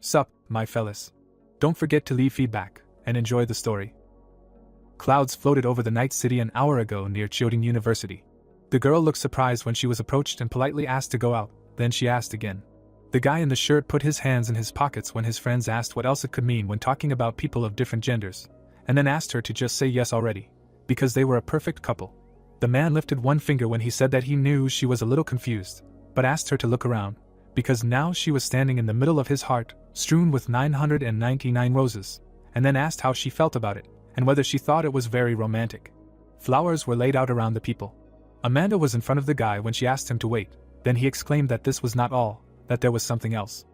Sup, my fellas. Don't forget to leave feedback, and enjoy the story. Clouds floated over the night city an hour ago near Qiangpo University. The girl looked surprised when she was approached and politely asked to go out, then she asked again. The guy in the shirt put his hands in his pockets when his friends asked what else it could mean when talking about people of different genders, and then asked her to just say yes already, because they were a perfect couple. The man lifted one finger when he said that he knew she was a little confused, but asked her to look around, because now she was standing in the middle of his heart, strewn with 999 roses, and then asked how she felt about it, and whether she thought it was very romantic. Flowers were laid out around the people. Amanda was in front of the guy when she asked him to wait, then he exclaimed that this was not all, that there was something else.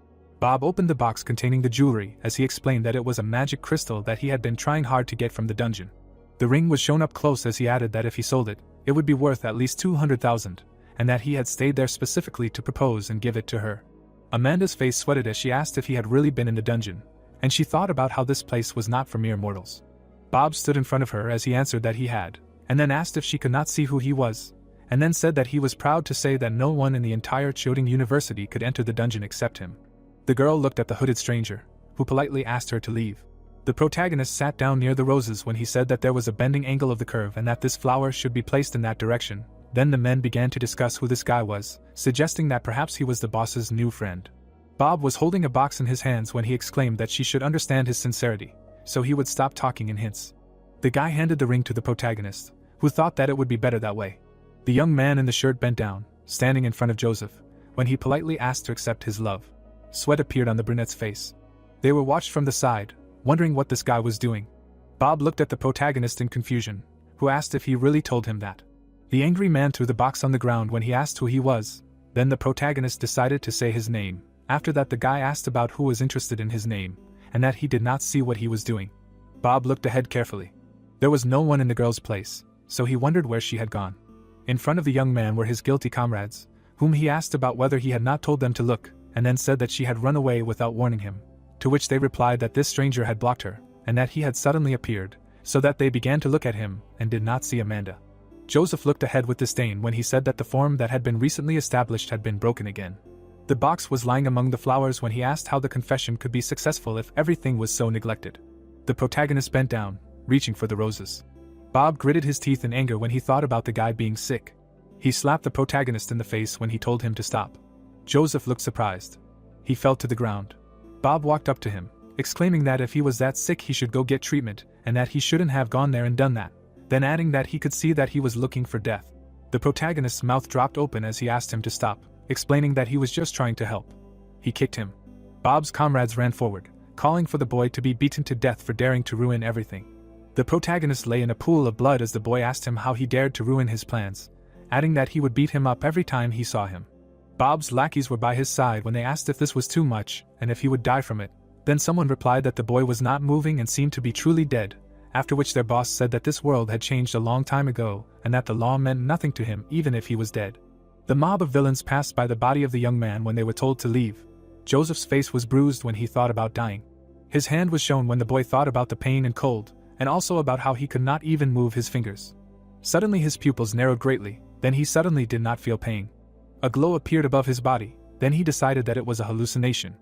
Bob opened the box containing the jewelry as he explained that it was a magic crystal that he had been trying hard to get from the dungeon. The ring was shown up close as he added that if he sold it, it would be worth at least 200,000, and that he had stayed there specifically to propose and give it to her. Amanda's face sweated as she asked if he had really been in the dungeon, and she thought about how this place was not for mere mortals. Bob stood in front of her as he answered that he had, and then asked if she could not see who he was, and then said that he was proud to say that no one in the entire Qiangpo University could enter the dungeon except him. The girl looked at the hooded stranger, who politely asked her to leave. The protagonist sat down near the roses when he said that there was a bending angle of the curve and that this flower should be placed in that direction. Then the men began to discuss who this guy was, suggesting that perhaps he was the boss's new friend. Bob was holding a box in his hands when he exclaimed that she should understand his sincerity, so he would stop talking in hints. The guy handed the ring to the protagonist, who thought that it would be better that way. The young man in the shirt bent down, standing in front of Joseph, when he politely asked to accept his love. Sweat appeared on the brunette's face. They were watched from the side, wondering what this guy was doing. Bob looked at the protagonist in confusion, who asked if he really told him that. The angry man threw the box on the ground when he asked who he was. Then the protagonist decided to say his name. After that, the guy asked about who was interested in his name, and that he did not see what he was doing. Bob looked ahead carefully. There was no one in the girl's place, so he wondered where she had gone. In front of the young man were his guilty comrades, whom he asked about whether he had not told them to look, and then said that she had run away without warning him, to which they replied that this stranger had blocked her, and that he had suddenly appeared, so that they began to look at him and did not see Amanda. Joseph looked ahead with disdain when he said that the form that had been recently established had been broken again. The box was lying among the flowers when he asked how the confession could be successful if everything was so neglected. The protagonist bent down, reaching for the roses. Bob gritted his teeth in anger when he thought about the guy being sick. He slapped the protagonist in the face when he told him to stop. Joseph looked surprised. He fell to the ground. Bob walked up to him, exclaiming that if he was that sick he should go get treatment, and that he shouldn't have gone there and done that, then adding that he could see that he was looking for death. The protagonist's mouth dropped open as he asked him to stop, explaining that he was just trying to help. He kicked him. Bob's comrades ran forward, calling for the boy to be beaten to death for daring to ruin everything. The protagonist lay in a pool of blood as the boy asked him how he dared to ruin his plans, adding that he would beat him up every time he saw him. Bob's lackeys were by his side when they asked if this was too much, and if he would die from it. Then someone replied that the boy was not moving and seemed to be truly dead, after which their boss said that this world had changed a long time ago, and that the law meant nothing to him even if he was dead. The mob of villains passed by the body of the young man when they were told to leave. Joseph's face was bruised when he thought about dying. His hand was shown when the boy thought about the pain and cold, and also about how he could not even move his fingers. Suddenly his pupils narrowed greatly, then he suddenly did not feel pain. A glow appeared above his body, then he decided that it was a hallucination.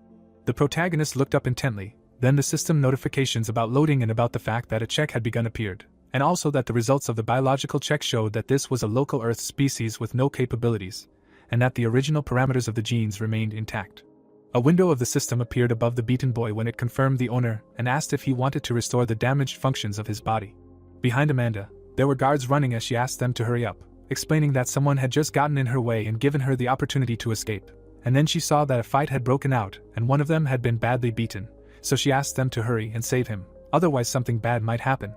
The protagonist looked up intently, then the system notifications about loading and about the fact that a check had begun appeared, and also that the results of the biological check showed that this was a local Earth species with no capabilities, and that the original parameters of the genes remained intact. A window of the system appeared above the beaten boy when it confirmed the owner and asked if he wanted to restore the damaged functions of his body. Behind Amanda, there were guards running as she asked them to hurry up, explaining that someone had just gotten in her way and given her the opportunity to escape, and then she saw that a fight had broken out and one of them had been badly beaten, so she asked them to hurry and save him, otherwise something bad might happen.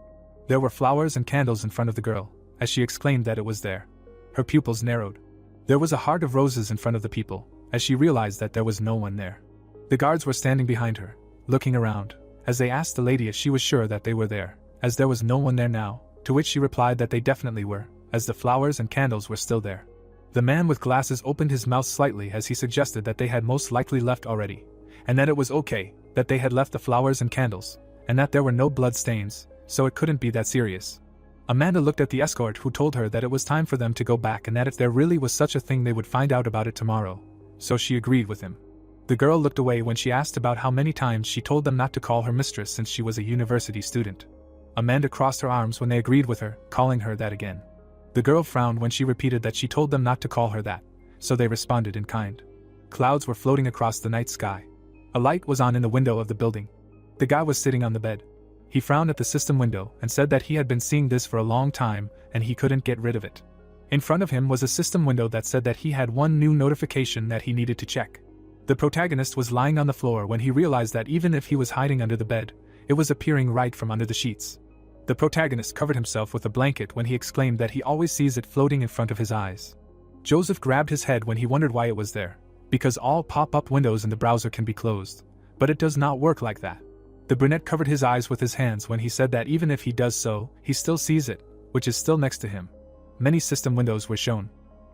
There were flowers and candles in front of the girl, as she exclaimed that it was there. Her pupils narrowed. There was a heart of roses in front of the people, as she realized that there was no one there. The guards were standing behind her, looking around, as they asked the lady if she was sure that they were there, as there was no one there now, to which she replied that they definitely were, as the flowers and candles were still there. The man with glasses opened his mouth slightly as he suggested that they had most likely left already, and that it was okay, that they had left the flowers and candles, and that there were no blood stains, so it couldn't be that serious. Amanda looked at the escort who told her that it was time for them to go back and that if there really was such a thing they would find out about it tomorrow, so she agreed with him. The girl looked away when she asked about how many times she told them not to call her mistress since she was a university student. Amanda crossed her arms when they agreed with her, calling her that again. The girl frowned when she repeated that she told them not to call her that, so they responded in kind. Clouds were floating across the night sky. A light was on in the window of the building. The guy was sitting on the bed. He frowned at the system window and said that he had been seeing this for a long time and he couldn't get rid of it. In front of him was a system window that said that he had one new notification that he needed to check. The protagonist was lying on the floor when he realized that even if he was hiding under the bed, it was appearing right from under the sheets. The protagonist covered himself with a blanket when he exclaimed that he always sees it floating in front of his eyes. Joseph grabbed his head when he wondered why it was there, because all pop-up windows in the browser can be closed, but it does not work like that. The brunette covered his eyes with his hands when he said that even if he does so, he still sees it, which is still next to him. Many system windows were shown.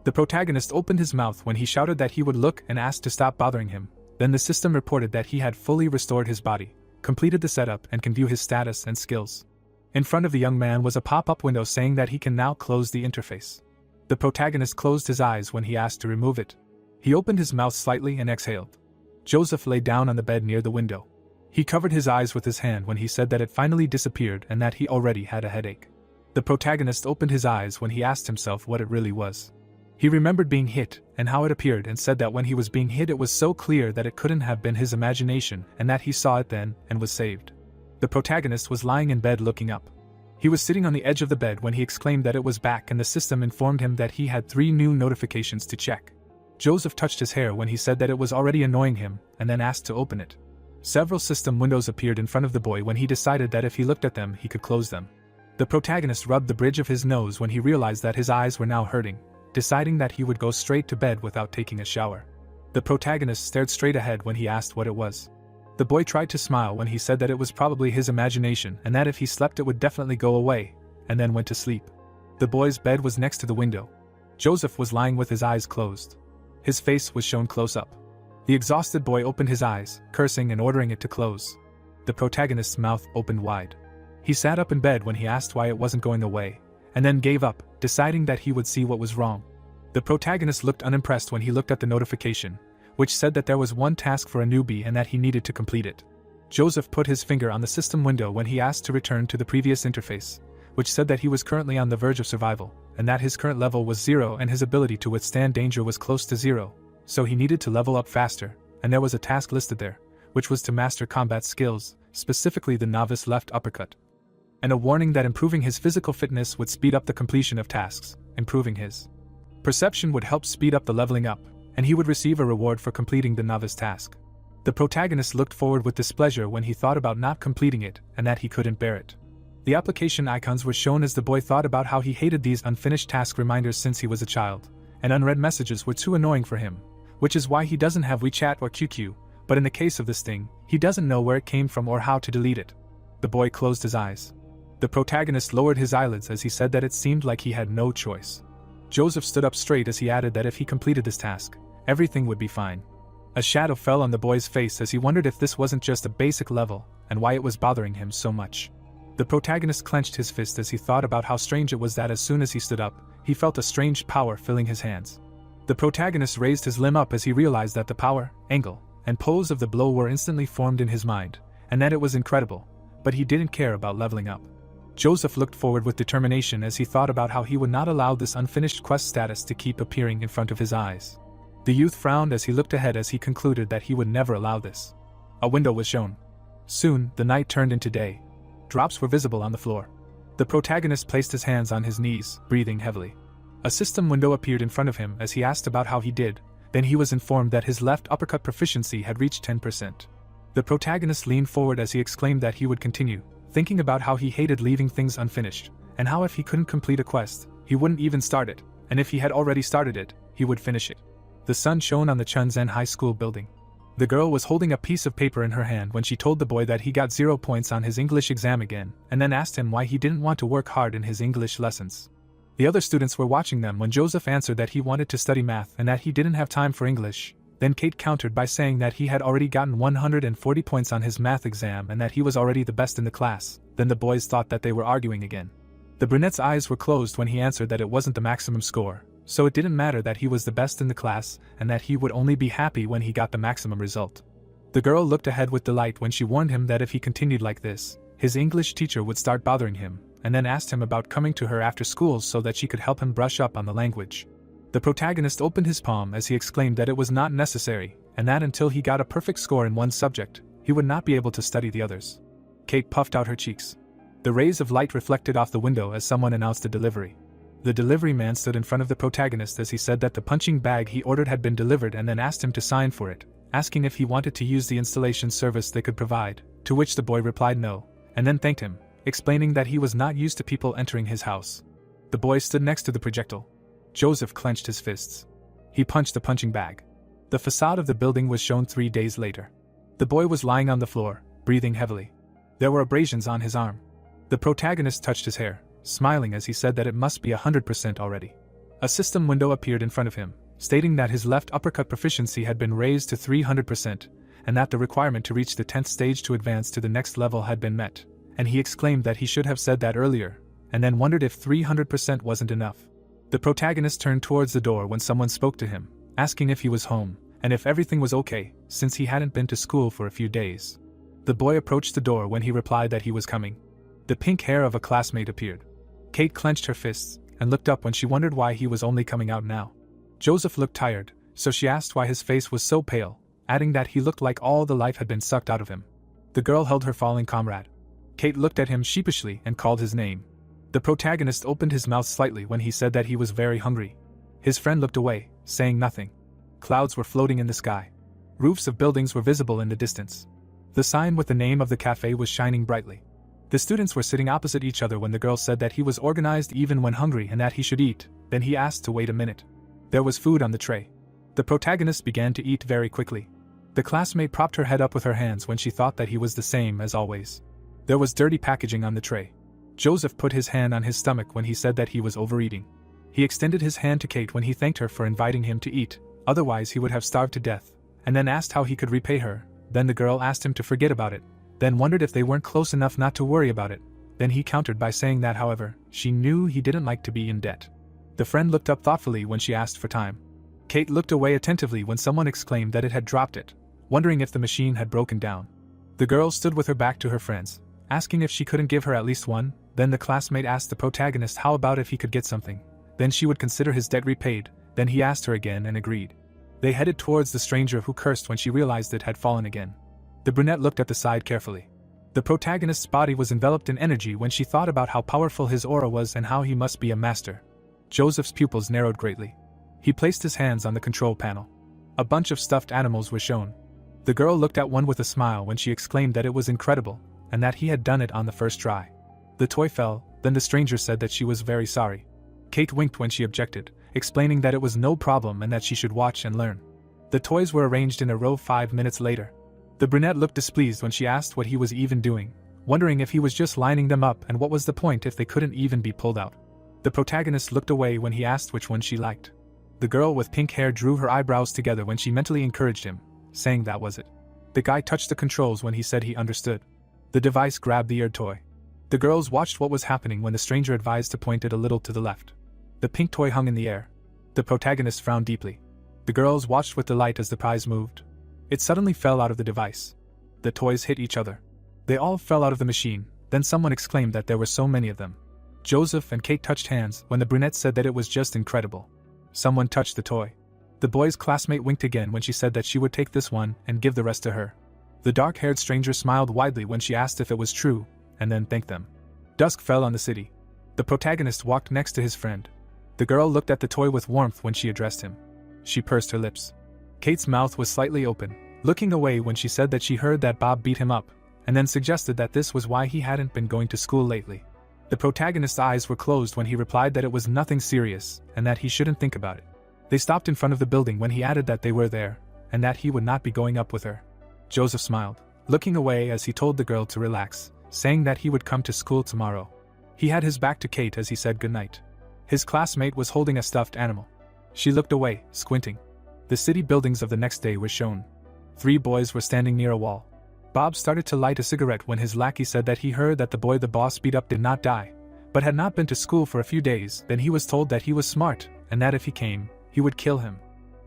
The protagonist opened his mouth when he shouted that he would look and asked to stop bothering him. Then the system reported that he had fully restored his body, completed the setup and can view his status and skills. In front of the young man was a pop-up window saying that he can now close the interface. The protagonist closed his eyes when he asked to remove it. He opened his mouth slightly and exhaled. Joseph lay down on the bed near the window. He covered his eyes with his hand when he said that it finally disappeared and that he already had a headache. The protagonist opened his eyes when he asked himself what it really was. He remembered being hit and how it appeared and said that when he was being hit it was so clear that it couldn't have been his imagination and that he saw it then and was saved. The protagonist was lying in bed looking up. He was sitting on the edge of the bed when he exclaimed that it was back and the system informed him that he had 3 new notifications to check. Joseph touched his hair when he said that it was already annoying him and then asked to open it. Several system windows appeared in front of the boy when he decided that if he looked at them he could close them. The protagonist rubbed the bridge of his nose when he realized that his eyes were now hurting, deciding that he would go straight to bed without taking a shower. The protagonist stared straight ahead when he asked what it was. The boy tried to smile when he said that it was probably his imagination and that if he slept it would definitely go away, and then went to sleep. The boy's bed was next to the window. Joseph was lying with his eyes closed. His face was shown close up. The exhausted boy opened his eyes, cursing and ordering it to close. The protagonist's mouth opened wide. He sat up in bed when he asked why it wasn't going away, and then gave up, deciding that he would see what was wrong. The protagonist looked unimpressed when he looked at the notification, which said that there was one task for a newbie and that he needed to complete it. Joseph put his finger on the system window when he asked to return to the previous interface, which said that he was currently on the verge of survival, and that his current level was 0 and his ability to withstand danger was close to 0, so he needed to level up faster, and there was a task listed there, which was to master combat skills, specifically the novice left uppercut. And a warning that improving his physical fitness would speed up the completion of tasks, improving his perception would help speed up the leveling up, and he would receive a reward for completing the novice task. The protagonist looked forward with displeasure when he thought about not completing it and that he couldn't bear it. The application icons were shown as the boy thought about how he hated these unfinished task reminders since he was a child, and unread messages were too annoying for him, which is why he doesn't have WeChat or QQ, but in the case of this thing, he doesn't know where it came from or how to delete it. The boy closed his eyes. The protagonist lowered his eyelids as he said that it seemed like he had no choice. Joseph stood up straight as he added that if he completed this task, everything would be fine. A shadow fell on the boy's face as he wondered if this wasn't just a basic level, and why it was bothering him so much. The protagonist clenched his fist as he thought about how strange it was that as soon as he stood up, he felt a strange power filling his hands. The protagonist raised his limb up as he realized that the power, angle, and pose of the blow were instantly formed in his mind, and that it was incredible, but he didn't care about leveling up. Joseph looked forward with determination as he thought about how he would not allow this unfinished quest status to keep appearing in front of his eyes. The youth frowned as he looked ahead as he concluded that he would never allow this. A window was shown. Soon, the night turned into day. Drops were visible on the floor. The protagonist placed his hands on his knees, breathing heavily. A system window appeared in front of him as he asked about how he did, then he was informed that his left uppercut proficiency had reached 10%. The protagonist leaned forward as he exclaimed that he would continue, thinking about how he hated leaving things unfinished, and how if he couldn't complete a quest, he wouldn't even start it, and if he had already started it, he would finish it. The sun shone on the Chunzen High School building. The girl was holding a piece of paper in her hand when she told the boy that he got 0 points on his English exam again, and then asked him why he didn't want to work hard in his English lessons. The other students were watching them when Joseph answered that he wanted to study math and that he didn't have time for English. Then Kate countered by saying that he had already gotten 140 points on his math exam and that he was already the best in the class. Then the boys thought that they were arguing again. The brunette's eyes were closed when he answered that it wasn't the maximum score, so it didn't matter that he was the best in the class and that he would only be happy when he got the maximum result. The girl looked ahead with delight when she warned him that if he continued like this, his English teacher would start bothering him, and then asked him about coming to her after school so that she could help him brush up on the language. The protagonist opened his palm as he exclaimed that it was not necessary, and that until he got a perfect score in one subject, he would not be able to study the others. Kate puffed out her cheeks. The rays of light reflected off the window as someone announced a delivery. The delivery man stood in front of the protagonist as he said that the punching bag he ordered had been delivered and then asked him to sign for it, asking if he wanted to use the installation service they could provide, to which the boy replied no, and then thanked him, explaining that he was not used to people entering his house. The boy stood next to the projectile. Joseph clenched his fists. He punched the punching bag. The facade of the building was shown 3 days later. The boy was lying on the floor, breathing heavily. There were abrasions on his arm. The protagonist touched his hair, smiling as he said that it must be 100% already. A system window appeared in front of him, stating that his left uppercut proficiency had been raised to 300%, and that the requirement to reach the 10th stage to advance to the next level had been met, and he exclaimed that he should have said that earlier, and then wondered if 300% wasn't enough. The protagonist turned towards the door when someone spoke to him, asking if he was home, and if everything was okay, since he hadn't been to school for a few days. The boy approached the door when he replied that he was coming. The pink hair of a classmate appeared. Kate clenched her fists, and looked up when she wondered why he was only coming out now. Joseph looked tired, so she asked why his face was so pale, adding that he looked like all the life had been sucked out of him. The girl held her falling comrade. Kate looked at him sheepishly and called his name. The protagonist opened his mouth slightly when he said that he was very hungry. His friend looked away, saying nothing. Clouds were floating in the sky. Roofs of buildings were visible in the distance. The sign with the name of the cafe was shining brightly. The students were sitting opposite each other when the girl said that he was organized even when hungry and that he should eat, then he asked to wait a minute. There was food on the tray. The protagonist began to eat very quickly. The classmate propped her head up with her hands when she thought that he was the same as always. There was dirty packaging on the tray. Joseph put his hand on his stomach when he said that he was overeating. He extended his hand to Kate when he thanked her for inviting him to eat, otherwise he would have starved to death, and then asked how he could repay her. Then the girl asked him to forget about it, then wondered if they weren't close enough not to worry about it. Then he countered by saying that, however, she knew he didn't like to be in debt. The friend looked up thoughtfully when she asked for time. Kate looked away attentively when someone exclaimed that it had dropped it, wondering if the machine had broken down. The girl stood with her back to her friends, asking if she couldn't give her at least one. Then the classmate asked the protagonist how about if he could get something. Then she would consider his debt repaid. Then he asked her again and agreed. They headed towards the stranger, who cursed when she realized it had fallen again. The brunette looked at the side carefully. The protagonist's body was enveloped in energy when she thought about how powerful his aura was and how he must be a master. Joseph's pupils narrowed greatly. He placed his hands on the control panel. A bunch of stuffed animals were shown. The girl looked at one with a smile when she exclaimed that it was incredible, and that he had done it on the first try. The toy fell, then the stranger said that she was very sorry. Kate winked when she objected, explaining that it was no problem and that she should watch and learn. The toys were arranged in a row 5 minutes later. The brunette looked displeased when she asked what he was even doing, wondering if he was just lining them up and what was the point if they couldn't even be pulled out. The protagonist looked away when he asked which one she liked. The girl with pink hair drew her eyebrows together when she mentally encouraged him, saying that was it. The guy touched the controls when he said he understood. The device grabbed the eared toy. The girls watched what was happening when the stranger advised to point it a little to the left. The pink toy hung in the air. The protagonist frowned deeply. The girls watched with delight as the prize moved. It suddenly fell out of the device. The toys hit each other. They all fell out of the machine, then someone exclaimed that there were so many of them. Joseph and Kate touched hands when the brunette said that it was just incredible. Someone touched the toy. The boy's classmate winked again when she said that she would take this one and give the rest to her. The dark-haired stranger smiled widely when she asked if it was true, and then thanked them. Dusk fell on the city. The protagonist walked next to his friend. The girl looked at the toy with warmth when she addressed him. She pursed her lips. Kate's mouth was slightly open, looking away when she said that she heard that Bob beat him up, and then suggested that this was why he hadn't been going to school lately. The protagonist's eyes were closed when he replied that it was nothing serious, and that he shouldn't think about it. They stopped in front of the building when he added that they were there, and that he would not be going up with her. Joseph smiled, looking away as he told the girl to relax, saying that he would come to school tomorrow. He had his back to Kate as he said goodnight. His classmate was holding a stuffed animal. She looked away, squinting. The city buildings of the next day were shown. 3 boys were standing near a wall. Bob started to light a cigarette when his lackey said that he heard that the boy the boss beat up did not die, but had not been to school for a few days. Then he was told that he was smart, and that if he came, he would kill him.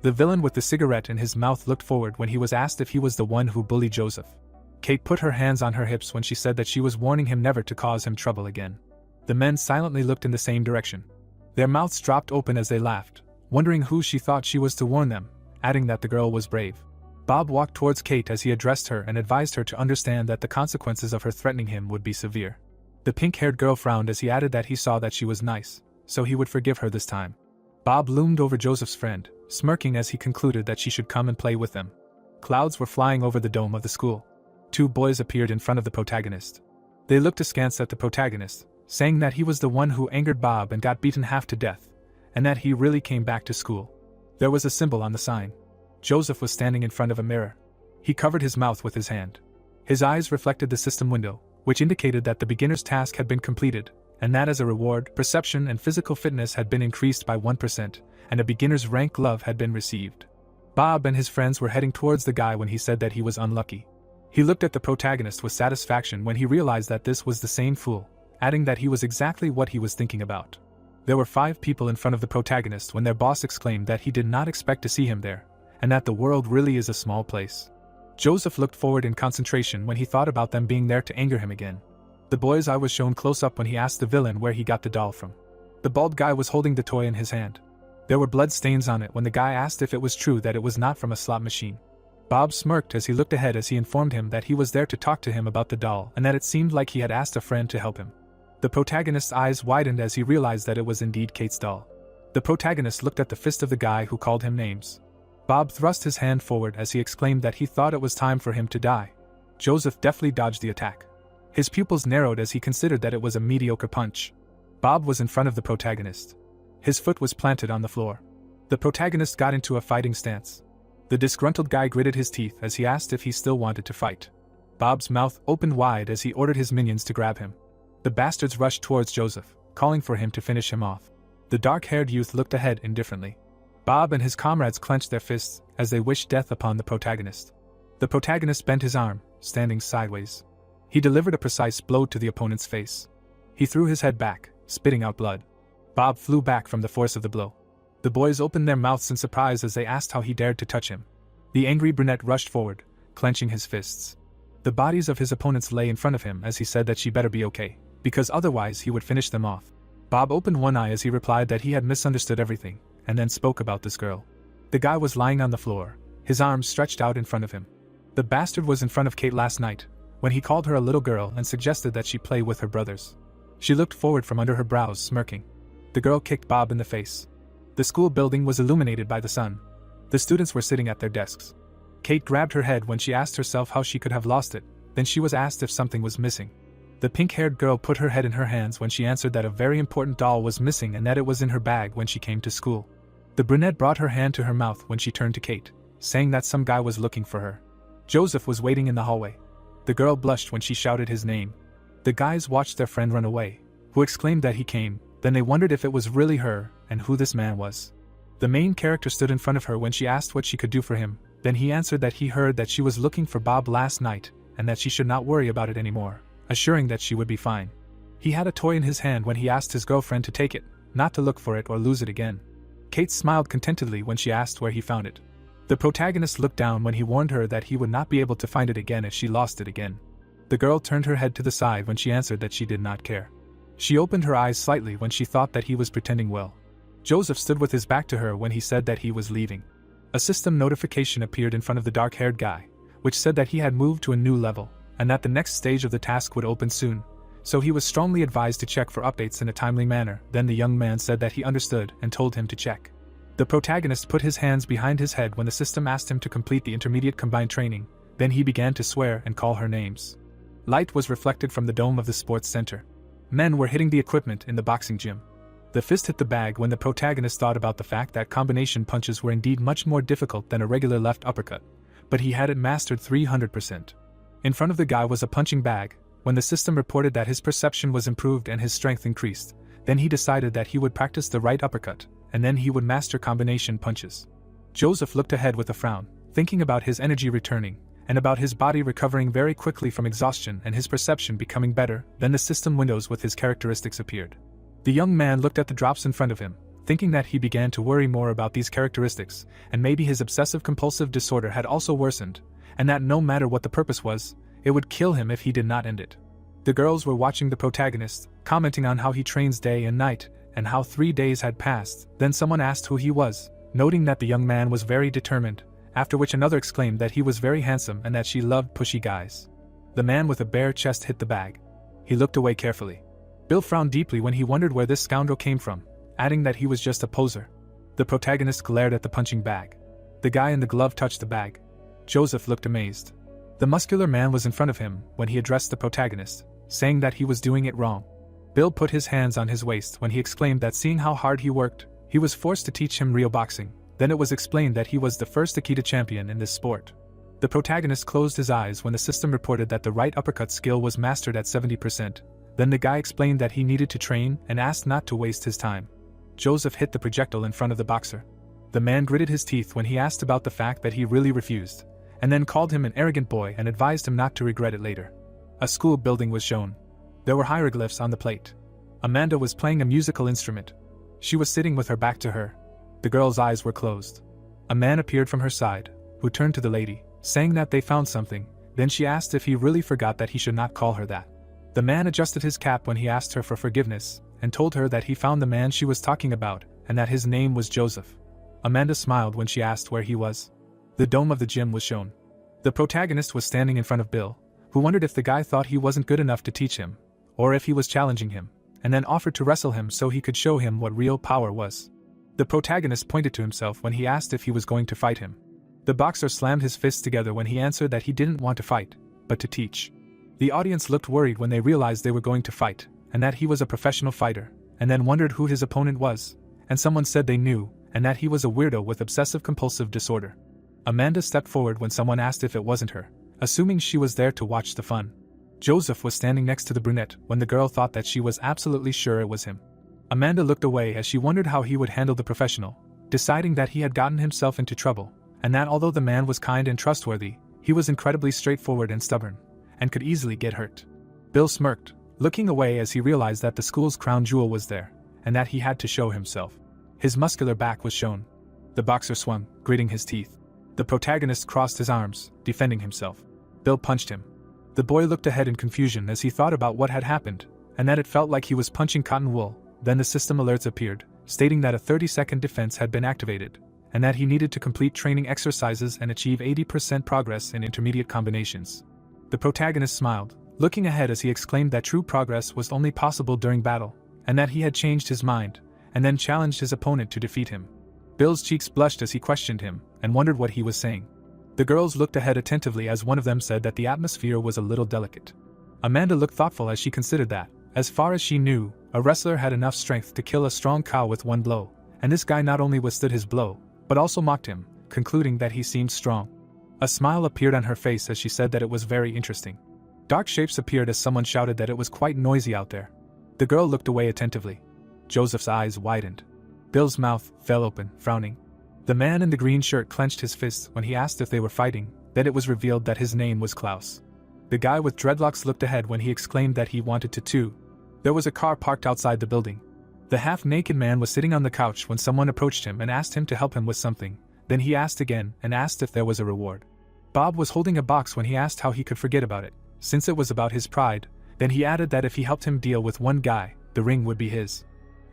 The villain with the cigarette in his mouth looked forward when he was asked if he was the one who bullied Joseph. Kate put her hands on her hips when she said that she was warning him never to cause him trouble again. The men silently looked in the same direction. Their mouths dropped open as they laughed, wondering who she thought she was to warn them, adding that the girl was brave. Bob walked towards Kate as he addressed her and advised her to understand that the consequences of her threatening him would be severe. The pink-haired girl frowned as he added that he saw that she was nice, so he would forgive her this time. Bob loomed over Joseph's friend, smirking as he concluded that she should come and play with them. Clouds were flying over the dome of the school. 2 boys appeared in front of the protagonist. They looked askance at the protagonist, saying that he was the one who angered Bob and got beaten half to death, and that he really came back to school. There was a symbol on the sign. Joseph was standing in front of a mirror. He covered his mouth with his hand. His eyes reflected the system window, which indicated that the beginner's task had been completed, and that as a reward, perception and physical fitness had been increased by 1%, and a beginner's rank glove had been received. Bob and his friends were heading towards the guy when he said that he was unlucky. He looked at the protagonist with satisfaction when he realized that this was the same fool, adding that he was exactly what he was thinking about. There were 5 people in front of the protagonist when their boss exclaimed that he did not expect to see him there, and that the world really is a small place. Joseph looked forward in concentration when he thought about them being there to anger him again. The boy's eye was shown close up when he asked the villain where he got the doll from. The bald guy was holding the toy in his hand. There were blood stains on it when the guy asked if it was true that it was not from a slot machine. Bob smirked as he looked ahead as he informed him that he was there to talk to him about the doll and that it seemed like he had asked a friend to help him. The protagonist's eyes widened as he realized that it was indeed Kate's doll. The protagonist looked at the fist of the guy who called him names. Bob thrust his hand forward as he exclaimed that he thought it was time for him to die. Joseph deftly dodged the attack. His pupils narrowed as he considered that it was a mediocre punch. Bob was in front of the protagonist. His foot was planted on the floor. The protagonist got into a fighting stance. The disgruntled guy gritted his teeth as he asked if he still wanted to fight. Bob's mouth opened wide as he ordered his minions to grab him. The bastards rushed towards Joseph, calling for him to finish him off. The dark-haired youth looked ahead indifferently. Bob and his comrades clenched their fists as they wished death upon the protagonist. The protagonist bent his arm, standing sideways. He delivered a precise blow to the opponent's face. He threw his head back, spitting out blood. Bob flew back from the force of the blow. The boys opened their mouths in surprise as they asked how he dared to touch him. The angry brunette rushed forward, clenching his fists. The bodies of his opponents lay in front of him as he said that she better be okay, because otherwise he would finish them off. Bob opened one eye as he replied that he had misunderstood everything, and then spoke about this girl. The guy was lying on the floor, his arms stretched out in front of him. The bastard was in front of Kate last night, when he called her a little girl and suggested that she play with her brothers. She looked forward from under her brows, smirking. The girl kicked Bob in the face. The school building was illuminated by the sun. The students were sitting at their desks. Kate grabbed her head when she asked herself how she could have lost it, then she was asked if something was missing. The pink-haired girl put her head in her hands when she answered that a very important doll was missing and that it was in her bag when she came to school. The brunette brought her hand to her mouth when she turned to Kate, saying that some guy was looking for her. Joseph was waiting in the hallway. The girl blushed when she shouted his name. The guys watched their friend run away, who exclaimed that he came, then they wondered if it was really her and who this man was. The main character stood in front of her when she asked what she could do for him, then he answered that he heard that she was looking for Bob last night and that she should not worry about it anymore, assuring that she would be fine. He had a toy in his hand when he asked his girlfriend to take it, not to look for it or lose it again. Kate smiled contentedly when she asked where he found it. The protagonist looked down when he warned her that he would not be able to find it again if she lost it again. The girl turned her head to the side when she answered that she did not care. She opened her eyes slightly when she thought that he was pretending well. Joseph stood with his back to her when he said that he was leaving. A system notification appeared in front of the dark-haired guy, which said that he had moved to a new level, and that the next stage of the task would open soon, so he was strongly advised to check for updates in a timely manner. Then the young man said that he understood and told him to check. The protagonist put his hands behind his head when the system asked him to complete the intermediate combined training, then he began to swear and call her names. Light was reflected from the dome of the sports center. Men were hitting the equipment in the boxing gym. The fist hit the bag when the protagonist thought about the fact that combination punches were indeed much more difficult than a regular left uppercut, but he had it mastered 300%. In front of the guy was a punching bag. When the system reported that his perception was improved and his strength increased, then he decided that he would practice the right uppercut, and then he would master combination punches. Joseph looked ahead with a frown, thinking about his energy returning, and about his body recovering very quickly from exhaustion and his perception becoming better. Then the system windows with his characteristics appeared. The young man looked at the drops in front of him, thinking that he began to worry more about these characteristics, and maybe his obsessive-compulsive disorder had also worsened, and that no matter what the purpose was, it would kill him if he did not end it. The girls were watching the protagonist, commenting on how he trains day and night, and how 3 days had passed. Then someone asked who he was, noting that the young man was very determined, after which another exclaimed that he was very handsome and that she loved pushy guys. The man with a bare chest hit the bag. He looked away carefully. Bill frowned deeply when he wondered where this scoundrel came from, adding that he was just a poser. The protagonist glared at the punching bag. The guy in the glove touched the bag. Joseph looked amazed. The muscular man was in front of him when he addressed the protagonist, saying that he was doing it wrong. Bill put his hands on his waist when he exclaimed that seeing how hard he worked, he was forced to teach him real boxing. Then it was explained that he was the first Aikido champion in this sport. The protagonist closed his eyes when the system reported that the right uppercut skill was mastered at 70%. Then the guy explained that he needed to train and asked not to waste his time. Joseph hit the projectile in front of the boxer. The man gritted his teeth when he asked about the fact that he really refused, and then called him an arrogant boy and advised him not to regret it later. A school building was shown. There were hieroglyphs on the plate. Amanda was playing a musical instrument. She was sitting with her back to her. The girl's eyes were closed. A man appeared from her side, who turned to the lady, saying that they found something. Then she asked if he really forgot that he should not call her that. The man adjusted his cap when he asked her for forgiveness, and told her that he found the man she was talking about, and that his name was Joseph. Amanda smiled when she asked where he was. The dome of the gym was shown. The protagonist was standing in front of Bill, who wondered if the guy thought he wasn't good enough to teach him, or if he was challenging him, and then offered to wrestle him so he could show him what real power was. The protagonist pointed to himself when he asked if he was going to fight him. The boxer slammed his fists together when he answered that he didn't want to fight, but to teach. The audience looked worried when they realized they were going to fight, and that he was a professional fighter, and then wondered who his opponent was, and someone said they knew, and that he was a weirdo with obsessive-compulsive disorder. Amanda stepped forward when someone asked if it wasn't her, assuming she was there to watch the fun. Joseph was standing next to the brunette when the girl thought that she was absolutely sure it was him. Amanda looked away as she wondered how he would handle the professional, deciding that he had gotten himself into trouble, and that although the man was kind and trustworthy, he was incredibly straightforward and stubborn, and could easily get hurt. Bill smirked, looking away as he realized that the school's crown jewel was there, and that he had to show himself. His muscular back was shown. The boxer swung, gritting his teeth. The protagonist crossed his arms, defending himself. Bill punched him. The boy looked ahead in confusion as he thought about what had happened, and that it felt like he was punching cotton wool. Then the system alerts appeared, stating that a 30-second defense had been activated, and that he needed to complete training exercises and achieve 80% progress in intermediate combinations. The protagonist smiled, looking ahead as he exclaimed that true progress was only possible during battle, and that he had changed his mind, and then challenged his opponent to defeat him. Bill's cheeks blushed as he questioned him, and wondered what he was saying. The girls looked ahead attentively as one of them said that the atmosphere was a little delicate. Amanda looked thoughtful as she considered that, as far as she knew, a wrestler had enough strength to kill a strong cow with one blow, and this guy not only withstood his blow, but also mocked him, concluding that he seemed strong. A smile appeared on her face as she said that it was very interesting. Dark shapes appeared as someone shouted that it was quite noisy out there. The girl looked away attentively. Joseph's eyes widened. Bill's mouth fell open, frowning. The man in the green shirt clenched his fists when he asked if they were fighting. Then it was revealed that his name was Klaus. The guy with dreadlocks looked ahead when he exclaimed that he wanted to too. There was a car parked outside the building. The half-naked man was sitting on the couch when someone approached him and asked him to help him with something. Then he asked again and asked if there was a reward. Bob was holding a box when he asked how he could forget about it, since it was about his pride. Then he added that if he helped him deal with one guy, the ring would be his.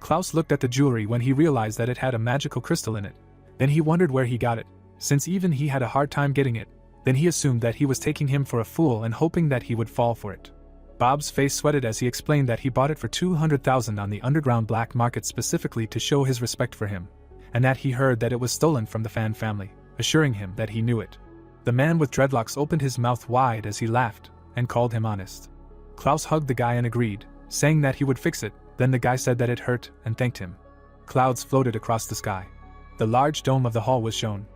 Klaus looked at the jewelry when he realized that it had a magical crystal in it. Then he wondered where he got it, since even he had a hard time getting it. Then he assumed that he was taking him for a fool and hoping that he would fall for it. Bob's face sweated as he explained that he bought it for $200,000 on the underground black market specifically to show his respect for him, and that he heard that it was stolen from the Fan family, assuring him that he knew it. The man with dreadlocks opened his mouth wide as he laughed, and called him honest. Klaus hugged the guy and agreed, saying that he would fix it. Then the guy said that it hurt, and thanked him. Clouds floated across the sky. The large dome of the hall was shown.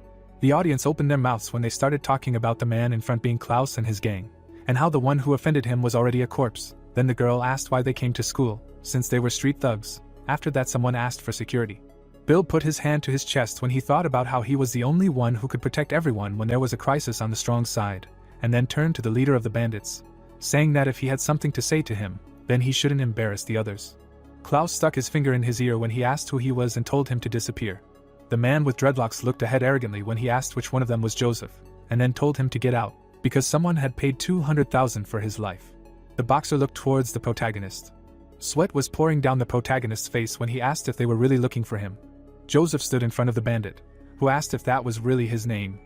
The audience opened their mouths when they started talking about the man in front being Klaus and his gang, and how the one who offended him was already a corpse. Then the girl asked why they came to school, since they were street thugs. After that someone asked for security. Bill put his hand to his chest when he thought about how he was the only one who could protect everyone when there was a crisis on the strong side, and then turned to the leader of the bandits, saying that if he had something to say to him, then he shouldn't embarrass the others. Klaus stuck his finger in his ear when he asked who he was and told him to disappear. The man with dreadlocks looked ahead arrogantly when he asked which one of them was Joseph, and then told him to get out, because someone had paid 200,000 for his life. The boxer looked towards the protagonist. Sweat was pouring down the protagonist's face when he asked if they were really looking for him. Joseph stood in front of the bandit, who asked if that was really his name.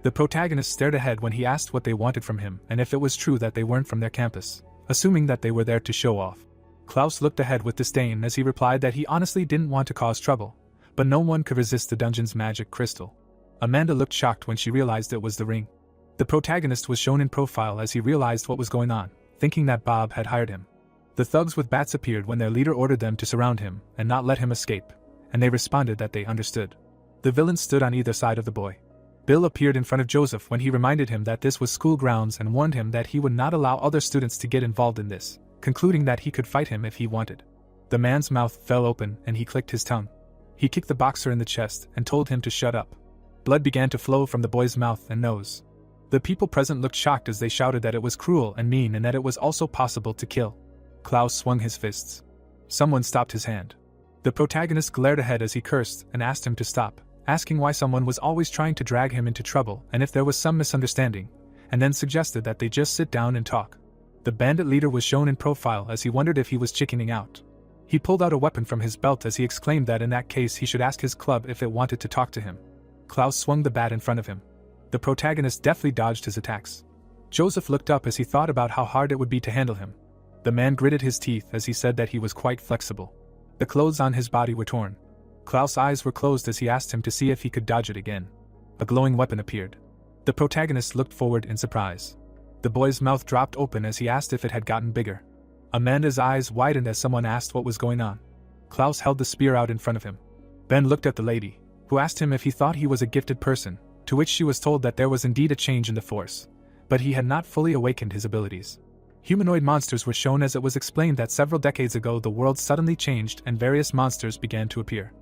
The protagonist stared ahead when he asked what they wanted from him and if it was true that they weren't from their campus, assuming that they were there to show off. Klaus looked ahead with disdain as he replied that he honestly didn't want to cause trouble, but no one could resist the dungeon's magic crystal. Amanda looked shocked when she realized it was the ring. The protagonist was shown in profile as he realized what was going on, thinking that Bob had hired him. The thugs with bats appeared when their leader ordered them to surround him and not let him escape, and they responded that they understood. The villains stood on either side of the boy. Bill appeared in front of Joseph when he reminded him that this was school grounds and warned him that he would not allow other students to get involved in this, concluding that he could fight him if he wanted. The man's mouth fell open and he clicked his tongue. He kicked the boxer in the chest and told him to shut up. Blood began to flow from the boy's mouth and nose. The people present looked shocked as they shouted that it was cruel and mean and that it was also possible to kill. Klaus swung his fists. Someone stopped his hand. The protagonist glared ahead as he cursed and asked him to stop, asking why someone was always trying to drag him into trouble and if there was some misunderstanding, and then suggested that they just sit down and talk. The bandit leader was shown in profile as he wondered if he was chickening out. He pulled out a weapon from his belt as he exclaimed that in that case he should ask his club if it wanted to talk to him. Klaus swung the bat in front of him. The protagonist deftly dodged his attacks. Joseph looked up as he thought about how hard it would be to handle him. The man gritted his teeth as he said that he was quite flexible. The clothes on his body were torn. Klaus' eyes were closed as he asked him to see if he could dodge it again. A glowing weapon appeared. The protagonist looked forward in surprise. The boy's mouth dropped open as he asked if it had gotten bigger. Amanda's eyes widened as someone asked what was going on. Klaus held the spear out in front of him. Ben looked at the lady, who asked him if he thought he was a gifted person, to which she was told that there was indeed a change in the Force, but he had not fully awakened his abilities. Humanoid monsters were shown as it was explained that several decades ago the world suddenly changed and various monsters began to appear.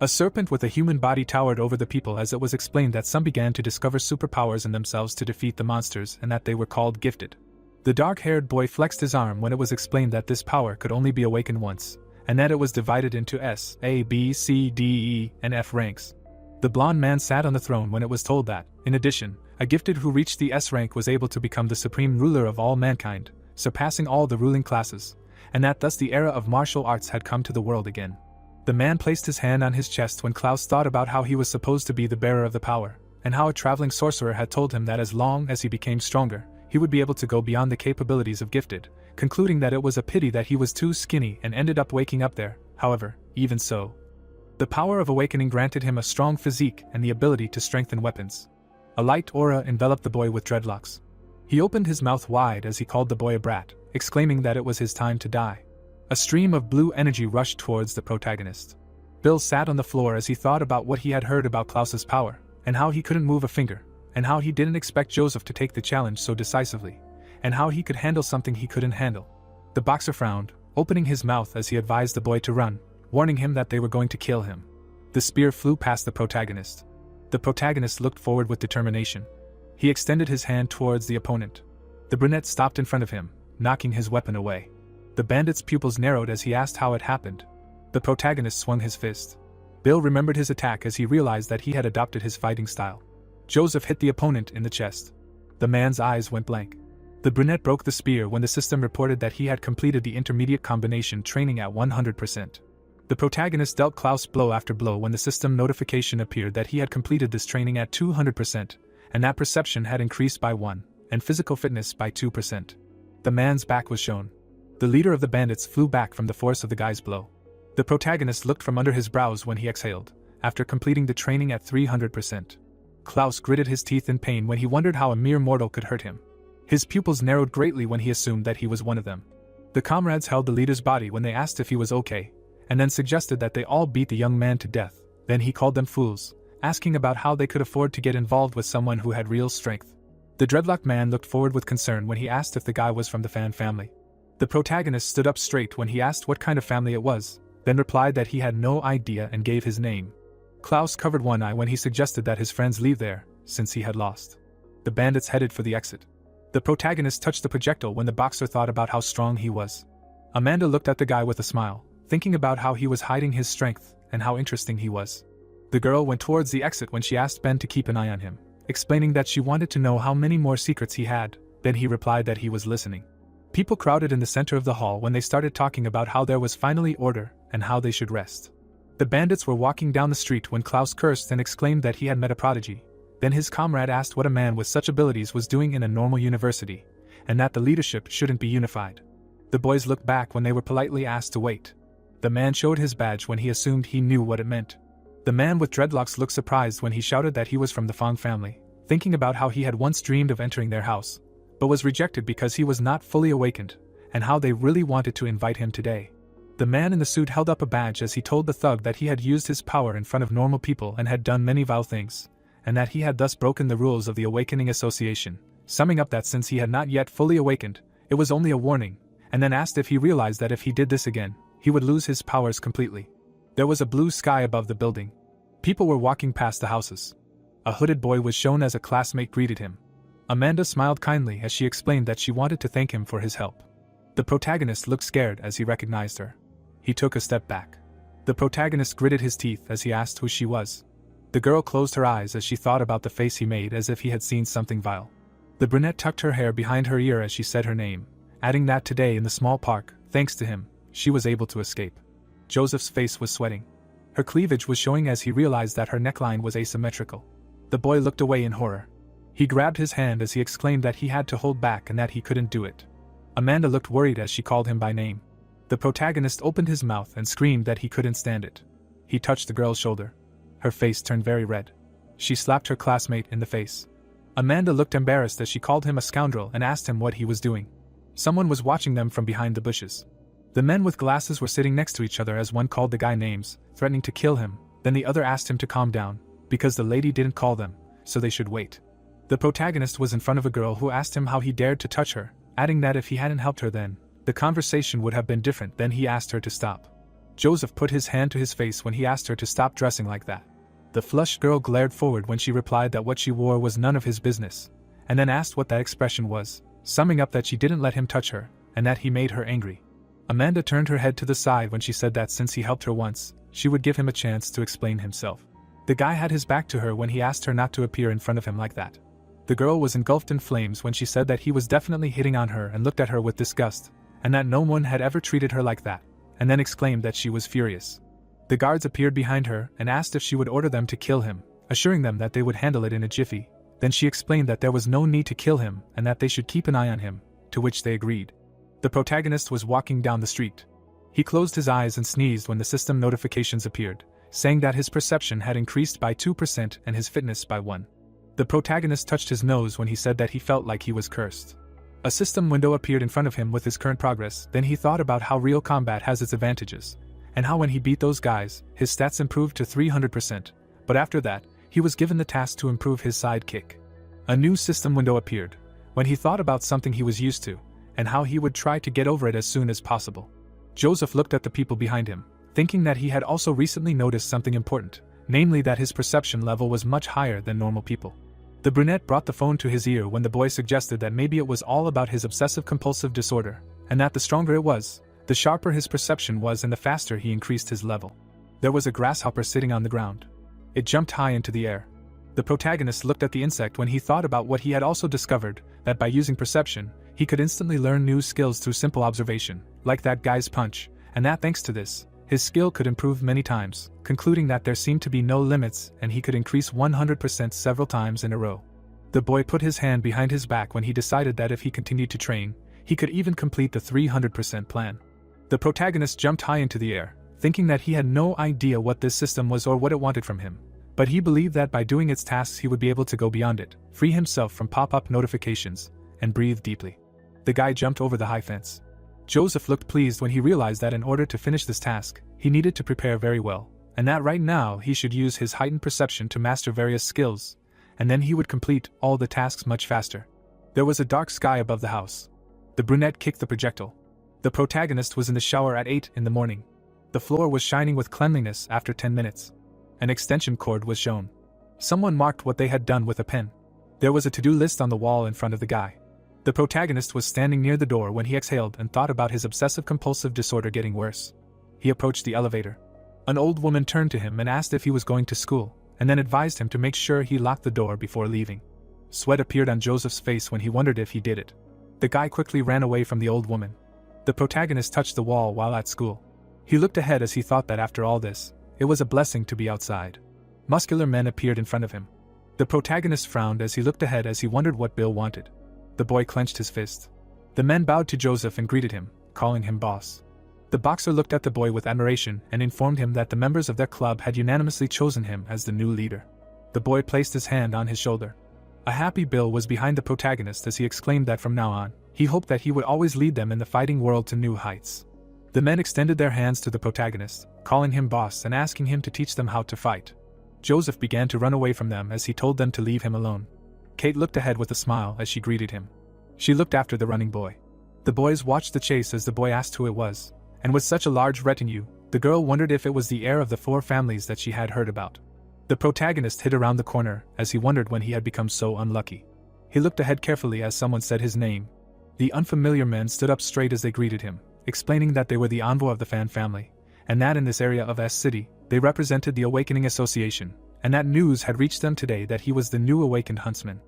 A serpent with a human body towered over the people as it was explained that some began to discover superpowers in themselves to defeat the monsters and that they were called gifted. The dark-haired boy flexed his arm when it was explained that this power could only be awakened once, and that it was divided into S, A, B, C, D, E, and F ranks. The blonde man sat on the throne when it was told that, in addition, a gifted who reached the S rank was able to become the supreme ruler of all mankind, surpassing all the ruling classes, and that thus the era of martial arts had come to the world again. The man placed his hand on his chest when Klaus thought about how he was supposed to be the bearer of the power, and how a traveling sorcerer had told him that as long as he became stronger, he would be able to go beyond the capabilities of gifted, concluding that it was a pity that he was too skinny and ended up waking up there. However, even so, the power of awakening granted him a strong physique and the ability to strengthen weapons. A light aura enveloped the boy with dreadlocks. He opened his mouth wide as he called the boy a brat, exclaiming that it was his time to die. A stream of blue energy rushed towards the protagonist. Bill sat on the floor as he thought about what he had heard about Klaus's power, and how he couldn't move a finger, and how he didn't expect Joseph to take the challenge so decisively, and how he could handle something he couldn't handle. The boxer frowned, opening his mouth as he advised the boy to run, warning him that they were going to kill him. The spear flew past the protagonist. The protagonist looked forward with determination. He extended his hand towards the opponent. The brunette stopped in front of him, knocking his weapon away. The bandit's pupils narrowed as he asked how it happened. The protagonist swung his fist. Bill remembered his attack as he realized that he had adopted his fighting style. Joseph hit the opponent in the chest. The man's eyes went blank. The brunette broke the spear when the system reported that he had completed the intermediate combination training at 100%. The protagonist dealt Klaus blow after blow when the system notification appeared that he had completed this training at 200%, and that perception had increased by 1, and physical fitness by 2%. The man's back was shown. The leader of the bandits flew back from the force of the guy's blow. The protagonist looked from under his brows when he exhaled, after completing the training at 300%. Klaus gritted his teeth in pain when he wondered how a mere mortal could hurt him. His pupils narrowed greatly when he assumed that he was one of them. The comrades held the leader's body when they asked if he was okay, and then suggested that they all beat the young man to death. Then he called them fools, asking about how they could afford to get involved with someone who had real strength. The dreadlocked man looked forward with concern when he asked if the guy was from the Fan family. The protagonist stood up straight when he asked what kind of family it was, then replied that he had no idea and gave his name. Klaus covered one eye when he suggested that his friends leave there, since he had lost. The bandits headed for the exit. The protagonist touched the projectile when the boxer thought about how strong he was. Amanda looked at the guy with a smile, thinking about how he was hiding his strength and how interesting he was. The girl went towards the exit when she asked Ben to keep an eye on him, explaining that she wanted to know how many more secrets he had. Then he replied that he was listening. People crowded in the center of the hall when they started talking about how there was finally order and how they should rest. The bandits were walking down the street when Klaus cursed and exclaimed that he had met a prodigy. Then his comrade asked what a man with such abilities was doing in a normal university, and that the leadership shouldn't be unified. The boys looked back when they were politely asked to wait. The man showed his badge when he assumed he knew what it meant. The man with dreadlocks looked surprised when he shouted that he was from the Fong family, thinking about how he had once dreamed of entering their house, but was rejected because he was not fully awakened, and how they really wanted to invite him today. The man in the suit held up a badge as he told the thug that he had used his power in front of normal people and had done many vile things, and that he had thus broken the rules of the Awakening Association, summing up that since he had not yet fully awakened, it was only a warning, and then asked if he realized that if he did this again, he would lose his powers completely. There was a blue sky above the building. People were walking past the houses. A hooded boy was shown as a classmate greeted him. Amanda smiled kindly as she explained that she wanted to thank him for his help. The protagonist looked scared as he recognized her. He took a step back. The protagonist gritted his teeth as he asked who she was. The girl closed her eyes as she thought about the face he made as if he had seen something vile. The brunette tucked her hair behind her ear as she said her name, adding that today in the small park, thanks to him, she was able to escape. Joseph's face was sweating. Her cleavage was showing as he realized that her neckline was asymmetrical. The boy looked away in horror. He grabbed his hand as he exclaimed that he had to hold back and that he couldn't do it. Amanda looked worried as she called him by name. The protagonist opened his mouth and screamed that he couldn't stand it. He touched the girl's shoulder. Her face turned very red. She slapped her classmate in the face. Amanda looked embarrassed as she called him a scoundrel and asked him what he was doing. Someone was watching them from behind the bushes. The men with glasses were sitting next to each other as one called the guy names, threatening to kill him, then the other asked him to calm down, because the lady didn't call them, so they should wait. The protagonist was in front of a girl who asked him how he dared to touch her, adding that if he hadn't helped her then, the conversation would have been different. Then he asked her to stop. Joseph put his hand to his face when he asked her to stop dressing like that. The flushed girl glared forward when she replied that what she wore was none of his business, and then asked what that expression was, summing up that she didn't let him touch her, and that he made her angry. Amanda turned her head to the side when she said that since he helped her once, she would give him a chance to explain himself. The guy had his back to her when he asked her not to appear in front of him like that. The girl was engulfed in flames when she said that he was definitely hitting on her and looked at her with disgust, and that no one had ever treated her like that, and then exclaimed that she was furious. The guards appeared behind her and asked if she would order them to kill him, assuring them that they would handle it in a jiffy. Then she explained that there was no need to kill him and that they should keep an eye on him, to which they agreed. The protagonist was walking down the street. He closed his eyes and sneezed when the system notifications appeared, saying that his perception had increased by 2% and his fitness by 1. The protagonist touched his nose when he said that he felt like he was cursed. A system window appeared in front of him with his current progress. Then he thought about how real combat has its advantages, and how when he beat those guys, his stats improved to 300%, but after that, he was given the task to improve his sidekick. A new system window appeared, when he thought about something he was used to, and how he would try to get over it as soon as possible. Joseph looked at the people behind him, thinking that he had also recently noticed something important, namely that his perception level was much higher than normal people. The brunette brought the phone to his ear when the boy suggested that maybe it was all about his obsessive-compulsive disorder, and that the stronger it was, the sharper his perception was and the faster he increased his level. There was a grasshopper sitting on the ground. It jumped high into the air. The protagonist looked at the insect when he thought about what he had also discovered, that by using perception, he could instantly learn new skills through simple observation, like that guy's punch, and that thanks to this, his skill could improve many times, concluding that there seemed to be no limits and he could increase 100% several times in a row. The boy put his hand behind his back when he decided that if he continued to train, he could even complete the 300% plan. The protagonist jumped high into the air, thinking that he had no idea what this system was or what it wanted from him, but he believed that by doing its tasks he would be able to go beyond it, free himself from pop-up notifications, and breathe deeply. The guy jumped over the high fence. Joseph looked pleased when he realized that in order to finish this task, he needed to prepare very well, and that right now he should use his heightened perception to master various skills, and then he would complete all the tasks much faster. There was a dark sky above the house. The brunette kicked the projectile. The protagonist was in the shower at 8 in the morning. The floor was shining with cleanliness after 10 minutes. An extension cord was shown. Someone marked what they had done with a pen. There was a to-do list on the wall in front of the guy. The protagonist was standing near the door when he exhaled and thought about his obsessive-compulsive disorder getting worse. He approached the elevator. An old woman turned to him and asked if he was going to school, and then advised him to make sure he locked the door before leaving. Sweat appeared on Joseph's face when he wondered if he did it. The guy quickly ran away from the old woman. The protagonist touched the wall while at school. He looked ahead as he thought that after all this, it was a blessing to be outside. Muscular men appeared in front of him. The protagonist frowned as he looked ahead as he wondered what Bill wanted. The boy clenched his fist. The men bowed to Joseph and greeted him, calling him boss. The boxer looked at the boy with admiration and informed him that the members of their club had unanimously chosen him as the new leader. The boy placed his hand on his shoulder. A happy Bill was behind the protagonist as he exclaimed that from now on, he hoped that he would always lead them in the fighting world to new heights. The men extended their hands to the protagonist, calling him boss and asking him to teach them how to fight. Joseph began to run away from them as he told them to leave him alone. Kate looked ahead with a smile as she greeted him. She looked after the running boy. The boys watched the chase as the boy asked who it was, and with such a large retinue, the girl wondered if it was the heir of the 4 families that she had heard about. The protagonist hid around the corner as he wondered when he had become so unlucky. He looked ahead carefully as someone said his name. The unfamiliar men stood up straight as they greeted him, explaining that they were the envoy of the Fan family, and that in this area of S City, they represented the Awakening Association, and that news had reached them today that he was the new awakened huntsman.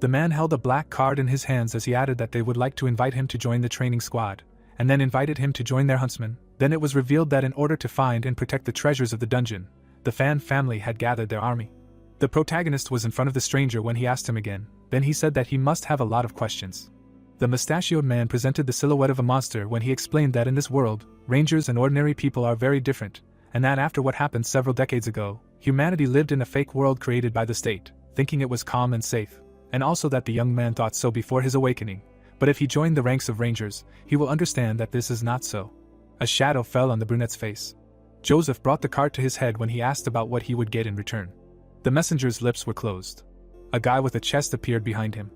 The man held a black card in his hands as he added that they would like to invite him to join the training squad, and then invited him to join their huntsman. Then it was revealed that in order to find and protect the treasures of the dungeon, the Fan family had gathered their army. The protagonist was in front of the stranger when he asked him again, then he said that he must have a lot of questions. The mustachioed man presented the silhouette of a monster when he explained that in this world, rangers and ordinary people are very different, and that after what happened several decades ago, humanity lived in a fake world created by the state, thinking it was calm and safe, and also that the young man thought so before his awakening, but if he joined the ranks of rangers, he will understand that this is not so. A shadow fell on the brunette's face. Joseph brought the card to his head when he asked about what he would get in return. The messenger's lips were closed. A guy with a chest appeared behind him.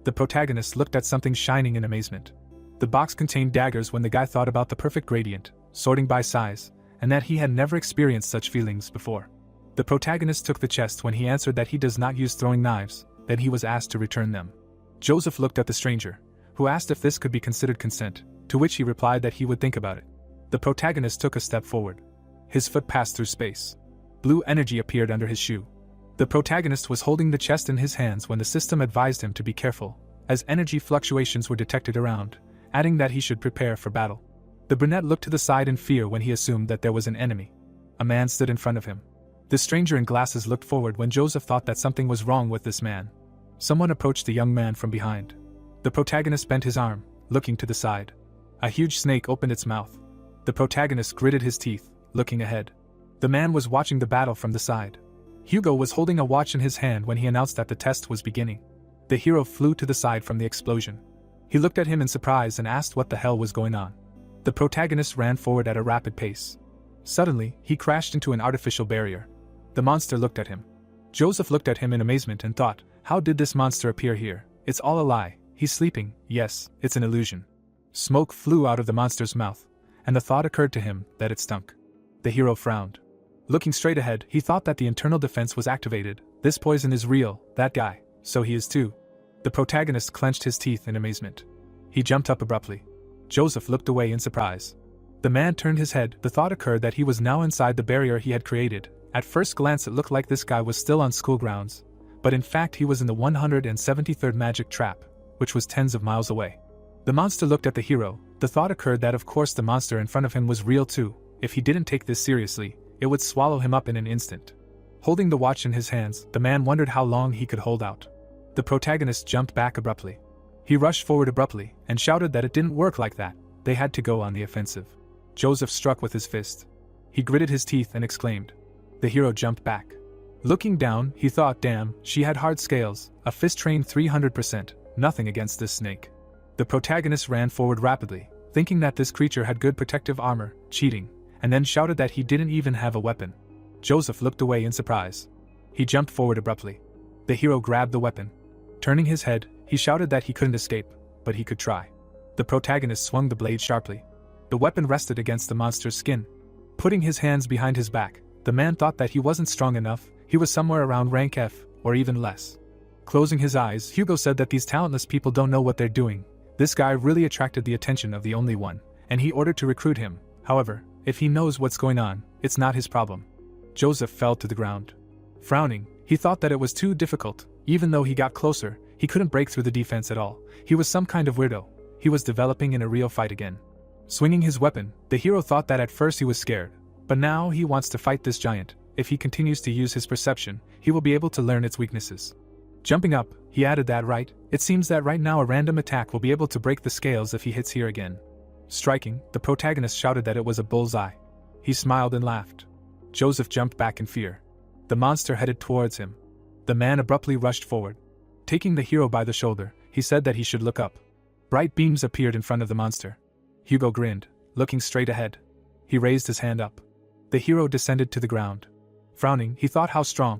The protagonist looked at something shining in amazement. The box contained daggers when the guy thought about the perfect gradient, sorting by size, and that he had never experienced such feelings before. The protagonist took the chest when he answered that he does not use throwing knives, then he was asked to return them. Joseph looked at the stranger, who asked if this could be considered consent, to which he replied that he would think about it. The protagonist took a step forward. His foot passed through space. Blue energy appeared under his shoe. The protagonist was holding the chest in his hands when the system advised him to be careful, as energy fluctuations were detected around, adding that he should prepare for battle. The brunette looked to the side in fear when he assumed that there was an enemy. A man stood in front of him. The stranger in glasses looked forward when Joseph thought that something was wrong with this man. Someone approached the young man from behind. The protagonist bent his arm, looking to the side. A huge snake opened its mouth. The protagonist gritted his teeth, looking ahead. The man was watching the battle from the side. Hugo was holding a watch in his hand when he announced that the test was beginning. The hero flew to the side from the explosion. He looked at him in surprise and asked what the hell was going on. The protagonist ran forward at a rapid pace. Suddenly, he crashed into an artificial barrier. The monster looked at him. Joseph looked at him in amazement and thought, how did this monster appear here? It's all a lie. He's sleeping. Yes, it's an illusion. Smoke flew out of the monster's mouth, and the thought occurred to him that it stunk. The hero frowned. Looking straight ahead, he thought that the internal defense was activated. This poison is real, that guy, so he is too. The protagonist clenched his teeth in amazement. He jumped up abruptly. Joseph looked away in surprise. The man turned his head. The thought occurred that he was now inside the barrier he had created. At first glance it looked like this guy was still on school grounds, but in fact he was in the 173rd magic trap, which was tens of miles away. The monster looked at the hero. The thought occurred that of course the monster in front of him was real too. If he didn't take this seriously, it would swallow him up in an instant. Holding the watch in his hands, the man wondered how long he could hold out. The protagonist jumped back abruptly. He rushed forward abruptly and shouted that it didn't work like that. They had to go on the offensive. Joseph struck with his fist. He gritted his teeth and exclaimed. The hero jumped back. Looking down, he thought, damn, she had hard scales, a fist trained 300%, nothing against this snake. The protagonist ran forward rapidly, thinking that this creature had good protective armor, cheating, and then shouted that he didn't even have a weapon. Joseph looked away in surprise. He jumped forward abruptly. The hero grabbed the weapon. Turning his head, he shouted that he couldn't escape, but he could try. The protagonist swung the blade sharply. The weapon rested against the monster's skin. Putting his hands behind his back, the man thought that he wasn't strong enough. He was somewhere around rank F, or even less. Closing his eyes, Hugo said that these talentless people don't know what they're doing. This guy really attracted the attention of the only one, and he ordered to recruit him. However, if he knows what's going on, it's not his problem. Joseph fell to the ground. Frowning, he thought that it was too difficult. Even though he got closer, he couldn't break through the defense at all. He was some kind of weirdo. He was developing in a real fight again. Swinging his weapon, the hero thought that at first he was scared, but now he wants to fight this giant. If he continues to use his perception, he will be able to learn its weaknesses. Jumping up, he added that right, it seems that right now a random attack will be able to break the scales if he hits here again. Striking, the protagonist shouted that it was a bullseye. He smiled and laughed. Joseph jumped back in fear. The monster headed towards him. The man abruptly rushed forward. Taking the hero by the shoulder, he said that he should look up. Bright beams appeared in front of the monster. Hugo grinned, looking straight ahead. He raised his hand up. The hero descended to the ground. Frowning, he thought how strong.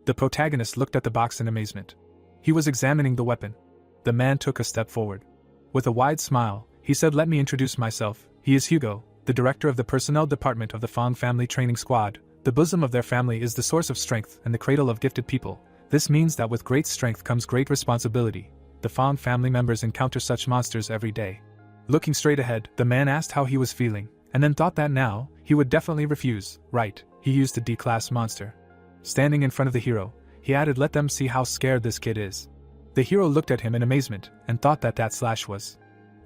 The protagonist looked at the box in amazement. He was examining the weapon. The man took a step forward. With a wide smile, he said, "Let me introduce myself. He is Hugo, the director of the personnel department of the Fang family training squad. The bosom of their family is the source of strength and the cradle of gifted people. This means that with great strength comes great responsibility. The Fang family members encounter such monsters every day." Looking straight ahead, the man asked how he was feeling, and then thought that now, he would definitely refuse. Right, he used a D-class monster. Standing in front of the hero, he added, "Let them see how scared this kid is." The hero looked at him in amazement, and thought that that slash was.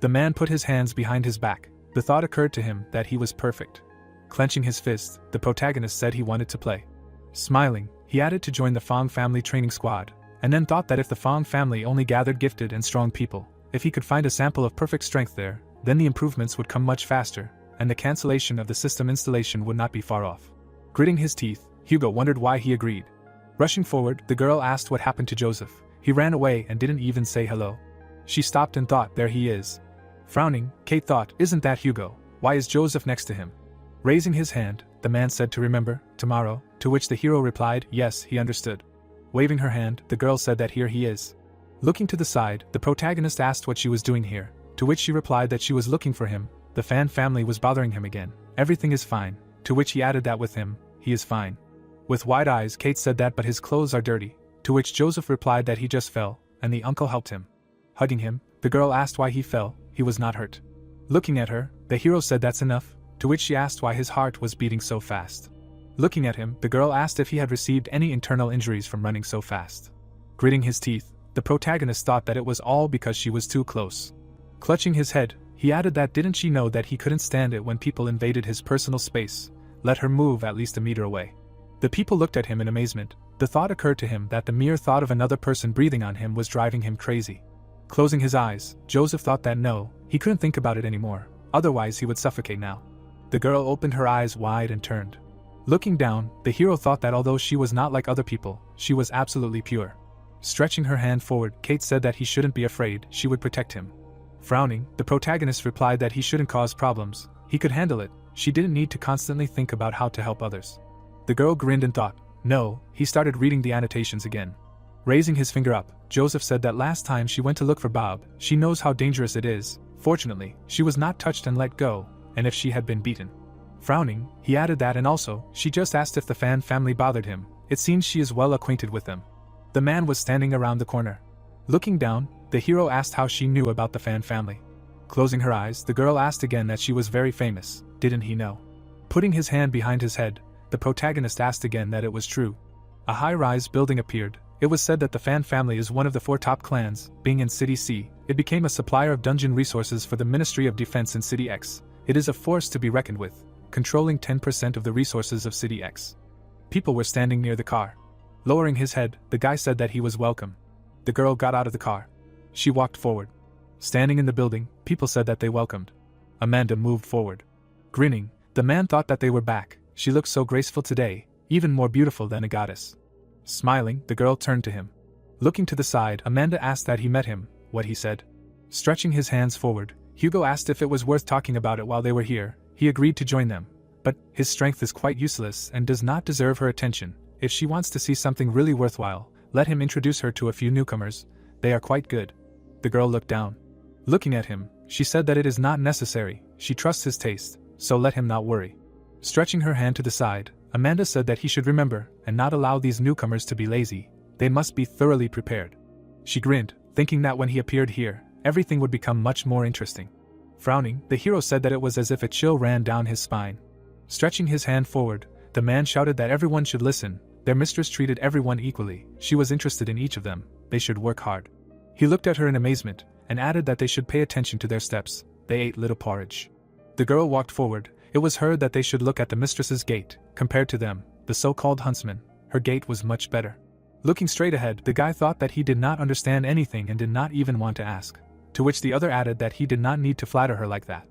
The man put his hands behind his back. The thought occurred to him that he was perfect. Clenching his fist, the protagonist said he wanted to play. Smiling, he added to join the Fang family training squad, and then thought that if the Fang family only gathered gifted and strong people, if he could find a sample of perfect strength there, then the improvements would come much faster, and the cancellation of the system installation would not be far off. Gritting his teeth, Hugo wondered why he agreed. Rushing forward, the girl asked what happened to Joseph. He ran away and didn't even say hello. She stopped and thought, there he is. Frowning, Kate thought, isn't that Hugo? Why is Joseph next to him? Raising his hand, the man said to remember, tomorrow, to which the hero replied, yes, he understood. Waving her hand, the girl said that here he is. Looking to the side, the protagonist asked what she was doing here, to which she replied that she was looking for him. The Fan family was bothering him again. Everything is fine, to which he added that with him, he is fine. With wide eyes, Kate said that but his clothes are dirty, to which Joseph replied that he just fell, and the uncle helped him. Hugging him, the girl asked why he fell. He was not hurt. Looking at her, the hero said that's enough, to which she asked why his heart was beating so fast. Looking at him, the girl asked if he had received any internal injuries from running so fast. Gritting his teeth, the protagonist thought that it was all because she was too close. Clutching his head, he added that didn't she know that he couldn't stand it when people invaded his personal space, let her move at least a meter away. The people looked at him in amazement. The thought occurred to him that the mere thought of another person breathing on him was driving him crazy. Closing his eyes, Joseph thought that no, he couldn't think about it anymore, otherwise he would suffocate now. The girl opened her eyes wide and turned. Looking down, the hero thought that although she was not like other people, she was absolutely pure. Stretching her hand forward, Kate said that he shouldn't be afraid, she would protect him. Frowning, the protagonist replied that he shouldn't cause problems, he could handle it, she didn't need to constantly think about how to help others. The girl grinned and thought, no, he started reading the annotations again. Raising his finger up, Joseph said that last time she went to look for Bob, she knows how dangerous it is. Fortunately, she was not touched and let go, and if she had been beaten. Frowning, he added that and also, she just asked if the Fan family bothered him, it seems she is well acquainted with them. The man was standing around the corner. Looking down, the hero asked how she knew about the Fan family. Closing her eyes, the girl asked again that she was very famous, didn't he know? Putting his hand behind his head, the protagonist asked again that it was true. A high-rise building appeared. It was said that the Fan family is one of the 4 top clans, being in City C. It became a supplier of dungeon resources for the Ministry of Defense in City X. It is a force to be reckoned with, controlling 10% of the resources of City X. People were standing near the car. Lowering his head, the guy said that he was welcome. The girl got out of the car. She walked forward. Standing in the building, people said that they welcomed. Amanda moved forward. Grinning, the man thought that they were back. She looked so graceful today, even more beautiful than a goddess. Smiling, the girl turned to him. Looking to the side, Amanda asked that he met him, what he said. Stretching his hands forward, Hugo asked if it was worth talking about it while they were here. He agreed to join them. But his strength is quite useless and does not deserve her attention. If she wants to see something really worthwhile, let him introduce her to a few newcomers. They are quite good. The girl looked down. Looking at him, she said that it is not necessary. She trusts his taste, so let him not worry. Stretching her hand to the side, Amanda said that he should remember and not allow these newcomers to be lazy. They must be thoroughly prepared. She grinned, thinking that when he appeared here, everything would become much more interesting. Frowning, the hero said that it was as if a chill ran down his spine. Stretching his hand forward, the man shouted that everyone should listen. Their mistress treated everyone equally. She was interested in each of them. They should work hard. He looked at her in amazement, and added that they should pay attention to their steps. They ate little porridge. The girl walked forward. It was heard that they should look at the mistress's gait. Compared to them, the so-called huntsman, her gait was much better. Looking straight ahead, the guy thought that he did not understand anything and did not even want to ask. To which the other added that he did not need to flatter her like that.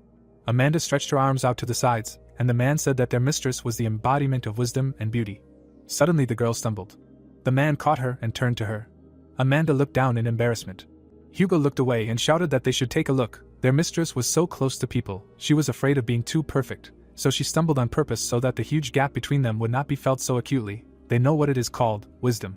Amanda stretched her arms out to the sides, and the man said that their mistress was the embodiment of wisdom and beauty. Suddenly the girl stumbled. The man caught her and turned to her. Amanda looked down in embarrassment. Hugo looked away and shouted that they should take a look. Their mistress was so close to people, she was afraid of being too perfect, so she stumbled on purpose so that the huge gap between them would not be felt so acutely. They know what it is called, wisdom.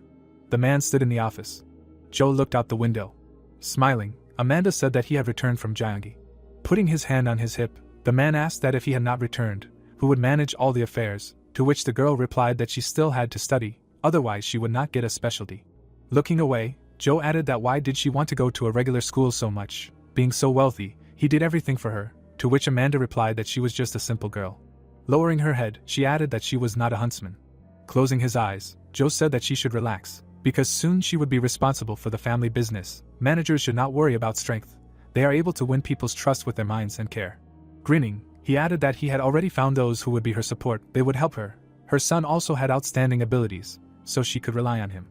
The man stood in the office. Joe looked out the window. Smiling, Amanda said that he had returned from Gyeonggi. Putting his hand on his hip, the man asked that if he had not returned, who would manage all the affairs, to which the girl replied that she still had to study, otherwise she would not get a specialty. Looking away, Joe added that why did she want to go to a regular school so much, being so wealthy, he did everything for her, to which Amanda replied that she was just a simple girl. Lowering her head, she added that she was not a huntsman. Closing his eyes, Joe said that she should relax, because soon she would be responsible for the family business. Managers should not worry about strength. They are able to win people's trust with their minds and care. Grinning, he added that he had already found those who would be her support. They would help her. Her son also had outstanding abilities, so she could rely on him.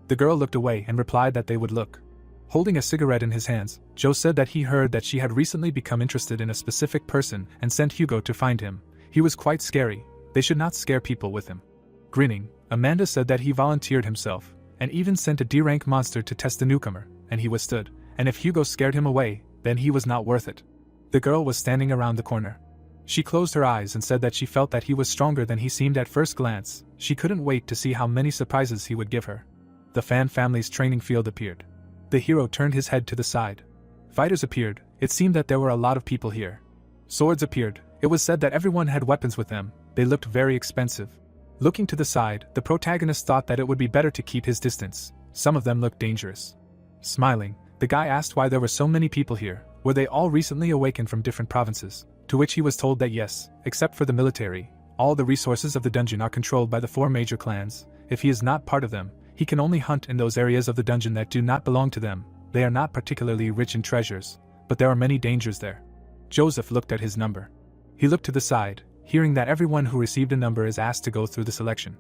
The girl looked away and replied that they would look. Holding a cigarette in his hands, Joe said that he heard that she had recently become interested in a specific person and sent Hugo to find him. He was quite scary. They should not scare people with him. Grinning, Amanda said that he volunteered himself, and even sent a D-rank monster to test the newcomer, and he withstood, and if Hugo scared him away, then he was not worth it. The girl was standing around the corner. She closed her eyes and said that she felt that he was stronger than he seemed at first glance. She couldn't wait to see how many surprises he would give her. The Fan family's training field appeared. The hero turned his head to the side. Fighters appeared. It seemed that there were a lot of people here. Swords appeared. It was said that everyone had weapons with them. They looked very expensive. Looking to the side, the protagonist thought that it would be better to keep his distance. Some of them looked dangerous. Smiling, the guy asked why there were so many people here. Were they all recently awakened from different provinces? To which he was told that yes, except for the military. All the resources of the dungeon are controlled by the 4 major clans. If he is not part of them, he can only hunt in those areas of the dungeon that do not belong to them. They are not particularly rich in treasures, but there are many dangers there. Joseph looked at his number. He looked to the side, hearing that everyone who received a number is asked to go through the selection.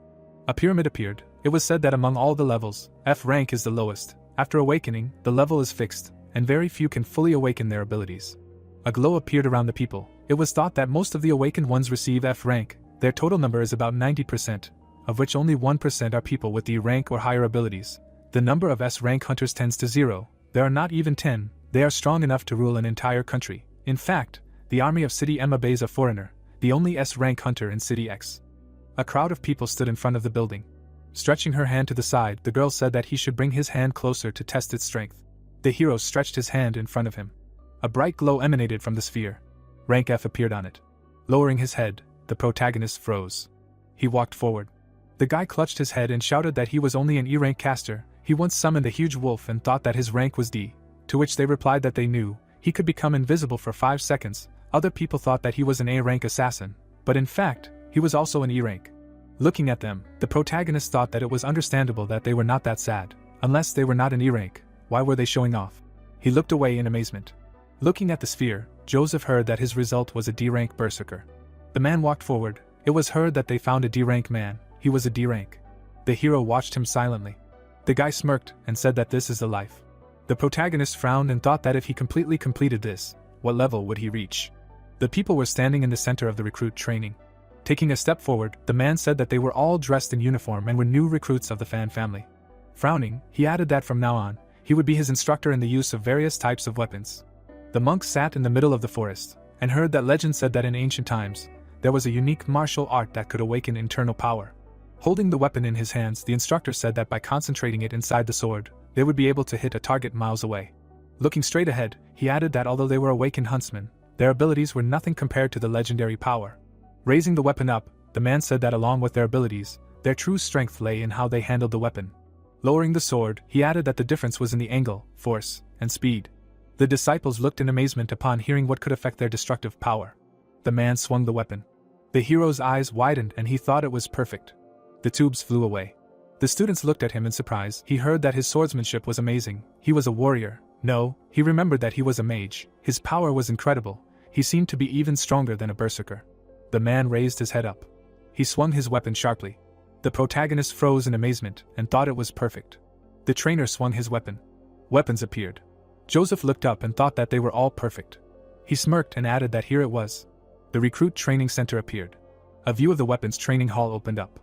A pyramid appeared. It was said that among all the levels, F rank is the lowest. After awakening, the level is fixed, and very few can fully awaken their abilities. A glow appeared around the people. It was thought that most of the awakened ones receive F rank. Their total number is about 90%, of which only 1% are people with D rank or higher abilities. The number of S rank hunters tends to 0. There are not even 10. They are strong enough to rule an entire country. In fact, the army of City M obeys a foreigner, the only S rank hunter in City X. A crowd of people stood in front of the building. Stretching her hand to the side, the girl said that he should bring his hand closer to test its strength. The hero stretched his hand in front of him. A bright glow emanated from the sphere. Rank F appeared on it. Lowering his head, the protagonist froze. He walked forward. The guy clutched his head and shouted that he was only an E-rank caster. He once summoned a huge wolf and thought that his rank was D, to which they replied that they knew. He could become invisible for 5 seconds. Other people thought that he was an A-rank assassin, but in fact, he was also an E-rank. Looking at them, the protagonist thought that it was understandable that they were not that sad. Unless they were not an E-rank, why were they showing off? He looked away in amazement. Looking at the sphere, Joseph heard that his result was a D-rank berserker. The man walked forward. It was heard that they found a D-rank man. He was a D-rank. The hero watched him silently. The guy smirked and said that this is the life. The protagonist frowned and thought that if he completed this, what level would he reach? The people were standing in the center of the recruit training. Taking a step forward, the man said that they were all dressed in uniform and were new recruits of the Fan family. Frowning, he added that from now on, he would be his instructor in the use of various types of weapons. The monk sat in the middle of the forest, and heard that legend said that in ancient times, there was a unique martial art that could awaken internal power. Holding the weapon in his hands, the instructor said that by concentrating it inside the sword, they would be able to hit a target miles away. Looking straight ahead, he added that although they were awakened huntsmen, their abilities were nothing compared to the legendary power. Raising the weapon up, the man said that along with their abilities, their true strength lay in how they handled the weapon. Lowering the sword, he added that the difference was in the angle, force, and speed. The disciples looked in amazement upon hearing what could affect their destructive power. The man swung the weapon. The hero's eyes widened and he thought it was perfect. The tubes flew away. The students looked at him in surprise. He heard that his swordsmanship was amazing. He was a warrior. No, he remembered that he was a mage. His power was incredible. He seemed to be even stronger than a berserker. The man raised his head up. He swung his weapon sharply. The protagonist froze in amazement and thought it was perfect. The trainer swung his weapon. Weapons appeared. Joseph looked up and thought that they were all perfect. He smirked and added that here it was. The recruit training center appeared. A view of the weapons training hall opened up.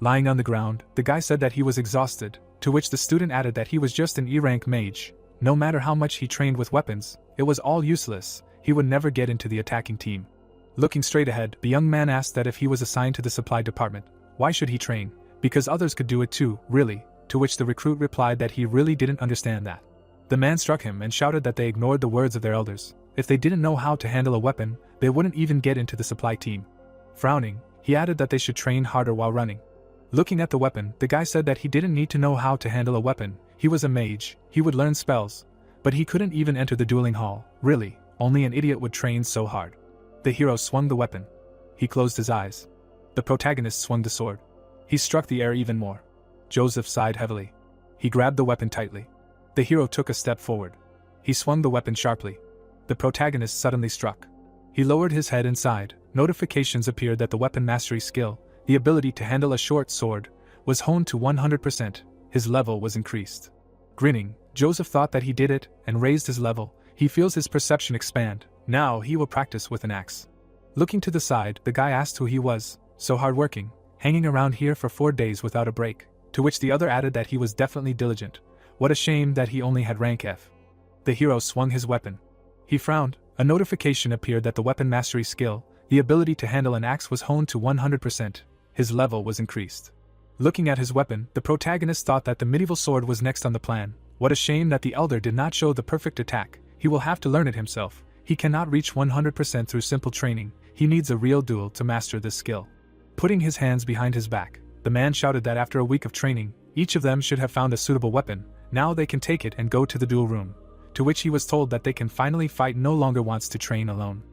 Lying on the ground, the guy said that he was exhausted, to which the student added that he was just an E-rank mage. No matter how much he trained with weapons, it was all useless. He would never get into the attacking team. Looking straight ahead, the young man asked that if he was assigned to the supply department, why should he train? Because others could do it too, really, to which the recruit replied that he really didn't understand that. The man struck him and shouted that they ignored the words of their elders. If they didn't know how to handle a weapon, they wouldn't even get into the supply team. Frowning, he added that they should train harder while running. Looking at the weapon, the guy said that he didn't need to know how to handle a weapon. He was a mage, he would learn spells. But he couldn't even enter the dueling hall. Really, only an idiot would train so hard. The hero swung the weapon. He closed his eyes. The protagonist swung the sword. He struck the air even more. Joseph sighed heavily. He grabbed the weapon tightly. The hero took a step forward. He swung the weapon sharply. The protagonist suddenly struck. He lowered his head and sighed. Notifications appeared that the weapon mastery skill, the ability to handle a short sword, was honed to 100%. His level was increased. Grinning, Joseph thought that he did it and raised his level. He feels his perception expand. Now he will practice with an axe. Looking to the side, the guy asked who he was. So hardworking, hanging around here for 4 days without a break. To which the other added that he was definitely diligent. What a shame that he only had rank F. The hero swung his weapon. He frowned. A notification appeared that the weapon mastery skill, the ability to handle an axe, was honed to 100%. His level was increased. Looking at his weapon, the protagonist thought that the medieval sword was next on the plan. What a shame that the elder did not show the perfect attack. He will have to learn it himself. He cannot reach 100% through simple training. He needs a real duel to master this skill. Putting his hands behind his back, the man shouted that after a week of training, each of them should have found a suitable weapon. Now they can take it and go to the duel room. To which he was told that they can finally fight, no longer wants to train alone.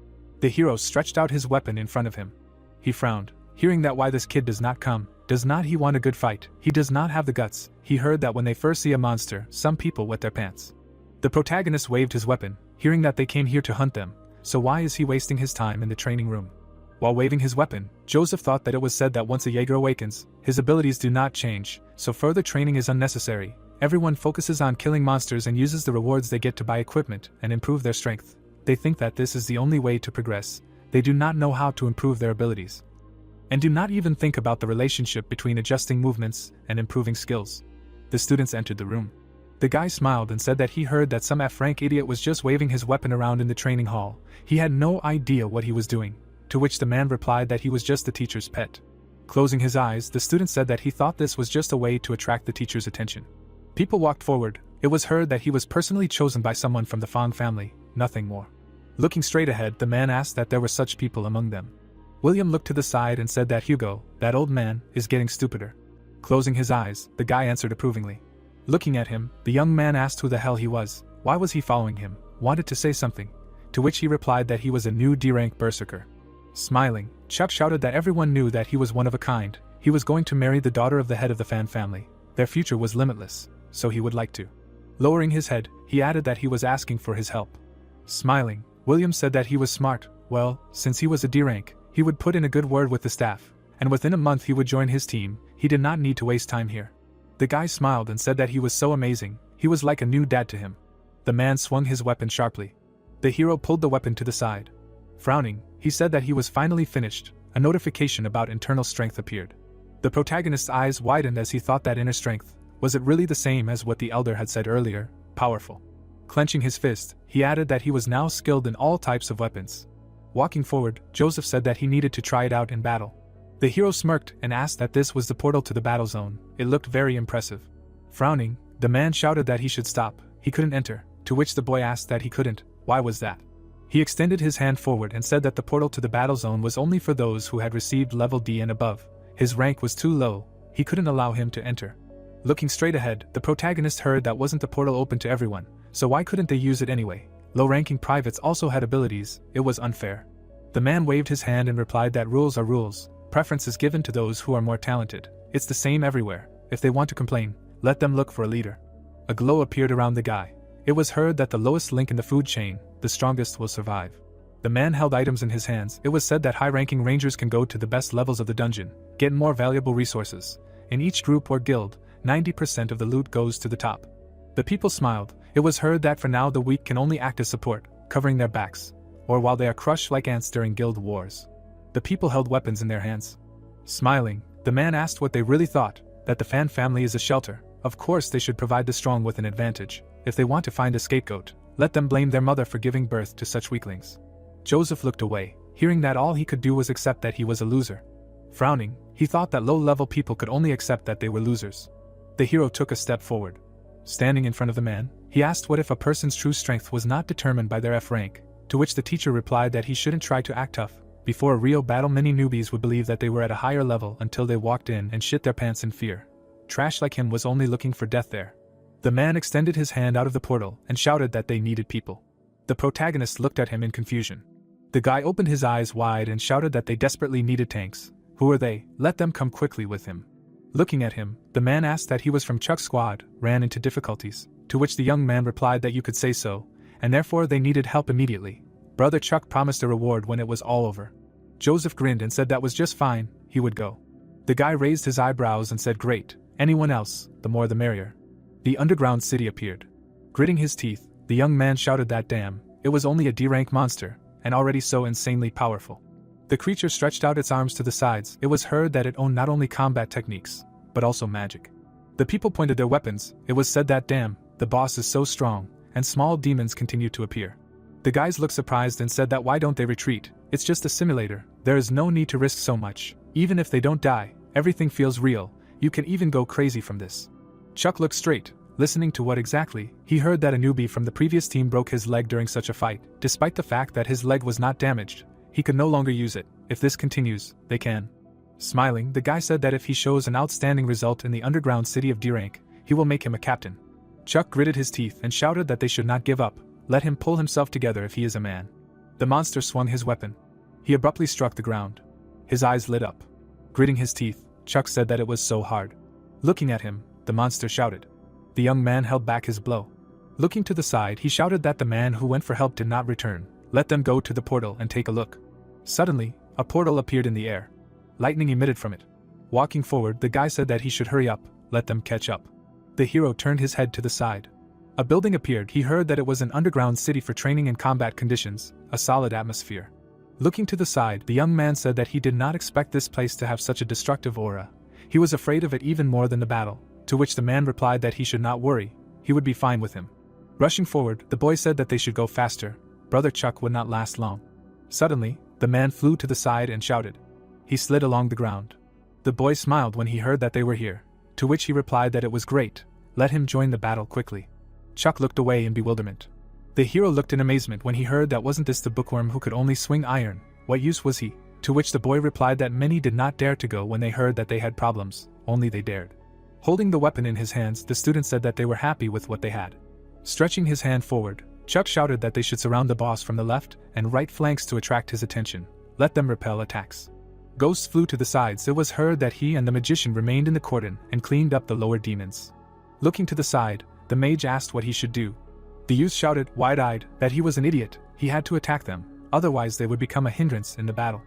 The hero stretched out his weapon in front of him. He frowned, hearing that why this kid does not come. Does not he want a good fight? He does not have the guts. He heard that when they first see a monster, some people wet their pants. The protagonist waved his weapon, hearing that they came here to hunt them, so why is he wasting his time in the training room? While waving his weapon, Joseph thought that it was said that once a Jaeger awakens, his abilities do not change, so further training is unnecessary. Everyone focuses on killing monsters and uses the rewards they get to buy equipment and improve their strength. They think that this is the only way to progress. They do not know how to improve their abilities. And do not even think about the relationship between adjusting movements and improving skills. The students entered the room. The guy smiled and said that he heard that some F-rank idiot was just waving his weapon around in the training hall. He had no idea what he was doing, to which the man replied that he was just the teacher's pet. Closing his eyes, the student said that he thought this was just a way to attract the teacher's attention. People walked forward. It was heard that he was personally chosen by someone from the Fang family, nothing more. Looking straight ahead, the man asked that there were such people among them. William looked to the side and said that Hugo, that old man, is getting stupider. Closing his eyes, the guy answered approvingly. Looking at him, the young man asked who the hell he was, why was he following him, wanted to say something, to which he replied that he was a new D-rank berserker. Smiling, Chuck shouted that everyone knew that he was one of a kind. He was going to marry the daughter of the head of the Fan family. Their future was limitless, so he would like to. Lowering his head, he added that he was asking for his help. Smiling, William said that he was smart. Well, since he was a D-rank, he would put in a good word with the staff, and within a month he would join his team. He did not need to waste time here. The guy smiled and said that he was so amazing, he was like a new dad to him. The man swung his weapon sharply. The hero pulled the weapon to the side. Frowning, he said that he was finally finished. A notification about internal strength appeared. The protagonist's eyes widened as he thought that inner strength, was it really the same as what the elder had said earlier, powerful? Clenching his fist, he added that he was now skilled in all types of weapons. Walking forward, Joseph said that he needed to try it out in battle. The hero smirked and asked that this was the portal to the battle zone. It looked very impressive. Frowning, the man shouted that he should stop. He couldn't enter, to which the boy asked that he couldn't. Why was that? He extended his hand forward and said that the portal to the battle zone was only for those who had received level D and above. His rank was too low, he couldn't allow him to enter. Looking straight ahead, the protagonist heard that wasn't the portal open to everyone, so why couldn't they use it anyway? Low-ranking privates also had abilities, it was unfair. The man waved his hand and replied that rules are rules, preference is given to those who are more talented. It's the same everywhere. If they want to complain, let them look for a leader. A glow appeared around the guy. It was heard that the lowest link in the food chain, the strongest will survive. The man held items in his hands. It was said that high-ranking rangers can go to the best levels of the dungeon, get more valuable resources. In each group or guild, 90% of the loot goes to the top. The people smiled. It was heard that for now the weak can only act as support, covering their backs, or while they are crushed like ants during guild wars. The people held weapons in their hands. Smiling, the man asked what they really thought, that the Fan family is a shelter. Of course they should provide the strong with an advantage. If they want to find a scapegoat, let them blame their mother for giving birth to such weaklings. Joseph looked away, hearing that all he could do was accept that he was a loser. Frowning, he thought that low-level people could only accept that they were losers. The hero took a step forward. Standing in front of the man, he asked what if a person's true strength was not determined by their F rank, to which the teacher replied that he shouldn't try to act tough. Before a real battle, many newbies would believe that they were at a higher level until they walked in and shit their pants in fear. Trash like him was only looking for death there. The man extended his hand out of the portal and shouted that they needed people. The protagonist looked at him in confusion. The guy opened his eyes wide and shouted that they desperately needed tanks. Who are they? Let them come quickly with him. Looking at him, the man asked that he was from Chuck's squad, ran into difficulties, to which the young man replied that you could say so, and therefore they needed help immediately. Brother Chuck promised a reward when it was all over. Joseph grinned and said that was just fine, he would go. The guy raised his eyebrows and said great, anyone else, the more the merrier. The underground city appeared. Gritting his teeth, the young man shouted that damn, it was only a D-rank monster, and already so insanely powerful. The creature stretched out its arms to the sides. It was heard that it owned not only combat techniques, but also magic. The people pointed their weapons. It was said that damn, the boss is so strong, and small demons continued to appear. The guys looked surprised and said that why don't they retreat? It's just a simulator, there is no need to risk so much. Even if they don't die, everything feels real, you can even go crazy from this. Chuck looked straight, listening to what exactly. He heard that a newbie from the previous team broke his leg during such a fight. Despite the fact that his leg was not damaged, he could no longer use it. If this continues, they can. Smiling, the guy said that if he shows an outstanding result in the underground city of D-rank, he will make him a captain. Chuck gritted his teeth and shouted that they should not give up. Let him pull himself together if he is a man. The monster swung his weapon. He abruptly struck the ground. His eyes lit up. Gritting his teeth, Chuck said that it was so hard. Looking at him, the monster shouted. The young man held back his blow. Looking to the side, he shouted that the man who went for help did not return. Let them go to the portal and take a look. Suddenly, a portal appeared in the air. Lightning emitted from it. Walking forward, the guy said that he should hurry up, let them catch up. The hero turned his head to the side. A building appeared. He heard that it was an underground city for training and combat conditions, a solid atmosphere. Looking to the side, the young man said that he did not expect this place to have such a destructive aura. He was afraid of it even more than the battle, to which the man replied that he should not worry, he would be fine with him. Rushing forward, the boy said that they should go faster. Brother Chuck would not last long. Suddenly, the man flew to the side and shouted. He slid along the ground. The boy smiled when he heard that they were here, to which he replied that it was great, let him join the battle quickly. Chuck looked away in bewilderment. The hero looked in amazement when he heard that wasn't this the bookworm who could only swing iron, what use was he? To which the boy replied that many did not dare to go when they heard that they had problems, only they dared. Holding the weapon in his hands, the student said that they were happy with what they had. Stretching his hand forward, Chuck shouted that they should surround the boss from the left and right flanks to attract his attention. Let them repel attacks. Ghosts flew to the sides. It was heard that he and the magician remained in the cordon and cleaned up the lower demons. Looking to the side, the mage asked what he should do. The youth shouted, wide-eyed, that he was an idiot. He had to attack them, otherwise they would become a hindrance in the battle.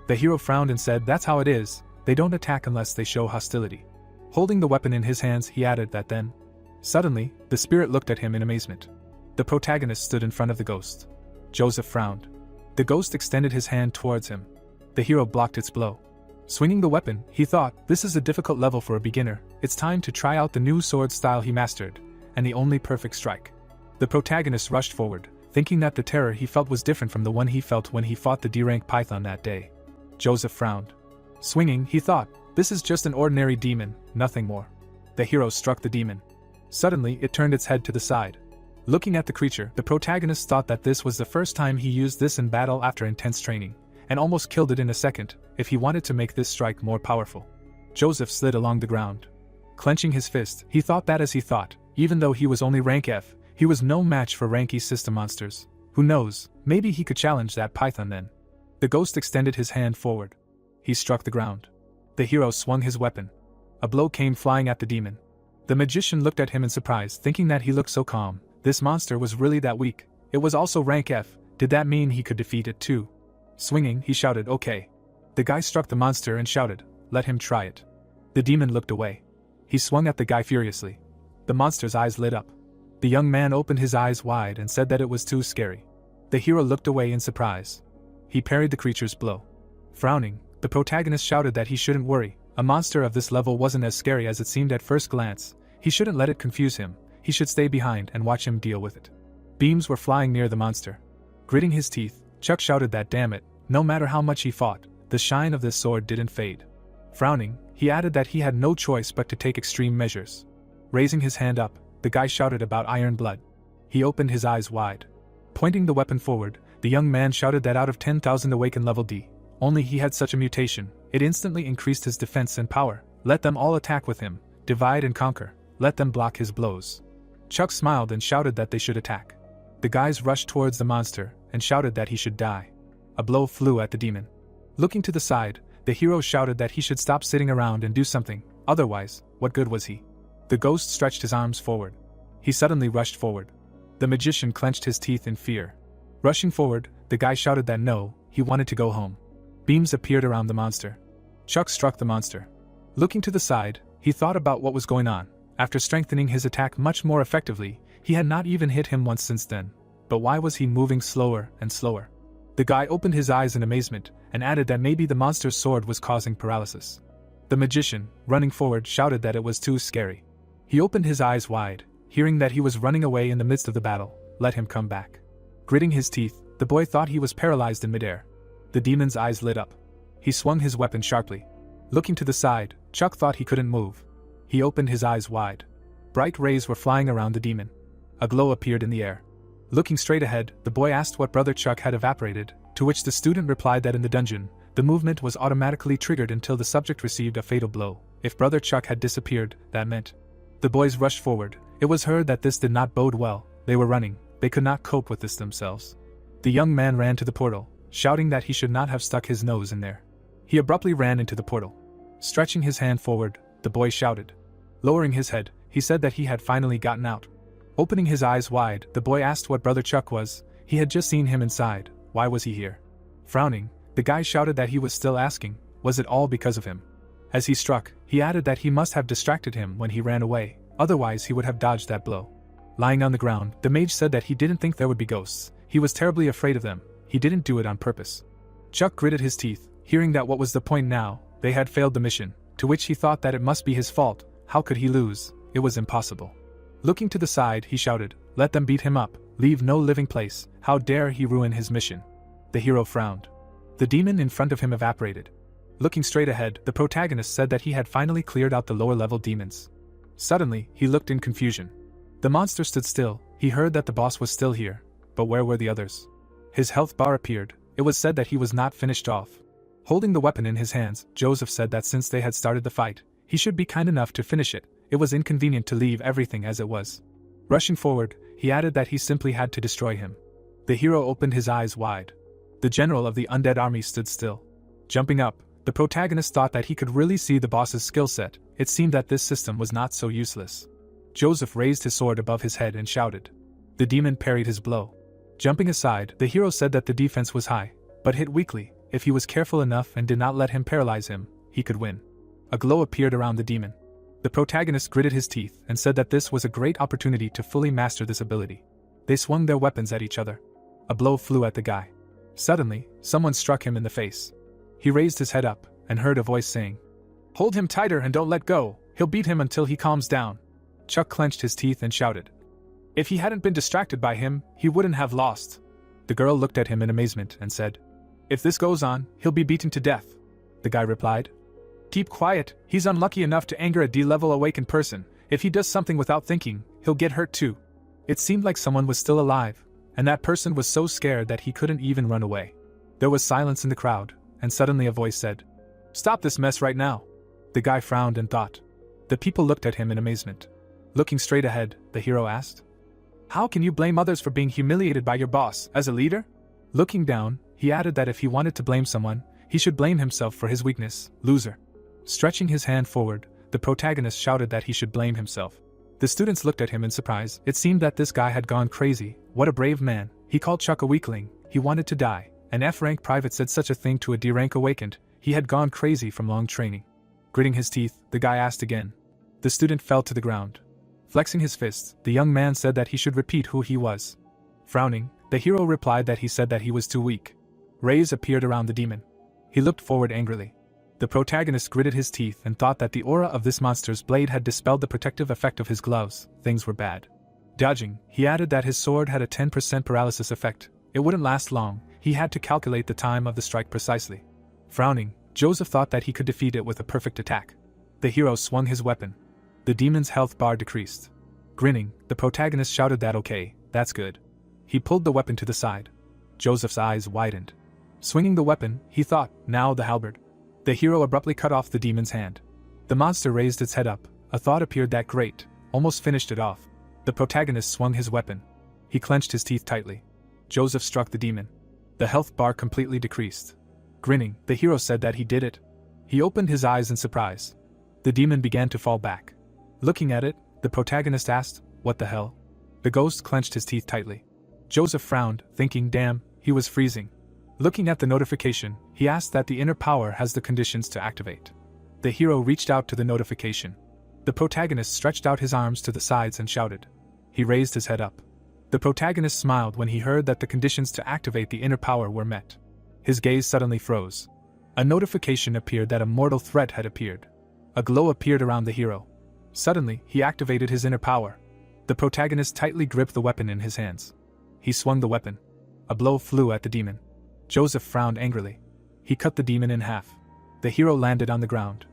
The hero frowned and said, that's how it is, they don't attack unless they show hostility. Holding the weapon in his hands, he added that then. Suddenly, the spirit looked at him in amazement. The protagonist stood in front of the ghost. Joseph frowned. The ghost extended his hand towards him. The hero blocked its blow. Swinging the weapon, he thought, this is a difficult level for a beginner, it's time to try out the new sword style he mastered, and the only perfect strike. The protagonist rushed forward, thinking that the terror he felt was different from the one he felt when he fought the D-rank python that day. Joseph frowned. Swinging, he thought, this is just an ordinary demon, nothing more. The hero struck the demon. Suddenly, it turned its head to the side. Looking at the creature, the protagonist thought that this was the first time he used this in battle after intense training, and almost killed it in a second, if he wanted to make this strike more powerful. Joseph slid along the ground. Clenching his fist, he thought that as he thought, even though he was only rank F, he was no match for rank E system monsters. Who knows, maybe he could challenge that python then. The ghost extended his hand forward. He struck the ground. The hero swung his weapon. A blow came flying at the demon. The magician looked at him in surprise, thinking that he looked so calm. This monster was really that weak. It was also rank F. Did that mean he could defeat it too? Swinging, he shouted, "Okay." The guy struck the monster and shouted, "Let him try it." The demon looked away. He swung at the guy furiously. The monster's eyes lit up. The young man opened his eyes wide and said that it was too scary. The hero looked away in surprise. He parried the creature's blow. Frowning, the protagonist shouted that he shouldn't worry. A monster of this level wasn't as scary as it seemed at first glance. He shouldn't let it confuse him. He should stay behind and watch him deal with it. Beams were flying near the monster. Gritting his teeth, Chuck shouted that damn it, no matter how much he fought, the shine of this sword didn't fade. Frowning, he added that he had no choice but to take extreme measures. Raising his hand up, the guy shouted about iron blood. He opened his eyes wide. Pointing the weapon forward, the young man shouted that out of 10,000 awakened level D, only he had such a mutation, it instantly increased his defense and power. Let them all attack with him, divide and conquer, let them block his blows. Chuck smiled and shouted that they should attack. The guys rushed towards the monster and shouted that he should die. A blow flew at the demon. Looking to the side, the hero shouted that he should stop sitting around and do something, otherwise, what good was he? The ghost stretched his arms forward. He suddenly rushed forward. The magician clenched his teeth in fear. Rushing forward, the guy shouted that no, he wanted to go home. Beams appeared around the monster. Chuck struck the monster. Looking to the side, he thought about what was going on. After strengthening his attack much more effectively, he had not even hit him once since then. But why was he moving slower and slower? The guy opened his eyes in amazement and added that maybe the monster's sword was causing paralysis. The magician, running forward, shouted that it was too scary. He opened his eyes wide, hearing that he was running away in the midst of the battle. Let him come back. Gritting his teeth, the boy thought he was paralyzed in midair. The demon's eyes lit up. He swung his weapon sharply. Looking to the side, Chuck thought he couldn't move. He opened his eyes wide. Bright rays were flying around the demon. A glow appeared in the air. Looking straight ahead, the boy asked what Brother Chuck had evaporated, to which the student replied that in the dungeon, the movement was automatically triggered until the subject received a fatal blow. If Brother Chuck had disappeared, that meant. The boys rushed forward. It was heard that this did not bode well. They were running. They could not cope with this themselves. The young man ran to the portal, shouting that he should not have stuck his nose in there. He abruptly ran into the portal. Stretching his hand forward, the boy shouted. Lowering his head, he said that he had finally gotten out. Opening his eyes wide, the boy asked what Brother Chuck was. He had just seen him inside. Why was he here? Frowning, the guy shouted that he was still asking, was it all because of him? As he struck, he added that he must have distracted him when he ran away, otherwise he would have dodged that blow. Lying on the ground, the mage said that he didn't think there would be ghosts. He was terribly afraid of them. He didn't do it on purpose. Chuck gritted his teeth, hearing that what was the point now? They had failed the mission, to which he thought that it must be his fault. How could he lose? It was impossible. Looking to the side, he shouted, let them beat him up, leave no living place, how dare he ruin his mission? The hero frowned. The demon in front of him evaporated. Looking straight ahead, the protagonist said that he had finally cleared out the lower-level demons. Suddenly, he looked in confusion. The monster stood still. He heard that the boss was still here, but where were the others? His health bar appeared. It was said that he was not finished off. Holding the weapon in his hands, Joseph said that since they had started the fight, he should be kind enough to finish it. It was inconvenient to leave everything as it was. Rushing forward, he added that he simply had to destroy him. The hero opened his eyes wide. The general of the undead army stood still. Jumping up, the protagonist thought that he could really see the boss's skill set. It seemed that this system was not so useless. Joseph raised his sword above his head and shouted. The demon parried his blow. Jumping aside, the hero said that the defense was high, but hit weakly. If he was careful enough and did not let him paralyze him, he could win. A glow appeared around the demon. The protagonist gritted his teeth and said that this was a great opportunity to fully master this ability. They swung their weapons at each other. A blow flew at the guy. Suddenly, someone struck him in the face. He raised his head up and heard a voice saying, "Hold him tighter and don't let go. He'll beat him until he calms down." Chuck clenched his teeth and shouted. If he hadn't been distracted by him, he wouldn't have lost. The girl looked at him in amazement and said, "If this goes on, he'll be beaten to death." The guy replied, "Keep quiet, he's unlucky enough to anger a D-level awakened person. If he does something without thinking, he'll get hurt too." It seemed like someone was still alive, and that person was so scared that he couldn't even run away. There was silence in the crowd, and suddenly a voice said, "Stop this mess right now." The guy frowned and thought, The people looked at him in amazement. Looking straight ahead, the hero asked, "How can you blame others for being humiliated by your boss, as a leader?" Looking down, he added that if he wanted to blame someone, he should blame himself for his weakness, loser. Stretching his hand forward, the protagonist shouted that he should blame himself. The students looked at him in surprise. It seemed that this guy had gone crazy. What a brave man. He called Chuck a weakling. He wanted to die. An F-rank private said such a thing to a D-rank awakened. He had gone crazy from long training. Gritting his teeth, the guy asked again. The student fell to the ground. Flexing his fists, the young man said that he should repeat who he was. Frowning, the hero replied that he said that he was too weak. Rays appeared around the demon. He looked forward angrily. The protagonist gritted his teeth and thought that the aura of this monster's blade had dispelled the protective effect of his gloves. Things were bad. Dodging, he added that his sword had a 10% paralysis effect. It wouldn't last long. He had to calculate the time of the strike precisely. Frowning, Joseph thought that he could defeat it with a perfect attack. The hero swung his weapon. The demon's health bar decreased. Grinning, the protagonist shouted that okay, that's good. He pulled the weapon to the side. Joseph's eyes widened. Swinging the weapon, he thought, now the halberd. The hero abruptly cut off the demon's hand. The monster raised its head up. A thought appeared that great, almost finished it off. The protagonist swung his weapon. He clenched his teeth tightly. Joseph struck the demon. The health bar completely decreased. Grinning, the hero said that he did it. He opened his eyes in surprise. The demon began to fall back. Looking at it, the protagonist asked, "What the hell?" The ghost clenched his teeth tightly. Joseph frowned, thinking, damn, he was freezing. Looking at the notification, he asked that the inner power has the conditions to activate. The hero reached out to the notification. The protagonist stretched out his arms to the sides and shouted. He raised his head up. The protagonist smiled when he heard that the conditions to activate the inner power were met. His gaze suddenly froze. A notification appeared that a mortal threat had appeared. A glow appeared around the hero. Suddenly, he activated his inner power. The protagonist tightly gripped the weapon in his hands. He swung the weapon. A blow flew at the demon. Joseph frowned angrily. He cut the demon in half. The hero landed on the ground.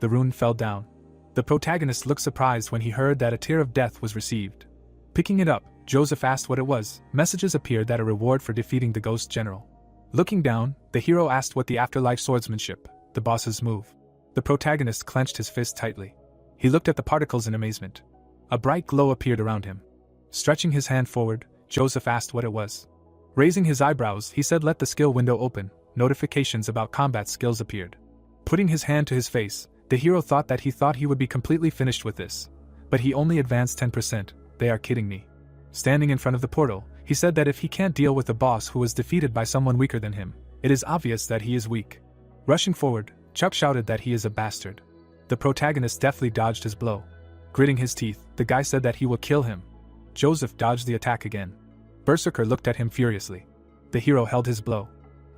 The rune fell down. The protagonist looked surprised when he heard that a tear of death was received. Picking it up, Joseph asked what it was. Messages appeared that a reward for defeating the ghost general. Looking down, the hero asked what the afterlife swordsmanship, the boss's move. The protagonist clenched his fist tightly. He looked at the particles in amazement. A bright glow appeared around him. Stretching his hand forward, Joseph asked what it was. Raising his eyebrows, he said, "Let the skill window open." Notifications about combat skills appeared. Putting his hand to his face, the hero thought that he would be completely finished with this. But he only advanced 10%. They are kidding me. Standing in front of the portal, he said that if he can't deal with a boss who was defeated by someone weaker than him, it is obvious that he is weak. Rushing forward, Chuck shouted that he is a bastard. The protagonist deftly dodged his blow. Gritting his teeth, the guy said that he will kill him. Joseph dodged the attack again. Berserker looked at him furiously. The hero held his blow.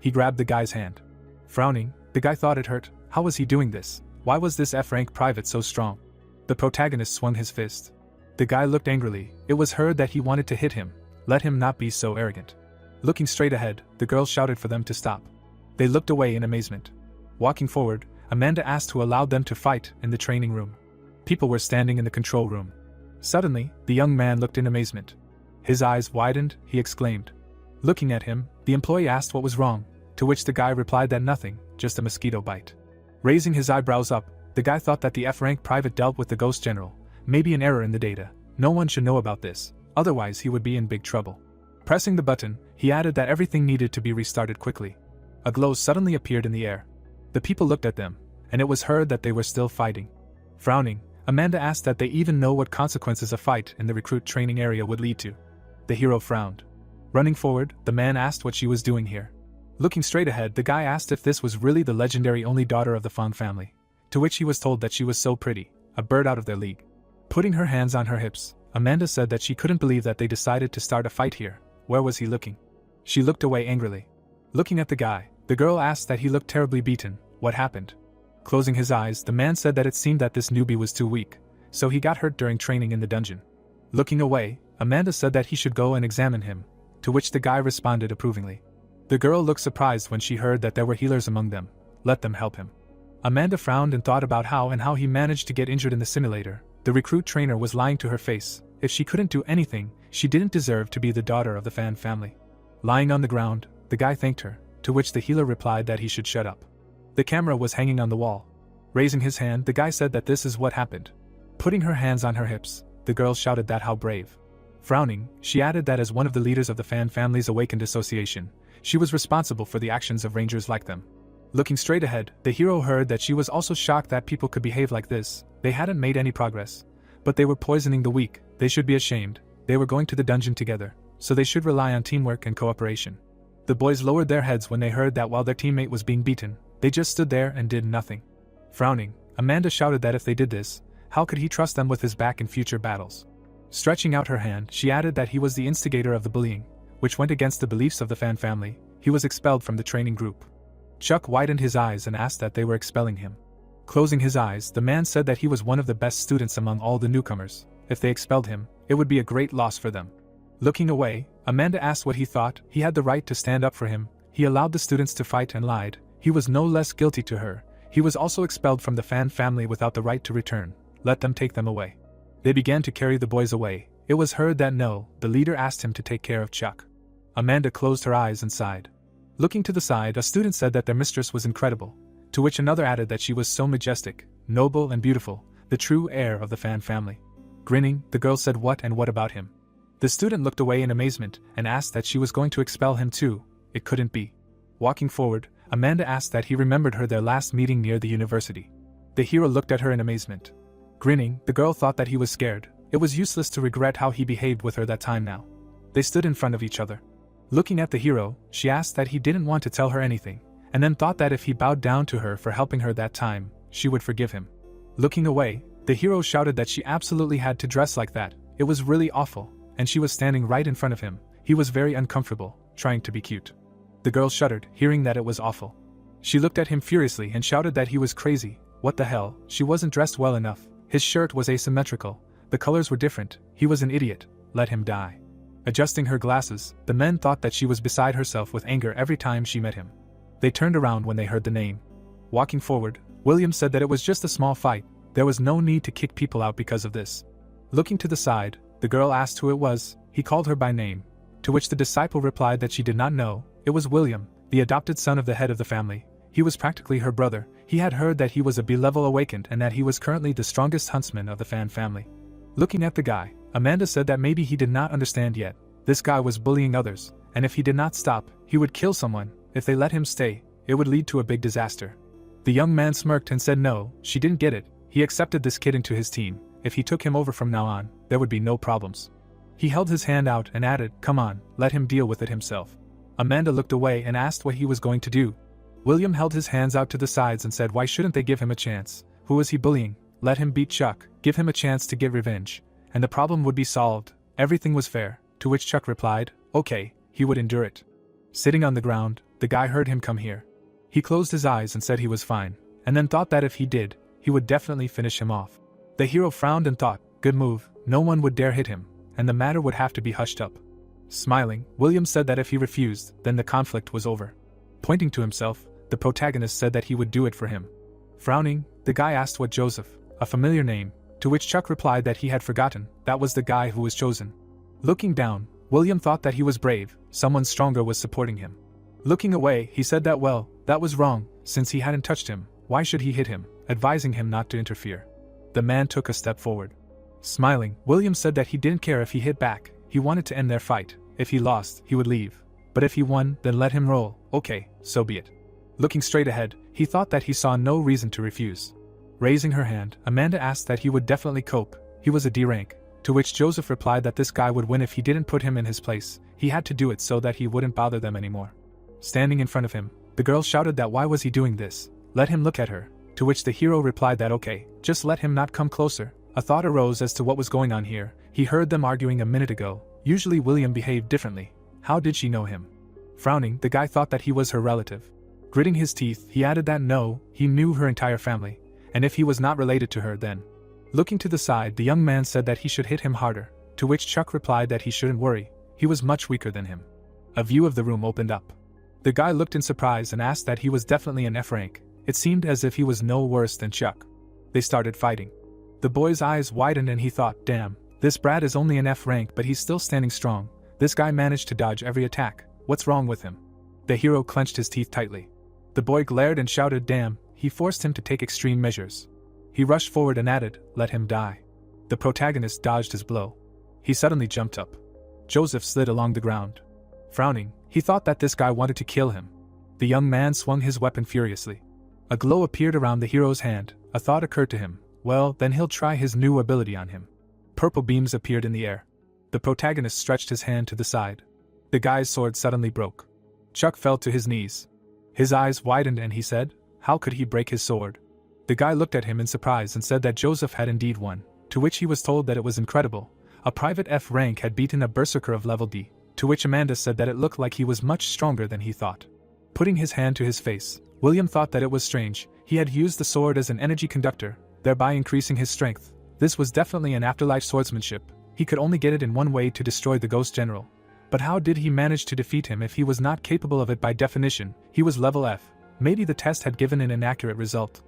He grabbed the guy's hand. Frowning, the guy thought it hurt. How was he doing this? Why was this F-rank private so strong? The protagonist swung his fist. The guy looked angrily. It was heard that he wanted to hit him. Let him not be so arrogant. Looking straight ahead, the girl shouted for them to stop. They looked away in amazement. Walking forward, Amanda asked who allowed them to fight in the training room. People were standing in the control room. Suddenly, the young man looked in amazement. His eyes widened, he exclaimed. Looking at him, the employee asked what was wrong, to which the guy replied that nothing, just a mosquito bite. Raising his eyebrows up, the guy thought that the F-rank private dealt with the ghost general. Maybe an error in the data. No one should know about this, otherwise he would be in big trouble. Pressing the button, he added that everything needed to be restarted quickly. A glow suddenly appeared in the air. The people looked at them, and it was heard that they were still fighting. Frowning, Amanda asked that they even know what consequences a fight in the recruit training area would lead to. The hero frowned. Running forward, the man asked what she was doing here. Looking straight ahead, the guy asked if this was really the legendary only daughter of the Fong family, to which he was told that she was so pretty, a bird out of their league. Putting her hands on her hips, Amanda said that she couldn't believe that they decided to start a fight here. Where was he looking? She looked away angrily. Looking at the guy, the girl asked that he looked terribly beaten. What happened? Closing his eyes, the man said that it seemed that this newbie was too weak, so he got hurt during training in the dungeon. Looking away, Amanda said that he should go and examine him, to which the guy responded approvingly. The girl looked surprised when she heard that there were healers among them. Let them help him. Amanda frowned and thought about how he managed to get injured in the simulator. The recruit trainer was lying to her face. If she couldn't do anything, she didn't deserve to be the daughter of the Fan family. Lying on the ground, the guy thanked her, to which the healer replied that he should shut up. The camera was hanging on the wall. Raising his hand, the guy said that this is what happened. Putting her hands on her hips, the girl shouted that how brave. Frowning, she added that as one of the leaders of the Fan Family's Awakened Association, she was responsible for the actions of rangers like them. Looking straight ahead, the hero heard that she was also shocked that people could behave like this. They hadn't made any progress. But they were poisoning the weak. They should be ashamed. They were going to the dungeon together, so they should rely on teamwork and cooperation. The boys lowered their heads when they heard that while their teammate was being beaten, they just stood there and did nothing. Frowning, Amanda shouted that if they did this, how could he trust them with his back in future battles? Stretching out her hand, she added that he was the instigator of the bullying, which went against the beliefs of the Fan family. He was expelled from the training group. Chuck widened his eyes and asked that they were expelling him. Closing his eyes, the man said that he was one of the best students among all the newcomers. If they expelled him, it would be a great loss for them. Looking away, Amanda asked what he thought. He had the right to stand up for him. He allowed the students to fight and lied. He was no less guilty to her. He was also expelled from the Fan family without the right to return. Let them take them away. They began to carry the boys away. It was heard that no, the leader asked him to take care of Chuck. Amanda closed her eyes and sighed. Looking to the side, a student said that their mistress was incredible, to which another added that she was so majestic, noble and beautiful, the true heir of the Fan family. Grinning, the girl said what about him? The student looked away in amazement and asked that she was going to expel him too. It couldn't be. Walking forward, Amanda asked that he remembered her their last meeting near the university. The hero looked at her in amazement. Grinning, the girl thought that he was scared. It was useless to regret how he behaved with her that time now. They stood in front of each other. Looking at the hero, she asked that he didn't want to tell her anything, and then thought that if he bowed down to her for helping her that time, she would forgive him. Looking away, the hero shouted that she absolutely had to dress like that. It was really awful, and she was standing right in front of him. He was very uncomfortable, trying to be cute. The girl shuddered, hearing that it was awful. She looked at him furiously and shouted that he was crazy. What the hell, she wasn't dressed well enough. His shirt was asymmetrical. The colors were different. He was an idiot. Let him die. Adjusting her glasses, the men thought that she was beside herself with anger every time she met him. They turned around when they heard the name. Walking forward, William said that it was just a small fight. There was no need to kick people out because of this. Looking to the side, the girl asked who it was. He called her by name, to which the disciple replied that she did not know. It was William, the adopted son of the head of the family. He was practically her brother. He had heard that he was a B-level awakened and that he was currently the strongest huntsman of the Fan family. Looking at the guy, Amanda said that maybe he did not understand yet. This guy was bullying others, and if he did not stop, he would kill someone. If they let him stay, it would lead to a big disaster. The young man smirked and said no, she didn't get it. He accepted this kid into his team. If he took him over from now on, there would be no problems. He held his hand out and added, come on, let him deal with it himself. Amanda looked away and asked what he was going to do. William held his hands out to the sides and said why shouldn't they give him a chance? Who was he bullying? Let him beat Chuck, give him a chance to get revenge, and the problem would be solved. Everything was fair, to which Chuck replied, okay, he would endure it. Sitting on the ground, the guy heard him come here. He closed his eyes and said he was fine, and then thought that if he did, he would definitely finish him off. The hero frowned and thought, good move, no one would dare hit him, and the matter would have to be hushed up. Smiling, William said that if he refused, then the conflict was over. Pointing to himself, the protagonist said that he would do it for him. Frowning, the guy asked what Joseph, a familiar name, to which Chuck replied that he had forgotten. That was the guy who was chosen. Looking down, William thought that he was brave, someone stronger was supporting him. Looking away, he said that well, that was wrong, since he hadn't touched him, why should he hit him, advising him not to interfere. The man took a step forward. Smiling, William said that he didn't care if he hit back, he wanted to end their fight. If he lost, he would leave. But if he won, then let him roll. Okay, so be it. Looking straight ahead, he thought that he saw no reason to refuse. Raising her hand, Amanda asked that he would definitely cope. He was a D rank, to which Joseph replied that this guy would win if he didn't put him in his place. He had to do it so that he wouldn't bother them anymore. Standing in front of him, the girl shouted that why was he doing this? Let him look at her, to which the hero replied that okay, just let him not come closer. A thought arose as to what was going on here. He heard them arguing a minute ago. Usually William behaved differently. How did she know him? Frowning, the guy thought that he was her relative. Gritting his teeth, he added that no, he knew her entire family, and if he was not related to her then. Looking to the side, the young man said that he should hit him harder, to which Chuck replied that he shouldn't worry, he was much weaker than him. A view of the room opened up. The guy looked in surprise and asked that he was definitely an F rank. It seemed as if he was no worse than Chuck. They started fighting. The boy's eyes widened and he thought, damn, this brat is only an F rank but he's still standing strong. This guy managed to dodge every attack. What's wrong with him? The hero clenched his teeth tightly. The boy glared and shouted, damn, he forced him to take extreme measures. He rushed forward and added, let him die. The protagonist dodged his blow. He suddenly jumped up. Joseph slid along the ground. Frowning, he thought that this guy wanted to kill him. The young man swung his weapon furiously. A glow appeared around the hero's hand. A thought occurred to him. Well, then he'll try his new ability on him. Purple beams appeared in the air. The protagonist stretched his hand to the side. The guy's sword suddenly broke. Chuck fell to his knees. His eyes widened and he said, "How could he break his sword?" The guy looked at him in surprise and said that Joseph had indeed won, to which he was told that it was incredible. A private F rank had beaten a berserker of level D, to which Amanda said that it looked like he was much stronger than he thought. Putting his hand to his face, William thought that it was strange. He had used the sword as an energy conductor, thereby increasing his strength. This was definitely an afterlife swordsmanship. He could only get it in one way, to destroy the Ghost General. But how did he manage to defeat him if he was not capable of it? By definition, he was level F. Maybe the test had given an inaccurate result.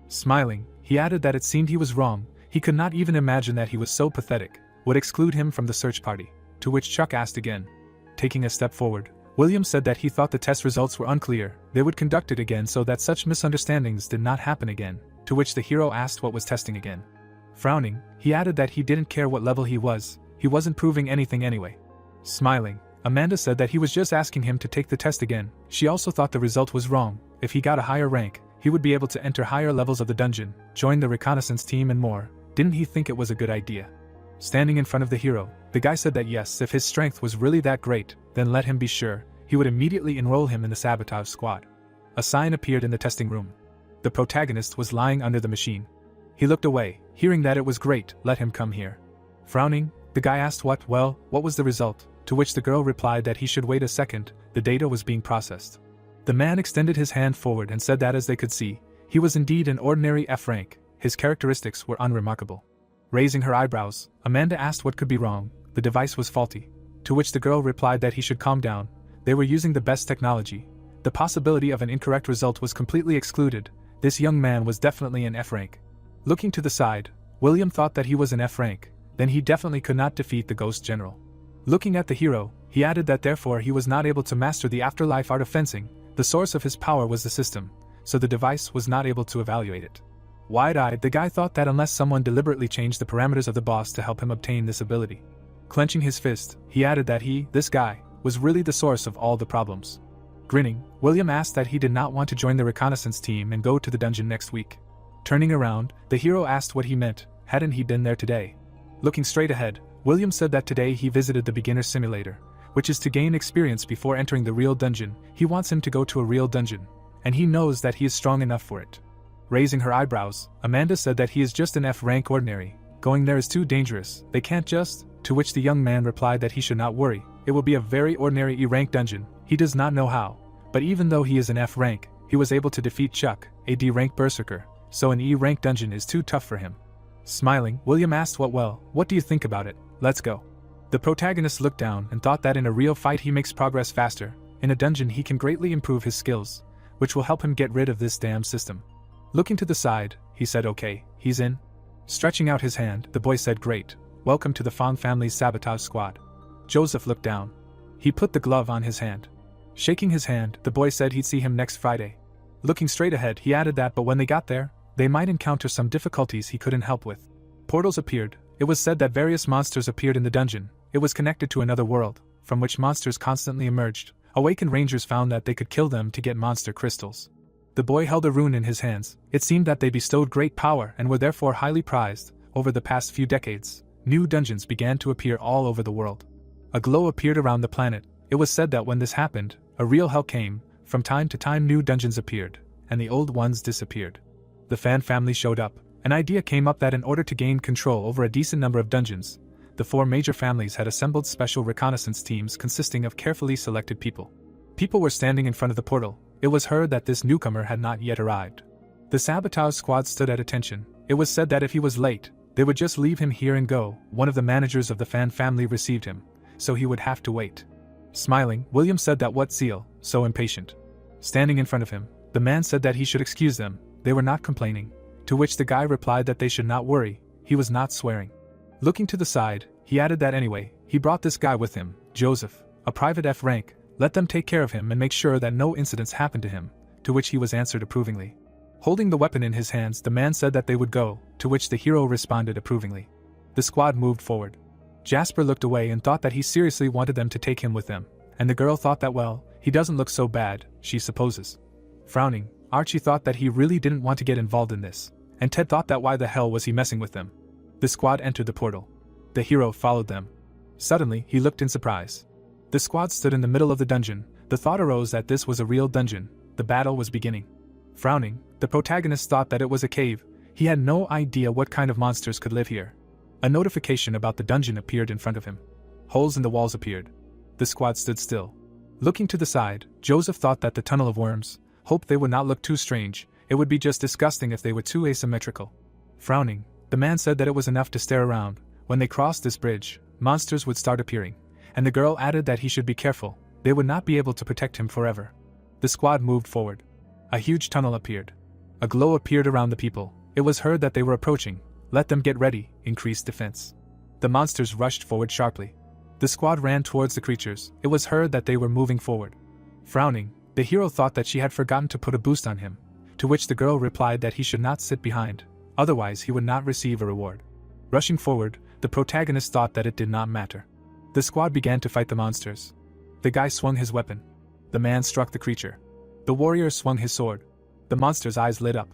Smiling, he added that it seemed he was wrong. He could not even imagine that he was so pathetic, would exclude him from the search party, to which Chuck asked again. Taking a step forward, William said that he thought the test results were unclear. They would conduct it again so that such misunderstandings did not happen again, to which the hero asked what was testing again. Frowning, he added that he didn't care what level he wasn't proving anything anyway. Smiling, Amanda said that he was just asking him to take the test again. She also thought the result was wrong. If he got a higher rank, he would be able to enter higher levels of the dungeon, join the reconnaissance team and more. Didn't he think it was a good idea? Standing in front of the hero, the guy said that yes, if his strength was really that great, then let him be sure. He would immediately enroll him in the sabotage squad. A sign appeared in the testing room. The protagonist was lying under the machine. He looked away, hearing that it was great. Let him come here. Frowning, the guy asked what was the result, to which the girl replied that he should wait a second. The data was being processed. The man extended his hand forward and said that as they could see, he was indeed an ordinary F rank. His characteristics were unremarkable. Raising her eyebrows, Amanda asked what could be wrong. The device was faulty. To which the girl replied that he should calm down. They were using the best technology. The possibility of an incorrect result was completely excluded. This young man was definitely an F rank. Looking to the side, William thought that he was an F rank. Then he definitely could not defeat the Ghost General. Looking at the hero, he added that therefore he was not able to master the afterlife art of fencing. The source of his power was the system, so the device was not able to evaluate it. Wide-eyed, the guy thought that unless someone deliberately changed the parameters of the boss to help him obtain this ability. Clenching his fist, he added that this guy, was really the source of all the problems. Grinning, William asked that he did not want to join the reconnaissance team and go to the dungeon next week. Turning around, the hero asked what he meant. Hadn't he been there today? Looking straight ahead, William said that today he visited the beginner simulator, which is to gain experience before entering the real dungeon. He wants him to go to a real dungeon, and he knows that he is strong enough for it. Raising her eyebrows, Amanda said that he is just an F rank ordinary. Going there is too dangerous. They can't just. To which the young man replied that he should not worry. It will be a very ordinary E rank dungeon. He does not know how, but even though he is an F rank, he was able to defeat Chuck, a D rank berserker, so an E rank dungeon is too tough for him. Smiling, William asked what do you think about it? Let's go. The protagonist looked down and thought that in a real fight he makes progress faster. In a dungeon he can greatly improve his skills, which will help him get rid of this damn system. Looking to the side, he said okay, he's in. Stretching out his hand, the boy said great. Welcome to the Fong family's sabotage squad. Joseph looked down. He put the glove on his hand. Shaking his hand, the boy said he'd see him next Friday. Looking straight ahead, he added that but when they got there, they might encounter some difficulties he couldn't help with. Portals appeared. It was said that various monsters appeared in the dungeon. It was connected to another world, from which monsters constantly emerged. Awakened rangers found that they could kill them to get monster crystals. The boy held a rune in his hands. It seemed that they bestowed great power and were therefore highly prized. Over the past few decades, new dungeons began to appear all over the world. A glow appeared around the planet. It was said that when this happened, a real hell came. From time to time new dungeons appeared, and the old ones disappeared. The Fan family showed up. An idea came up that in order to gain control over a decent number of dungeons, the 4 major families had assembled special reconnaissance teams consisting of carefully selected people. People were standing in front of the portal. It was heard that this newcomer had not yet arrived. The sabotage squad stood at attention. It was said that if he was late, they would just leave him here and go. One of the managers of the Fan family received him, so he would have to wait. Smiling, William said that what zeal, so impatient. Standing in front of him, the man said that he should excuse them. They were not complaining. To which the guy replied that they should not worry. He was not swearing. Looking to the side, he added that anyway, he brought this guy with him, Joseph, a private F rank. Let them take care of him and make sure that no incidents happen to him. To which he was answered approvingly. Holding the weapon in his hands, the man said that they would go, to which the hero responded approvingly. The squad moved forward. Jasper looked away and thought that he seriously wanted them to take him with them, and the girl thought that, well, he doesn't look so bad, she supposes. Frowning, Archie thought that he really didn't want to get involved in this, and Ted thought that why the hell was he messing with them. The squad entered the portal. The hero followed them. Suddenly, he looked in surprise. The squad stood in the middle of the dungeon. The thought arose that this was a real dungeon. The battle was beginning. Frowning, the protagonist thought that it was a cave. He had no idea what kind of monsters could live here. A notification about the dungeon appeared in front of him. Holes in the walls appeared. The squad stood still. Looking to the side, Joseph thought that the tunnel of worms, hoped they would not look too strange, it would be just disgusting if they were too asymmetrical. Frowning, the man said that it was enough to stare around. When they crossed this bridge, monsters would start appearing, and the girl added that he should be careful, they would not be able to protect him forever. The squad moved forward. A huge tunnel appeared. A glow appeared around the people. It was heard that they were approaching. Let them get ready, increased defense. The monsters rushed forward sharply. The squad ran towards the creatures. It was heard that they were moving forward. Frowning, the hero thought that she had forgotten to put a boost on him, to which the girl replied that he should not sit behind, otherwise he would not receive a reward. Rushing forward, the protagonist thought that it did not matter. The squad began to fight the monsters. The guy swung his weapon. The man struck the creature. The warrior swung his sword. The monster's eyes lit up.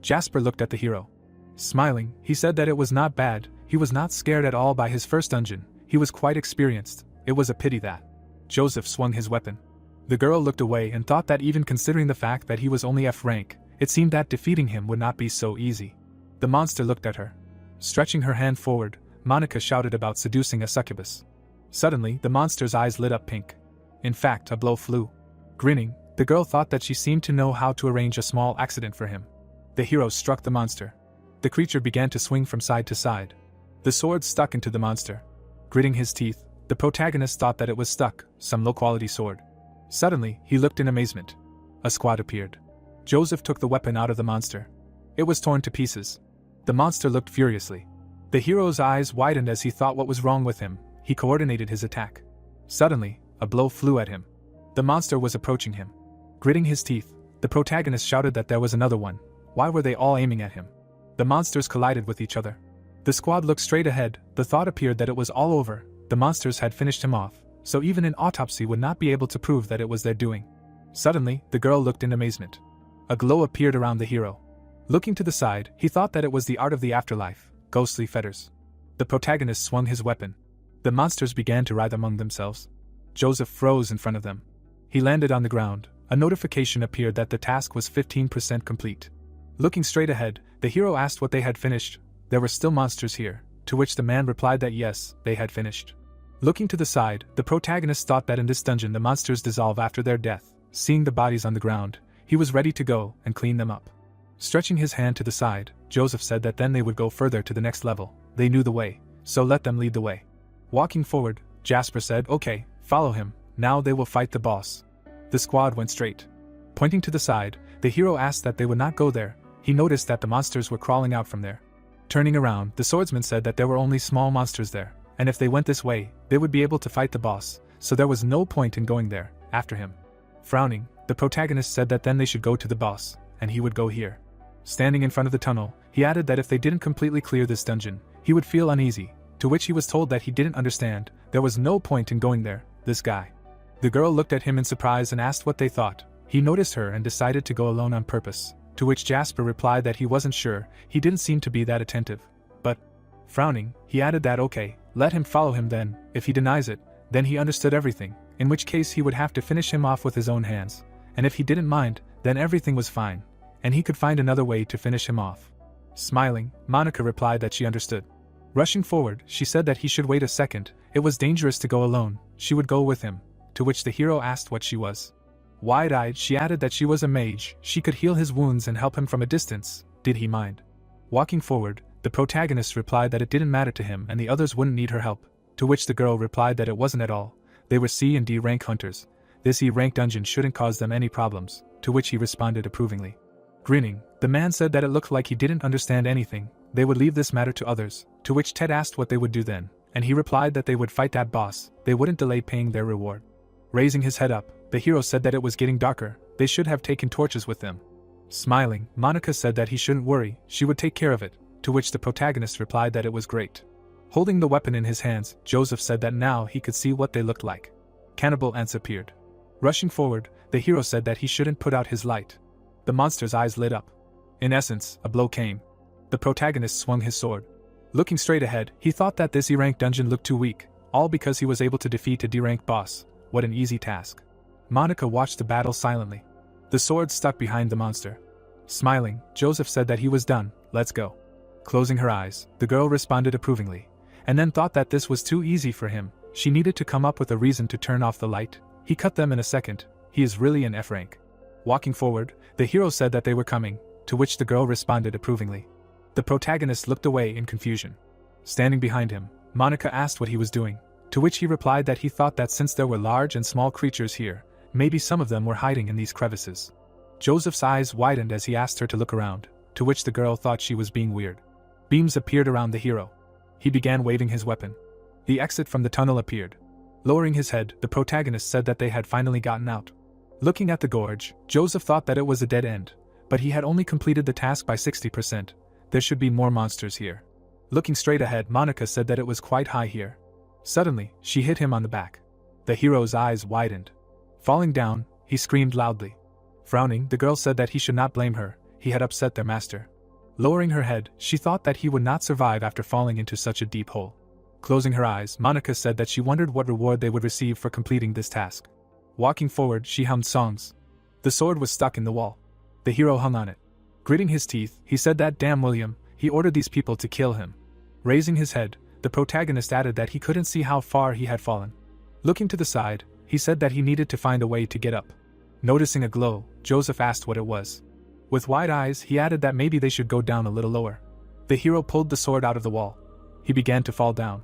Jasper looked at the hero. Smiling, he said that it was not bad, he was not scared at all by his first dungeon, he was quite experienced, it was a pity that. Joseph swung his weapon. The girl looked away and thought that even considering the fact that he was only F rank, it seemed that defeating him would not be so easy. The monster looked at her. Stretching her hand forward, Monica shouted about seducing a succubus. Suddenly, the monster's eyes lit up pink. In fact, a blow flew. Grinning, the girl thought that she seemed to know how to arrange a small accident for him. The hero struck the monster. The creature began to swing from side to side. The sword stuck into the monster. Gritting his teeth, the protagonist thought that it was stuck, some low-quality sword. Suddenly, he looked in amazement. A squad appeared. Joseph took the weapon out of the monster. It was torn to pieces. The monster looked furiously. The hero's eyes widened as he thought what was wrong with him. He coordinated his attack. Suddenly, a blow flew at him. The monster was approaching him. Gritting his teeth, the protagonist shouted that there was another one. Why were they all aiming at him? The monsters collided with each other. The squad looked straight ahead. The thought appeared that it was all over. The monsters had finished him off, so even an autopsy would not be able to prove that it was their doing. Suddenly, the girl looked in amazement. A glow appeared around the hero. Looking to the side, he thought that it was the art of the afterlife, ghostly fetters. The protagonist swung his weapon. The monsters began to writhe among themselves. Joseph froze in front of them. He landed on the ground. A notification appeared that the task was 15% complete. Looking straight ahead, the hero asked what they had finished. There were still monsters here, to which the man replied that yes, they had finished. Looking to the side, the protagonist thought that in this dungeon the monsters dissolve after their death. Seeing the bodies on the ground, he was ready to go and clean them up. Stretching his hand to the side, Joseph said that then they would go further to the next level. They knew the way, so let them lead the way. Walking forward, Jasper said, "Okay, follow him, now they will fight the boss." The squad went straight. Pointing to the side, the hero asked that they would not go there. He noticed that the monsters were crawling out from there. Turning around, the swordsman said that there were only small monsters there, and if they went this way, they would be able to fight the boss, so there was no point in going there, after him. Frowning, the protagonist said that then they should go to the boss, and he would go here. Standing in front of the tunnel, he added that if they didn't completely clear this dungeon, he would feel uneasy, to which he was told that he didn't understand, there was no point in going there, this guy. The girl looked at him in surprise and asked what they thought. He noticed her and decided to go alone on purpose, to which Jasper replied that he wasn't sure, he didn't seem to be that attentive. But, frowning, he added that okay, let him follow him then, if he denies it, then he understood everything, in which case he would have to finish him off with his own hands, and if he didn't mind, then everything was fine, and he could find another way to finish him off. Smiling, Monica replied that she understood. Rushing forward, she said that he should wait a second, it was dangerous to go alone, she would go with him, to which the hero asked what she was. Wide-eyed, she added that she was a mage, she could heal his wounds and help him from a distance, did he mind? Walking forward, the protagonist replied that it didn't matter to him and the others wouldn't need her help, to which the girl replied that it wasn't at all, they were C and D rank hunters, this E rank dungeon shouldn't cause them any problems, to which he responded approvingly. Grinning, the man said that it looked like he didn't understand anything, they would leave this matter to others, to which Ted asked what they would do then, and he replied that they would fight that boss, they wouldn't delay paying their reward. Raising his head up, the hero said that it was getting darker, they should have taken torches with them. Smiling, Monica said that he shouldn't worry, she would take care of it, to which the protagonist replied that it was great. Holding the weapon in his hands, Joseph said that now he could see what they looked like. Cannibal ants appeared. Rushing forward, the hero said that he shouldn't put out his light. The monster's eyes lit up. In essence, a blow came. The protagonist swung his sword. Looking straight ahead, he thought that this E-rank dungeon looked too weak, all because he was able to defeat a D-rank boss. What an easy task. Monica watched the battle silently. The sword stuck behind the monster. Smiling, Joseph said that he was done. Let's go. Closing her eyes, the girl responded approvingly, and then thought that this was too easy for him. She needed to come up with a reason to turn off the light. He cut them in a second. He is really an F-rank. Walking forward, the hero said that they were coming, to which the girl responded approvingly. The protagonist looked away in confusion. Standing behind him, Monica asked what he was doing, to which he replied that he thought that since there were large and small creatures here, maybe some of them were hiding in these crevices. Joseph's eyes widened as he asked her to look around, to which the girl thought she was being weird. Beams appeared around the hero. He began waving his weapon. The exit from the tunnel appeared. Lowering his head, the protagonist said that they had finally gotten out. Looking at the gorge, Joseph thought that it was a dead end, but he had only completed the task by 60%. There should be more monsters here. Looking straight ahead, Monica said that it was quite high here. Suddenly, she hit him on the back. The hero's eyes widened. Falling down, he screamed loudly. Frowning, the girl said that he should not blame her. He had upset their master. Lowering her head, she thought that he would not survive after falling into such a deep hole. Closing her eyes, Monica said that she wondered what reward they would receive for completing this task. Walking forward, she hummed songs. The sword was stuck in the wall. The hero hung on it. Gritting his teeth, he said that damn William, he ordered these people to kill him. Raising his head, the protagonist added that he couldn't see how far he had fallen. Looking to the side, he said that he needed to find a way to get up. Noticing a glow, Joseph asked what it was. With wide eyes, he added that maybe they should go down a little lower. The hero pulled the sword out of the wall. He began to fall down.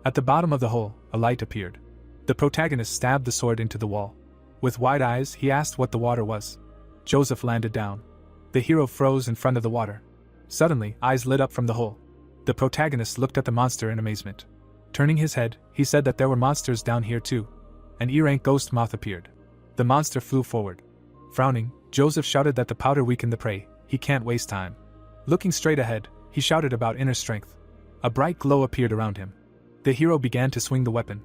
At the bottom of the hole, a light appeared. The protagonist stabbed the sword into the wall. With wide eyes, he asked what the water was. Joseph landed down. The hero froze in front of the water. Suddenly, eyes lit up from the hole. The protagonist looked at the monster in amazement. Turning his head, he said that there were monsters down here too. An E-rank ghost moth appeared. The monster flew forward. Frowning, Joseph shouted that the powder weakened the prey. He can't waste time. Looking straight ahead, he shouted about inner strength. A bright glow appeared around him. The hero began to swing the weapon.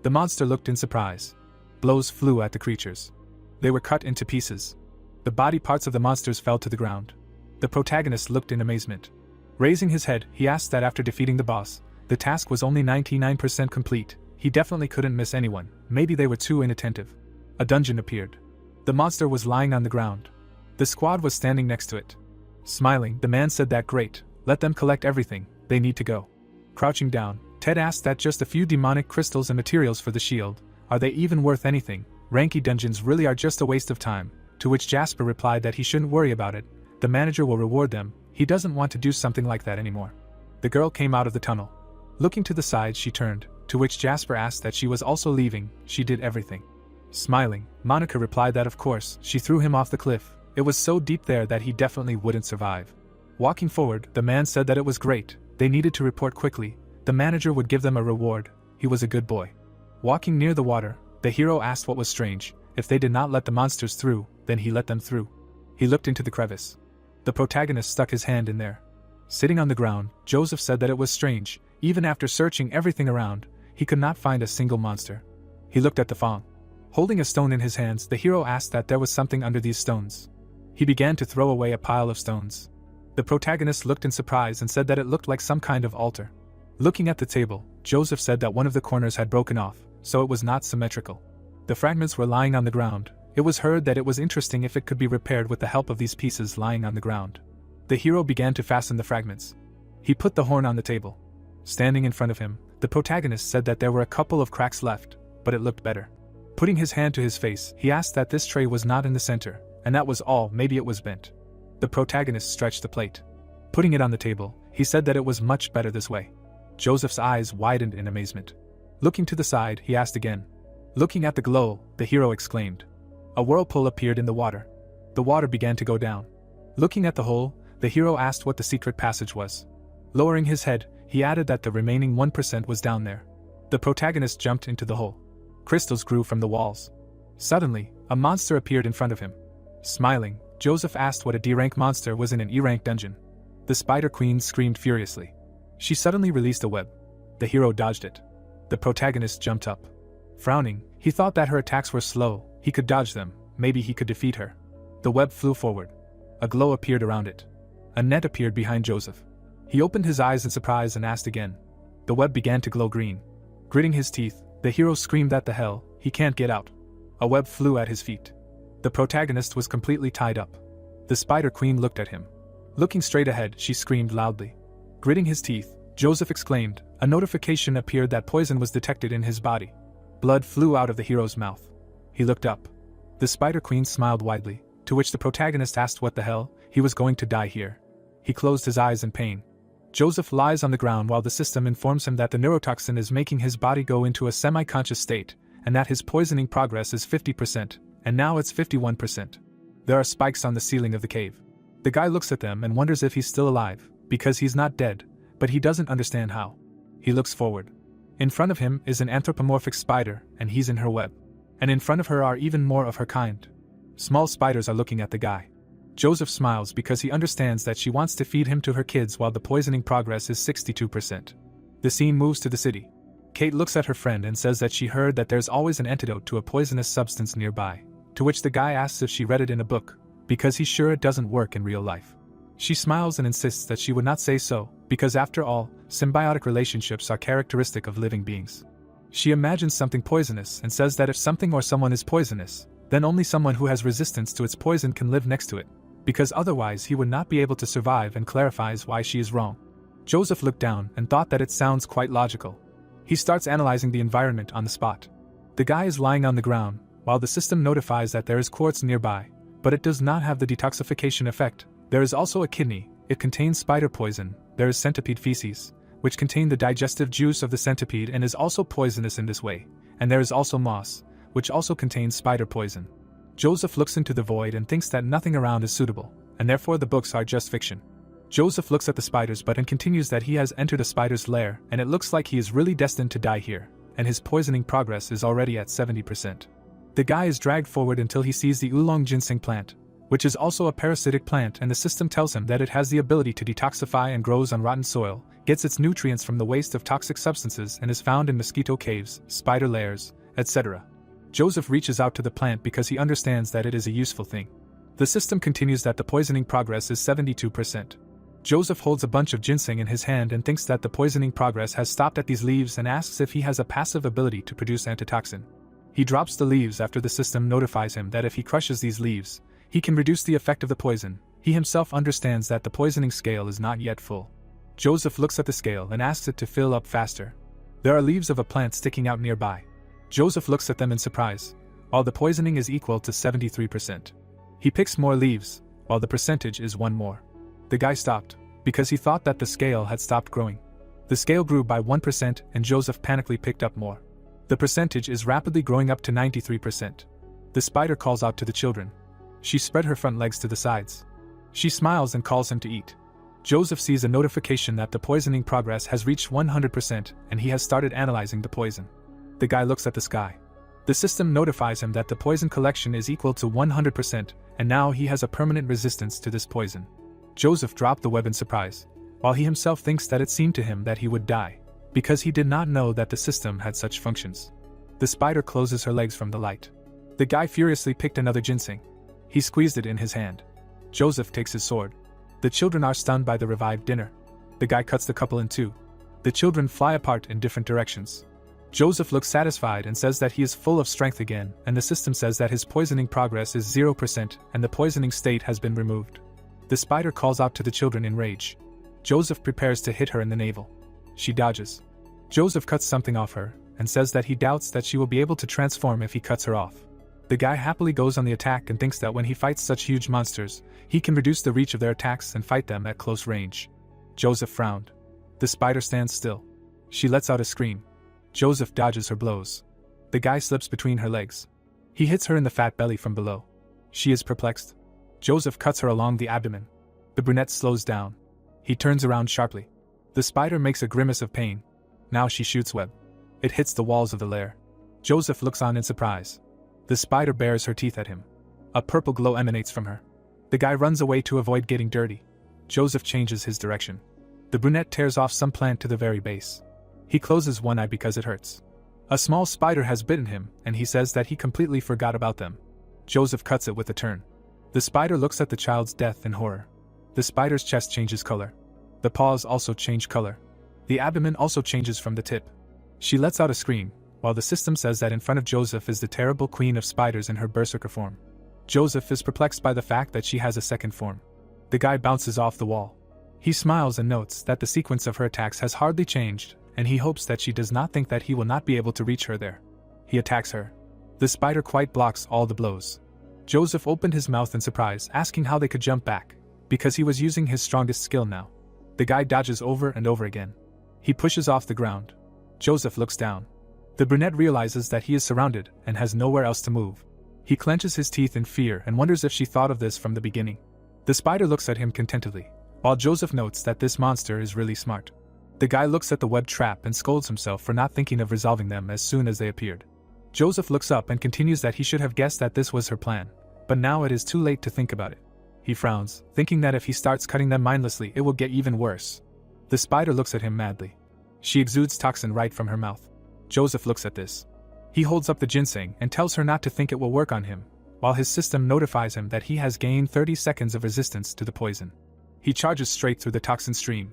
The monster looked in surprise. Blows flew at the creatures. They were cut into pieces. The body parts of the monsters fell to the ground. The protagonist looked in amazement. Raising his head, he asked that after defeating the boss, the task was only 99% complete. He definitely couldn't miss anyone. Maybe they were too inattentive. A dungeon appeared. The monster was lying on the ground. The squad was standing next to it. Smiling, the man said that great, let them collect everything, they need to go. Crouching down, Ted asked that just a few demonic crystals and materials for the shield, are they even worth anything? Ranky dungeons really are just a waste of time, to which Jasper replied that he shouldn't worry about it, the manager will reward them, he doesn't want to do something like that anymore. The girl came out of the tunnel. Looking to the side she turned, to which Jasper asked that she was also leaving, she did everything. Smiling, Monica replied that of course, she threw him off the cliff, it was so deep there that he definitely wouldn't survive. Walking forward, the man said that it was great, they needed to report quickly, the manager would give them a reward, he was a good boy. Walking near the water, the hero asked what was strange, if they did not let the monsters through, then he let them through. He looked into the crevice. The protagonist stuck his hand in there. Sitting on the ground, Joseph said that it was strange, even after searching everything around, he could not find a single monster. He looked at the Fong. Holding a stone in his hands, the hero asked that there was something under these stones. He began to throw away a pile of stones. The protagonist looked in surprise and said that it looked like some kind of altar. Looking at the table, Joseph said that one of the corners had broken off, so it was not symmetrical. The fragments were lying on the ground. It was heard that it was interesting if it could be repaired with the help of these pieces lying on the ground. The hero began to fasten the fragments. He put the horn on the table. Standing in front of him, the protagonist said that there were a couple of cracks left, but it looked better. Putting his hand to his face, he asked that this tray was not in the center, and that was all, maybe it was bent. The protagonist stretched the plate. Putting it on the table, he said that it was much better this way. Joseph's eyes widened in amazement. Looking to the side, he asked again. Looking at the glow, the hero exclaimed. A whirlpool appeared in the water. The water began to go down. Looking at the hole, the hero asked what the secret passage was. Lowering his head, he added that the remaining 1% was down there. The protagonist jumped into the hole. Crystals grew from the walls. Suddenly, a monster appeared in front of him. Smiling, Joseph asked what a D-rank monster was in an E-rank dungeon. The Spider Queen screamed furiously. She suddenly released a web. The hero dodged it. The protagonist jumped up. Frowning, he thought that her attacks were slow, he could dodge them, maybe he could defeat her. The web flew forward. A glow appeared around it. A net appeared behind Joseph. He opened his eyes in surprise and asked again. The web began to glow green. Gritting his teeth, the hero screamed, "At the hell, he can't get out." A web flew at his feet. The protagonist was completely tied up. The Spider Queen looked at him. Looking straight ahead, she screamed loudly. Gritting his teeth, Joseph exclaimed. A notification appeared that poison was detected in his body. Blood flew out of the hero's mouth. He looked up. The Spider Queen smiled widely, to which the protagonist asked what the hell, he was going to die here. He closed his eyes in pain. Joseph lies on the ground while the system informs him that the neurotoxin is making his body go into a semi-conscious state, and that his poisoning progress is 50%, and now it's 51%. There are spikes on the ceiling of the cave. The guy looks at them and wonders if he's still alive, because he's not dead, but he doesn't understand how. He looks forward. In front of him is an anthropomorphic spider, and he's in her web. And in front of her are even more of her kind. Small spiders are looking at the guy. Joseph smiles because he understands that she wants to feed him to her kids while the poisoning progress is 62%. The scene moves to the city. Kate looks at her friend and says that she heard that there's always an antidote to a poisonous substance nearby, to which the guy asks if she read it in a book, because he's sure it doesn't work in real life. She smiles and insists that she would not say so, because after all, symbiotic relationships are characteristic of living beings. She imagines something poisonous and says that if something or someone is poisonous, then only someone who has resistance to its poison can live next to it, because otherwise he would not be able to survive, and clarifies why she is wrong. Joseph looked down and thought that it sounds quite logical. He starts analyzing the environment on the spot. The guy is lying on the ground, while the system notifies that there is quartz nearby, but it does not have the detoxification effect. There is also a kidney, it contains spider poison. There is centipede feces, which contain the digestive juice of the centipede and is also poisonous in this way, and there is also moss, which also contains spider poison. Joseph looks into the void and thinks that nothing around is suitable, and therefore the books are just fiction. Joseph looks at the spiders but and continues that he has entered a spider's lair, and it looks like he is really destined to die here, and his poisoning progress is already at 70%. The guy is dragged forward until he sees the oolong ginseng plant, which is also a parasitic plant, and the system tells him that it has the ability to detoxify and grows on rotten soil, gets its nutrients from the waste of toxic substances, and is found in mosquito caves, spider lairs, etc. Joseph reaches out to the plant because he understands that it is a useful thing. The system continues that the poisoning progress is 72%. Joseph holds a bunch of ginseng in his hand and thinks that the poisoning progress has stopped at these leaves and asks if he has a passive ability to produce antitoxin. He drops the leaves after the system notifies him that if he crushes these leaves, he can reduce the effect of the poison. He himself understands that the poisoning scale is not yet full. Joseph looks at the scale and asks it to fill up faster. There are leaves of a plant sticking out nearby. Joseph looks at them in surprise, while the poisoning is equal to 73%. He picks more leaves, while the percentage is one more. The guy stopped, because he thought that the scale had stopped growing. The scale grew by 1% and Joseph panically picked up more. The percentage is rapidly growing up to 93%. The spider calls out to the children. She spread her front legs to the sides. She smiles and calls him to eat. Joseph sees a notification that the poisoning progress has reached 100% and he has started analyzing the poison. The guy looks at the sky. The system notifies him that the poison collection is equal to 100% and now he has a permanent resistance to this poison. Joseph dropped the web in surprise, while he himself thinks that it seemed to him that he would die, because he did not know that the system had such functions. The spider closes her legs from the light. The guy furiously picked another ginseng. He squeezed it in his hand. Joseph takes his sword. The children are stunned by the revived dinner. The guy cuts the couple in two. The children fly apart in different directions. Joseph looks satisfied and says that he is full of strength again, and the system says that his poisoning progress is 0% and the poisoning state has been removed. The spider calls out to the children in rage. Joseph prepares to hit her in the navel. She dodges. Joseph cuts something off her, and says that he doubts that she will be able to transform if he cuts her off. The guy happily goes on the attack and thinks that when he fights such huge monsters, he can reduce the reach of their attacks and fight them at close range. Joseph frowned. The spider stands still. She lets out a scream. Joseph dodges her blows. The guy slips between her legs. He hits her in the fat belly from below. She is perplexed. Joseph cuts her along the abdomen. The brunette slows down. He turns around sharply. The spider makes a grimace of pain. Now she shoots web. It hits the walls of the lair. Joseph looks on in surprise. The spider bares her teeth at him. A purple glow emanates from her. The guy runs away to avoid getting dirty. Joseph changes his direction. The brunette tears off some plant to the very base. He closes one eye because it hurts. A small spider has bitten him, and he says that he completely forgot about them. Joseph cuts it with a turn. The spider looks at the child's death in horror. The spider's chest changes color. The paws also change color. The abdomen also changes from the tip. She lets out a scream, while the system says that in front of Joseph is the terrible queen of spiders in her berserker form. Joseph is perplexed by the fact that she has a second form. The guy bounces off the wall. He smiles and notes that the sequence of her attacks has hardly changed, and he hopes that she does not think that he will not be able to reach her there. He attacks her. The spider quite blocks all the blows. Joseph opened his mouth in surprise, asking how they could jump back, because he was using his strongest skill now. The guy dodges over and over again. He pushes off the ground. Joseph looks down. The brunette realizes that he is surrounded and has nowhere else to move. He clenches his teeth in fear and wonders if she thought of this from the beginning. The spider looks at him contentedly, while Joseph notes that this monster is really smart. The guy looks at the web trap and scolds himself for not thinking of resolving them as soon as they appeared. Joseph looks up and continues that he should have guessed that this was her plan, but now it is too late to think about it. He frowns, thinking that if he starts cutting them mindlessly it will get even worse. The spider looks at him madly. She exudes toxin right from her mouth. Joseph looks at this. He holds up the ginseng and tells her not to think it will work on him, while his system notifies him that he has gained 30 seconds of resistance to the poison. He charges straight through the toxin stream.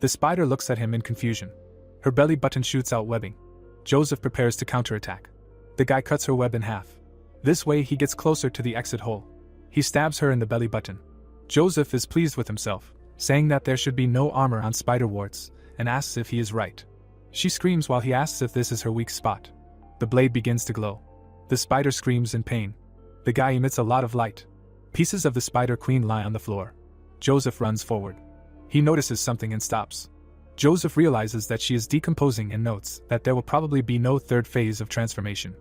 The spider looks at him in confusion. Her belly button shoots out webbing. Joseph prepares to counterattack. The guy cuts her web in half. This way he gets closer to the exit hole. He stabs her in the belly button. Joseph is pleased with himself, saying that there should be no armor on spider warts, and asks if he is right. She screams while he asks if this is her weak spot. The blade begins to glow. The spider screams in pain. The guy emits a lot of light. Pieces of the spider queen lie on the floor. Joseph runs forward. He notices something and stops. Joseph realizes that she is decomposing and notes that there will probably be no third phase of transformation.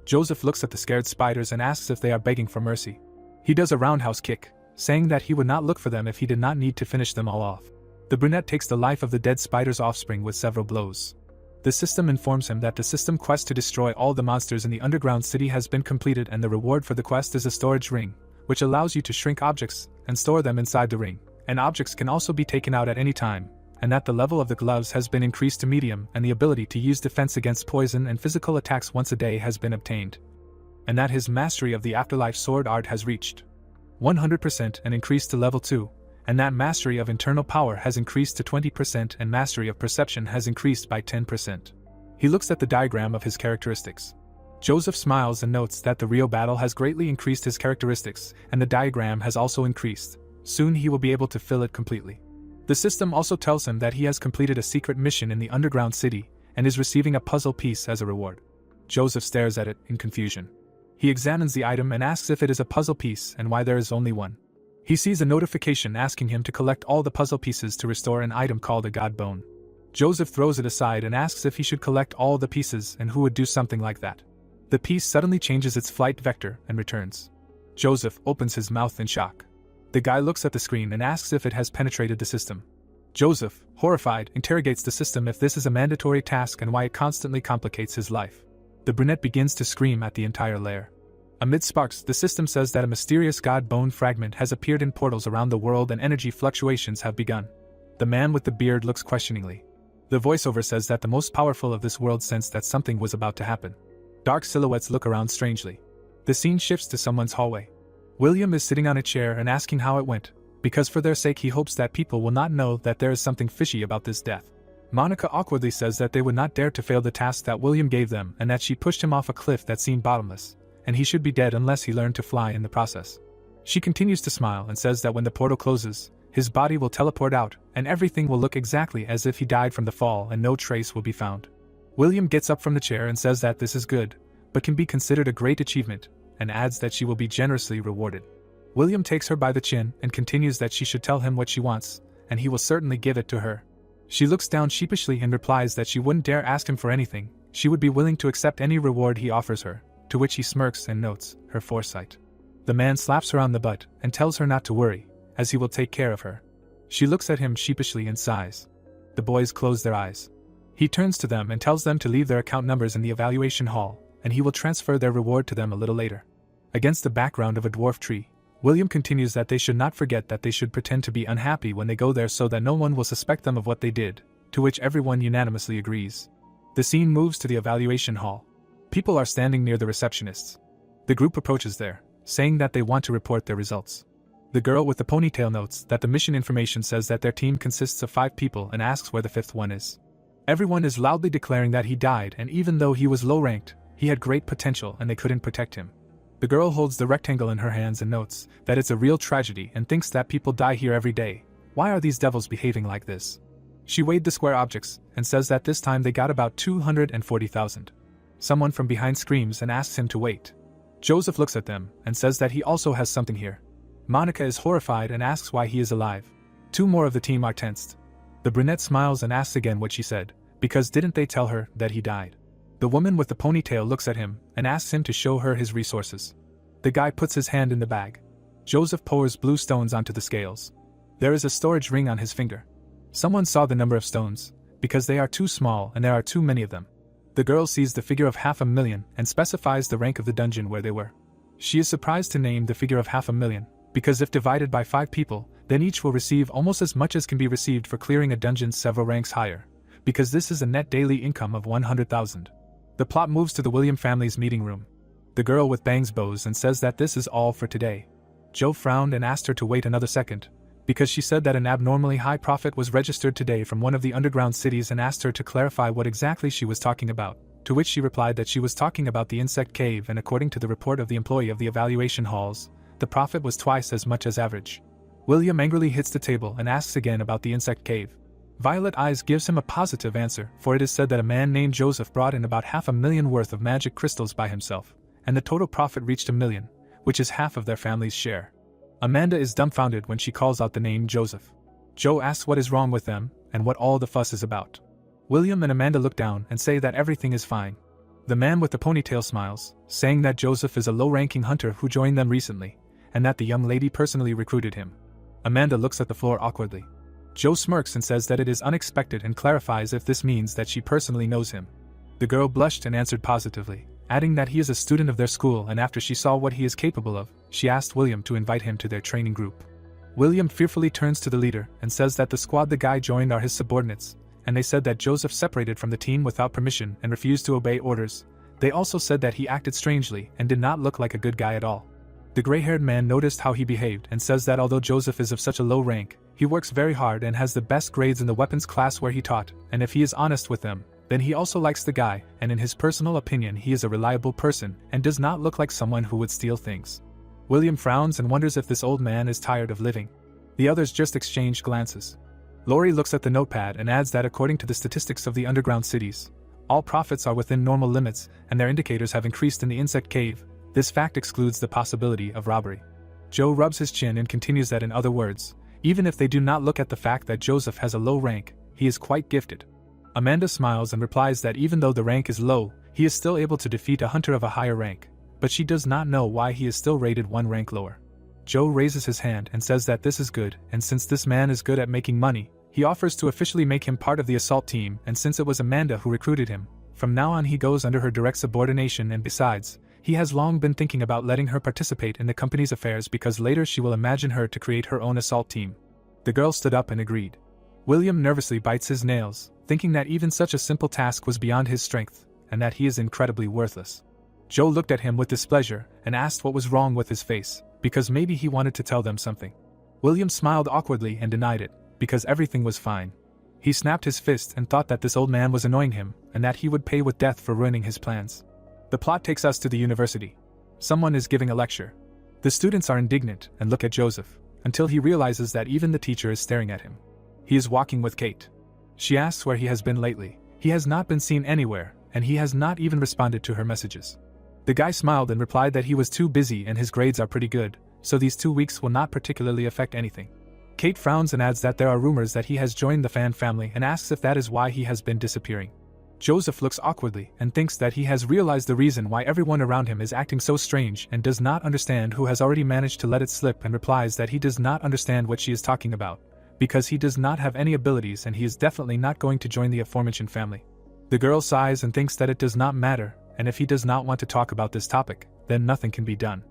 Joseph looks at the scared spiders and asks if they are begging for mercy. He does a roundhouse kick, saying that he would not look for them if he did not need to finish them all off. The brunette takes the life of the dead spider's offspring with several blows. The system informs him that the system quest to destroy all the monsters in the underground city has been completed, and the reward for the quest is a storage ring, which allows you to shrink objects and store them inside the ring, and objects can also be taken out at any time, and that the level of the gloves has been increased to medium, and the ability to use defense against poison and physical attacks once a day has been obtained, and that his mastery of the afterlife sword art has reached 100% and increased to level 2, and that mastery of internal power has increased to 20% and mastery of perception has increased by 10%. He looks at the diagram of his characteristics. Joseph smiles and notes that the real battle has greatly increased his characteristics, and the diagram has also increased. Soon he will be able to fill it completely. The system also tells him that he has completed a secret mission in the underground city, and is receiving a puzzle piece as a reward. Joseph stares at it in confusion. He examines the item and asks if it is a puzzle piece and why there is only one. He sees a notification asking him to collect all the puzzle pieces to restore an item called a god bone. Joseph throws it aside and asks if he should collect all the pieces and who would do something like that. The piece suddenly changes its flight vector and returns. Joseph opens his mouth in shock. The guy looks at the screen and asks if it has penetrated the system. Joseph, horrified, interrogates the system if this is a mandatory task and why it constantly complicates his life. The brunette begins to scream at the entire lair. Amid sparks, the system says that a mysterious god bone fragment has appeared in portals around the world and energy fluctuations have begun. The man with the beard looks questioningly. The voiceover says that the most powerful of this world sensed that something was about to happen. Dark silhouettes look around strangely. The scene shifts to someone's hallway. William is sitting on a chair and asking how it went, because for their sake he hopes that people will not know that there is something fishy about this death. Monica awkwardly says that they would not dare to fail the task that William gave them and that she pushed him off a cliff that seemed bottomless, and he should be dead unless he learned to fly in the process. She continues to smile and says that when the portal closes, his body will teleport out, and everything will look exactly as if he died from the fall and no trace will be found. William gets up from the chair and says that this is good, but can be considered a great achievement, and adds that she will be generously rewarded. William takes her by the chin and continues that she should tell him what she wants, and he will certainly give it to her. She looks down sheepishly and replies that she wouldn't dare ask him for anything, she would be willing to accept any reward he offers her, to which he smirks and notes her foresight. The man slaps her on the butt and tells her not to worry, as he will take care of her. She looks at him sheepishly and sighs. The boys close their eyes. He turns to them and tells them to leave their account numbers in the evaluation hall, and he will transfer their reward to them a little later. Against the background of a dwarf tree, William continues that they should not forget that they should pretend to be unhappy when they go there so that no one will suspect them of what they did, to which everyone unanimously agrees. The scene moves to the evaluation hall. People are standing near the receptionists. The group approaches there, saying that they want to report their results. The girl with the ponytail notes that the mission information says that their team consists of 5 people and asks where the 5th one is. Everyone is loudly declaring that he died, and even though he was low-ranked, he had great potential and they couldn't protect him. The girl holds the rectangle in her hands and notes that it's a real tragedy and thinks that people die here every day. Why are these devils behaving like this? She weighed the square objects and says that this time they got about 240,000. Someone from behind screams and asks him to wait. Joseph looks at them and says that he also has something here. Monica is horrified and asks why he is alive. 2 more of the team are tensed. The brunette smiles and asks again what she said, because didn't they tell her that he died? The woman with the ponytail looks at him and asks him to show her his resources. The guy puts his hand in the bag. Joseph pours blue stones onto the scales. There is a storage ring on his finger. Someone saw the number of stones, because they are too small and there are too many of them. The girl sees the figure of 500,000 and specifies the rank of the dungeon where they were. She is surprised to name the figure of 500,000, because if divided by 5 people, then each will receive almost as much as can be received for clearing a dungeon several ranks higher, because this is a net daily income of 100,000. The plot moves to the William family's meeting room. The girl with bangs bows and says that this is all for today. Joe frowned and asked her to wait another second, because she said that an abnormally high profit was registered today from one of the underground cities and asked her to clarify what exactly she was talking about, to which she replied that she was talking about the insect cave, and according to the report of the employee of the evaluation halls, the profit was twice as much as average. William angrily hits the table and asks again about the insect cave. Violet Eyes gives him a positive answer, for it is said that a man named Joseph brought in about 500,000 worth of magic crystals by himself, and the total profit reached 1 million, which is half of their family's share. Amanda is dumbfounded when she calls out the name Joseph. Joe asks what is wrong with them, and what all the fuss is about. William and Amanda look down and say that everything is fine. The man with the ponytail smiles, saying that Joseph is a low-ranking hunter who joined them recently, and that the young lady personally recruited him. Amanda looks at the floor awkwardly. Joe smirks and says that it is unexpected and clarifies if this means that she personally knows him. The girl blushed and answered positively, adding that he is a student of their school, and after she saw what he is capable of, she asked William to invite him to their training group. William fearfully turns to the leader and says that the squad the guy joined are his subordinates, and they said that Joseph separated from the team without permission and refused to obey orders. They also said that he acted strangely and did not look like a good guy at all. The gray-haired man noticed how he behaved and says that although Joseph is of such a low rank, he works very hard and has the best grades in the weapons class where he taught, and if he is honest with them, then he also likes the guy, and in his personal opinion he is a reliable person and does not look like someone who would steal things. William frowns and wonders if this old man is tired of living. The others just exchange glances. Lori looks at the notepad and adds that according to the statistics of the underground cities, all profits are within normal limits and their indicators have increased in the insect cave. This fact excludes the possibility of robbery. Joe rubs his chin and continues that in other words, even if they do not look at the fact that Joseph has a low rank, he is quite gifted. Amanda smiles and replies that even though the rank is low, he is still able to defeat a hunter of a higher rank, but she does not know why he is still rated 1 rank lower. Joe raises his hand and says that this is good, and since this man is good at making money, he offers to officially make him part of the assault team, and since it was Amanda who recruited him, from now on he goes under her direct subordination, and besides, he has long been thinking about letting her participate in the company's affairs because later she will imagine her to create her own assault team. The girl stood up and agreed. William nervously bites his nails, thinking that even such a simple task was beyond his strength, and that he is incredibly worthless. Joe looked at him with displeasure and asked what was wrong with his face, because maybe he wanted to tell them something. William smiled awkwardly and denied it, because everything was fine. He snapped his fist and thought that this old man was annoying him, and that he would pay with death for ruining his plans. The plot takes us to the university. Someone is giving a lecture. The students are indignant and look at Joseph, until he realizes that even the teacher is staring at him. He is walking with Kate. She asks where he has been lately. He has not been seen anywhere, and he has not even responded to her messages. The guy smiled and replied that he was too busy and his grades are pretty good, so these 2 weeks will not particularly affect anything. Kate frowns and adds that there are rumors that he has joined the fan family and asks if that is why he has been disappearing. Joseph looks awkwardly and thinks that he has realized the reason why everyone around him is acting so strange and does not understand who has already managed to let it slip, and replies that he does not understand what she is talking about, because he does not have any abilities and he is definitely not going to join the aforementioned family. The girl sighs and thinks that it does not matter, and if he does not want to talk about this topic, then nothing can be done.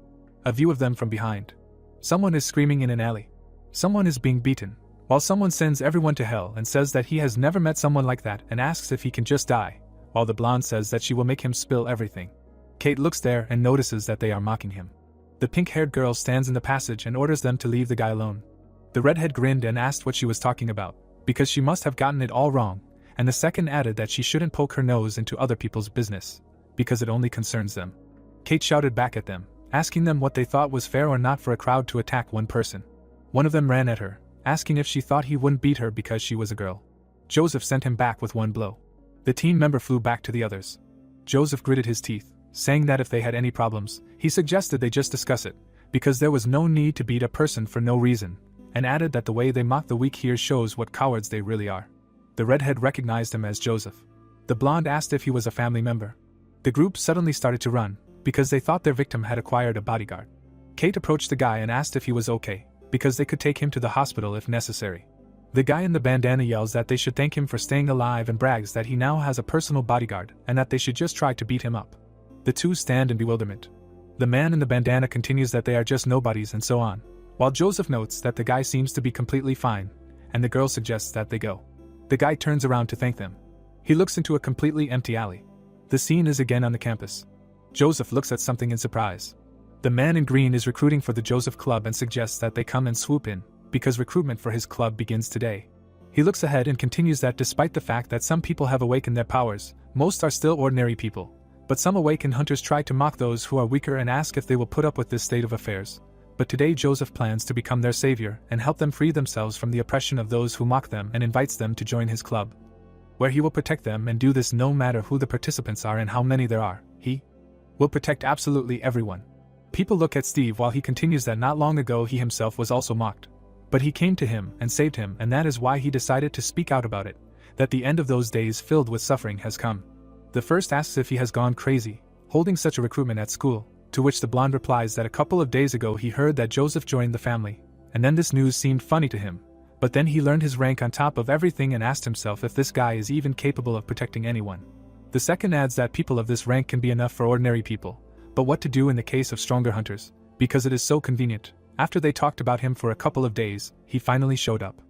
A view of them from behind. Someone is screaming in an alley. Someone is being beaten, while someone sends everyone to hell and says that he has never met someone like that and asks if he can just die. while the blonde says that she will make him spill everything. Kate looks there and notices that they are mocking him. The pink-haired girl stands in the passage and orders them to leave the guy alone. The redhead grinned and asked what she was talking about, because she must have gotten it all wrong, and the second added that she shouldn't poke her nose into other people's business, because it only concerns them. Kate shouted back at them, asking them what they thought was fair or not for a crowd to attack one person. One of them ran at her, asking if she thought he wouldn't beat her because she was a girl. Joseph sent him back with one blow. The team member flew back to the others. Joseph gritted his teeth, saying that if they had any problems, he suggested they just discuss it, because there was no need to beat a person for no reason, and added that the way they mock the weak here shows what cowards they really are. The redhead recognized him as Joseph. The blonde asked if he was a family member. The group suddenly started to run, because they thought their victim had acquired a bodyguard. Kate approached the guy and asked if he was okay, because they could take him to the hospital if necessary. The guy in the bandana yells that they should thank him for staying alive and brags that he now has a personal bodyguard and that they should just try to beat him up. The two stand in bewilderment. The man in the bandana continues that they are just nobodies and so on, while Joseph notes that the guy seems to be completely fine, and the girl suggests that they go. The guy turns around to thank them. He looks into a completely empty alley. The scene is again on the campus. Joseph looks at something in surprise. The man in green is recruiting for the Joseph Club and suggests that they come and swoop in, because recruitment for his club begins today. He looks ahead and continues that despite the fact that some people have awakened their powers, most are still ordinary people. But some awakened hunters try to mock those who are weaker and ask if they will put up with this state of affairs. But today Joseph plans to become their savior and help them free themselves from the oppression of those who mock them and invites them to join his club, where he will protect them and do this no matter who the participants are and how many there are. He will protect absolutely everyone. People look at Steve while he continues that not long ago he himself was also mocked. But he came to him and saved him, and that is why he decided to speak out about it, that the end of those days filled with suffering has come. The first asks if he has gone crazy, holding such a recruitment at school, to which the blonde replies that a couple of days ago he heard that Joseph joined the family, and then this news seemed funny to him, but then he learned his rank on top of everything and asked himself if this guy is even capable of protecting anyone. The second adds that people of this rank can be enough for ordinary people, but what to do in the case of stronger hunters, because it is so convenient. After they talked about him for a couple of days, he finally showed up.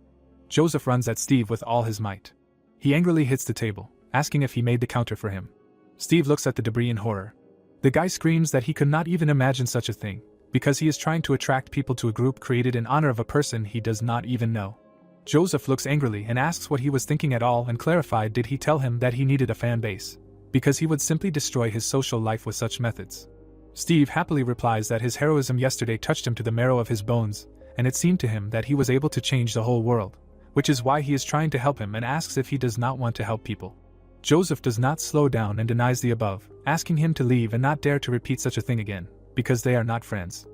Joseph runs at Steve with all his might. He angrily hits the table, asking if he made the counter for him. Steve looks at the debris in horror. The guy screams that he could not even imagine such a thing, because he is trying to attract people to a group created in honor of a person he does not even know. Joseph looks angrily and asks what he was thinking at all and clarified did he tell him that he needed a fan base, because he would simply destroy his social life with such methods. Steve happily replies that his heroism yesterday touched him to the marrow of his bones, and it seemed to him that he was able to change the whole world, which is why he is trying to help him and asks if he does not want to help people. Joseph does not slow down and denies the above, asking him to leave and not dare to repeat such a thing again, because they are not friends.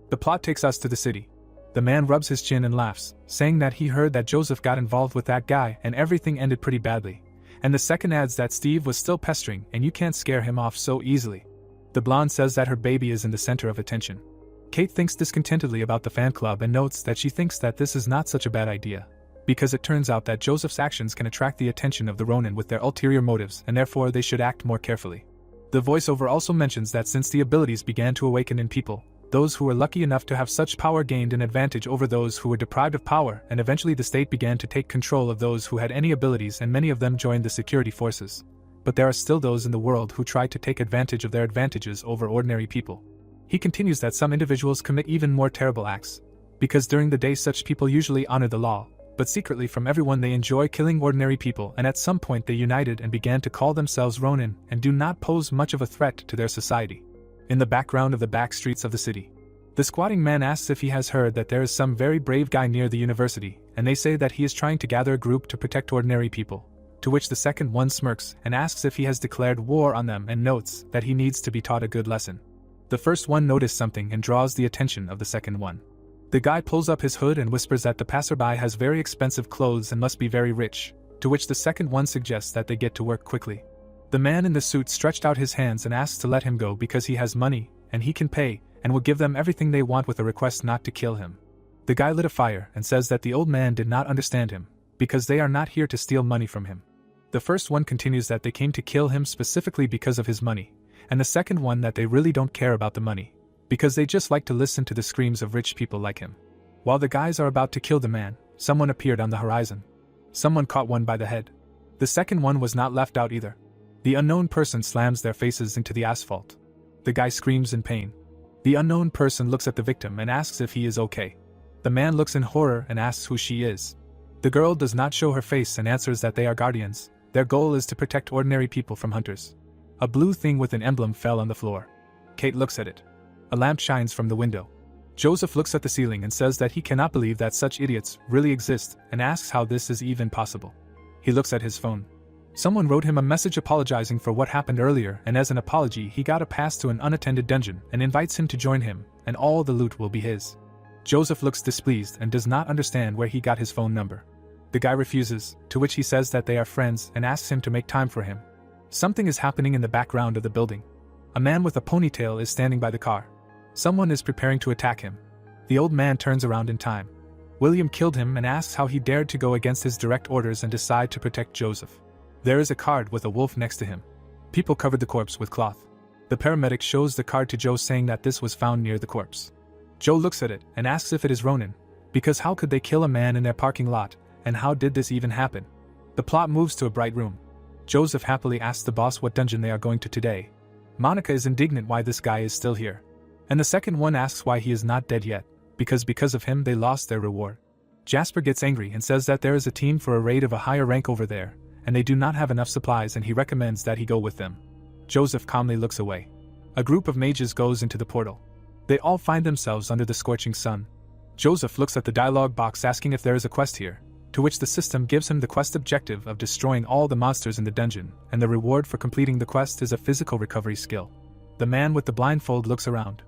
The plot takes us to the city. The man rubs his chin and laughs, saying that he heard that Joseph got involved with that guy and everything ended pretty badly, and the second adds that Steve was still pestering and you can't scare him off so easily. The blonde says that her baby is in the center of attention. Kate thinks discontentedly about the fan club and notes that she thinks that this is not such a bad idea, because it turns out that Joseph's actions can attract the attention of the Ronin with their ulterior motives and therefore they should act more carefully. The voiceover also mentions that since the abilities began to awaken in people, those who were lucky enough to have such power gained an advantage over those who were deprived of power, and eventually the state began to take control of those who had any abilities and many of them joined the security forces. But there are still those in the world who try to take advantage of their advantages over ordinary people. He continues that some individuals commit even more terrible acts, because during the day such people usually honor the law, but secretly from everyone they enjoy killing ordinary people, and at some point they united and began to call themselves Ronin and do not pose much of a threat to their society. In the background of the back streets of the city, the squatting man asks if he has heard that there is some very brave guy near the university, and they say that he is trying to gather a group to protect ordinary people. To which the second one smirks and asks if he has declared war on them and notes that he needs to be taught a good lesson. The first one notices something and draws the attention of the second one. The guy pulls up his hood and whispers that the passerby has very expensive clothes and must be very rich, to which the second one suggests that they get to work quickly. The man in the suit stretched out his hands and asks to let him go because he has money, and he can pay, and will give them everything they want with a request not to kill him. The guy lit a fire and says that the old man did not understand him, because they are not here to steal money from him. The first one continues that they came to kill him specifically because of his money, and the second one that they really don't care about the money, because they just like to listen to the screams of rich people like him. While the guys are about to kill the man, someone appeared on the horizon. Someone caught one by the head. The second one was not left out either. The unknown person slams their faces into the asphalt. The guy screams in pain. The unknown person looks at the victim and asks if he is okay. The man looks in horror and asks who she is. The girl does not show her face and answers that they are guardians. Their goal is to protect ordinary people from hunters. A blue thing with an emblem fell on the floor. Kate looks at it. A lamp shines from the window. Joseph looks at the ceiling and says that he cannot believe that such idiots really exist and asks how this is even possible. He looks at his phone. Someone wrote him a message apologizing for what happened earlier, and as an apology he got a pass to an unattended dungeon and invites him to join him, and all the loot will be his. Joseph looks displeased and does not understand where he got his phone number. The guy refuses, to which he says that they are friends and asks him to make time for him. Something is happening in the background of the building. A man with a ponytail is standing by the car. Someone is preparing to attack him. The old man turns around in time. William killed him and asks how he dared to go against his direct orders and decide to protect Joseph. There is a card with a wolf next to him. People covered the corpse with cloth. The paramedic shows the card to Joe saying that this was found near the corpse. Joe looks at it and asks if it is Ronin, because how could they kill a man in their parking lot, and how did this even happen? The plot moves to a bright room. Joseph happily asks the boss what dungeon they are going to today. Monica is indignant why this guy is still here. And the second one asks why he is not dead yet, because of him they lost their reward. Jasper gets angry and says that there is a team for a raid of a higher rank over there, and they do not have enough supplies and he recommends that he go with them. Joseph calmly looks away. A group of mages goes into the portal. They all find themselves under the scorching sun. Joseph looks at the dialogue box asking if there is a quest here, to which the system gives him the quest objective of destroying all the monsters in the dungeon, and the reward for completing the quest is a physical recovery skill. The man with the blindfold looks around.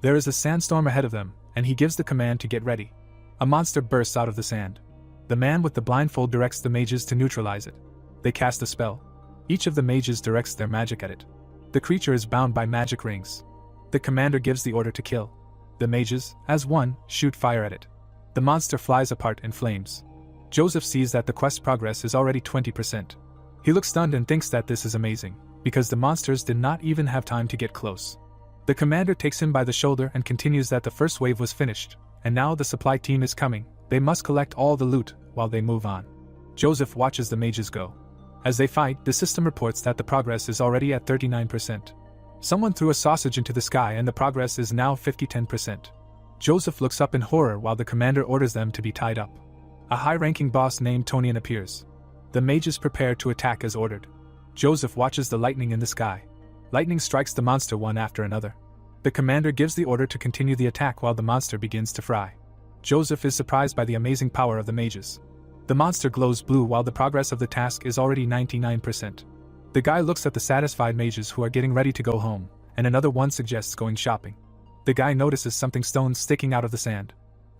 There is a sandstorm ahead of them, and he gives the command to get ready. A monster bursts out of the sand. The man with the blindfold directs the mages to neutralize it. They cast a spell. Each of the mages directs their magic at it. The creature is bound by magic rings. The commander gives the order to kill. The mages, as one, shoot fire at it. The monster flies apart in flames. Joseph sees that the quest progress is already 20%. He looks stunned and thinks that this is amazing, because the monsters did not even have time to get close. The commander takes him by the shoulder and continues that the first wave was finished, and now the supply team is coming. They must collect all the loot while they move on. Joseph watches the mages go. As they fight, the system reports that the progress is already at 39%. Someone threw a sausage into the sky and the progress is now 50-10%. Joseph looks up in horror while the commander orders them to be tied up. A high-ranking boss named Tonian appears. The mages prepare to attack as ordered. Joseph watches the lightning in the sky. Lightning strikes the monster one after another. The commander gives the order to continue the attack while the monster begins to fry. Joseph is surprised by the amazing power of the mages. The monster glows blue while the progress of the task is already 99%. The guy looks at the satisfied mages who are getting ready to go home, and another one suggests going shopping. The guy notices something stone sticking out of the sand.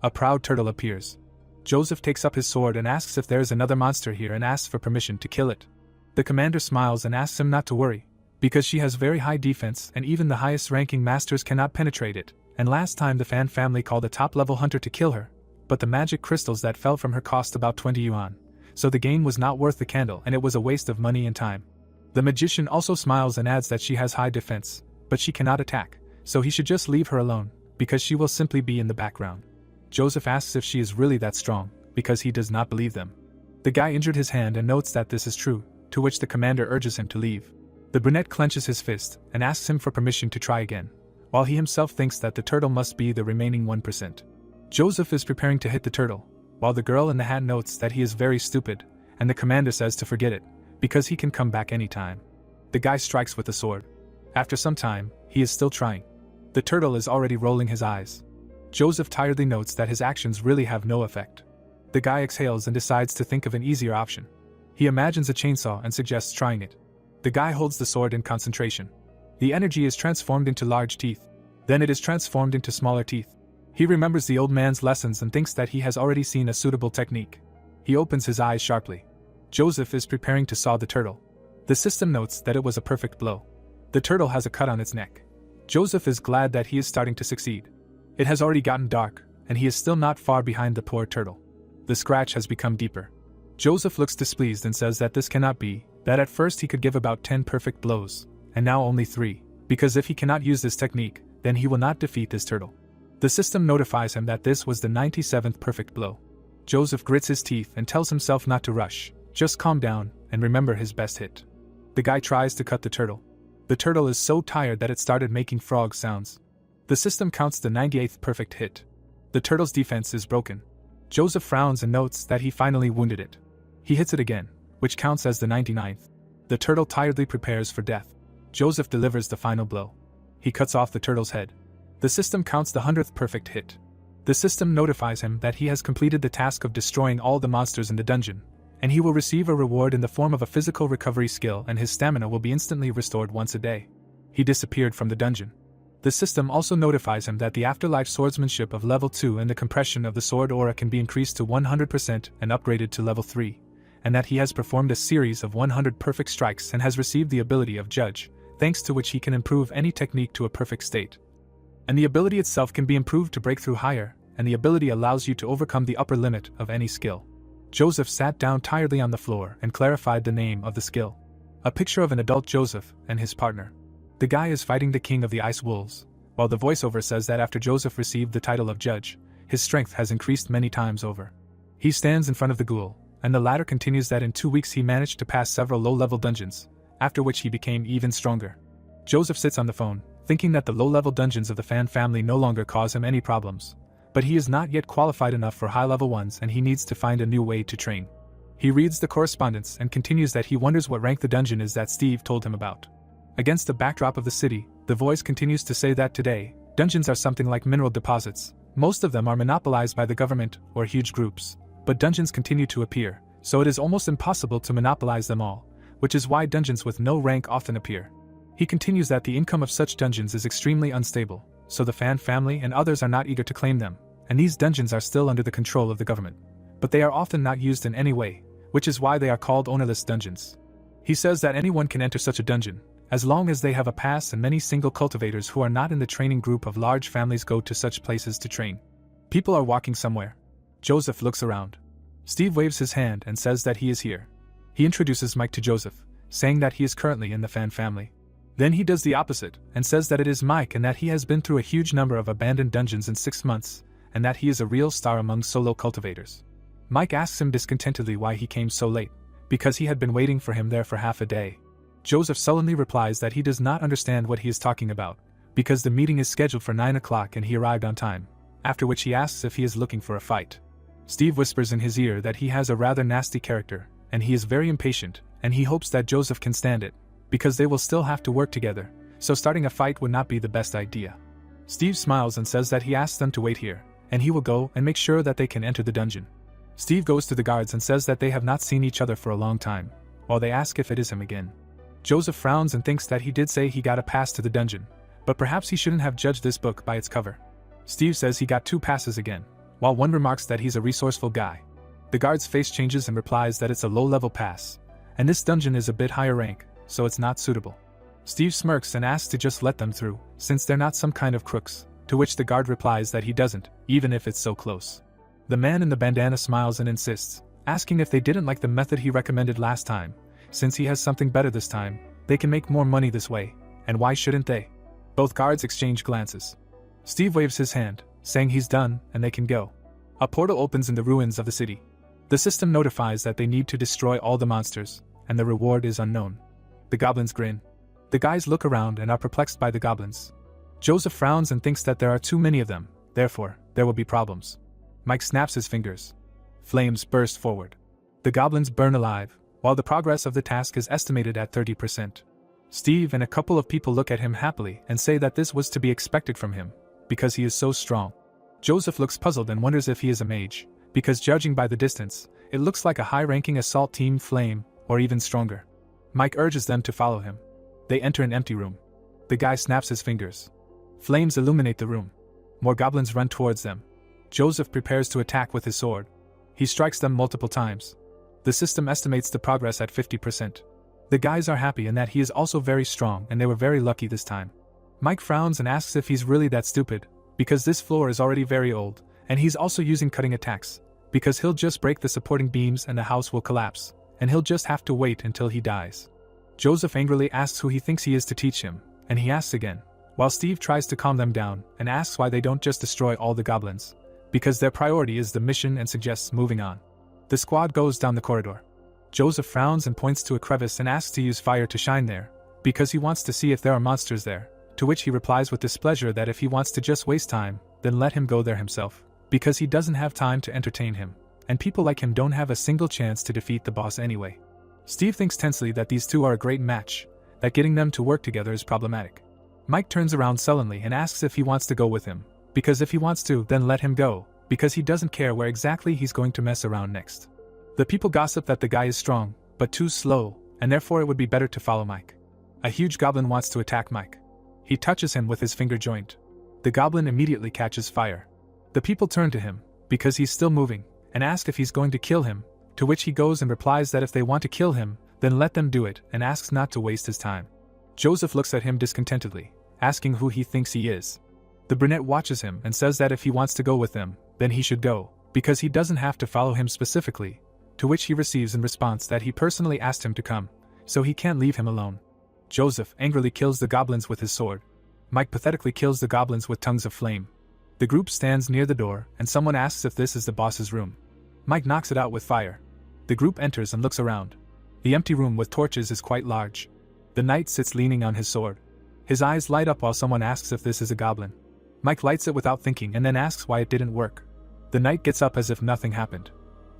A proud turtle appears. Joseph takes up his sword and asks if there is another monster here and asks for permission to kill it. The commander smiles and asks him not to worry, because she has very high defense and even the highest ranking masters cannot penetrate it, and last time the Fan family called a top-level hunter to kill her, but the magic crystals that fell from her cost about 20 yuan, so the gain was not worth the candle and it was a waste of money and time. The magician also smiles and adds that she has high defense, but she cannot attack, so he should just leave her alone, because she will simply be in the background. Joseph asks if she is really that strong, because he does not believe them. The guy injured his hand and notes that this is true, to which the commander urges him to leave. The brunette clenches his fist and asks him for permission to try again, while he himself thinks that the turtle must be the remaining 1%. Joseph is preparing to hit the turtle, while the girl in the hat notes that he is very stupid, and the commander says to forget it, because he can come back anytime. The guy strikes with the sword. After some time, he is still trying. The turtle is already rolling his eyes. Joseph tiredly notes that his actions really have no effect. The guy exhales and decides to think of an easier option. He imagines a chainsaw and suggests trying it. The guy holds the sword in concentration. The energy is transformed into large teeth. Then it is transformed into smaller teeth. He remembers the old man's lessons and thinks that he has already seen a suitable technique. He opens his eyes sharply. Joseph is preparing to saw the turtle. The system notes that it was a perfect blow. The turtle has a cut on its neck. Joseph is glad that he is starting to succeed. It has already gotten dark, and he is still not far behind the poor turtle. The scratch has become deeper. Joseph looks displeased and says that this cannot be, that at first he could give about 10 perfect blows, and now only 3, because if he cannot use this technique, then he will not defeat this turtle. The system notifies him that this was the 97th perfect blow. Joseph grits his teeth and tells himself not to rush, just calm down and remember his best hit. The guy tries to cut the turtle. The turtle is so tired that it started making frog sounds. The system counts the 98th perfect hit. The turtle's defense is broken. Joseph frowns and notes that he finally wounded it. He hits it again, which counts as the 99th. The turtle tiredly prepares for death. Joseph delivers the final blow. He cuts off the turtle's head. The system counts the 100th perfect hit. The system notifies him that he has completed the task of destroying all the monsters in the dungeon, and he will receive a reward in the form of a physical recovery skill, and his stamina will be instantly restored once a day. He disappeared from the dungeon. The system also notifies him that the afterlife swordsmanship of level 2 and the compression of the sword aura can be increased to 100% and upgraded to level 3, and that he has performed a series of 100 perfect strikes and has received the ability of Judge, thanks to which he can improve any technique to a perfect state. And the ability itself can be improved to break through higher, and the ability allows you to overcome the upper limit of any skill. Joseph sat down tiredly on the floor and clarified the name of the skill. A picture of an adult Joseph and his partner. The guy is fighting the king of the ice wolves, while the voiceover says that after Joseph received the title of judge, his strength has increased many times over. He stands in front of the ghoul, and the latter continues that in 2 weeks he managed to pass several low-level dungeons, after which he became even stronger. Joseph sits on the phone, thinking that the low-level dungeons of the Fan family no longer cause him any problems, but he is not yet qualified enough for high-level ones and he needs to find a new way to train. He reads the correspondence and continues that he wonders what rank the dungeon is that Steve told him about. Against the backdrop of the city, the voice continues to say that today, dungeons are something like mineral deposits. Most of them are monopolized by the government or huge groups, but dungeons continue to appear, so it is almost impossible to monopolize them all, which is why dungeons with no rank often appear. He continues that the income of such dungeons is extremely unstable, so the Fan family and others are not eager to claim them, and these dungeons are still under the control of the government. But they are often not used in any way, which is why they are called ownerless dungeons. He says that anyone can enter such a dungeon, as long as they have a pass, and many single cultivators who are not in the training group of large families go to such places to train. People are walking somewhere. Joseph looks around. Steve waves his hand and says that he is here. He introduces Mike to Joseph, saying that he is currently in the Fan family. Then he does the opposite, and says that it is Mike and that he has been through a huge number of abandoned dungeons in 6 months, and that he is a real star among solo cultivators. Mike asks him discontentedly why he came so late, because he had been waiting for him there for half a day. Joseph sullenly replies that he does not understand what he is talking about, because the meeting is scheduled for 9 o'clock and he arrived on time, after which he asks if he is looking for a fight. Steve whispers in his ear that he has a rather nasty character, and he is very impatient, and he hopes that Joseph can stand it, because they will still have to work together, so starting a fight would not be the best idea. Steve smiles and says that he asks them to wait here, and he will go and make sure that they can enter the dungeon. Steve goes to the guards and says that they have not seen each other for a long time, while they ask if it is him again. Joseph frowns and thinks that he did say he got a pass to the dungeon, but perhaps he shouldn't have judged this book by its cover. Steve says he got 2 passes again, while one remarks that he's a resourceful guy. The guard's face changes and replies that it's a low-level pass, and this dungeon is a bit higher rank, so it's not suitable. Steve smirks and asks to just let them through, since they're not some kind of crooks, to which the guard replies that he doesn't, even if it's so close. The man in the bandana smiles and insists, asking if they didn't like the method he recommended last time. Since he has something better this time, they can make more money this way, and why shouldn't they? Both guards exchange glances. Steve waves his hand, saying he's done and they can go. A portal opens in the ruins of the city. The system notifies that they need to destroy all the monsters, and the reward is unknown. The goblins grin. The guys look around and are perplexed by the goblins. Joseph frowns and thinks that there are too many of them, therefore, there will be problems. Mike snaps his fingers. Flames burst forward. The goblins burn alive, while the progress of the task is estimated at 30%. Steve and a couple of people look at him happily and say that this was to be expected from him, because he is so strong. Joseph looks puzzled and wonders if he is a mage, because judging by the distance, it looks like a high-ranking assault team flame, or even stronger. Mike urges them to follow him. They enter an empty room. The guy snaps his fingers. Flames illuminate the room. More goblins run towards them. Joseph prepares to attack with his sword. He strikes them multiple times. The system estimates the progress at 50%. The guys are happy in that he is also very strong and they were very lucky this time. Mike frowns and asks if he's really that stupid, because this floor is already very old, and he's also using cutting attacks, because he'll just break the supporting beams and the house will collapse, and he'll just have to wait until he dies. Joseph angrily asks who he thinks he is to teach him, and he asks again, while Steve tries to calm them down and asks why they don't just destroy all the goblins, because their priority is the mission and suggests moving on. The squad goes down the corridor. Joseph frowns and points to a crevice and asks to use fire to shine there, because he wants to see if there are monsters there, to which he replies with displeasure that if he wants to just waste time, then let him go there himself, because he doesn't have time to entertain him, and people like him don't have a single chance to defeat the boss anyway. Steve thinks tensely that these two are a great match, that getting them to work together is problematic. Mike turns around sullenly and asks if he wants to go with him, because if he wants to, then let him go, because he doesn't care where exactly he's going to mess around next. The people gossip that the guy is strong, but too slow, and therefore it would be better to follow Mike. A huge goblin wants to attack Mike. He touches him with his finger joint. The goblin immediately catches fire. The people turn to him, because he's still moving, and ask if he's going to kill him, to which he goes and replies that if they want to kill him, then let them do it, and asks not to waste his time. Joseph looks at him discontentedly, asking who he thinks he is. The brunette watches him and says that if he wants to go with them, then he should go, because he doesn't have to follow him specifically, to which he receives in response that he personally asked him to come, so he can't leave him alone. Joseph angrily kills the goblins with his sword. Mike pathetically kills the goblins with tongues of flame. The group stands near the door, and someone asks if this is the boss's room. Mike knocks it out with fire. The group enters and looks around. The empty room with torches is quite large. The knight sits leaning on his sword. His eyes light up while someone asks if this is a goblin. Mike lights it without thinking and then asks why it didn't work. The knight gets up as if nothing happened.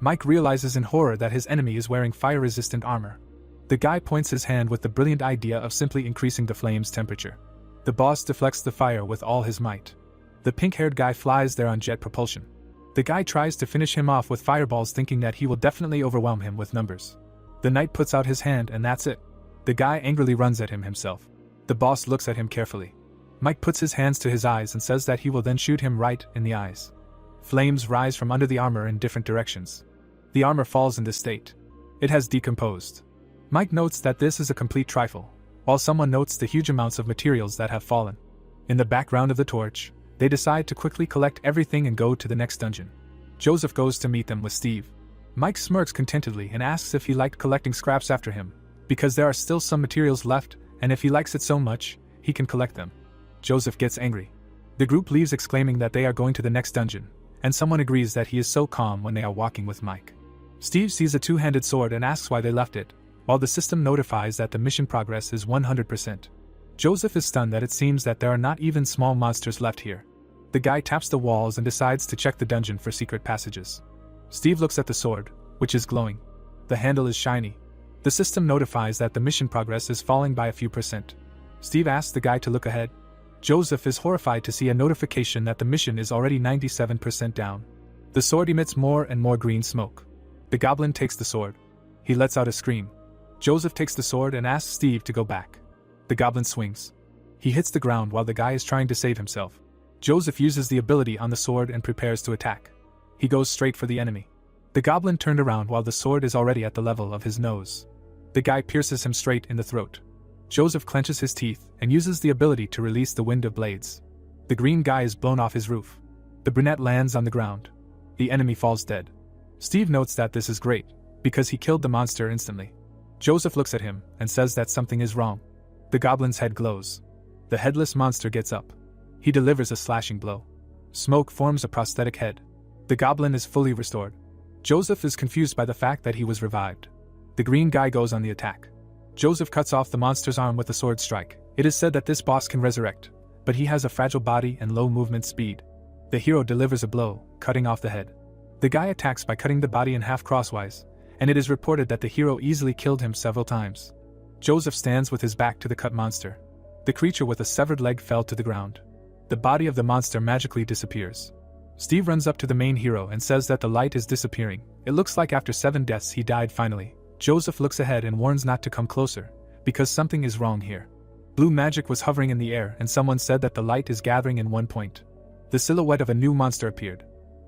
Mike realizes in horror that his enemy is wearing fire-resistant armor. The guy points his hand with the brilliant idea of simply increasing the flame's temperature. The boss deflects the fire with all his might. The pink-haired guy flies there on jet propulsion. The guy tries to finish him off with fireballs, thinking that he will definitely overwhelm him with numbers. The knight puts out his hand and that's it. The guy angrily runs at him himself. The boss looks at him carefully. Mike puts his hands to his eyes and says that he will then shoot him right in the eyes. Flames rise from under the armor in different directions. The armor falls in this state. It has decomposed. Mike notes that this is a complete trifle, while someone notes the huge amounts of materials that have fallen. In the background of the torch, they decide to quickly collect everything and go to the next dungeon. Joseph goes to meet them with Steve. Mike smirks contentedly and asks if he liked collecting scraps after him, because there are still some materials left, and if he likes it so much, he can collect them. Joseph gets angry. The group leaves exclaiming that they are going to the next dungeon, and someone agrees that he is so calm when they are walking with Mike. Steve sees a two-handed sword and asks why they left it, while the system notifies that the mission progress is 100%. Joseph is stunned that it seems that there are not even small monsters left here. The guy taps the walls and decides to check the dungeon for secret passages. Steve looks at the sword, which is glowing. The handle is shiny. The system notifies that the mission progress is falling by a few %. Steve asks the guy to look ahead. Joseph is horrified to see a notification that the mission is already 97% down. The sword emits more and more green smoke. The goblin takes the sword. He lets out a scream. Joseph takes the sword and asks Steve to go back. The goblin swings. He hits the ground while the guy is trying to save himself. Joseph uses the ability on the sword and prepares to attack. He goes straight for the enemy. The goblin turned around while the sword is already at the level of his nose. The guy pierces him straight in the throat. Joseph clenches his teeth and uses the ability to release the wind of blades. The green guy is blown off his roof. The brunette lands on the ground. The enemy falls dead. Steve notes that this is great, because he killed the monster instantly. Joseph looks at him and says that something is wrong. The goblin's head glows. The headless monster gets up. He delivers a slashing blow. Smoke forms a prosthetic head. The goblin is fully restored. Joseph is confused by the fact that he was revived. The green guy goes on the attack. Joseph cuts off the monster's arm with a sword strike. It is said that this boss can resurrect, but he has a fragile body and low movement speed. The hero delivers a blow, cutting off the head. The guy attacks by cutting the body in half crosswise, and it is reported that the hero easily killed him several times. Joseph stands with his back to the cut monster. The creature with a severed leg fell to the ground. The body of the monster magically disappears. Steve runs up to the main hero and says that the light is disappearing. It looks like after 7 deaths he died finally. Joseph looks ahead and warns not to come closer, because something is wrong here. Blue magic was hovering in the air and someone said that the light is gathering in one point. The silhouette of a new monster appeared.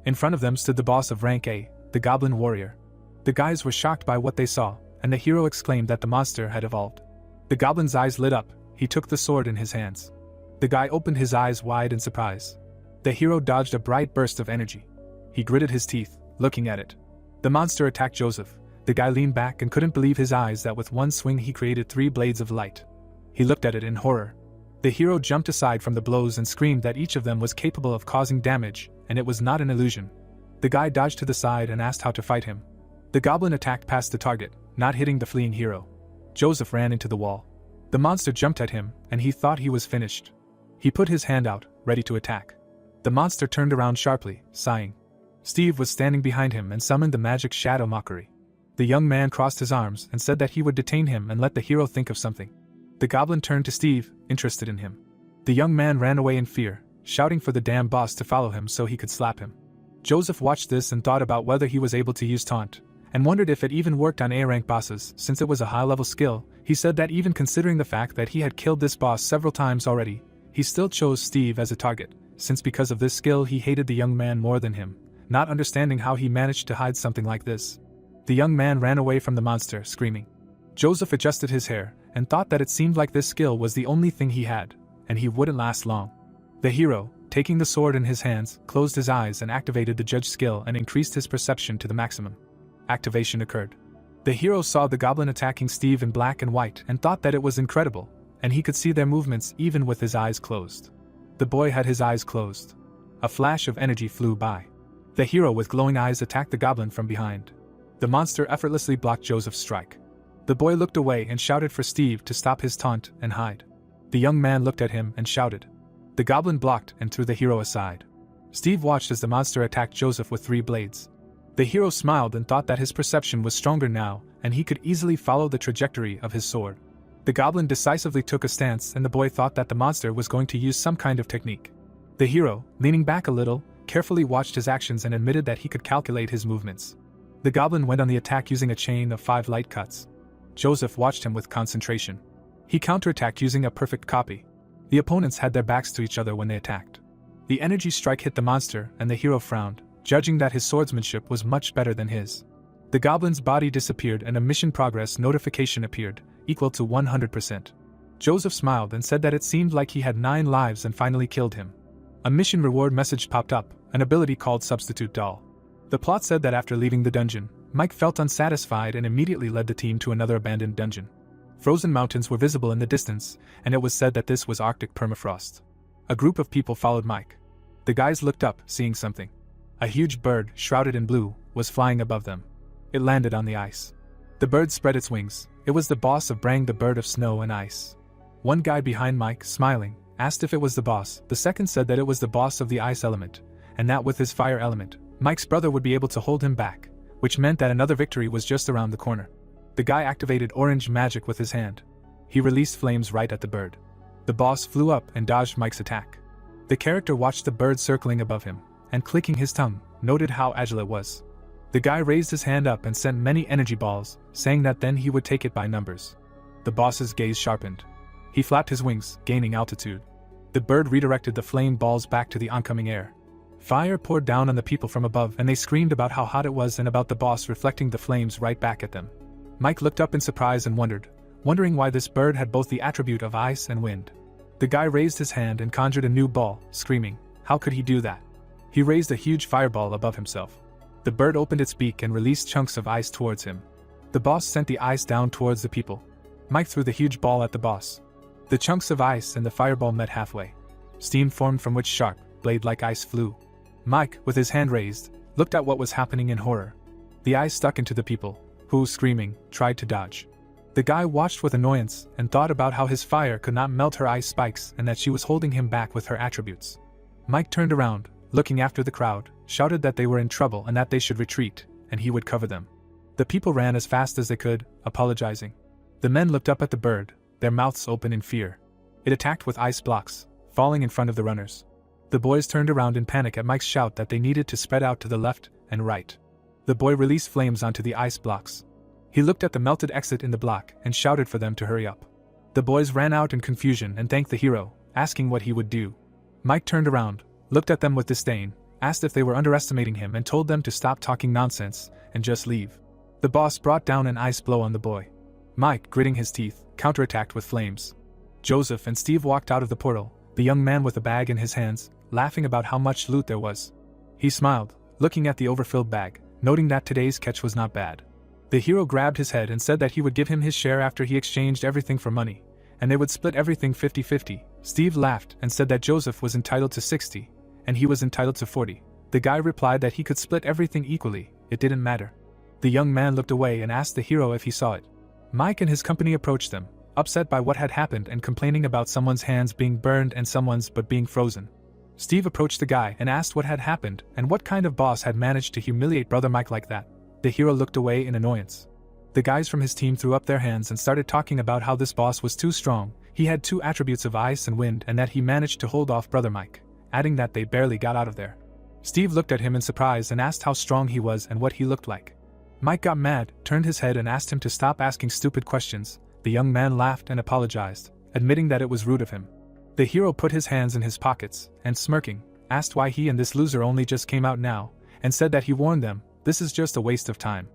In front of them stood the boss of rank A, the Goblin Warrior. The guys were shocked by what they saw, and the hero exclaimed that the monster had evolved. The goblin's eyes lit up. He took the sword in his hands. The guy opened his eyes wide in surprise. The hero dodged a bright burst of energy. He gritted his teeth, looking at it. The monster attacked Joseph. The guy leaned back and couldn't believe his eyes that with one swing he created 3 blades of light. He looked at it in horror. The hero jumped aside from the blows and screamed that each of them was capable of causing damage, and it was not an illusion. The guy dodged to the side and asked how to fight him. The goblin attacked past the target, not hitting the fleeing hero. Joseph ran into the wall. The monster jumped at him, and he thought he was finished. He put his hand out, ready to attack. The monster turned around sharply, sighing. Steve was standing behind him and summoned the magic shadow mockery. The young man crossed his arms and said that he would detain him and let the hero think of something. The goblin turned to Steve, interested in him. The young man ran away in fear, shouting for the damn boss to follow him so he could slap him. Joseph watched this and thought about whether he was able to use taunt, and wondered if it even worked on A-rank bosses since it was a high-level skill. He said that even considering the fact that he had killed this boss several times already, he still chose Steve as a target, since because of this skill he hated the young man more than him, not understanding how he managed to hide something like this. The young man ran away from the monster, screaming. Joseph adjusted his hair, and thought that it seemed like this skill was the only thing he had, and he wouldn't last long. The hero, taking the sword in his hands, closed his eyes and activated the judge skill and increased his perception to the maximum. Activation occurred. The hero saw the goblin attacking Steve in black and white and thought that it was incredible, and he could see their movements even with his eyes closed. The boy had his eyes closed. A flash of energy flew by. The hero with glowing eyes attacked the goblin from behind. The monster effortlessly blocked Joseph's strike. The boy looked away and shouted for Steve to stop his taunt and hide. The young man looked at him and shouted. The goblin blocked and threw the hero aside. Steve watched as the monster attacked Joseph with 3 blades. The hero smiled and thought that his perception was stronger now, and he could easily follow the trajectory of his sword. The goblin decisively took a stance, and the boy thought that the monster was going to use some kind of technique. The hero, leaning back a little, carefully watched his actions and admitted that he could calculate his movements. The goblin went on the attack using a chain of 5 light cuts. Joseph watched him with concentration. He counterattacked using a perfect copy. The opponents had their backs to each other when they attacked. The energy strike hit the monster, and the hero frowned, judging that his swordsmanship was much better than his. The goblin's body disappeared and a mission progress notification appeared, equal to 100%. Joseph smiled and said that it seemed like he had 9 lives and finally killed him. A mission reward message popped up, an ability called Substitute Doll. The plot said that after leaving the dungeon, Mike felt unsatisfied and immediately led the team to another abandoned dungeon. Frozen mountains were visible in the distance, and it was said that this was Arctic permafrost. A group of people followed Mike. The guys looked up, seeing something. A huge bird, shrouded in blue, was flying above them. It landed on the ice. The bird spread its wings. It was the boss of Brang, the bird of snow and ice. One guy behind Mike, smiling, asked if it was the boss. The second said that it was the boss of the ice element, and that with his fire element, Mike's brother would be able to hold him back, which meant that another victory was just around the corner. The guy activated orange magic with his hand. He released flames right at the bird. The boss flew up and dodged Mike's attack. The character watched the bird circling above him, and clicking his tongue, noted how agile it was. The guy raised his hand up and sent many energy balls, saying that then he would take it by numbers. The boss's gaze sharpened. He flapped his wings, gaining altitude. The bird redirected the flame balls back to the oncoming air. Fire poured down on the people from above, and they screamed about how hot it was and about the boss reflecting the flames right back at them. Mike looked up in surprise and wondering why this bird had both the attribute of ice and wind. The guy raised his hand and conjured a new ball, screaming, how could he do that? He raised a huge fireball above himself. The bird opened its beak and released chunks of ice towards him. The boss sent the ice down towards the people. Mike threw the huge ball at the boss. The chunks of ice and the fireball met halfway. Steam formed from which sharp, blade-like ice flew. Mike, with his hand raised, looked at what was happening in horror. The ice stuck into the people, who, screaming, tried to dodge. The guy watched with annoyance and thought about how his fire could not melt her ice spikes and that she was holding him back with her attributes. Mike turned around, looking after the crowd, shouted that they were in trouble and that they should retreat, and he would cover them. The people ran as fast as they could, apologizing. The men looked up at the bird, their mouths open in fear. It attacked with ice blocks, falling in front of the runners. The boys turned around in panic at Mike's shout that they needed to spread out to the left and right. The boy released flames onto the ice blocks. He looked at the melted exit in the block and shouted for them to hurry up. The boys ran out in confusion and thanked the hero, asking what he would do. Mike turned around, looked at them with disdain, asked if they were underestimating him and told them to stop talking nonsense and just leave. The boss brought down an ice blow on the boy. Mike, gritting his teeth, counterattacked with flames. Joseph and Steve walked out of the portal, the young man with a bag in his hands, laughing about how much loot there was. He smiled, looking at the overfilled bag, noting that today's catch was not bad. The hero grabbed his head and said that he would give him his share after he exchanged everything for money, and they would split everything 50-50. Steve laughed and said that Joseph was entitled to 60, and he was entitled to 40. The guy replied that he could split everything equally, it didn't matter. The young man looked away and asked the hero if he saw it. Mike and his company approached them, upset by what had happened and complaining about someone's hands being burned and someone's but being frozen. Steve approached the guy and asked what had happened and what kind of boss had managed to humiliate Brother Mike like that. The hero looked away in annoyance. The guys from his team threw up their hands and started talking about how this boss was too strong, he had 2 attributes of ice and wind and that he managed to hold off Brother Mike, adding that they barely got out of there. Steve looked at him in surprise and asked how strong he was and what he looked like. Mike got mad, turned his head and asked him to stop asking stupid questions. The young man laughed and apologized, admitting that it was rude of him. The hero put his hands in his pockets, and smirking, asked why he and this loser only just came out now, and said that he warned them, this is just a waste of time.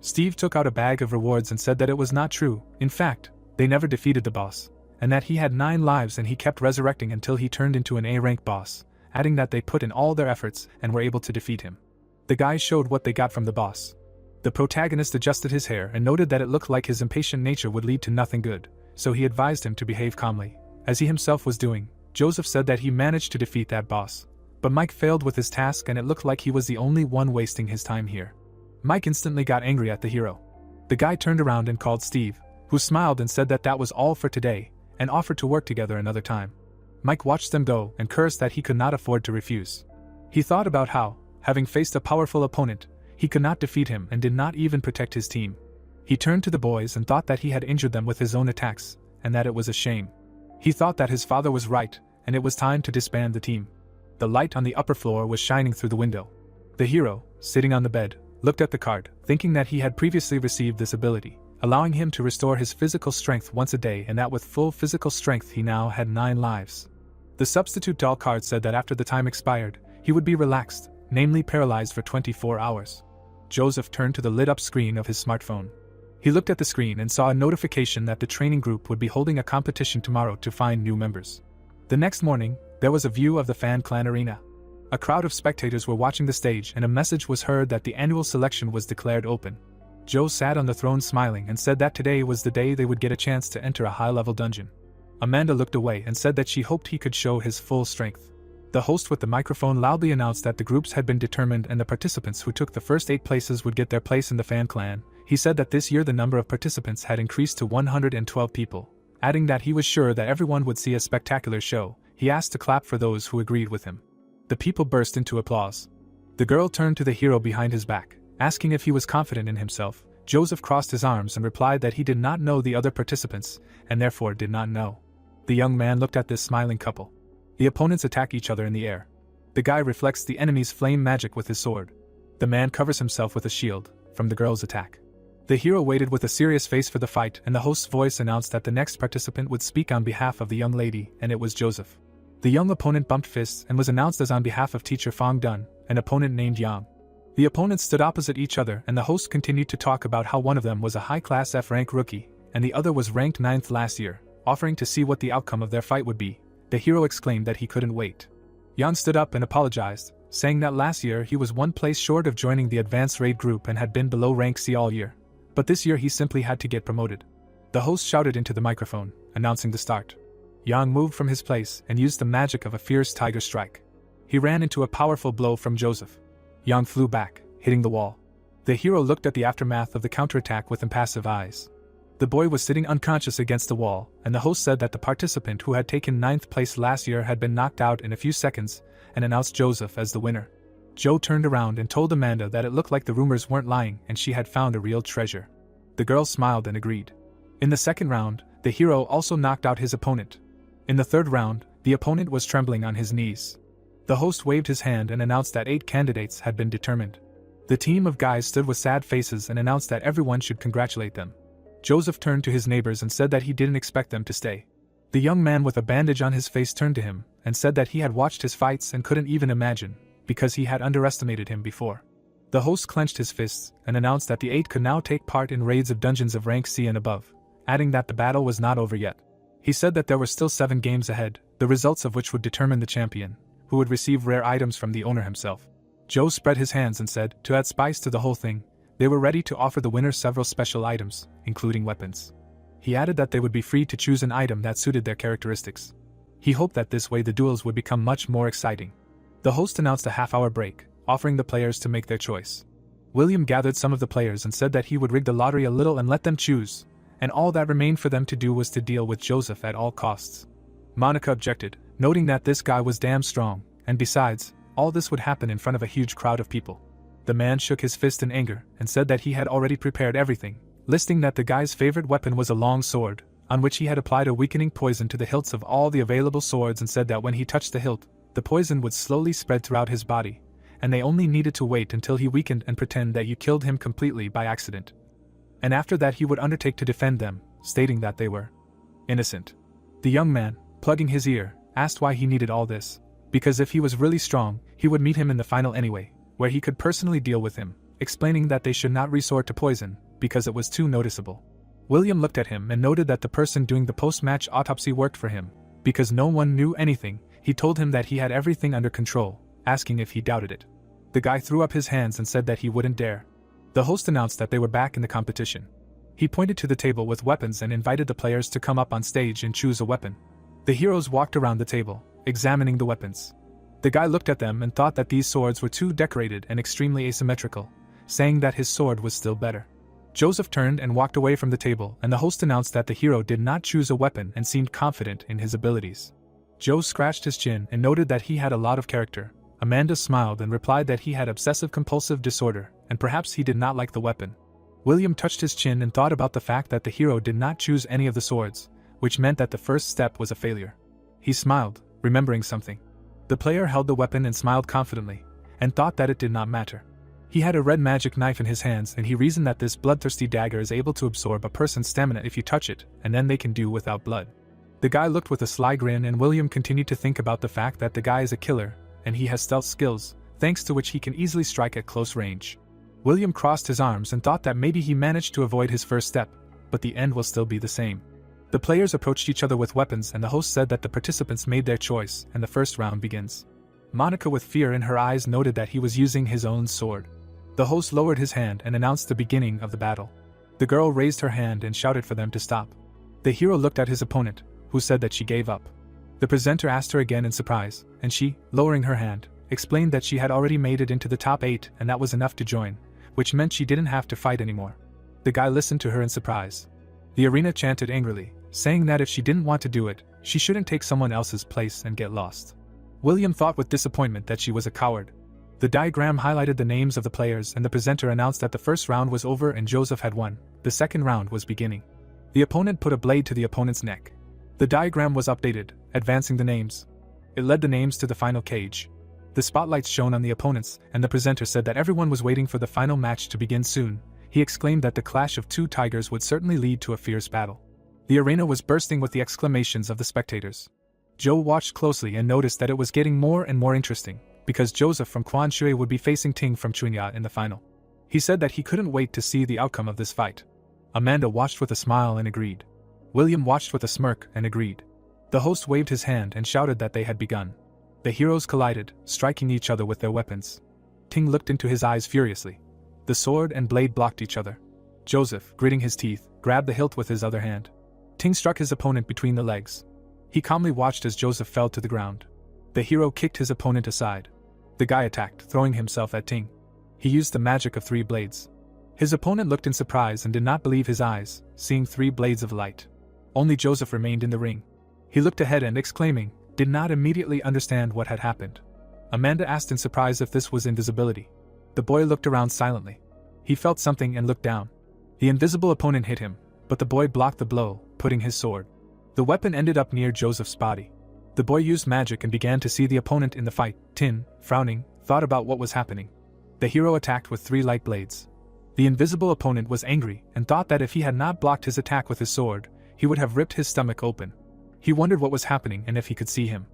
Steve took out a bag of rewards and said that it was not true, in fact, they never defeated the boss, and that he had 9 lives and he kept resurrecting until he turned into an A-rank boss, adding that they put in all their efforts and were able to defeat him. The guys showed what they got from the boss. The protagonist adjusted his hair and noted that it looked like his impatient nature would lead to nothing good, so he advised him to behave calmly. As he himself was doing, Joseph said that he managed to defeat that boss. But Mike failed with his task and it looked like he was the only one wasting his time here. Mike instantly got angry at the hero. The guy turned around and called Steve, who smiled and said that that was all for today, and offered to work together another time. Mike watched them go and cursed that he could not afford to refuse. He thought about how, having faced a powerful opponent, he could not defeat him and did not even protect his team. He turned to the boys and thought that he had injured them with his own attacks, and that it was a shame. He thought that his father was right, and it was time to disband the team. The light on the upper floor was shining through the window. The hero, sitting on the bed, looked at the card, thinking that he had previously received this ability, allowing him to restore his physical strength once a day and that with full physical strength he now had 9 lives. The substitute doll card said that after the time expired, he would be relaxed, namely paralyzed for 24 hours. Joseph turned to the lit-up screen of his smartphone. He looked at the screen and saw a notification that the training group would be holding a competition tomorrow to find new members. The next morning, there was a view of the Fan Clan arena. A crowd of spectators were watching the stage and a message was heard that the annual selection was declared open. Joe sat on the throne smiling and said that today was the day they would get a chance to enter a high-level dungeon. Amanda looked away and said that she hoped he could show his full strength. The host with the microphone loudly announced that the groups had been determined and the participants who took the first 8 places would get their place in the Fan Clan. He said that this year the number of participants had increased to 112 people, adding that he was sure that everyone would see a spectacular show. He asked to clap for those who agreed with him. The people burst into applause. The girl turned to the hero behind his back, asking if he was confident in himself. Joseph crossed his arms and replied that he did not know the other participants, and therefore did not know. The young man looked at this smiling couple. The opponents attack each other in the air. The guy reflects the enemy's flame magic with his sword. The man covers himself with a shield from the girl's attack. The hero waited with a serious face for the fight, and the host's voice announced that the next participant would speak on behalf of the young lady, and it was Joseph. The young opponent bumped fists and was announced as on behalf of teacher Fong Dun, an opponent named Yang. The opponents stood opposite each other and the host continued to talk about how one of them was a high-class F-rank rookie, and the other was ranked 9th last year, offering to see what the outcome of their fight would be. The hero exclaimed that he couldn't wait. Yang stood up and apologized, saying that last year he was 1 place short of joining the advanced raid group and had been below rank C all year. But this year he simply had to get promoted. The host shouted into the microphone, announcing the start. Yang moved from his place and used the magic of a fierce tiger strike. He ran into a powerful blow from Joseph. Yang flew back, hitting the wall. The hero looked at the aftermath of the counterattack with impassive eyes. The boy was sitting unconscious against the wall, and the host said that the participant who had taken 9th place last year had been knocked out in a few seconds, and announced Joseph as the winner. Joe turned around and told Amanda that it looked like the rumors weren't lying and she had found a real treasure. The girl smiled and agreed. In the second round, the hero also knocked out his opponent. In the third round, the opponent was trembling on his knees. The host waved his hand and announced that 8 candidates had been determined. The team of guys stood with sad faces and announced that everyone should congratulate them. Joseph turned to his neighbors and said that he didn't expect them to stay. The young man with a bandage on his face turned to him and said that he had watched his fights and couldn't even imagine, because he had underestimated him before. The host clenched his fists and announced that the 8 could now take part in raids of dungeons of rank C and above, adding that the battle was not over yet. He said that there were still 7 games ahead, the results of which would determine the champion, who would receive rare items from the owner himself. Joe spread his hands and said, to add spice to the whole thing, they were ready to offer the winner several special items, including weapons. He added that they would be free to choose an item that suited their characteristics. He hoped that this way the duels would become much more exciting. The host announced a half-hour break, offering the players to make their choice. William gathered some of the players and said that he would rig the lottery a little and let them choose, and all that remained for them to do was to deal with Joseph at all costs. Monica objected, noting that this guy was damn strong, and besides, all this would happen in front of a huge crowd of people. The man shook his fist in anger and said that he had already prepared everything, listing that the guy's favorite weapon was a long sword, on which he had applied a weakening poison to the hilts of all the available swords and said that when he touched the hilt, the poison would slowly spread throughout his body, and they only needed to wait until he weakened and pretend that you killed him completely by accident. And after that he would undertake to defend them, stating that they were innocent. The young man, plugging his ear, asked why he needed all this, because if he was really strong, he would meet him in the final anyway, where he could personally deal with him, explaining that they should not resort to poison, because it was too noticeable. William looked at him and noted that the person doing the post-match autopsy worked for him. Because no one knew anything, he told him that he had everything under control, asking if he doubted it. The guy threw up his hands and said that he wouldn't dare. The host announced that they were back in the competition. He pointed to the table with weapons and invited the players to come up on stage and choose a weapon. The heroes walked around the table, examining the weapons. The guy looked at them and thought that these swords were too decorated and extremely asymmetrical, saying that his sword was still better. Joseph turned and walked away from the table, and the host announced that the hero did not choose a weapon and seemed confident in his abilities. Joe scratched his chin and noted that he had a lot of character. Amanda smiled and replied that he had obsessive-compulsive disorder, and perhaps he did not like the weapon. William touched his chin and thought about the fact that the hero did not choose any of the swords, which meant that the first step was a failure. He smiled, remembering something. The player held the weapon and smiled confidently, and thought that it did not matter. He had a red magic knife in his hands, and he reasoned that this bloodthirsty dagger is able to absorb a person's stamina if you touch it, and then they can do without blood. The guy looked with a sly grin, and William continued to think about the fact that the guy is a killer, and he has stealth skills, thanks to which he can easily strike at close range. William crossed his arms and thought that maybe he managed to avoid his first step, but the end will still be the same. The players approached each other with weapons, and the host said that the participants made their choice, and the first round begins. Monica, with fear in her eyes, noted that he was using his own sword. The host lowered his hand and announced the beginning of the battle. The girl raised her hand and shouted for them to stop. The hero looked at his opponent, who said that she gave up. The presenter asked her again in surprise, and she, lowering her hand, explained that she had already made it into the top 8 and that was enough to join, which meant she didn't have to fight anymore. The guy listened to her in surprise. The arena chanted angrily, saying that if she didn't want to do it, she shouldn't take someone else's place and get lost. William thought with disappointment that she was a coward. The diagram highlighted the names of the players, and the presenter announced that the first round was over and Joseph had won. The second round was beginning. The opponent put a blade to the opponent's neck. The diagram was updated, advancing the names. It led the names to the final cage. The spotlights shone on the opponents, and the presenter said that everyone was waiting for the final match to begin soon. He exclaimed that the clash of two tigers would certainly lead to a fierce battle. The arena was bursting with the exclamations of the spectators. Joe watched closely and noticed that it was getting more and more interesting, because Joseph from Quanshui would be facing Ting from Chunya in the final. He said that he couldn't wait to see the outcome of this fight. Amanda watched with a smile and agreed. William watched with a smirk and agreed. The host waved his hand and shouted that they had begun. The heroes collided, striking each other with their weapons. Ting looked into his eyes furiously. The sword and blade blocked each other. Joseph, gritting his teeth, grabbed the hilt with his other hand. Ting struck his opponent between the legs. He calmly watched as Joseph fell to the ground. The hero kicked his opponent aside. The guy attacked, throwing himself at Ting. He used the magic of 3 blades. His opponent looked in surprise and did not believe his eyes, seeing 3 blades of light. Only Joseph remained in the ring. He looked ahead and, exclaiming, did not immediately understand what had happened. Amanda asked in surprise if this was invisibility. The boy looked around silently. He felt something and looked down. The invisible opponent hit him, but the boy blocked the blow, putting his sword. The weapon ended up near Joseph's body. The boy used magic and began to see the opponent in the fight. Tin, frowning, thought about what was happening. The hero attacked with 3 light blades. The invisible opponent was angry and thought that if he had not blocked his attack with his sword, he would have ripped his stomach open. He wondered what was happening and if he could see him.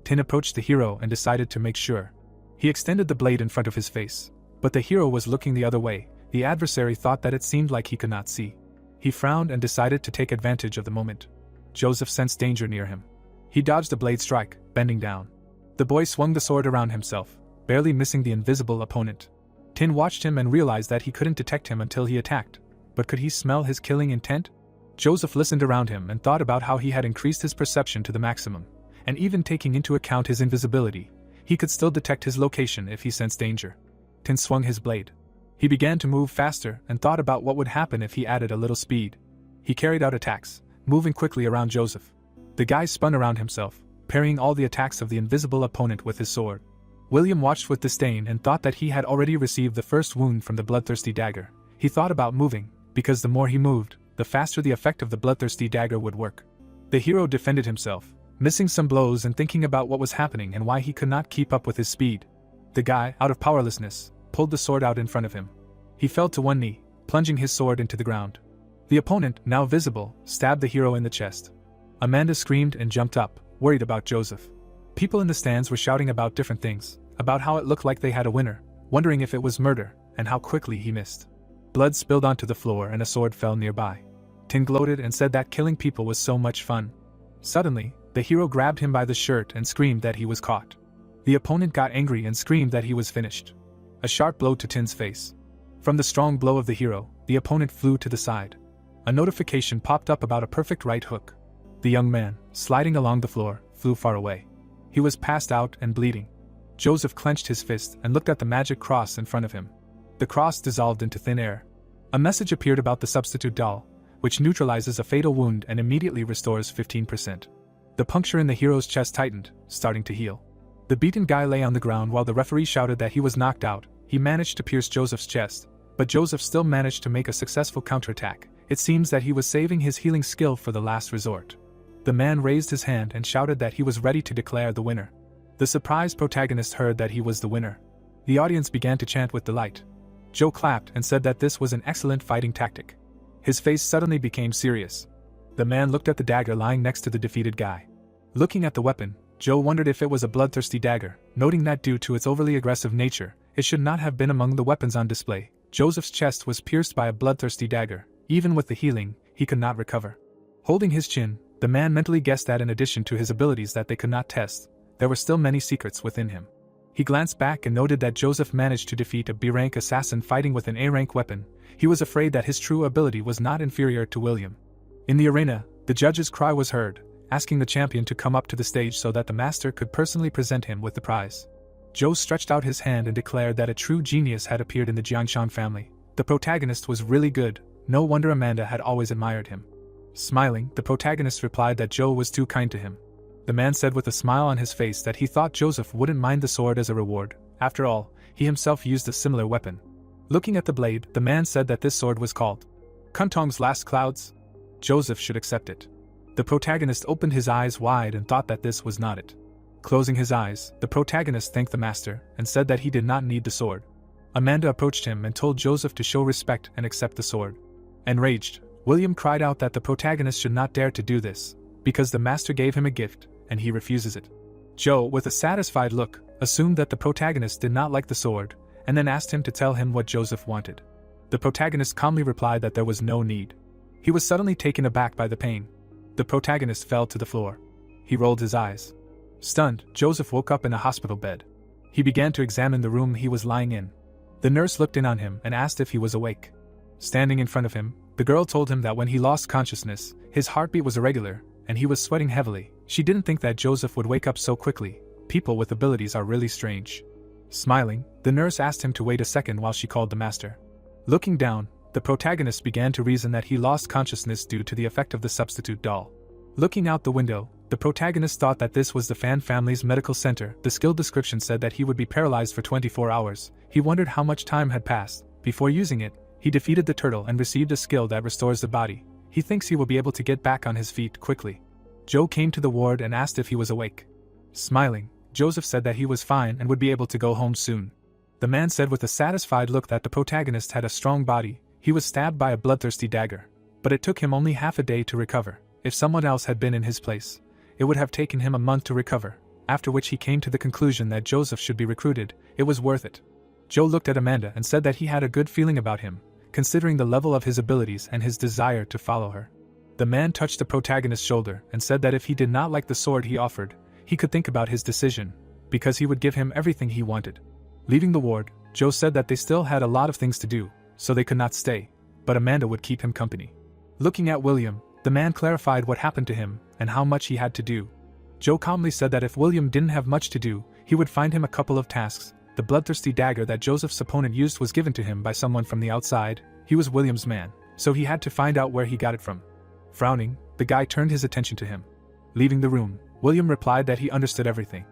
Tin approached the hero and decided to make sure. He extended the blade in front of his face, but the hero was looking the other way. The adversary thought that it seemed like he could not see. He frowned and decided to take advantage of the moment. Joseph sensed danger near him. He dodged the blade strike, bending down. The boy swung the sword around himself, barely missing the invisible opponent. Tin watched him and realized that he couldn't detect him until he attacked, but could he smell his killing intent? Joseph listened around him and thought about how he had increased his perception to the maximum, and even taking into account his invisibility, he could still detect his location if he sensed danger. Tin swung his blade. He began to move faster and thought about what would happen if he added a little speed. He carried out attacks, moving quickly around Joseph. The guy spun around himself, parrying all the attacks of the invisible opponent with his sword. William watched with disdain and thought that he had already received the first wound from the bloodthirsty dagger. He thought about moving, because the more he moved, the faster the effect of the bloodthirsty dagger would work. The hero defended himself, missing some blows and thinking about what was happening and why he could not keep up with his speed. The guy, out of powerlessness, pulled the sword out in front of him. He fell to one knee, plunging his sword into the ground. The opponent, now visible, stabbed the hero in the chest. Amanda screamed and jumped up, worried about Joseph. People in the stands were shouting about different things, about how it looked like they had a winner, wondering if it was murder, and how quickly he missed. Blood spilled onto the floor and a sword fell nearby. Tin gloated and said that killing people was so much fun. Suddenly, the hero grabbed him by the shirt and screamed that he was caught. The opponent got angry and screamed that he was finished. A sharp blow to Tin's face. From the strong blow of the hero, the opponent flew to the side. A notification popped up about a perfect right hook. The young man, sliding along the floor, flew far away. He was passed out and bleeding. Joseph clenched his fist and looked at the magic cross in front of him. The cross dissolved into thin air. A message appeared about the substitute doll, which neutralizes a fatal wound and immediately restores 15%. The puncture in the hero's chest tightened, starting to heal. The beaten guy lay on the ground while the referee shouted that he was knocked out. He managed to pierce Joseph's chest, but Joseph still managed to make a successful counterattack. It seems that he was saving his healing skill for the last resort. The man raised his hand and shouted that he was ready to declare the winner. The surprised protagonist heard that he was the winner. The audience began to chant with delight. Joe clapped and said that this was an excellent fighting tactic. His face suddenly became serious. The man looked at the dagger lying next to the defeated guy. Looking at the weapon, Joe wondered if it was a bloodthirsty dagger, noting that due to its overly aggressive nature, it should not have been among the weapons on display. Joseph's chest was pierced by a bloodthirsty dagger. Even with the healing, he could not recover. Holding his chin, the man mentally guessed that in addition to his abilities that they could not test, there were still many secrets within him. He glanced back and noted that Joseph managed to defeat a B-rank assassin fighting with an A-rank weapon. He was afraid that his true ability was not inferior to William. In the arena, the judge's cry was heard, asking the champion to come up to the stage so that the master could personally present him with the prize. Joe stretched out his hand and declared that a true genius had appeared in the Jiangshan family. The protagonist was really good, no wonder Amanda had always admired him. Smiling, the protagonist replied that Joe was too kind to him. The man said with a smile on his face that he thought Joseph wouldn't mind the sword as a reward. After all, he himself used a similar weapon. Looking at the blade, the man said that this sword was called Kuntong's Last Clouds. Joseph should accept it. The protagonist opened his eyes wide and thought that this was not it. Closing his eyes, the protagonist thanked the master and said that he did not need the sword. Amanda approached him and told Joseph to show respect and accept the sword. Enraged, William cried out that the protagonist should not dare to do this, because the master gave him a gift, and he refuses it. Joe, with a satisfied look, assumed that the protagonist did not like the sword, and then asked him to tell him what Joseph wanted. The protagonist calmly replied that there was no need. He was suddenly taken aback by the pain. The protagonist fell to the floor. He rolled his eyes. Stunned, Joseph woke up in a hospital bed. He began to examine the room he was lying in. The nurse looked in on him and asked if he was awake. Standing in front of him, the girl told him that when he lost consciousness, his heartbeat was irregular, and he was sweating heavily. She didn't think that Joseph would wake up so quickly. People with abilities are really strange. Smiling, the nurse asked him to wait a second while she called the master. Looking down, the protagonist began to reason that he lost consciousness due to the effect of the substitute doll. Looking out the window, the protagonist thought that this was the Fan family's medical center. The skill description said that he would be paralyzed for 24 hours. He wondered how much time had passed. Before using it, he defeated the turtle and received a skill that restores the body. He thinks he will be able to get back on his feet quickly. Joe came to the ward and asked if he was awake. Smiling, Joseph said that he was fine and would be able to go home soon. The man said with a satisfied look that the protagonist had a strong body. He was stabbed by a bloodthirsty dagger, but it took him only half a day to recover. If someone else had been in his place, it would have taken him a month to recover, after which he came to the conclusion that Joseph should be recruited. It was worth it. Joe looked at Amanda and said that he had a good feeling about him, considering the level of his abilities and his desire to follow her. The man touched the protagonist's shoulder and said that if he did not like the sword he offered, he could think about his decision, because he would give him everything he wanted. Leaving the ward, Joe said that they still had a lot of things to do, so they could not stay, but Amanda would keep him company. Looking at William, the man clarified what happened to him and how much he had to do. Joe calmly said that if William didn't have much to do, he would find him a couple of tasks. The bloodthirsty dagger that Joseph's opponent used was given to him by someone from the outside. He was William's man, so he had to find out where he got it from. Frowning, the guy turned his attention to him. Leaving the room, William replied that he understood everything.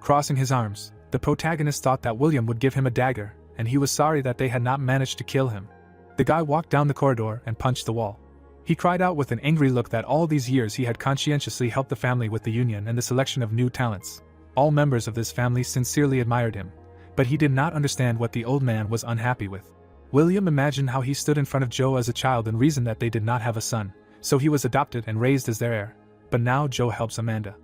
Crossing his arms, the protagonist thought that William would give him a dagger, and he was sorry that they had not managed to kill him. The guy walked down the corridor and punched the wall. He cried out with an angry look that all these years he had conscientiously helped the family with the union and the selection of new talents. All members of this family sincerely admired him, but he did not understand what the old man was unhappy with. William imagined how he stood in front of Joe as a child and reasoned that they did not have a son, so he was adopted and raised as their heir. But now Joe helps Amanda.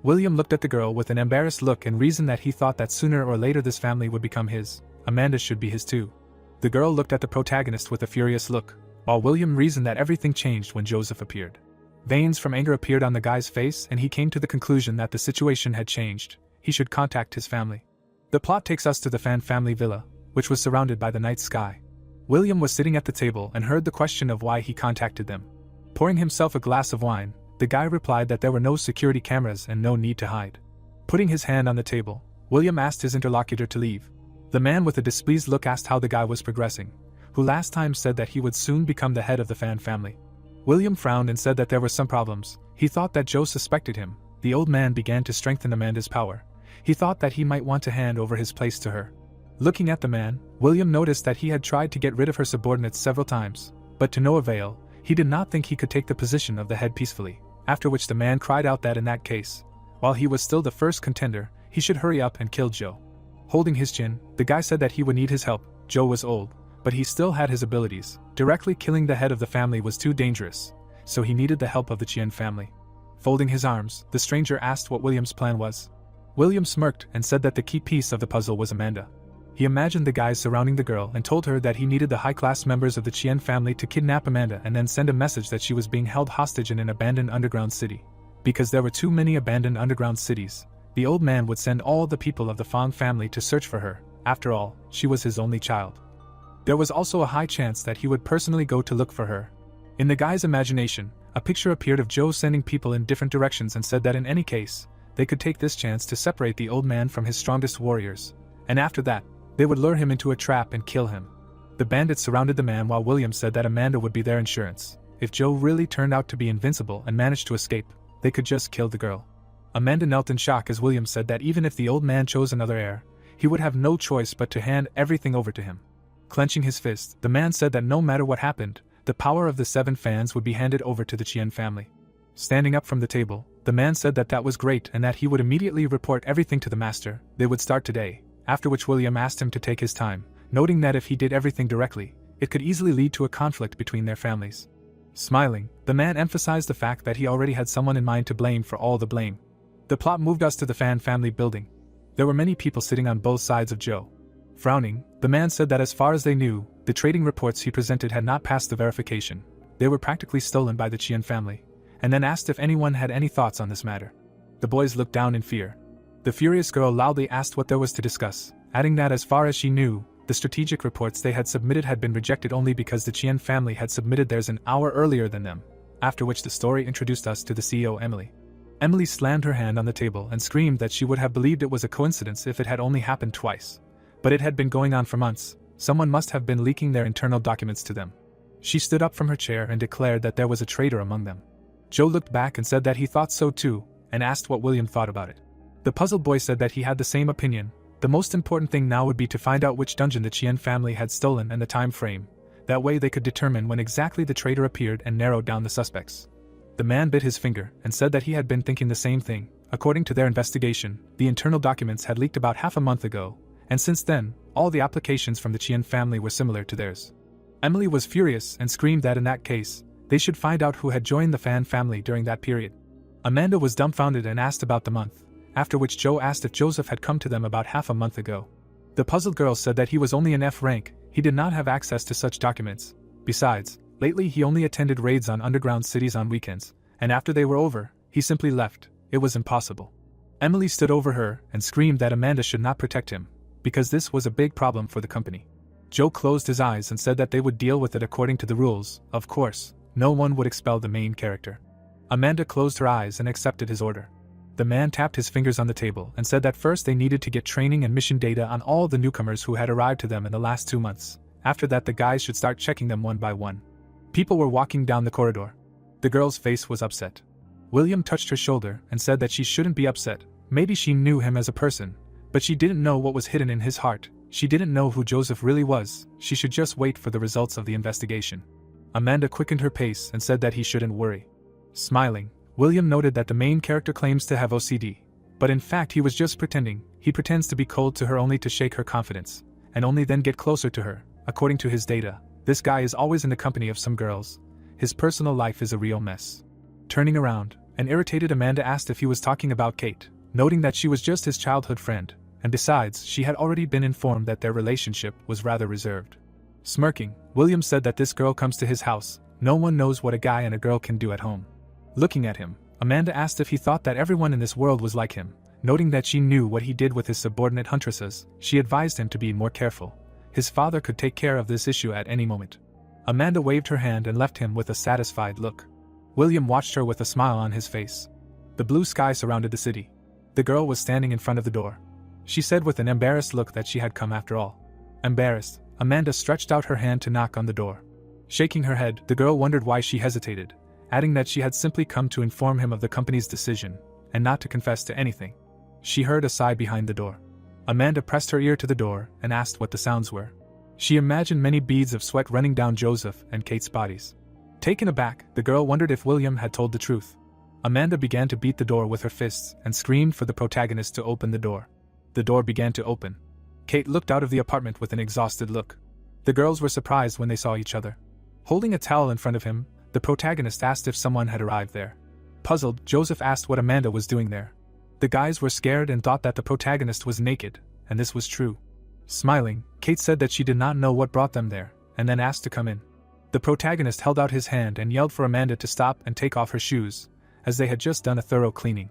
William looked at the girl with an embarrassed look and reasoned that he thought that sooner or later this family would become his. Amanda should be his too. The girl looked at the protagonist with a furious look, while William reasoned that everything changed when Joseph appeared. Veins from anger appeared on the guy's face and he came to the conclusion that the situation had changed. He should contact his family. The plot takes us to the Fan family villa, which was surrounded by the night sky. William was sitting at the table and heard the question of why he contacted them. Pouring himself a glass of wine, the guy replied that there were no security cameras and no need to hide. Putting his hand on the table, William asked his interlocutor to leave. The man with a displeased look asked how the guy was progressing, who last time said that he would soon become the head of the Fan family. William frowned and said that there were some problems. He thought that Joe suspected him. The old man began to strengthen Amanda's power. He thought that he might want to hand over his place to her. Looking at the man, William noticed that he had tried to get rid of her subordinates several times, but to no avail. He did not think he could take the position of the head peacefully, after which the man cried out that in that case, while he was still the first contender, he should hurry up and kill Joe. Holding his chin, the guy said that he would need his help. Joe was old, but he still had his abilities. Directly killing the head of the family was too dangerous, so he needed the help of the Qian family. Folding his arms, the stranger asked what William's plan was. William smirked and said that the key piece of the puzzle was Amanda. He imagined the guys surrounding the girl and told her that he needed the high-class members of the Qian family to kidnap Amanda and then send a message that she was being held hostage in an abandoned underground city. Because there were too many abandoned underground cities, the old man would send all the people of the Fang family to search for her. After all, she was his only child. There was also a high chance that he would personally go to look for her. In the guy's imagination, a picture appeared of Joe sending people in different directions and said that in any case, they could take this chance to separate the old man from his strongest warriors, and after that, they would lure him into a trap and kill him. The bandits surrounded the man while William said that Amanda would be their insurance. If Joe really turned out to be invincible and managed to escape, they could just kill the girl. Amanda knelt in shock as William said that even if the old man chose another heir, he would have no choice but to hand everything over to him. Clenching his fist, the man said that no matter what happened, the power of the 7 fans would be handed over to the Qian family. Standing up from the table, the man said that that was great and that he would immediately report everything to the master. They would start today, after which William asked him to take his time, noting that if he did everything directly, it could easily lead to a conflict between their families. Smiling, the man emphasized the fact that he already had someone in mind to blame for all the blame. The plot moved us to the Fan family building. There were many people sitting on both sides of Joe. Frowning, the man said that as far as they knew, the trading reports he presented had not passed the verification. They were practically stolen by the Qian family, and then asked if anyone had any thoughts on this matter. The boys looked down in fear. The furious girl loudly asked what there was to discuss, adding that as far as she knew, the strategic reports they had submitted had been rejected only because the Qian family had submitted theirs an hour earlier than them, after which the story introduced us to the CEO Emily. Emily slammed her hand on the table and screamed that she would have believed it was a coincidence if it had only happened twice. But it had been going on for months. Someone must have been leaking their internal documents to them. She stood up from her chair and declared that there was a traitor among them. Joe looked back and said that he thought so too, and asked what William thought about it. The puzzled boy said that he had the same opinion. The most important thing now would be to find out which dungeon the Qian family had stolen and the time frame. That way they could determine when exactly the traitor appeared and narrow down the suspects. The man bit his finger and said that he had been thinking the same thing. According to their investigation, the internal documents had leaked about half a month ago, and since then, all the applications from the Qian family were similar to theirs. Emily was furious and screamed that in that case, they should find out who had joined the Fan family during that period. Amanda was dumbfounded and asked about the month, after which Joe asked if Joseph had come to them about half a month ago. The puzzled girl said that he was only an F rank, he did not have access to such documents. Besides, lately he only attended raids on underground cities on weekends, and after they were over, he simply left. It was impossible. Emily stood over her and screamed that Amanda should not protect him, because this was a big problem for the company. Joe closed his eyes and said that they would deal with it according to the rules. Of course, no one would expel the main character. Amanda closed her eyes and accepted his order. The man tapped his fingers on the table and said that first they needed to get training and mission data on all the newcomers who had arrived to them in the last 2 months. After that, the guys should start checking them one by one. People were walking down the corridor. The girl's face was upset. William touched her shoulder and said that she shouldn't be upset. Maybe she knew him as a person, but she didn't know what was hidden in his heart. She didn't know who Joseph really was. She should just wait for the results of the investigation. Amanda quickened her pace and said that he shouldn't worry. Smiling, William noted that the main character claims to have OCD, but in fact he was just pretending. He pretends to be cold to her only to shake her confidence, and only then get closer to her. According to his data, this guy is always in the company of some girls. His personal life is a real mess. Turning around, an irritated Amanda asked if he was talking about Kate, noting that she was just his childhood friend, and besides, she had already been informed that their relationship was rather reserved. Smirking, William said that this girl comes to his house. No one knows what a guy and a girl can do at home. Looking at him, Amanda asked if he thought that everyone in this world was like him. Noting that she knew what he did with his subordinate huntresses, she advised him to be more careful. His father could take care of this issue at any moment. Amanda waved her hand and left him with a satisfied look. William watched her with a smile on his face. The blue sky surrounded the city. The girl was standing in front of the door. She said with an embarrassed look that she had come after all. Embarrassed, Amanda stretched out her hand to knock on the door. Shaking her head, the girl wondered why she hesitated, adding that she had simply come to inform him of the company's decision, and not to confess to anything. She heard a sigh behind the door. Amanda pressed her ear to the door and asked what the sounds were. She imagined many beads of sweat running down Joseph and Kate's bodies. Taken aback, the girl wondered if William had told the truth. Amanda began to beat the door with her fists and screamed for the protagonist to open the door. The door began to open. Kate looked out of the apartment with an exhausted look. The girls were surprised when they saw each other. Holding a towel in front of him, the protagonist asked if someone had arrived there. Puzzled, Joseph asked what Amanda was doing there. The guys were scared and thought that the protagonist was naked, and this was true. Smiling, Kate said that she did not know what brought them there, and then asked to come in. The protagonist held out his hand and yelled for Amanda to stop and take off her shoes, as they had just done a thorough cleaning.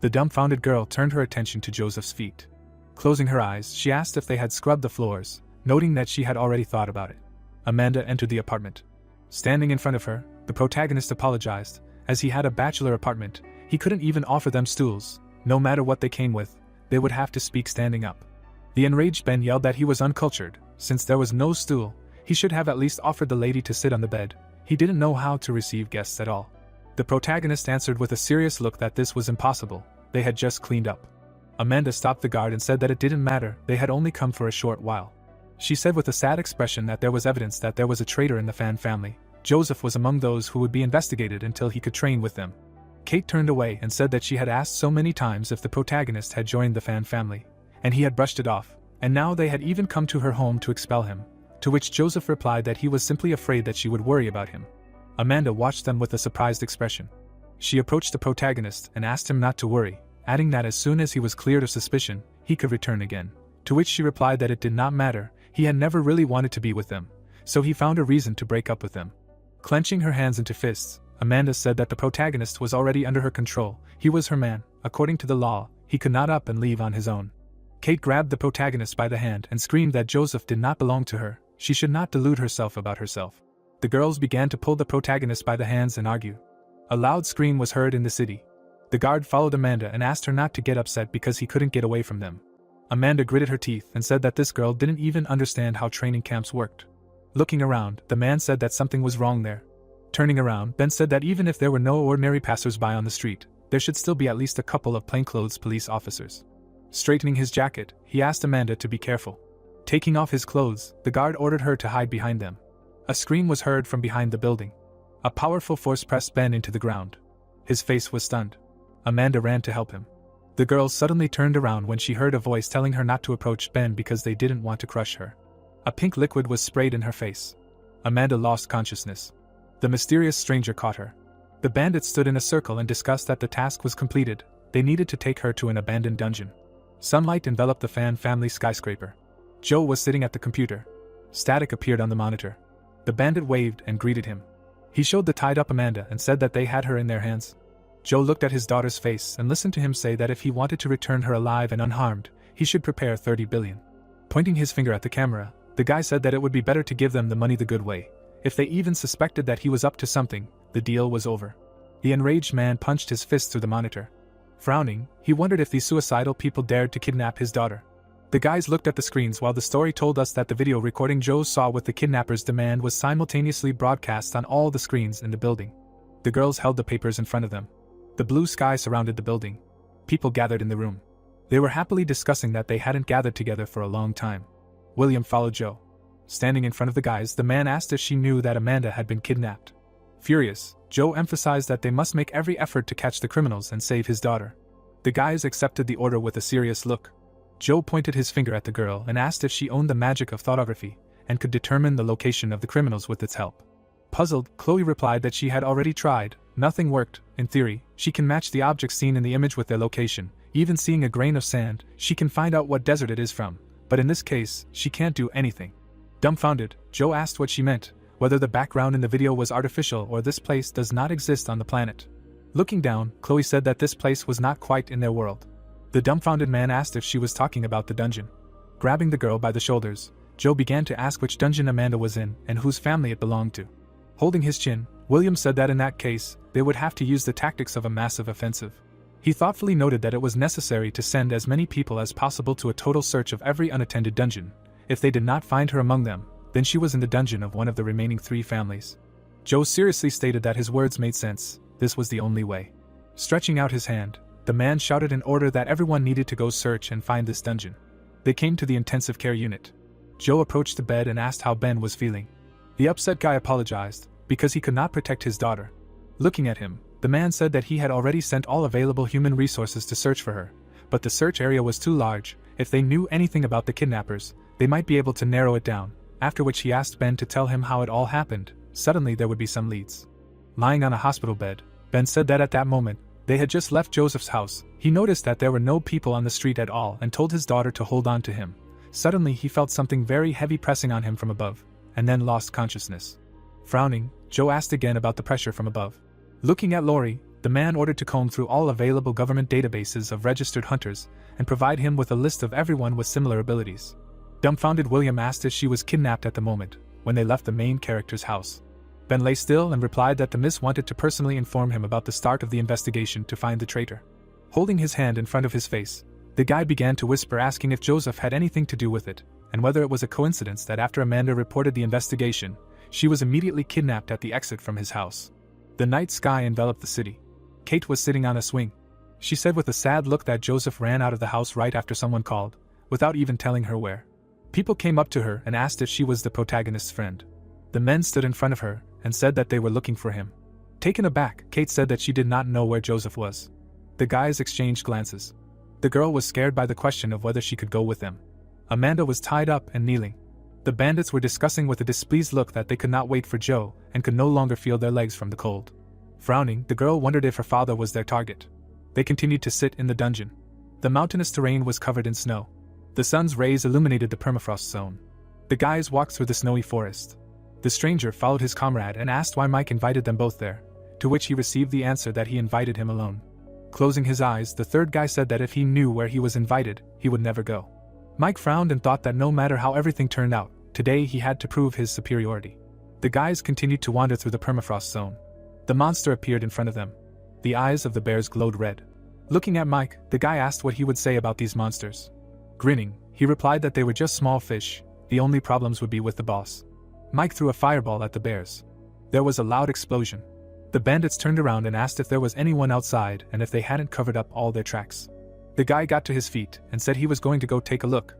The dumbfounded girl turned her attention to Joseph's feet. Closing her eyes, she asked if they had scrubbed the floors, noting that she had already thought about it. Amanda entered the apartment. Standing in front of her, the protagonist apologized. As he had a bachelor apartment, he couldn't even offer them stools. No matter what they came with, they would have to speak standing up. The enraged Ben yelled that he was uncultured. Since there was no stool, he should have at least offered the lady to sit on the bed. He didn't know how to receive guests at all. The protagonist answered with a serious look that this was impossible. They had just cleaned up. Amanda stopped the guard and said that it didn't matter, they had only come for a short while. She said with a sad expression that there was evidence that there was a traitor in the Fan family. Joseph was among those who would be investigated until he could train with them. Kate turned away and said that she had asked so many times if the protagonist had joined the Fan family, and he had brushed it off, and now they had even come to her home to expel him, to which Joseph replied that he was simply afraid that she would worry about him. Amanda watched them with a surprised expression. She approached the protagonist and asked him not to worry, adding that as soon as he was cleared of suspicion, he could return again. To which she replied that it did not matter, he had never really wanted to be with them, so he found a reason to break up with them. Clenching her hands into fists, Amanda said that the protagonist was already under her control. He was her man. According to the law, he could not up and leave on his own. Kate grabbed the protagonist by the hand and screamed that Joseph did not belong to her. She should not delude herself about herself. The girls began to pull the protagonist by the hands and argue. A loud scream was heard in the city. The guard followed Amanda and asked her not to get upset because he couldn't get away from them. Amanda gritted her teeth and said that this girl didn't even understand how training camps worked. Looking around, the man said that something was wrong there. Turning around, Ben said that even if there were no ordinary passers-by on the street, there should still be at least a couple of plainclothes police officers. Straightening his jacket, he asked Amanda to be careful. Taking off his clothes, the guard ordered her to hide behind them. A scream was heard from behind the building. A powerful force pressed Ben into the ground. His face was stunned. Amanda ran to help him. The girl suddenly turned around when she heard a voice telling her not to approach Ben because they didn't want to crush her. A pink liquid was sprayed in her face. Amanda lost consciousness. The mysterious stranger caught her. The bandits stood in a circle and discussed that the task was completed. They needed to take her to an abandoned dungeon. Sunlight enveloped the Fan family skyscraper. Joe was sitting at the computer. Static appeared on the monitor. The bandit waved and greeted him. He showed the tied-up Amanda and said that they had her in their hands. Joe looked at his daughter's face and listened to him say that if he wanted to return her alive and unharmed, he should prepare 30 billion. Pointing his finger at the camera, the guy said that it would be better to give them the money the good way. If they even suspected that he was up to something, the deal was over. The enraged man punched his fist through the monitor. Frowning, he wondered if these suicidal people dared to kidnap his daughter. The guys looked at the screens while the story told us that the video recording Joe saw with the kidnappers' demand was simultaneously broadcast on all the screens in the building. The girls held the papers in front of them. The blue sky surrounded the building. People gathered in the room. They were happily discussing that they hadn't gathered together for a long time. William followed Joe. Standing in front of the guys, the man asked if she knew that Amanda had been kidnapped. Furious, Joe emphasized that they must make every effort to catch the criminals and save his daughter. The guys accepted the order with a serious look. Joe pointed his finger at the girl and asked if she owned the magic of thoughtography and could determine the location of the criminals with its help. Puzzled, Chloe replied that she had already tried. Nothing worked. In theory, she can match the objects seen in the image with their location. Even seeing a grain of sand, she can find out what desert it is from. But in this case, she can't do anything. Dumbfounded, Joe asked what she meant, whether the background in the video was artificial or this place does not exist on the planet. Looking down, Chloe said that this place was not quite in their world. The dumbfounded man asked if she was talking about the dungeon. Grabbing the girl by the shoulders, Joe began to ask which dungeon Amanda was in and whose family it belonged to. Holding his chin, William said that in that case, they would have to use the tactics of a massive offensive. He thoughtfully noted that it was necessary to send as many people as possible to a total search of every unattended dungeon. If they did not find her among them, then she was in the dungeon of one of the remaining 3 families. Joe seriously stated that his words made sense. This was the only way. Stretching out his hand, the man shouted an order that everyone needed to go search and find this dungeon. They came to the intensive care unit. Joe approached the bed and asked how Ben was feeling. The upset guy apologized, because he could not protect his daughter. Looking at him, the man said that he had already sent all available human resources to search for her, but the search area was too large. If they knew anything about the kidnappers, they might be able to narrow it down, after which he asked Ben to tell him how it all happened. Suddenly there would be some leads. Lying on a hospital bed, Ben said that at that moment, they had just left Joseph's house. He noticed that there were no people on the street at all and told his daughter to hold on to him. Suddenly he felt something very heavy pressing on him from above, and then lost consciousness. Frowning, Joe asked again about the pressure from above. Looking at Lori, the man ordered to comb through all available government databases of registered hunters and provide him with a list of everyone with similar abilities. Dumbfounded, William asked if she was kidnapped at the moment, when they left the main character's house. Ben lay still and replied that the miss wanted to personally inform him about the start of the investigation to find the traitor. Holding his hand in front of his face, the guy began to whisper, asking if Joseph had anything to do with it, and whether it was a coincidence that after Amanda reported the investigation, she was immediately kidnapped at the exit from his house. The night sky enveloped the city. Kate was sitting on a swing. She said with a sad look that Joseph ran out of the house right after someone called, without even telling her where. People came up to her and asked if she was the protagonist's friend. The men stood in front of her and said that they were looking for him. Taken aback, Kate said that she did not know where Joseph was. The guys exchanged glances. The girl was scared by the question of whether she could go with them. Amanda was tied up and kneeling. The bandits were discussing with a displeased look that they could not wait for Joe and could no longer feel their legs from the cold. Frowning, the girl wondered if her father was their target. They continued to sit in the dungeon. The mountainous terrain was covered in snow. The sun's rays illuminated the permafrost zone. The guys walked through the snowy forest. The stranger followed his comrade and asked why Mike invited them both there, to which he received the answer that he invited him alone. Closing his eyes, the third guy said that if he knew where he was invited, he would never go. Mike frowned and thought that no matter how everything turned out, today he had to prove his superiority. The guys continued to wander through the permafrost zone. The monster appeared in front of them. The eyes of the bears glowed red. Looking at Mike, the guy asked what he would say about these monsters. Grinning, he replied that they were just small fish. The only problems would be with the boss. Mike threw a fireball at the bears. There was a loud explosion. The bandits turned around and asked if there was anyone outside and if they hadn't covered up all their tracks. The guy got to his feet and said he was going to go take a look.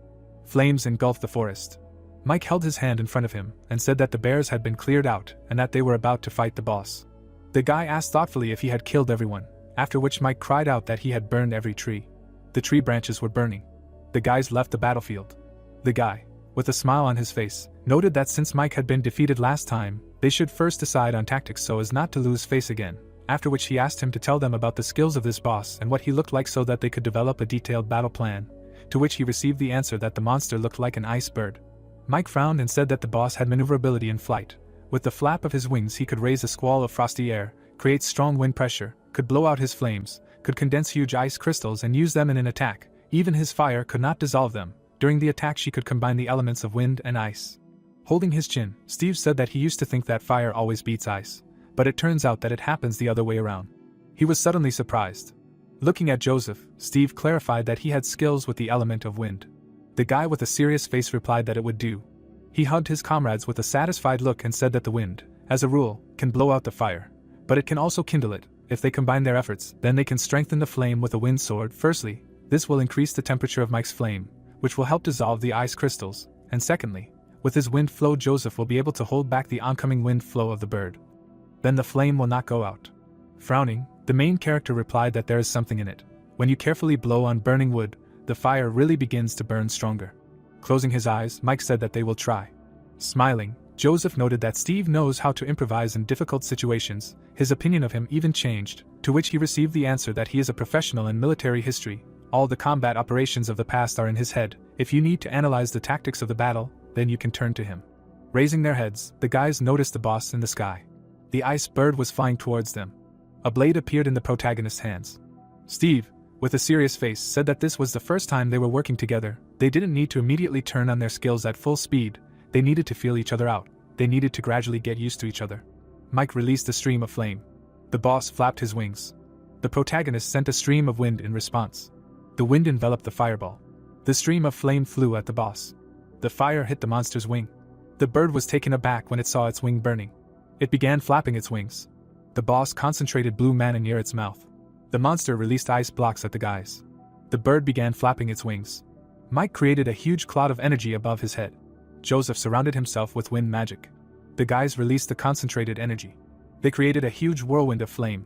Flames engulfed the forest. Mike held his hand in front of him and said that the bears had been cleared out and that they were about to fight the boss. The guy asked thoughtfully if he had killed everyone, after which Mike cried out that he had burned every tree. The tree branches were burning. The guys left the battlefield. The guy, with a smile on his face, noted that since Mike had been defeated last time, they should first decide on tactics so as not to lose face again, after which he asked him to tell them about the skills of this boss and what he looked like so that they could develop a detailed battle plan, to which he received the answer that the monster looked like an ice bird. Mike frowned and said that the boss had maneuverability in flight. With the flap of his wings he could raise a squall of frosty air, create strong wind pressure, could blow out his flames, could condense huge ice crystals and use them in an attack. Even his fire could not dissolve them. During the attack she could combine the elements of wind and ice. Holding his chin, Steve said that he used to think that fire always beats ice, but it turns out that it happens the other way around. He was suddenly surprised. Looking at Joseph, Steve clarified that he had skills with the element of wind. The guy with a serious face replied that it would do. He hugged his comrades with a satisfied look and said that the wind, as a rule, can blow out the fire, but it can also kindle it. If they combine their efforts, then they can strengthen the flame with a wind sword. Firstly, this will increase the temperature of Mike's flame, which will help dissolve the ice crystals, and secondly, with his wind flow Joseph will be able to hold back the oncoming wind flow of the bird. Then the flame will not go out. Frowning, the main character replied that there is something in it. When you carefully blow on burning wood, the fire really begins to burn stronger. Closing his eyes, Mike said that they will try. Smiling, Joseph noted that Steve knows how to improvise in difficult situations. His opinion of him even changed, to which he received the answer that he is a professional in military history. All the combat operations of the past are in his head. If you need to analyze the tactics of the battle, then you can turn to him. Raising their heads, the guys noticed the boss in the sky. The ice bird was flying towards them. A blade appeared in the protagonist's hands. Steve, with a serious face, said that this was the first time they were working together. They didn't need to immediately turn on their skills at full speed. They needed to feel each other out. They needed to gradually get used to each other. Mike released a stream of flame. The boss flapped his wings. The protagonist sent a stream of wind in response. The wind enveloped the fireball. The stream of flame flew at the boss. The fire hit the monster's wing. The bird was taken aback when it saw its wing burning. It began flapping its wings. The boss concentrated blue mana near its mouth. The monster released ice blocks at the guys. The bird began flapping its wings. Mike created a huge cloud of energy above his head. Joseph surrounded himself with wind magic. The guys released the concentrated energy. They created a huge whirlwind of flame.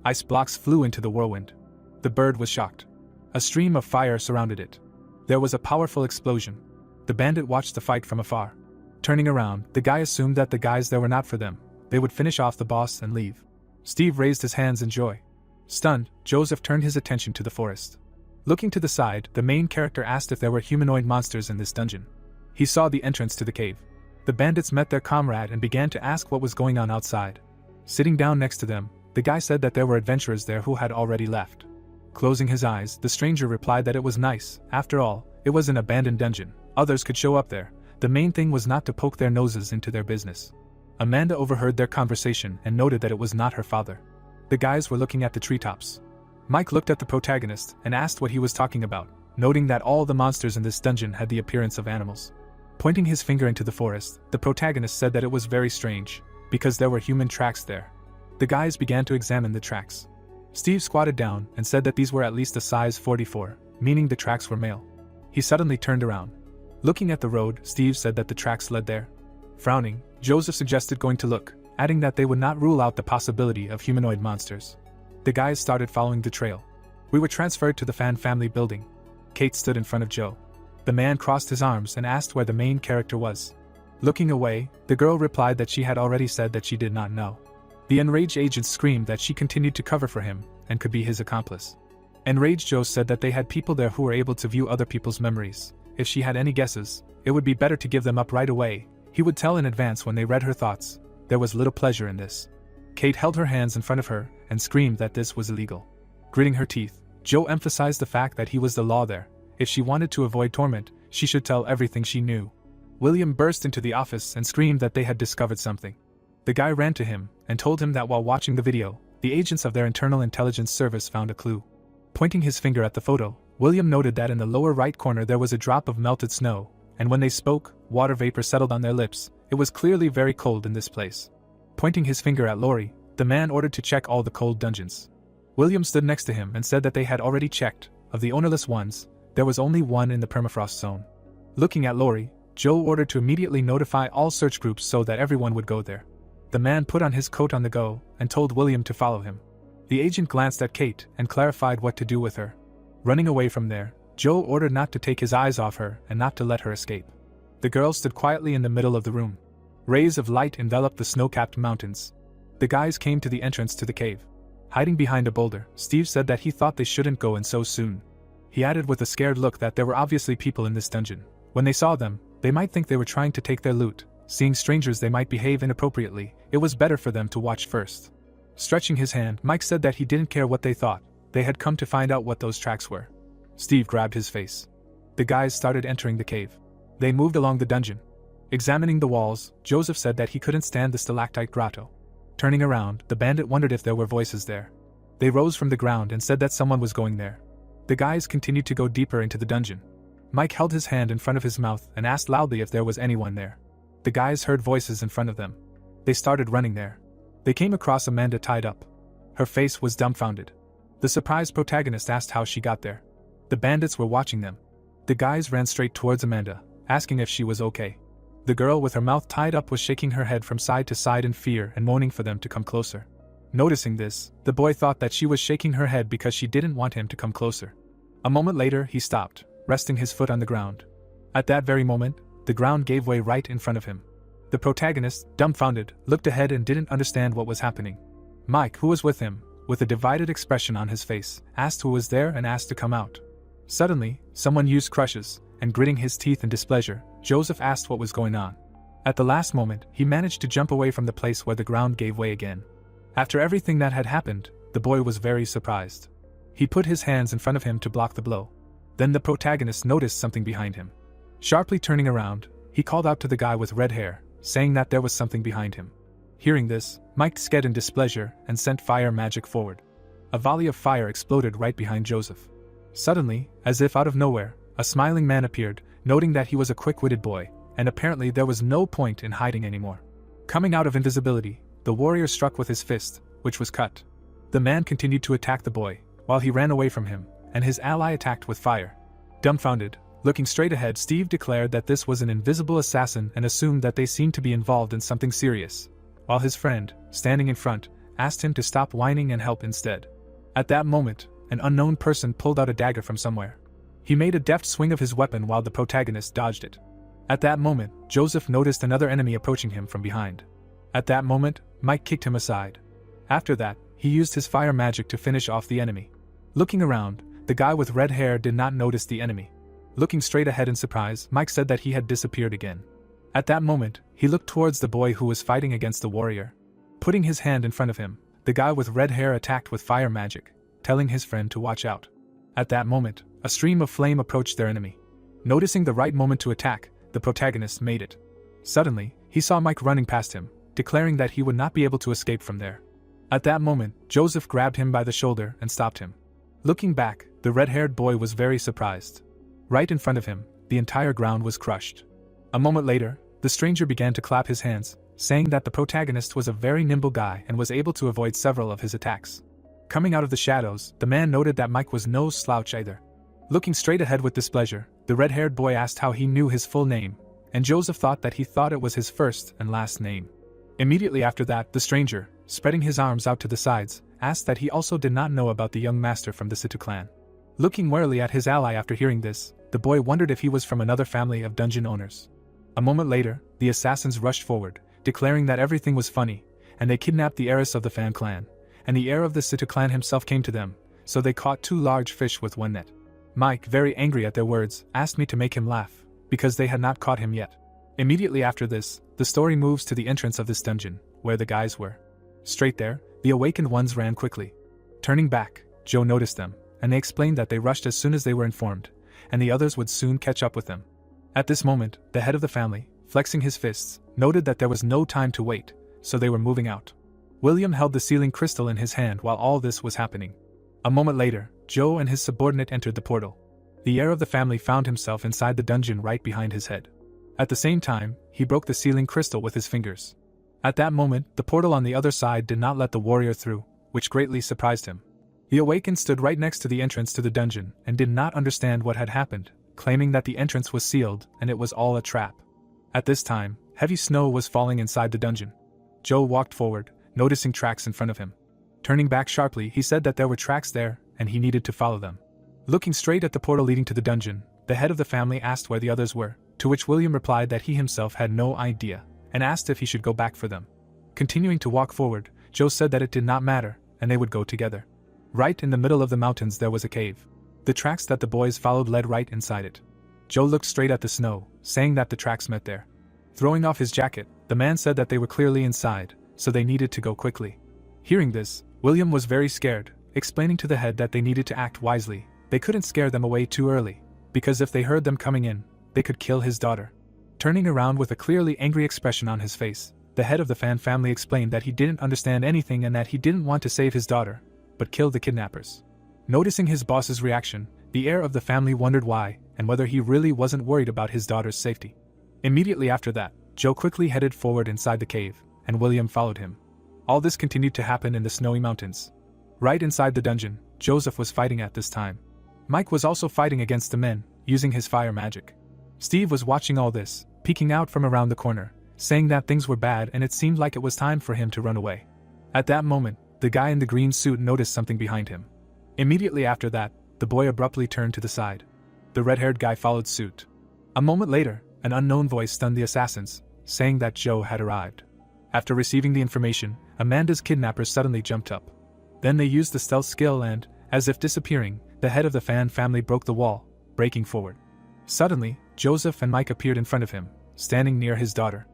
Ice blocks flew into the whirlwind. The bird was shocked. A stream of fire surrounded it. There was a powerful explosion. The bandit watched the fight from afar. Turning around, the guy assumed that the guys there were not for them. They would finish off the boss and leave. Steve raised his hands in joy. Stunned, Joseph turned his attention to the forest. Looking to the side, the main character asked if there were humanoid monsters in this dungeon. He saw the entrance to the cave. The bandits met their comrade and began to ask what was going on outside. Sitting down next to them, the guy said that there were adventurers there who had already left. Closing his eyes, the stranger replied that it was nice. After all, it was an abandoned dungeon. Others could show up there. The main thing was not to poke their noses into their business. Amanda overheard their conversation and noted that it was not her father. The guys were looking at the treetops. Mike looked at the protagonist and asked what he was talking about, noting that all the monsters in this dungeon had the appearance of animals. Pointing his finger into the forest, the protagonist said that it was very strange, because there were human tracks there. The guys began to examine the tracks. Steve squatted down and said that these were at least a size 44, meaning the tracks were male. He suddenly turned around. Looking at the road, Steve said that the tracks led there. Frowning, Joseph suggested going to look, adding that they would not rule out the possibility of humanoid monsters. The guys started following the trail. We were transferred to the Fan family building. Kate stood in front of Joe. The man crossed his arms and asked where the main character was. Looking away, the girl replied that she had already said that she did not know. The enraged agent screamed that she continued to cover for him and could be his accomplice. Enraged Joe said that they had people there who were able to view other people's memories. If she had any guesses, it would be better to give them up right away. He would tell in advance when they read her thoughts. There was little pleasure in this. Kate held her hands in front of her and screamed that this was illegal. Gritting her teeth, Joe emphasized the fact that he was the law there. If she wanted to avoid torment, she should tell everything she knew. William burst into the office and screamed that they had discovered something. The guy ran to him and told him that while watching the video, the agents of their internal intelligence service found a clue. Pointing his finger at the photo, William noted that in the lower right corner there was a drop of melted snow, and when they spoke, water vapor settled on their lips. It was clearly very cold in this place. Pointing his finger at Lori, the man ordered to check all the cold dungeons. William stood next to him and said that they had already checked. Of the ownerless ones, there was only one in the permafrost zone. Looking at Lori, Joe ordered to immediately notify all search groups so that everyone would go there. The man put on his coat on the go and told William to follow him. The agent glanced at Kate and clarified what to do with her. Running away from there, Joe ordered not to take his eyes off her and not to let her escape. The girl stood quietly in the middle of the room. Rays of light enveloped the snow-capped mountains. The guys came to the entrance to the cave. Hiding behind a boulder, Steve said that he thought they shouldn't go in so soon. He added with a scared look that there were obviously people in this dungeon. When they saw them, they might think they were trying to take their loot. Seeing strangers, they might behave inappropriately. It was better for them to watch first. Stretching his hand, Mike said that he didn't care what they thought. They had come to find out what those tracks were. Steve grabbed his face. The guys started entering the cave. They moved along the dungeon. Examining the walls, Joseph said that he couldn't stand the stalactite grotto. Turning around, the bandit wondered if there were voices there. They rose from the ground and said that someone was going there. The guys continued to go deeper into the dungeon. Mike held his hand in front of his mouth and asked loudly if there was anyone there. The guys heard voices in front of them. They started running there. They came across Amanda tied up. Her face was dumbfounded. The surprised protagonist asked how she got there. The bandits were watching them. The guys ran straight towards Amanda, asking if she was okay. The girl with her mouth tied up was shaking her head from side to side in fear and moaning for them to come closer. Noticing this, the boy thought that she was shaking her head because she didn't want him to come closer. A moment later, he stopped, resting his foot on the ground. At that very moment, the ground gave way right in front of him. The protagonist, dumbfounded, looked ahead and didn't understand what was happening. Mike, who was with him, with a divided expression on his face, asked who was there and asked to come out. Suddenly, someone used crutches, and gritting his teeth in displeasure, Joseph asked what was going on. At the last moment, he managed to jump away from the place where the ground gave way again. After everything that had happened, the boy was very surprised. He put his hands in front of him to block the blow. Then the protagonist noticed something behind him. Sharply turning around, he called out to the guy with red hair, saying that there was something behind him. Hearing this, Mike scared in displeasure and sent fire magic forward. A volley of fire exploded right behind Joseph. Suddenly, as if out of nowhere, a smiling man appeared, noting that he was a quick-witted boy, and apparently there was no point in hiding anymore. Coming out of invisibility, the warrior struck with his fist, which was cut. The man continued to attack the boy, while he ran away from him, and his ally attacked with fire. Dumbfounded, looking straight ahead, Steve declared that this was an invisible assassin and assumed that they seemed to be involved in something serious, while his friend, standing in front, asked him to stop whining and help instead. At that moment, an unknown person pulled out a dagger from somewhere. He made a deft swing of his weapon while the protagonist dodged it. At that moment, Joseph noticed another enemy approaching him from behind. At that moment, Mike kicked him aside. After that, he used his fire magic to finish off the enemy. Looking around, the guy with red hair did not notice the enemy. Looking straight ahead in surprise, Mike said that he had disappeared again. At that moment, he looked towards the boy who was fighting against the warrior. Putting his hand in front of him, the guy with red hair attacked with fire magic, telling his friend to watch out. At that moment, a stream of flame approached their enemy. Noticing the right moment to attack, the protagonist made it. Suddenly, he saw Mike running past him, declaring that he would not be able to escape from there. At that moment, Joseph grabbed him by the shoulder and stopped him. Looking back, the red-haired boy was very surprised. Right in front of him, the entire ground was crushed. A moment later, the stranger began to clap his hands, saying that the protagonist was a very nimble guy and was able to avoid several of his attacks. Coming out of the shadows, the man noted that Mike was no slouch either. Looking straight ahead with displeasure, the red-haired boy asked how he knew his full name, and Joseph thought that he thought it was his first and last name. Immediately after that, the stranger, spreading his arms out to the sides, asked that he also did not know about the young master from the Situ clan. Looking warily at his ally after hearing this, the boy wondered if he was from another family of dungeon owners. A moment later, the assassins rushed forward, declaring that everything was funny, and they kidnapped the heiress of the Fan clan, and the heir of the Situ clan himself came to them, so they caught 2 large fish with 1 net. Mike, very angry at their words, asked me to make him laugh, because they had not caught him yet. Immediately after this, the story moves to the entrance of this dungeon, where the guys were. Straight there, the awakened ones ran quickly. Turning back, Joe noticed them, and they explained that they rushed as soon as they were informed, and the others would soon catch up with them. At this moment, the head of the family, flexing his fists, noted that there was no time to wait, so they were moving out. William held the sealing crystal in his hand while all this was happening. A moment later, Joe and his subordinate entered the portal. The heir of the family found himself inside the dungeon right behind his head. At the same time, he broke the sealing crystal with his fingers. At that moment, the portal on the other side did not let the warrior through, which greatly surprised him. The awakened stood right next to the entrance to the dungeon and did not understand what had happened, claiming that the entrance was sealed and it was all a trap. At this time, heavy snow was falling inside the dungeon. Joe walked forward, noticing tracks in front of him. Turning back sharply, he said that there were tracks there and he needed to follow them. Looking straight at the portal leading to the dungeon, the head of the family asked where the others were, to which William replied that he himself had no idea, and asked if he should go back for them. Continuing to walk forward, Joe said that it did not matter, and they would go together. Right in the middle of the mountains there was a cave. The tracks that the boys followed led right inside it. Joe looked straight at the snow, saying that the tracks met there. Throwing off his jacket, the man said that they were clearly inside, so they needed to go quickly. Hearing this, William was very scared, explaining to the head that they needed to act wisely. They couldn't scare them away too early, because if they heard them coming in, they could kill his daughter. Turning around with a clearly angry expression on his face, the head of the Fan family explained that he didn't understand anything and that he didn't want to save his daughter, but killed the kidnappers. Noticing his boss's reaction, the heir of the family wondered why and whether he really wasn't worried about his daughter's safety. Immediately after that, Joe quickly headed forward inside the cave, and William followed him. All this continued to happen in the snowy mountains. Right inside the dungeon, Joseph was fighting at this time. Mike was also fighting against the men, using his fire magic. Steve was watching all this, peeking out from around the corner, saying that things were bad and it seemed like it was time for him to run away. At that moment, the guy in the green suit noticed something behind him. Immediately after that, the boy abruptly turned to the side. The red-haired guy followed suit. A moment later, an unknown voice stunned the assassins, saying that Joe had arrived. After receiving the information, Amanda's kidnappers suddenly jumped up. Then they used the stealth skill and, as if disappearing, the head of the Fan family broke the wall, breaking forward. Suddenly, Joseph and Mike appeared in front of him, standing near his daughter.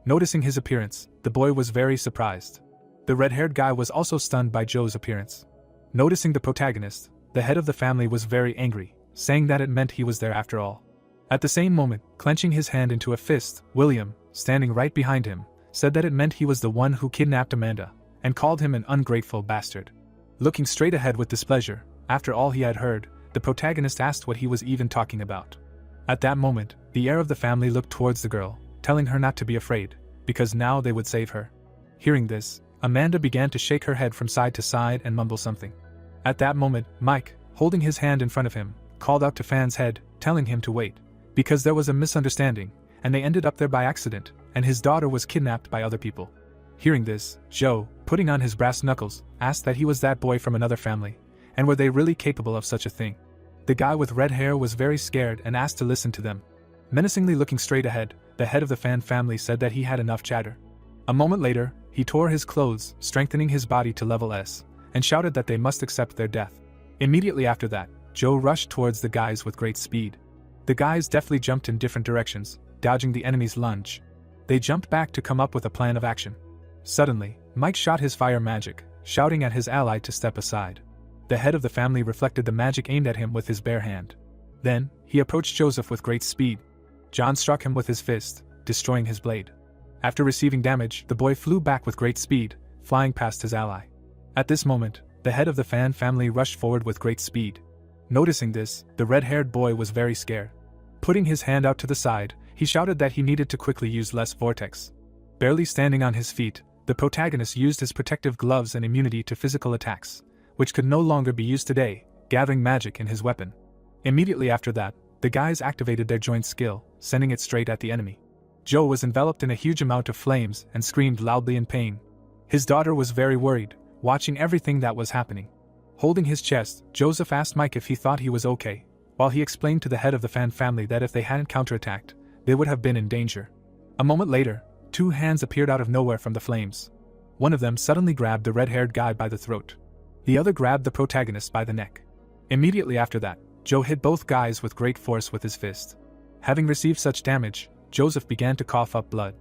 Noticing his appearance, the boy was very surprised. The red-haired guy was also stunned by Joe's appearance. Noticing the protagonist, the head of the family was very angry, saying that it meant he was there after all. At the same moment, clenching his hand into a fist, William, standing right behind him, said that it meant he was the one who kidnapped Amanda, and called him an ungrateful bastard. Looking straight ahead with displeasure, after all he had heard, the protagonist asked what he was even talking about. At that moment, the heir of the family looked towards the girl, telling her not to be afraid, because now they would save her. Hearing this, Amanda began to shake her head from side to side and mumble something. At that moment, Mike, holding his hand in front of him, called out to Fan's head, telling him to wait, because there was a misunderstanding, and they ended up there by accident, and his daughter was kidnapped by other people. Hearing this, Joe, putting on his brass knuckles, asked that he was that boy from another family, and were they really capable of such a thing? The guy with red hair was very scared and asked to listen to them. Menacingly looking straight ahead, the head of the Fan family said that he had enough chatter. A moment later, he tore his clothes, strengthening his body to level S, and shouted that they must accept their death. Immediately after that, Joe rushed towards the guys with great speed. The guys deftly jumped in different directions, dodging the enemy's lunge. They jumped back to come up with a plan of action. Suddenly, Mike shot his fire magic, shouting at his ally to step aside. The head of the family reflected the magic aimed at him with his bare hand. Then, he approached Joseph with great speed. John struck him with his fist, destroying his blade. After receiving damage, the boy flew back with great speed, flying past his ally. At this moment, the head of the Fan family rushed forward with great speed. Noticing this, the red-haired boy was very scared. Putting his hand out to the side, he shouted that he needed to quickly use less vortex. Barely standing on his feet, the protagonist used his protective gloves and immunity to physical attacks, which could no longer be used today, gathering magic in his weapon. Immediately after that, the guys activated their joint skill, sending it straight at the enemy. Joe was enveloped in a huge amount of flames and screamed loudly in pain. His daughter was very worried, watching everything that was happening. Holding his chest, Joseph asked Mike if he thought he was okay, while he explained to the head of the Fan family that if they hadn't counterattacked, they would have been in danger. A moment later, two hands appeared out of nowhere from the flames. One of them suddenly grabbed the red-haired guy by the throat. The other grabbed the protagonist by the neck. Immediately after that, Joe hit both guys with great force with his fist. Having received such damage, Joseph began to cough up blood.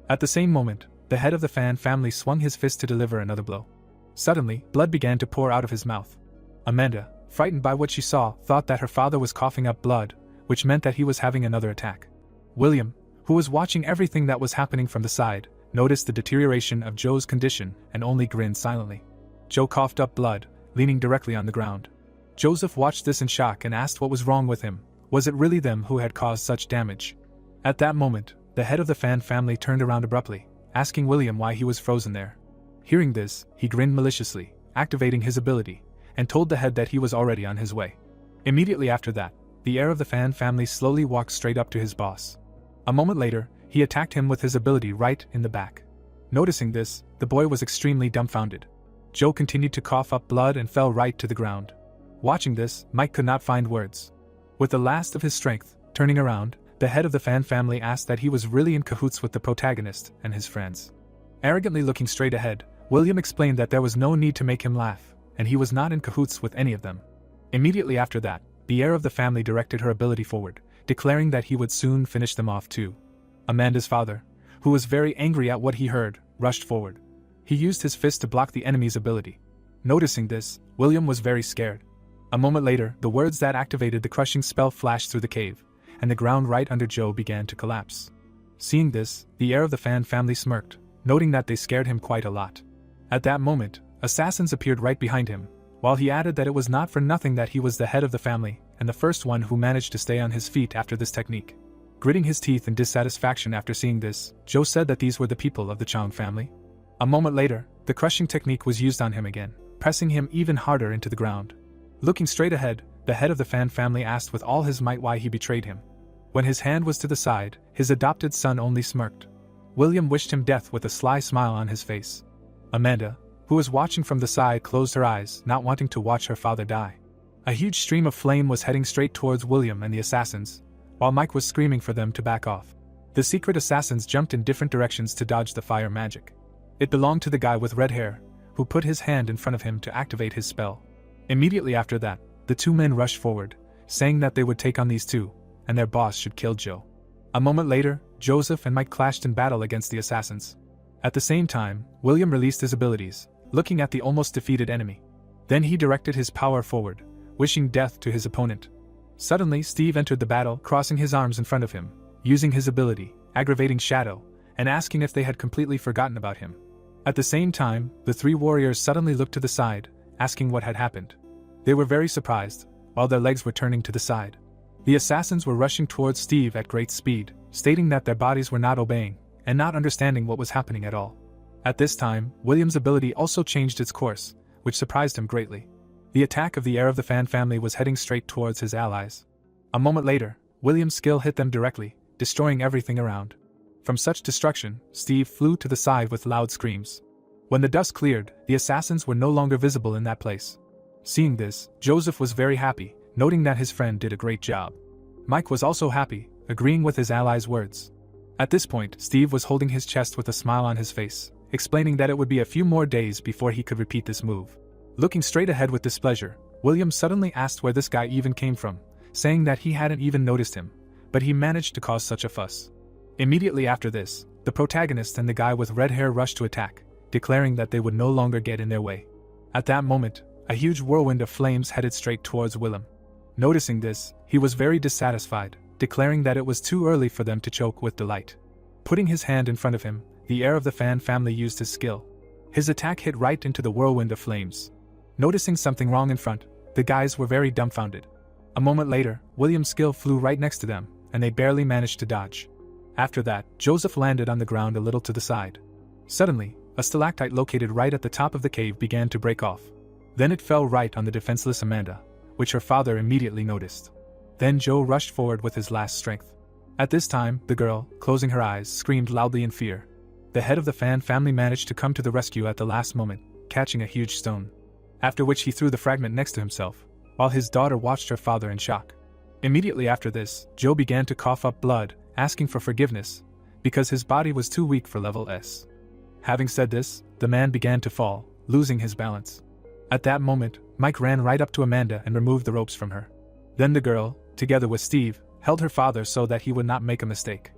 At the same moment, the head of the Fan family swung his fist to deliver another blow. Suddenly, blood began to pour out of his mouth. Amanda, frightened by what she saw, thought that her father was coughing up blood, which meant that he was having another attack. William, who was watching everything that was happening from the side, noticed the deterioration of Joe's condition and only grinned silently. Joe coughed up blood, leaning directly on the ground. Joseph watched this in shock and asked what was wrong with him. Was it really them who had caused such damage? At that moment, the head of the Fan family turned around abruptly, asking William why he was frozen there. Hearing this, he grinned maliciously, activating his ability, and told the head that he was already on his way. Immediately after that, the heir of the Fan family slowly walked straight up to his boss. A moment later, he attacked him with his ability right in the back. Noticing this, the boy was extremely dumbfounded. Joe continued to cough up blood and fell right to the ground. Watching this, Mike could not find words. With the last of his strength, turning around, the head of the Fan family asked that he was really in cahoots with the protagonist and his friends. Arrogantly looking straight ahead, William explained that there was no need to make him laugh, and he was not in cahoots with any of them. Immediately after that, the heir of the family directed her ability forward, declaring that he would soon finish them off too. Amanda's father, who was very angry at what he heard, rushed forward. He used his fist to block the enemy's ability. Noticing this, William was very scared. A moment later, the words that activated the crushing spell flashed through the cave, and the ground right under Joe began to collapse. Seeing this, the heir of the Fan family smirked, noting that they scared him quite a lot. At that moment, assassins appeared right behind him, while he added that it was not for nothing that he was the head of the family and the first one who managed to stay on his feet after this technique. Gritting his teeth in dissatisfaction after seeing this, Zhou said that these were the people of the Chang family. A moment later, the crushing technique was used on him again, pressing him even harder into the ground. Looking straight ahead, the head of the Fan family asked with all his might why he betrayed him. When his hand was to the side, his adopted son only smirked. William wished him death with a sly smile on his face. Amanda, who was watching from the side, closed her eyes, not wanting to watch her father die. A huge stream of flame was heading straight towards William and the assassins, while Mike was screaming for them to back off. The secret assassins jumped in different directions to dodge the fire magic. It belonged to the guy with red hair, who put his hand in front of him to activate his spell. Immediately after that, the two men rushed forward, saying that they would take on these two, and their boss should kill Joe. A moment later, Joseph and Mike clashed in battle against the assassins. At the same time, William released his abilities, looking at the almost defeated enemy. Then he directed his power forward, wishing death to his opponent. Suddenly, Steve entered the battle, crossing his arms in front of him, using his ability, aggravating shadow, and asking if they had completely forgotten about him. At the same time, the three warriors suddenly looked to the side, asking what had happened. They were very surprised, while their legs were turning to the side. The assassins were rushing towards Steve at great speed, stating that their bodies were not obeying, and not understanding what was happening at all. At this time, William's ability also changed its course, which surprised him greatly. The attack of the heir of the Fan family was heading straight towards his allies. A moment later, William's skill hit them directly, destroying everything around. From such destruction, Steve flew to the side with loud screams. When the dust cleared, the assassins were no longer visible in that place. Seeing this, Joseph was very happy, noting that his friend did a great job. Mike was also happy, agreeing with his allies' words. At this point, Steve was holding his chest with a smile on his face, explaining that it would be a few more days before he could repeat this move. Looking straight ahead with displeasure, William suddenly asked where this guy even came from, saying that he hadn't even noticed him, but he managed to cause such a fuss. Immediately after this, the protagonist and the guy with red hair rushed to attack, declaring that they would no longer get in their way. At that moment, a huge whirlwind of flames headed straight towards William. Noticing this, he was very dissatisfied, declaring that it was too early for them to choke with delight. Putting his hand in front of him, the heir of the Fan family used his skill. His attack hit right into the whirlwind of flames. Noticing something wrong in front, the guys were very dumbfounded. A moment later, William's skill flew right next to them, and they barely managed to dodge. After that, Joseph landed on the ground a little to the side. Suddenly, a stalactite located right at the top of the cave began to break off. Then it fell right on the defenseless Amanda, which her father immediately noticed. Then Joe rushed forward with his last strength. At this time, the girl, closing her eyes, screamed loudly in fear. The head of the Fan family managed to come to the rescue at the last moment, catching a huge stone. After which he threw the fragment next to himself, while his daughter watched her father in shock. Immediately after this, Joe began to cough up blood, asking for forgiveness, because his body was too weak for level S. Having said this, the man began to fall, losing his balance. At that moment, Mike ran right up to Amanda and removed the ropes from her. Then the girl, together with Steve, held her father so that he would not make a mistake.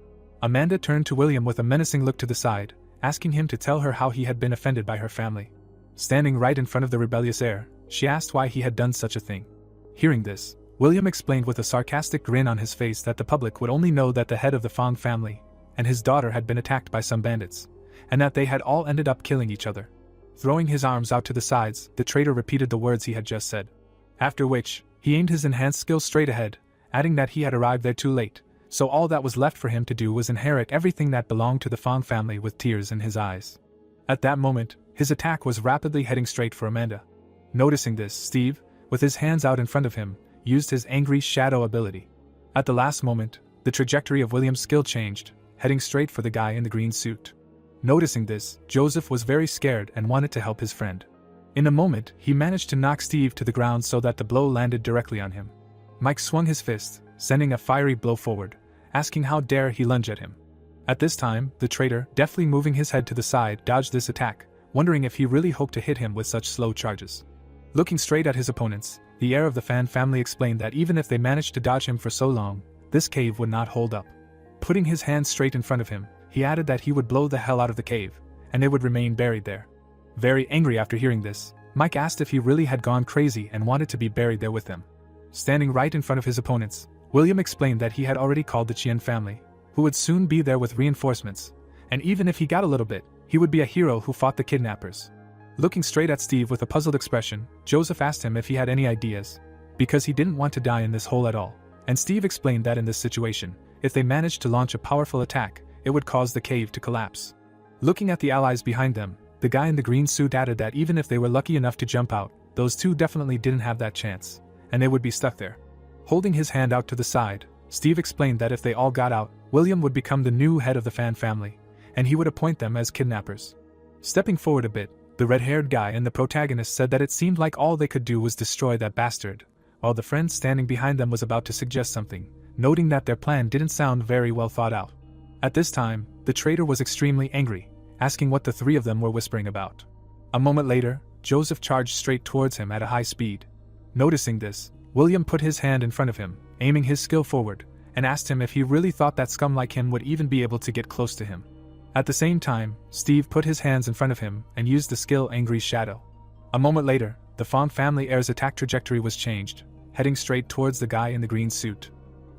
Amanda turned to William with a menacing look to the side, asking him to tell her how he had been offended by her family. Standing right in front of the rebellious heir, she asked why he had done such a thing. Hearing this, William explained with a sarcastic grin on his face that the public would only know that the head of the Fang family and his daughter had been attacked by some bandits, and that they had all ended up killing each other. Throwing his arms out to the sides, the traitor repeated the words he had just said. After which, he aimed his enhanced skill straight ahead, adding that he had arrived there too late, so all that was left for him to do was inherit everything that belonged to the Fang family with tears in his eyes. At that moment, his attack was rapidly heading straight for Amanda. Noticing this, Steve, with his hands out in front of him, used his angry shadow ability. At the last moment, the trajectory of William's skill changed, heading straight for the guy in the green suit. Noticing this, Joseph was very scared and wanted to help his friend. In a moment, he managed to knock Steve to the ground so that the blow landed directly on him. Mike swung his fist, sending a fiery blow forward, asking how dare he lunge at him. At this time, the traitor, deftly moving his head to the side, dodged this attack, wondering if he really hoped to hit him with such slow charges. Looking straight at his opponents, the heir of the Fan family explained that even if they managed to dodge him for so long, this cave would not hold up. Putting his hand straight in front of him, he added that he would blow the hell out of the cave, and they would remain buried there. Very angry after hearing this, Mike asked if he really had gone crazy and wanted to be buried there with them. Standing right in front of his opponents, William explained that he had already called the Qian family, who would soon be there with reinforcements, and even if he got a little bit, he would be a hero who fought the kidnappers. Looking straight at Steve with a puzzled expression, Joseph asked him if he had any ideas, because he didn't want to die in this hole at all, and Steve explained that in this situation, if they managed to launch a powerful attack, it would cause the cave to collapse. Looking at the allies behind them, the guy in the green suit added that even if they were lucky enough to jump out, those two definitely didn't have that chance, and they would be stuck there. Holding his hand out to the side, Steve explained that if they all got out, William would become the new head of the Fan family, and he would appoint them as kidnappers. Stepping forward a bit, the red-haired guy and the protagonist said that it seemed like all they could do was destroy that bastard, while the friend standing behind them was about to suggest something, noting that their plan didn't sound very well thought out. At this time, the traitor was extremely angry, asking what the three of them were whispering about. A moment later, Joseph charged straight towards him at a high speed. Noticing this, William put his hand in front of him, aiming his skill forward, and asked him if he really thought that scum like him would even be able to get close to him. At the same time, Steve put his hands in front of him and used the skill Angry Shadow. A moment later, the Fawn family heir's attack trajectory was changed, heading straight towards the guy in the green suit.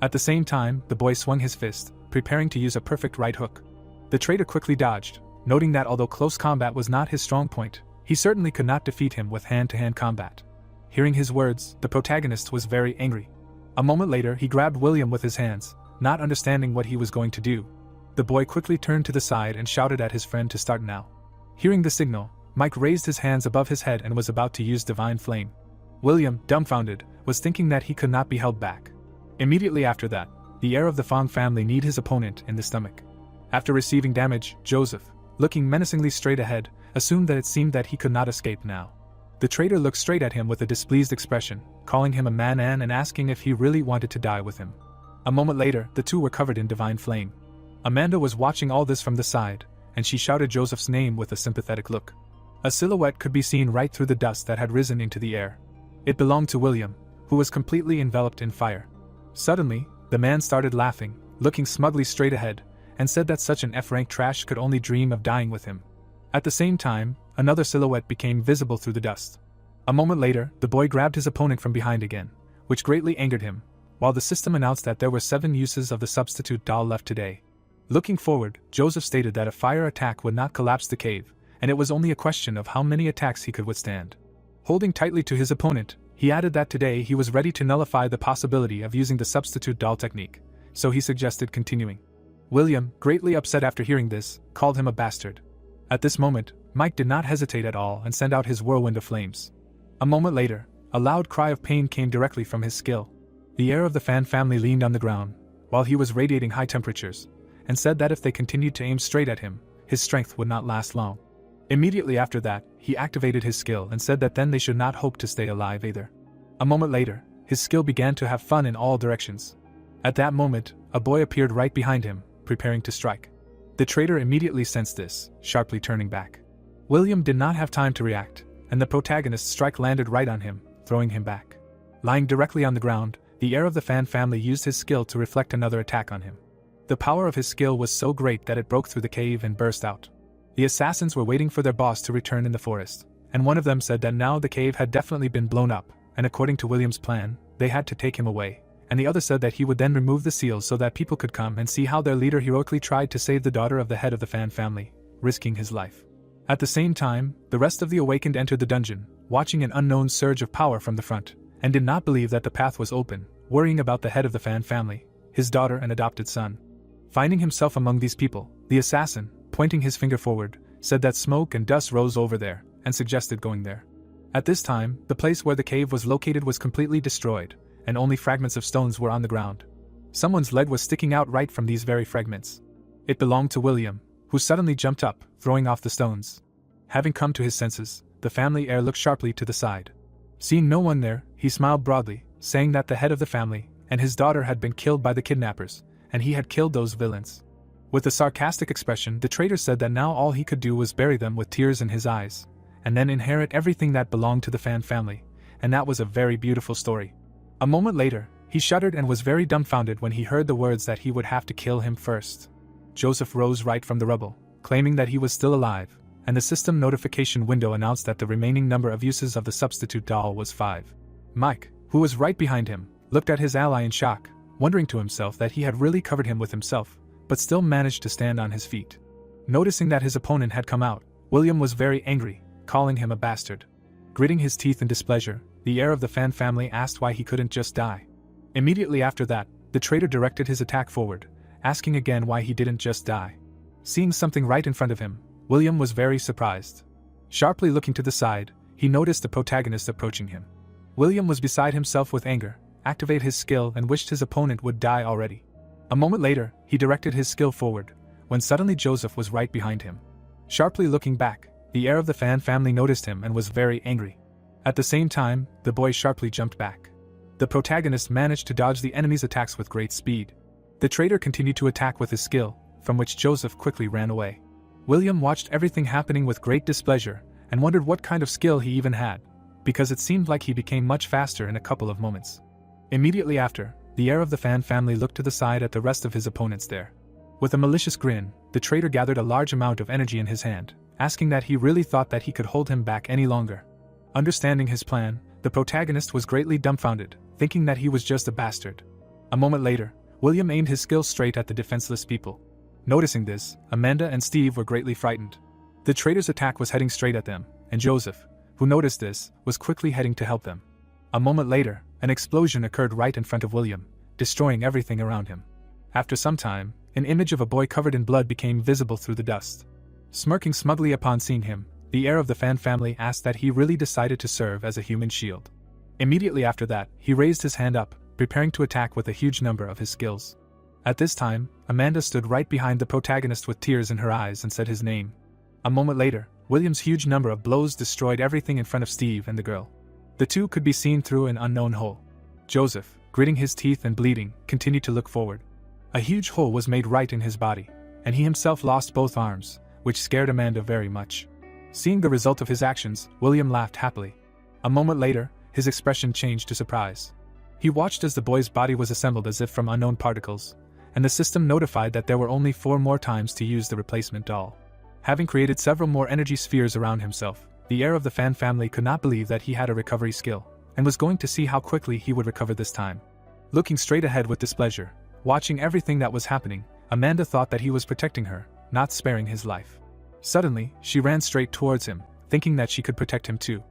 At the same time, the boy swung his fist, preparing to use a perfect right hook. The traitor quickly dodged, noting that although close combat was not his strong point, he certainly could not defeat him with hand-to-hand combat. Hearing his words, the protagonist was very angry. A moment later, he grabbed William with his hands, not understanding what he was going to do. The boy quickly turned to the side and shouted at his friend to start now. Hearing the signal, Mike raised his hands above his head and was about to use Divine Flame. William, dumbfounded, was thinking that he could not be held back. Immediately after that, the heir of the Fong family kneed his opponent in the stomach. After receiving damage, Joseph, looking menacingly straight ahead, assumed that it seemed that he could not escape now. The traitor looked straight at him with a displeased expression, calling him a man-an and asking if he really wanted to die with him. A moment later, the two were covered in Divine Flame. Amanda was watching all this from the side, and she shouted Joseph's name with a sympathetic look. A silhouette could be seen right through the dust that had risen into the air. It belonged to William, who was completely enveloped in fire. Suddenly, the man started laughing, looking smugly straight ahead, and said that such an F-rank trash could only dream of dying with him. At the same time, another silhouette became visible through the dust. A moment later, the boy grabbed his opponent from behind again, which greatly angered him, while the system announced that there were 7 uses of the substitute doll left today. Looking forward, Joseph stated that a fire attack would not collapse the cave, and it was only a question of how many attacks he could withstand. Holding tightly to his opponent, he added that today he was ready to nullify the possibility of using the substitute doll technique, so he suggested continuing. William, greatly upset after hearing this, called him a bastard. At this moment, Mike did not hesitate at all and sent out his whirlwind of flames. A moment later, a loud cry of pain came directly from his skill. The heir of the Fan family leaned on the ground, while he was radiating high temperatures, and said that if they continued to aim straight at him, his strength would not last long. Immediately after that, he activated his skill and said that then they should not hope to stay alive either. A moment later, his skill began to have fun in all directions. At that moment, a boy appeared right behind him, preparing to strike. The traitor immediately sensed this, sharply turning back. William did not have time to react, and the protagonist's strike landed right on him, throwing him back. Lying directly on the ground, the heir of the Fan family used his skill to reflect another attack on him. The power of his skill was so great that it broke through the cave and burst out. The assassins were waiting for their boss to return in the forest, and one of them said that now the cave had definitely been blown up, and according to William's plan, they had to take him away, and the other said that he would then remove the seals so that people could come and see how their leader heroically tried to save the daughter of the head of the Fan family, risking his life. At the same time, the rest of the awakened entered the dungeon, watching an unknown surge of power from the front, and did not believe that the path was open, worrying about the head of the Fan family, his daughter and adopted son. Finding himself among these people, the assassin, pointing his finger forward, said that smoke and dust rose over there, and suggested going there. At this time, the place where the cave was located was completely destroyed, and only fragments of stones were on the ground. Someone's leg was sticking out right from these very fragments. It belonged to William, who suddenly jumped up, throwing off the stones. Having come to his senses, the family heir looked sharply to the side. Seeing no one there, he smiled broadly, saying that the head of the family and his daughter had been killed by the kidnappers, and he had killed those villains. With a sarcastic expression, the traitor said that now all he could do was bury them with tears in his eyes, and then inherit everything that belonged to the Fan family, and that was a very beautiful story. A moment later, he shuddered and was very dumbfounded when he heard the words that he would have to kill him first. Joseph rose right from the rubble, claiming that he was still alive, and the system notification window announced that the remaining number of uses of the substitute doll was 5. Mike, who was right behind him, looked at his ally in shock, wondering to himself that he had really covered him with himself, but still managed to stand on his feet. Noticing that his opponent had come out, William was very angry, calling him a bastard. Gritting his teeth in displeasure, the heir of the Fan family asked why he couldn't just die. Immediately after that, the traitor directed his attack forward, asking again why he didn't just die. Seeing something right in front of him, William was very surprised. Sharply looking to the side, he noticed the protagonist approaching him. William was beside himself with anger, activated his skill and wished his opponent would die already. A moment later, he directed his skill forward, when suddenly Joseph was right behind him. Sharply looking back, the heir of the Fan family noticed him and was very angry. At the same time, the boy sharply jumped back. The protagonist managed to dodge the enemy's attacks with great speed. The traitor continued to attack with his skill, from which Joseph quickly ran away. William watched everything happening with great displeasure, and wondered what kind of skill he even had, because it seemed like he became much faster in a couple of moments. Immediately after, the heir of the Fan family looked to the side at the rest of his opponents there. With a malicious grin, the traitor gathered a large amount of energy in his hand, asking that he really thought that he could hold him back any longer. Understanding his plan, the protagonist was greatly dumbfounded, thinking that he was just a bastard. A moment later, William aimed his skill straight at the defenseless people. Noticing this, Amanda and Steve were greatly frightened. The traitor's attack was heading straight at them, and Joseph, who noticed this, was quickly heading to help them. A moment later, an explosion occurred right in front of William, destroying everything around him. After some time, an image of a boy covered in blood became visible through the dust. Smirking smugly upon seeing him, the heir of the Fan family asked that he really decided to serve as a human shield. Immediately after that, he raised his hand up, preparing to attack with a huge number of his skills. At this time, Amanda stood right behind the protagonist with tears in her eyes and said his name. A moment later, William's huge number of blows destroyed everything in front of Steve and the girl. The two could be seen through an unknown hole. Joseph, gritting his teeth and bleeding, continued to look forward. A huge hole was made right in his body, and he himself lost both arms, which scared Amanda very much. Seeing the result of his actions, William laughed happily. A moment later, his expression changed to surprise. He watched as the boy's body was assembled as if from unknown particles, and the system notified that there were only 4 more times to use the replacement doll. Having created several more energy spheres around himself, the heir of the Fan family could not believe that he had a recovery skill, and was going to see how quickly he would recover this time. Looking straight ahead with displeasure, watching everything that was happening, Amanda thought that he was protecting her, not sparing his life. Suddenly, she ran straight towards him, thinking that she could protect him too.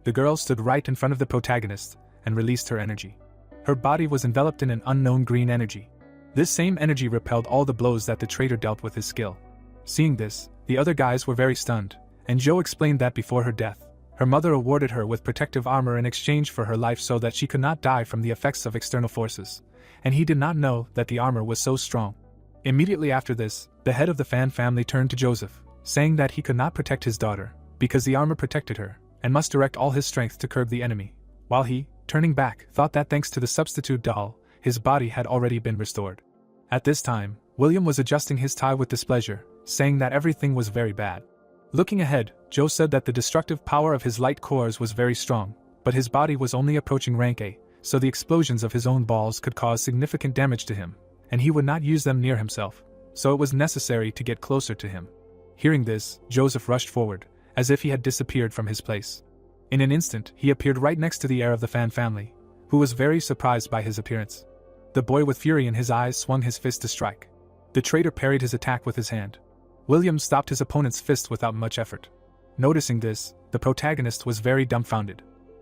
The girl stood right in front of the protagonist, and released her energy. Her body was enveloped in an unknown green energy. This same energy repelled all the blows that the traitor dealt with his skill. Seeing this, the other guys were very stunned, and Joe explained that before her death, her mother awarded her with protective armor in exchange for her life so that she could not die from the effects of external forces, and he did not know that the armor was so strong. Immediately after this, the head of the Fan family turned to Joseph, saying that he could not protect his daughter, because the armor protected her, and must direct all his strength to curb the enemy, while he, turning back, thought that thanks to the substitute doll, his body had already been restored. At this time, William was adjusting his tie with displeasure, saying that everything was very bad. Looking ahead, Joe said that the destructive power of his light cores was very strong, but his body was only approaching rank A, so the explosions of his own balls could cause significant damage to him, and he would not use them near himself, so it was necessary to get closer to him. Hearing this, Joseph rushed forward, as if he had disappeared from his place. In an instant, he appeared right next to the heir of the Fan family, who was very surprised by his appearance. The boy with fury in his eyes swung his fist to strike. The traitor parried his attack with his hand. William stopped his opponent's fist without much effort. Noticing this, the protagonist was very dumbfounded.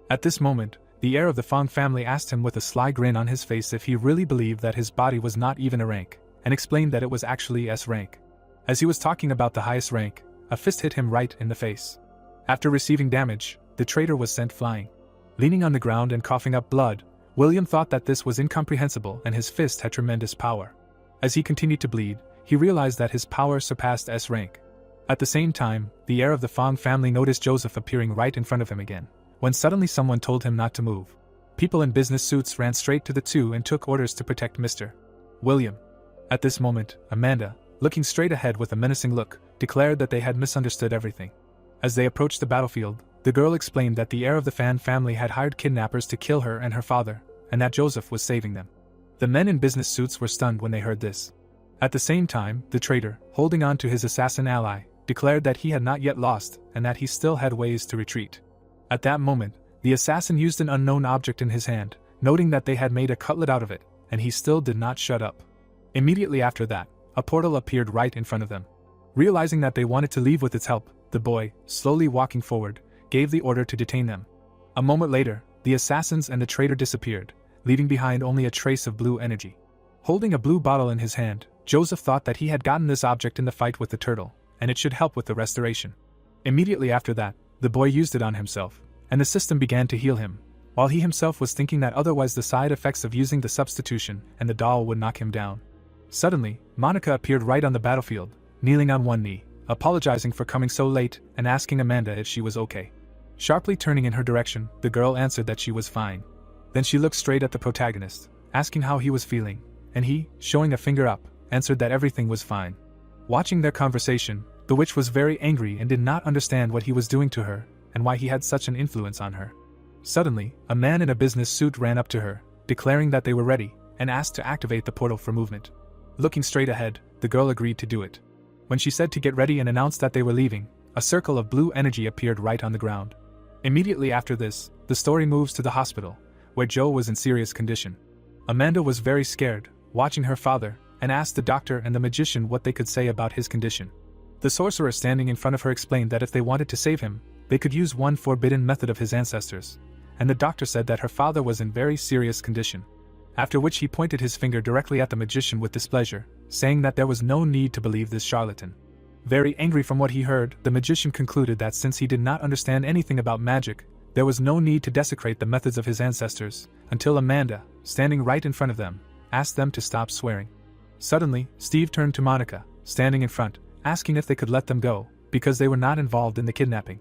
At this moment, the heir of the Fang family asked him with a sly grin on his face if he really believed that his body was not even a rank, and explained that it was actually S rank. As he was talking about the highest rank, a fist hit him right in the face. After receiving damage, the traitor was sent flying. Leaning on the ground and coughing up blood, William thought that this was incomprehensible and his fist had tremendous power. As he continued to bleed, he realized that his power surpassed S rank. At the same time, the heir of the Fang family noticed Joseph appearing right in front of him again, when suddenly someone told him not to move. People in business suits ran straight to the two and took orders to protect Mr. William. At this moment, Amanda, looking straight ahead with a menacing look, declared that they had misunderstood everything. As they approached the battlefield, the girl explained that the heir of the Fan family had hired kidnappers to kill her and her father, and that Joseph was saving them. The men in business suits were stunned when they heard this. At the same time, the traitor, holding on to his assassin ally, declared that he had not yet lost and that he still had ways to retreat. At that moment, the assassin used an unknown object in his hand, noting that they had made a cutlet out of it, and he still did not shut up. Immediately after that, a portal appeared right in front of them. Realizing that they wanted to leave with its help, The boy, slowly walking forward, gave the order to detain them. A moment later, the assassins and the traitor disappeared, leaving behind only a trace of blue energy. Holding a blue bottle in his hand, Joseph thought that he had gotten this object in the fight with the turtle, and it should help with the restoration. Immediately after that, the boy used it on himself, and the system began to heal him, while he himself was thinking that otherwise the side effects of using the substitution and the doll would knock him down. Suddenly, Monica appeared right on the battlefield, kneeling on one knee, apologizing for coming so late and asking Amanda if she was okay. Sharply turning in her direction, the girl answered that she was fine. Then she looked straight at the protagonist, asking how he was feeling, and he, showing a finger up, answered that everything was fine. Watching their conversation, the witch was very angry and did not understand what he was doing to her, and why he had such an influence on her. Suddenly, a man in a business suit ran up to her, declaring that they were ready, and asked to activate the portal for movement. Looking straight ahead, the girl agreed to do it. When she said to get ready and announced that they were leaving, a circle of blue energy appeared right on the ground. Immediately after this, the story moves to the hospital, where Joe was in serious condition. Amanda was very scared, watching her father, and asked the doctor and the magician what they could say about his condition. The sorcerer standing in front of her explained that if they wanted to save him, they could use one forbidden method of his ancestors, and the doctor said that her father was in very serious condition. After which he pointed his finger directly at the magician with displeasure, saying that there was no need to believe this charlatan. Very angry from what he heard, the magician concluded that since he did not understand anything about magic, there was no need to desecrate the methods of his ancestors, until Amanda, standing right in front of them, asked them to stop swearing. Suddenly, Steve turned to Monica, standing in front, asking if they could let them go, because they were not involved in the kidnapping.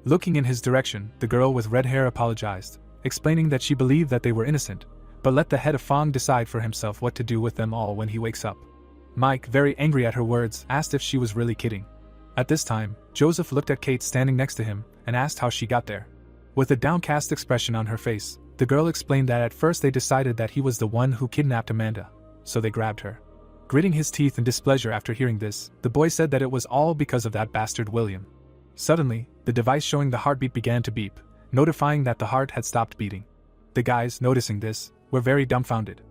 Looking in his direction, the girl with red hair apologized, explaining that she believed that they were innocent, but let the head of Fong decide for himself what to do with them all when he wakes up. Mike, very angry at her words, asked if she was really kidding. At this time, Joseph looked at Kate standing next to him, and asked how she got there. With a downcast expression on her face, the girl explained that at first they decided that he was the one who kidnapped Amanda, so they grabbed her. Gritting his teeth in displeasure after hearing this, the boy said that it was all because of that bastard William. Suddenly, the device showing the heartbeat began to beep, notifying that the heart had stopped beating. The guys, noticing this, were very dumbfounded.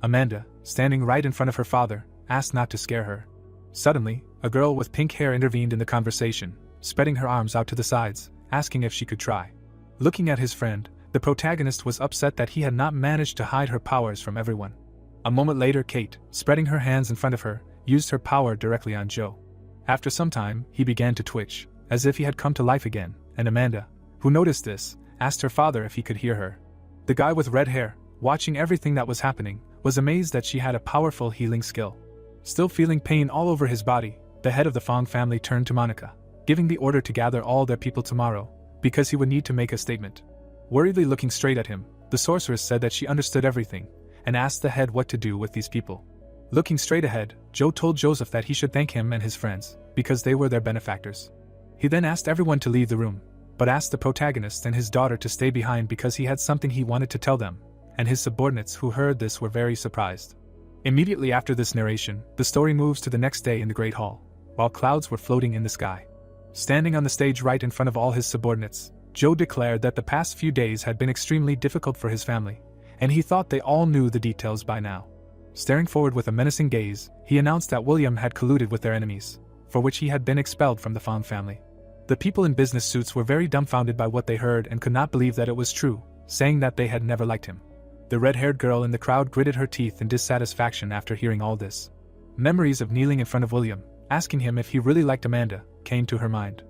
Amanda, standing right in front of her father, asked not to scare her. Suddenly, a girl with pink hair intervened in the conversation, spreading her arms out to the sides, asking if she could try. Looking at his friend, the protagonist was upset that he had not managed to hide her powers from everyone. A moment later, Kate, spreading her hands in front of her, used her power directly on Joe. After some time, he began to twitch, as if he had come to life again, and Amanda, who noticed this, asked her father if he could hear her. The guy with red hair, watching everything that was happening, was amazed that she had a powerful healing skill. Still feeling pain all over his body, the head of the Fong family turned to Monica, giving the order to gather all their people tomorrow, because he would need to make a statement. Worriedly looking straight at him, the sorceress said that she understood everything, and asked the head what to do with these people. Looking straight ahead, Joe told Joseph that he should thank him and his friends, because they were their benefactors. He then asked everyone to leave the room, but asked the protagonist and his daughter to stay behind because he had something he wanted to tell them, and his subordinates who heard this were very surprised. Immediately after this narration, the story moves to the next day in the Great Hall, while clouds were floating in the sky. Standing on the stage right in front of all his subordinates, Joe declared that the past few days had been extremely difficult for his family, and he thought they all knew the details by now. Staring forward with a menacing gaze, he announced that William had colluded with their enemies, for which he had been expelled from the Fong family. The people in business suits were very dumbfounded by what they heard and could not believe that it was true, saying that they had never liked him. The red-haired girl in the crowd gritted her teeth in dissatisfaction after hearing all this. Memories of kneeling in front of William, asking him if he really liked Amanda, came to her mind.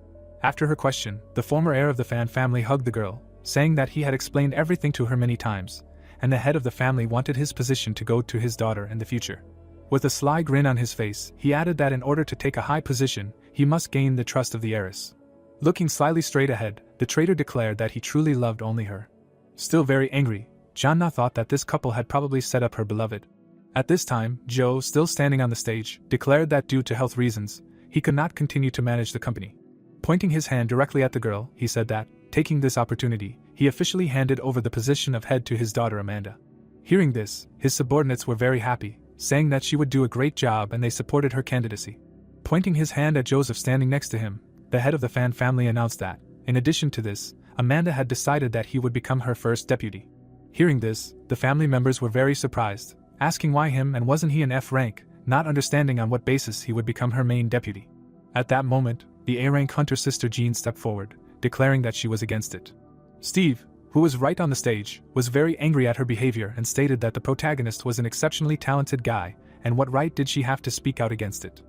After her question, the former heir of the Fan family hugged the girl, saying that he had explained everything to her many times, and the head of the family wanted his position to go to his daughter in the future. With a sly grin on his face, he added that in order to take a high position, he must gain the trust of the heiress. Looking slyly straight ahead, the traitor declared that he truly loved only her. Still very angry, Jonna thought that this couple had probably set up her beloved. At this time, Joe, still standing on the stage, declared that due to health reasons, he could not continue to manage the company. Pointing his hand directly at the girl, he said that, taking this opportunity, he officially handed over the position of head to his daughter Amanda. Hearing this, his subordinates were very happy, saying that she would do a great job and they supported her candidacy. Pointing his hand at Joseph standing next to him, the head of the Fan family announced that, in addition to this, Amanda had decided that he would become her first deputy. Hearing this, the family members were very surprised, asking why him and wasn't he an F rank, not understanding on what basis he would become her main deputy. At that moment, the A-rank hunter sister Jean stepped forward, declaring that she was against it. Steve, who was right on the stage, was very angry at her behavior and stated that the protagonist was an exceptionally talented guy, and what right did she have to speak out against it?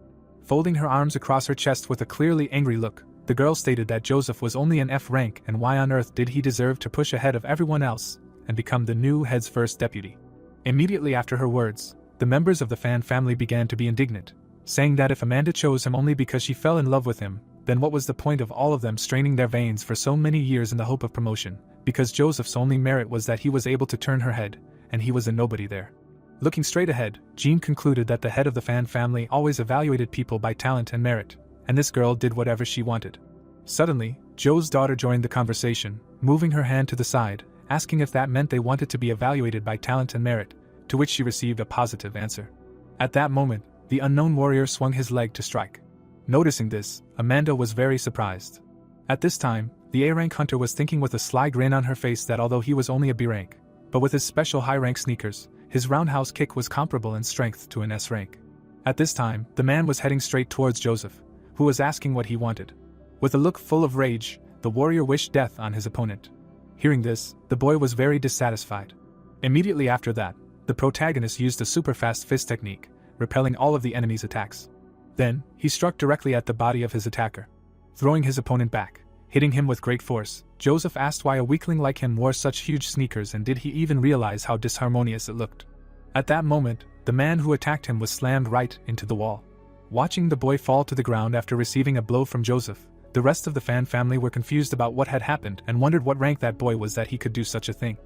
Folding her arms across her chest with a clearly angry look, the girl stated that Joseph was only an F rank and why on earth did he deserve to push ahead of everyone else and become the new head's first deputy. Immediately after her words, the members of the fan family began to be indignant, saying that if Amanda chose him only because she fell in love with him, then what was the point of all of them straining their veins for so many years in the hope of promotion, because Joseph's only merit was that he was able to turn her head, and he was a nobody there. Looking straight ahead, Jean concluded that the head of the fan family always evaluated people by talent and merit, and this girl did whatever she wanted. Suddenly, Joe's daughter joined the conversation, moving her hand to the side, asking if that meant they wanted to be evaluated by talent and merit, to which she received a positive answer. At that moment, the unknown warrior swung his leg to strike. Noticing this, Amanda was very surprised. At this time, the A-rank hunter was thinking with a sly grin on her face that although he was only a B-rank, but with his special high-rank sneakers, his roundhouse kick was comparable in strength to an S-rank. At this time, the man was heading straight towards Joseph, who was asking what he wanted. With a look full of rage, the warrior wished death on his opponent. Hearing this, the boy was very dissatisfied. Immediately after that, the protagonist used a super-fast fist technique, repelling all of the enemy's attacks. Then, he struck directly at the body of his attacker. Throwing his opponent back, hitting him with great force, Joseph asked why a weakling like him wore such huge sneakers and did he even realize how disharmonious it looked. At that moment, the man who attacked him was slammed right into the wall. Watching the boy fall to the ground after receiving a blow from Joseph, the rest of the fan family were confused about what had happened and wondered what rank that boy was that he could do such a thing.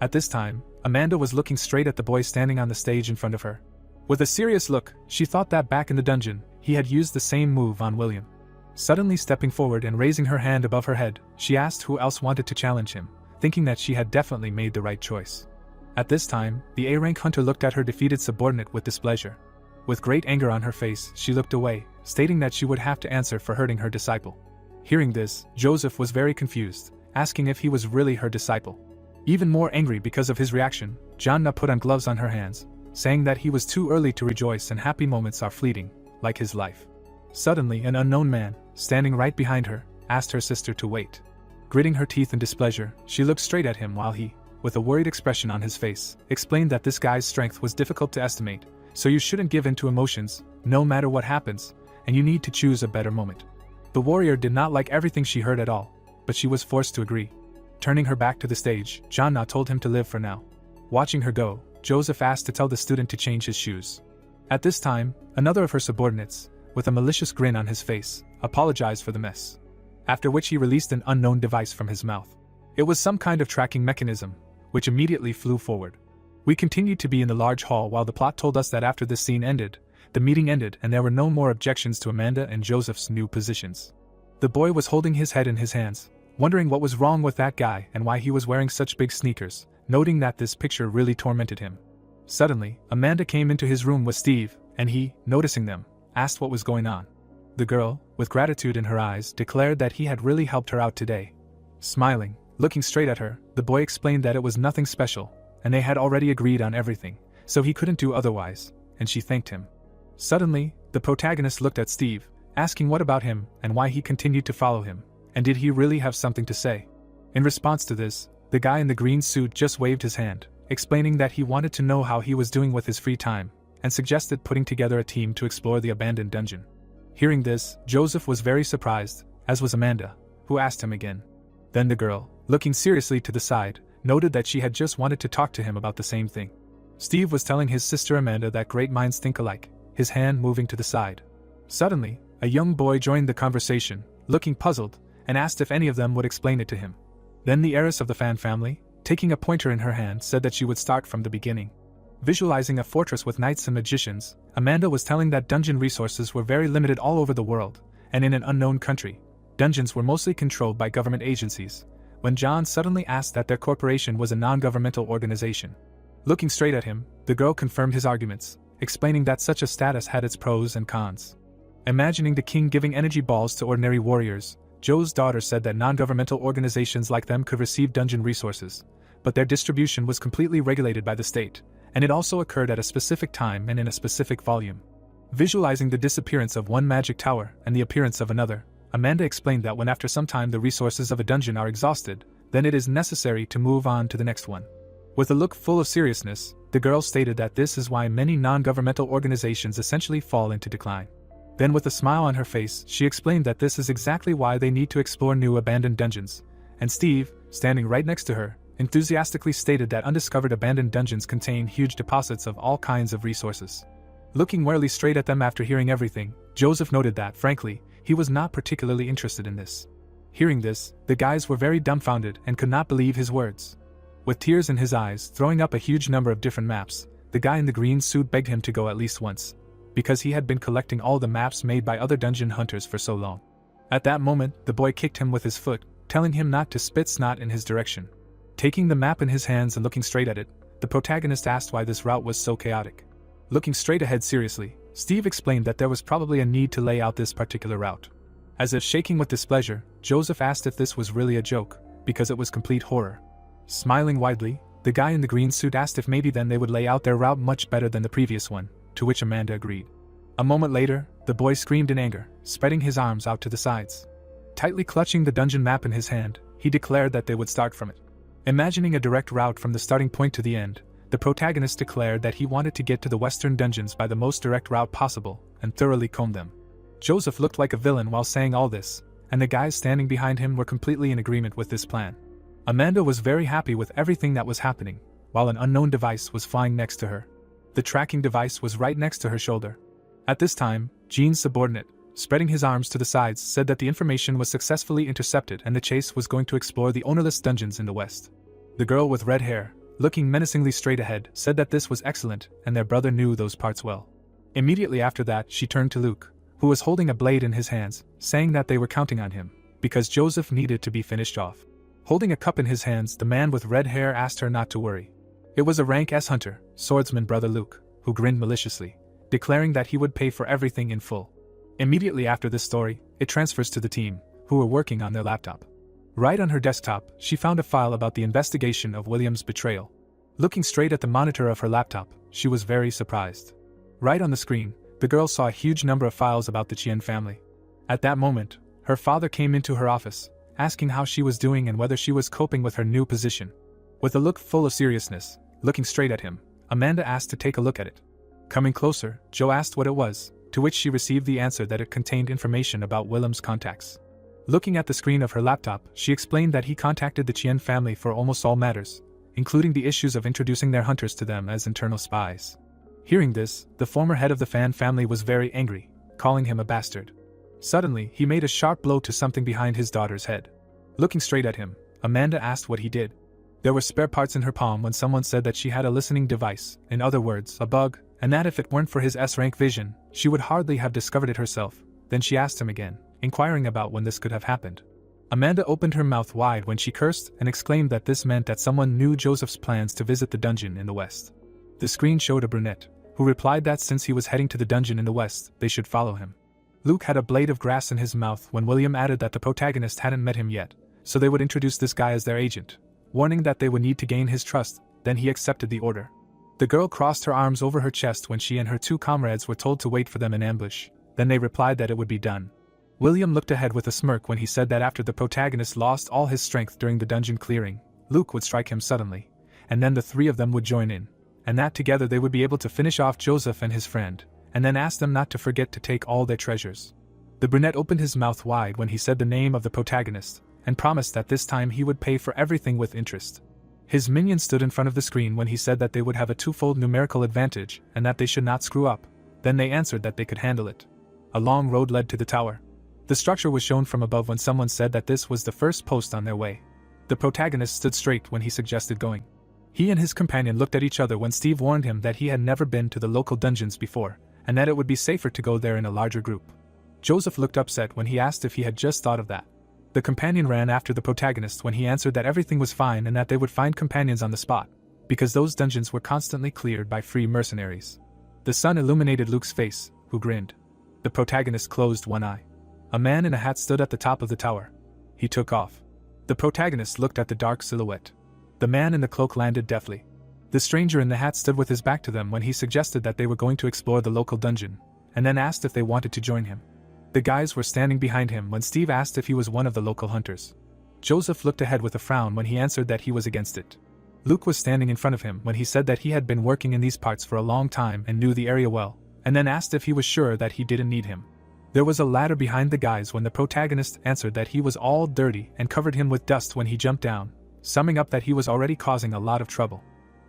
At this time, Amanda was looking straight at the boy standing on the stage in front of her. With a serious look, she thought that back in the dungeon, he had used the same move on William. Suddenly stepping forward and raising her hand above her head, she asked who else wanted to challenge him, thinking that she had definitely made the right choice. At this time, the A-rank hunter looked at her defeated subordinate with displeasure. With great anger on her face, she looked away, stating that she would have to answer for hurting her disciple. Hearing this, Joseph was very confused, asking if he was really her disciple. Even more angry because of his reaction, Jonna put on gloves on her hands, saying that he was too early to rejoice and happy moments are fleeting, like his life. Suddenly, an unknown man, standing right behind her, asked her sister to wait. Gritting her teeth in displeasure, she looked straight at him while he, with a worried expression on his face, explained that this guy's strength was difficult to estimate, so you shouldn't give in to emotions, no matter what happens, and you need to choose a better moment. The warrior did not like everything she heard at all, but she was forced to agree. Turning her back to the stage, Jonna told him to live for now. Watching her go, Joseph asked to tell the student to change his shoes. At this time, another of her subordinates, with a malicious grin on his face, apologized for the mess. After which he released an unknown device from his mouth. It was some kind of tracking mechanism, which immediately flew forward. We continued to be in the large hall while the plot told us that after this scene ended, the meeting ended and there were no more objections to Amanda and Joseph's new positions. The boy was holding his head in his hands, wondering what was wrong with that guy and why he was wearing such big sneakers, noting that this picture really tormented him. Suddenly, Amanda came into his room with Steve, and he, noticing them, asked what was going on. The girl, with gratitude in her eyes, declared that he had really helped her out today. Smiling, looking straight at her, the boy explained that it was nothing special, and they had already agreed on everything, so he couldn't do otherwise, and she thanked him. Suddenly, the protagonist looked at Steve, asking what about him and why he continued to follow him, and did he really have something to say. In response to this, the guy in the green suit just waved his hand, explaining that he wanted to know how he was doing with his free time, and suggested putting together a team to explore the abandoned dungeon. Hearing this, Joseph was very surprised, as was Amanda, who asked him again. Then the girl, looking seriously to the side, noted that she had just wanted to talk to him about the same thing. Steve was telling his sister Amanda that great minds think alike, his hand moving to the side. Suddenly, a young boy joined the conversation, looking puzzled, and asked if any of them would explain it to him. Then the heiress of the fan family, taking a pointer in her hand, said that she would start from the beginning. Visualizing a fortress with knights and magicians, Amanda was telling that dungeon resources were very limited all over the world, and in an unknown country, dungeons were mostly controlled by government agencies, when John suddenly asked that their corporation was a non-governmental organization. Looking straight at him, the girl confirmed his arguments, explaining that such a status had its pros and cons. Imagining the king giving energy balls to ordinary warriors, Joe's daughter said that non-governmental organizations like them could receive dungeon resources, but their distribution was completely regulated by the state, and it also occurred at a specific time and in a specific volume. Visualizing the disappearance of one magic tower and the appearance of another, Amanda explained that when after some time the resources of a dungeon are exhausted, then it is necessary to move on to the next one. With a look full of seriousness, the girl stated that this is why many non-governmental organizations essentially fall into decline. Then with a smile on her face, she explained that this is exactly why they need to explore new abandoned dungeons, and Steve, standing right next to her, enthusiastically stated that undiscovered abandoned dungeons contain huge deposits of all kinds of resources. Looking warily straight at them after hearing everything, Joseph noted that, frankly, he was not particularly interested in this. Hearing this, the guys were very dumbfounded and could not believe his words. With tears in his eyes, throwing up a huge number of different maps, the guy in the green suit begged him to go at least once, because he had been collecting all the maps made by other dungeon hunters for so long. At that moment, the boy kicked him with his foot, telling him not to spit snot in his direction. Taking the map in his hands and looking straight at it, the protagonist asked why this route was so chaotic. Looking straight ahead seriously, Steve explained that there was probably a need to lay out this particular route. As if shaking with displeasure, Joseph asked if this was really a joke, because it was complete horror. Smiling widely, the guy in the green suit asked if maybe then they would lay out their route much better than the previous one, to which Amanda agreed. A moment later, the boy screamed in anger, spreading his arms out to the sides. Tightly clutching the dungeon map in his hand, he declared that they would start from it. Imagining a direct route from the starting point to the end, the protagonist declared that he wanted to get to the western dungeons by the most direct route possible, and thoroughly comb them. Joseph looked like a villain while saying all this, and the guys standing behind him were completely in agreement with this plan. Amanda was very happy with everything that was happening, while an unknown device was flying next to her. The tracking device was right next to her shoulder. At this time, Jean's subordinate, spreading his arms to the sides, said that the information was successfully intercepted and the chase was going to explore the ownerless dungeons in the west. The girl with red hair, looking menacingly straight ahead, said that this was excellent and their brother knew those parts well. Immediately after that, she turned to Luke, who was holding a blade in his hands, saying that they were counting on him, because Joseph needed to be finished off. Holding a cup in his hands, the man with red hair asked her not to worry. It was a rank S hunter, swordsman brother Luke, who grinned maliciously, declaring that he would pay for everything in full. Immediately after this story, it transfers to the team, who were working on their laptop. Right on her desktop, she found a file about the investigation of William's betrayal. Looking straight at the monitor of her laptop, she was very surprised. Right on the screen, the girl saw a huge number of files about the Qian family. At that moment, her father came into her office, asking how she was doing and whether she was coping with her new position. With a look full of seriousness, looking straight at him, Amanda asked to take a look at it. Coming closer, Joe asked what it was, to which she received the answer that it contained information about Willem's contacts. Looking at the screen of her laptop, she explained that he contacted the Qian family for almost all matters, including the issues of introducing their hunters to them as internal spies. Hearing this, the former head of the Fan family was very angry, calling him a bastard. Suddenly, he made a sharp blow to something behind his daughter's head. Looking straight at him, Amanda asked what he did. There were spare parts in her palm when someone said that she had a listening device, in other words, a bug, and that if it weren't for his S-rank vision, she would hardly have discovered it herself. Then she asked him again, inquiring about when this could have happened. Amanda opened her mouth wide when she cursed and exclaimed that this meant that someone knew Joseph's plans to visit the dungeon in the west. The screen showed a brunette, who replied that since he was heading to the dungeon in the west, they should follow him. Luke had a blade of grass in his mouth when William added that the protagonist hadn't met him yet, so they would introduce this guy as their agent, warning that they would need to gain his trust. Then he accepted the order. The girl crossed her arms over her chest when she and her two comrades were told to wait for them in ambush. Then they replied that it would be done. William looked ahead with a smirk when he said that after the protagonist lost all his strength during the dungeon clearing, Luke would strike him suddenly, and then the three of them would join in, and that together they would be able to finish off Joseph and his friend, and then ask them not to forget to take all their treasures. The brunette opened his mouth wide when he said the name of the protagonist, and promised that this time he would pay for everything with interest. His minion stood in front of the screen when he said that they would have a twofold numerical advantage and that they should not screw up. Then they answered that they could handle it. A long road led to the tower. The structure was shown from above when someone said that this was the first post on their way. The protagonist stood straight when he suggested going. He and his companion looked at each other when Steve warned him that he had never been to the local dungeons before, and that it would be safer to go there in a larger group. Joseph looked upset when he asked if he had just thought of that. The companion ran after the protagonist when he answered that everything was fine and that they would find companions on the spot, because those dungeons were constantly cleared by free mercenaries. The sun illuminated Luke's face, who grinned. The protagonist closed one eye. A man in a hat stood at the top of the tower. He took off. The protagonist looked at the dark silhouette. The man in the cloak landed deftly. The stranger in the hat stood with his back to them when he suggested that they were going to explore the local dungeon, and then asked if they wanted to join him. The guys were standing behind him when Steve asked if he was one of the local hunters. Joseph looked ahead with a frown when he answered that he was against it. Luke was standing in front of him when he said that he had been working in these parts for a long time and knew the area well, and then asked if he was sure that he didn't need him. There was a ladder behind the guys when the protagonist answered that he was all dirty and covered him with dust when he jumped down, summing up that he was already causing a lot of trouble.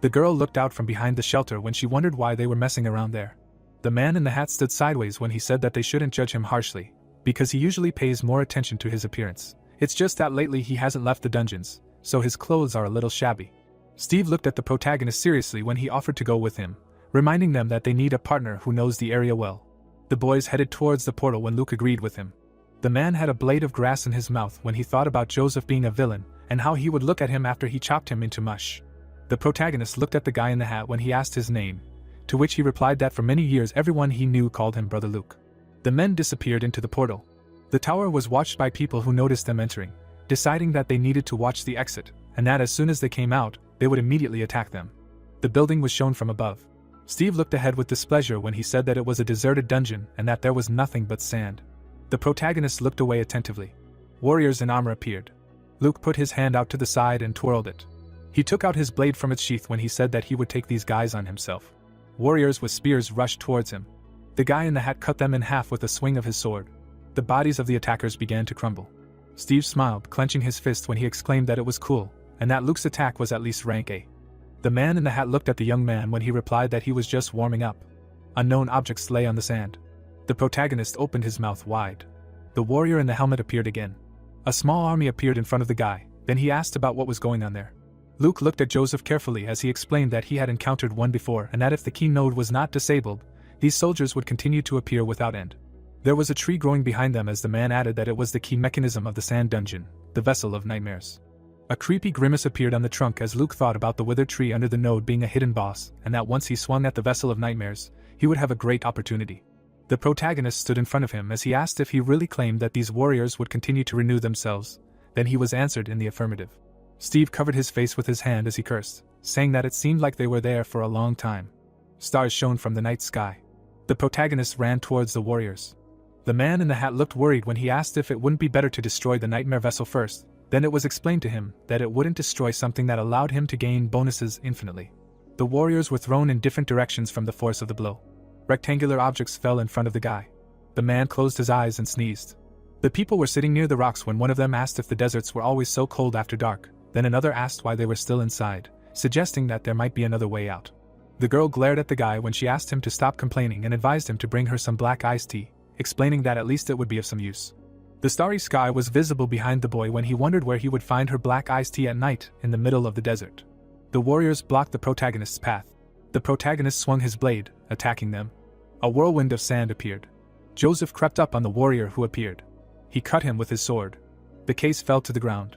The girl looked out from behind the shelter when she wondered why they were messing around there. The man in the hat stood sideways when he said that they shouldn't judge him harshly, because he usually pays more attention to his appearance. It's just that lately he hasn't left the dungeons, so his clothes are a little shabby. Steve looked at the protagonist seriously when he offered to go with him, reminding them that they need a partner who knows the area well. The boys headed towards the portal when Luke agreed with him. The man had a blade of grass in his mouth when he thought about Joseph being a villain, and how he would look at him after he chopped him into mush. The protagonist looked at the guy in the hat when he asked his name, to which he replied that for many years everyone he knew called him Brother Luke. The men disappeared into the portal. The tower was watched by people who noticed them entering, deciding that they needed to watch the exit, and that as soon as they came out, they would immediately attack them. The building was shown from above. Steve looked ahead with displeasure when he said that it was a deserted dungeon and that there was nothing but sand. The protagonist looked away attentively. Warriors in armor appeared. Luke put his hand out to the side and twirled it. He took out his blade from its sheath when he said that he would take these guys on himself. Warriors with spears rushed towards him. The guy in the hat cut them in half with a swing of his sword. The bodies of the attackers began to crumble. Steve smiled, clenching his fist when he exclaimed that it was cool, and that Luke's attack was at least rank A. The man in the hat looked at the young man when he replied that he was just warming up. Unknown objects lay on the sand. The protagonist opened his mouth wide. The warrior in the helmet appeared again. A small army appeared in front of the guy, then he asked about what was going on there. Luke looked at Joseph carefully as he explained that he had encountered one before and that if the key node was not disabled, these soldiers would continue to appear without end. There was a tree growing behind them as the man added that it was the key mechanism of the sand dungeon, the Vessel of Nightmares. A creepy grimace appeared on the trunk as Luke thought about the withered tree under the node being a hidden boss, and that once he swung at the Vessel of Nightmares, he would have a great opportunity. The protagonist stood in front of him as he asked if he really claimed that these warriors would continue to renew themselves. Then he was answered in the affirmative. Steve covered his face with his hand as he cursed, saying that it seemed like they were there for a long time. Stars shone from the night sky. The protagonist ran towards the warriors. The man in the hat looked worried when he asked if it wouldn't be better to destroy the nightmare vessel first. Then it was explained to him that it wouldn't destroy something that allowed him to gain bonuses infinitely. The warriors were thrown in different directions from the force of the blow. Rectangular objects fell in front of the guy. The man closed his eyes and sneezed. The people were sitting near the rocks when one of them asked if the deserts were always so cold after dark, then another asked why they were still inside, suggesting that there might be another way out. The girl glared at the guy when she asked him to stop complaining and advised him to bring her some black iced tea, explaining that at least it would be of some use. The starry sky was visible behind the boy when he wondered where he would find her black iced tea at night in the middle of the desert. The warriors blocked the protagonist's path. The protagonist swung his blade, attacking them. A whirlwind of sand appeared. Joseph crept up on the warrior who appeared. He cut him with his sword. The case fell to the ground.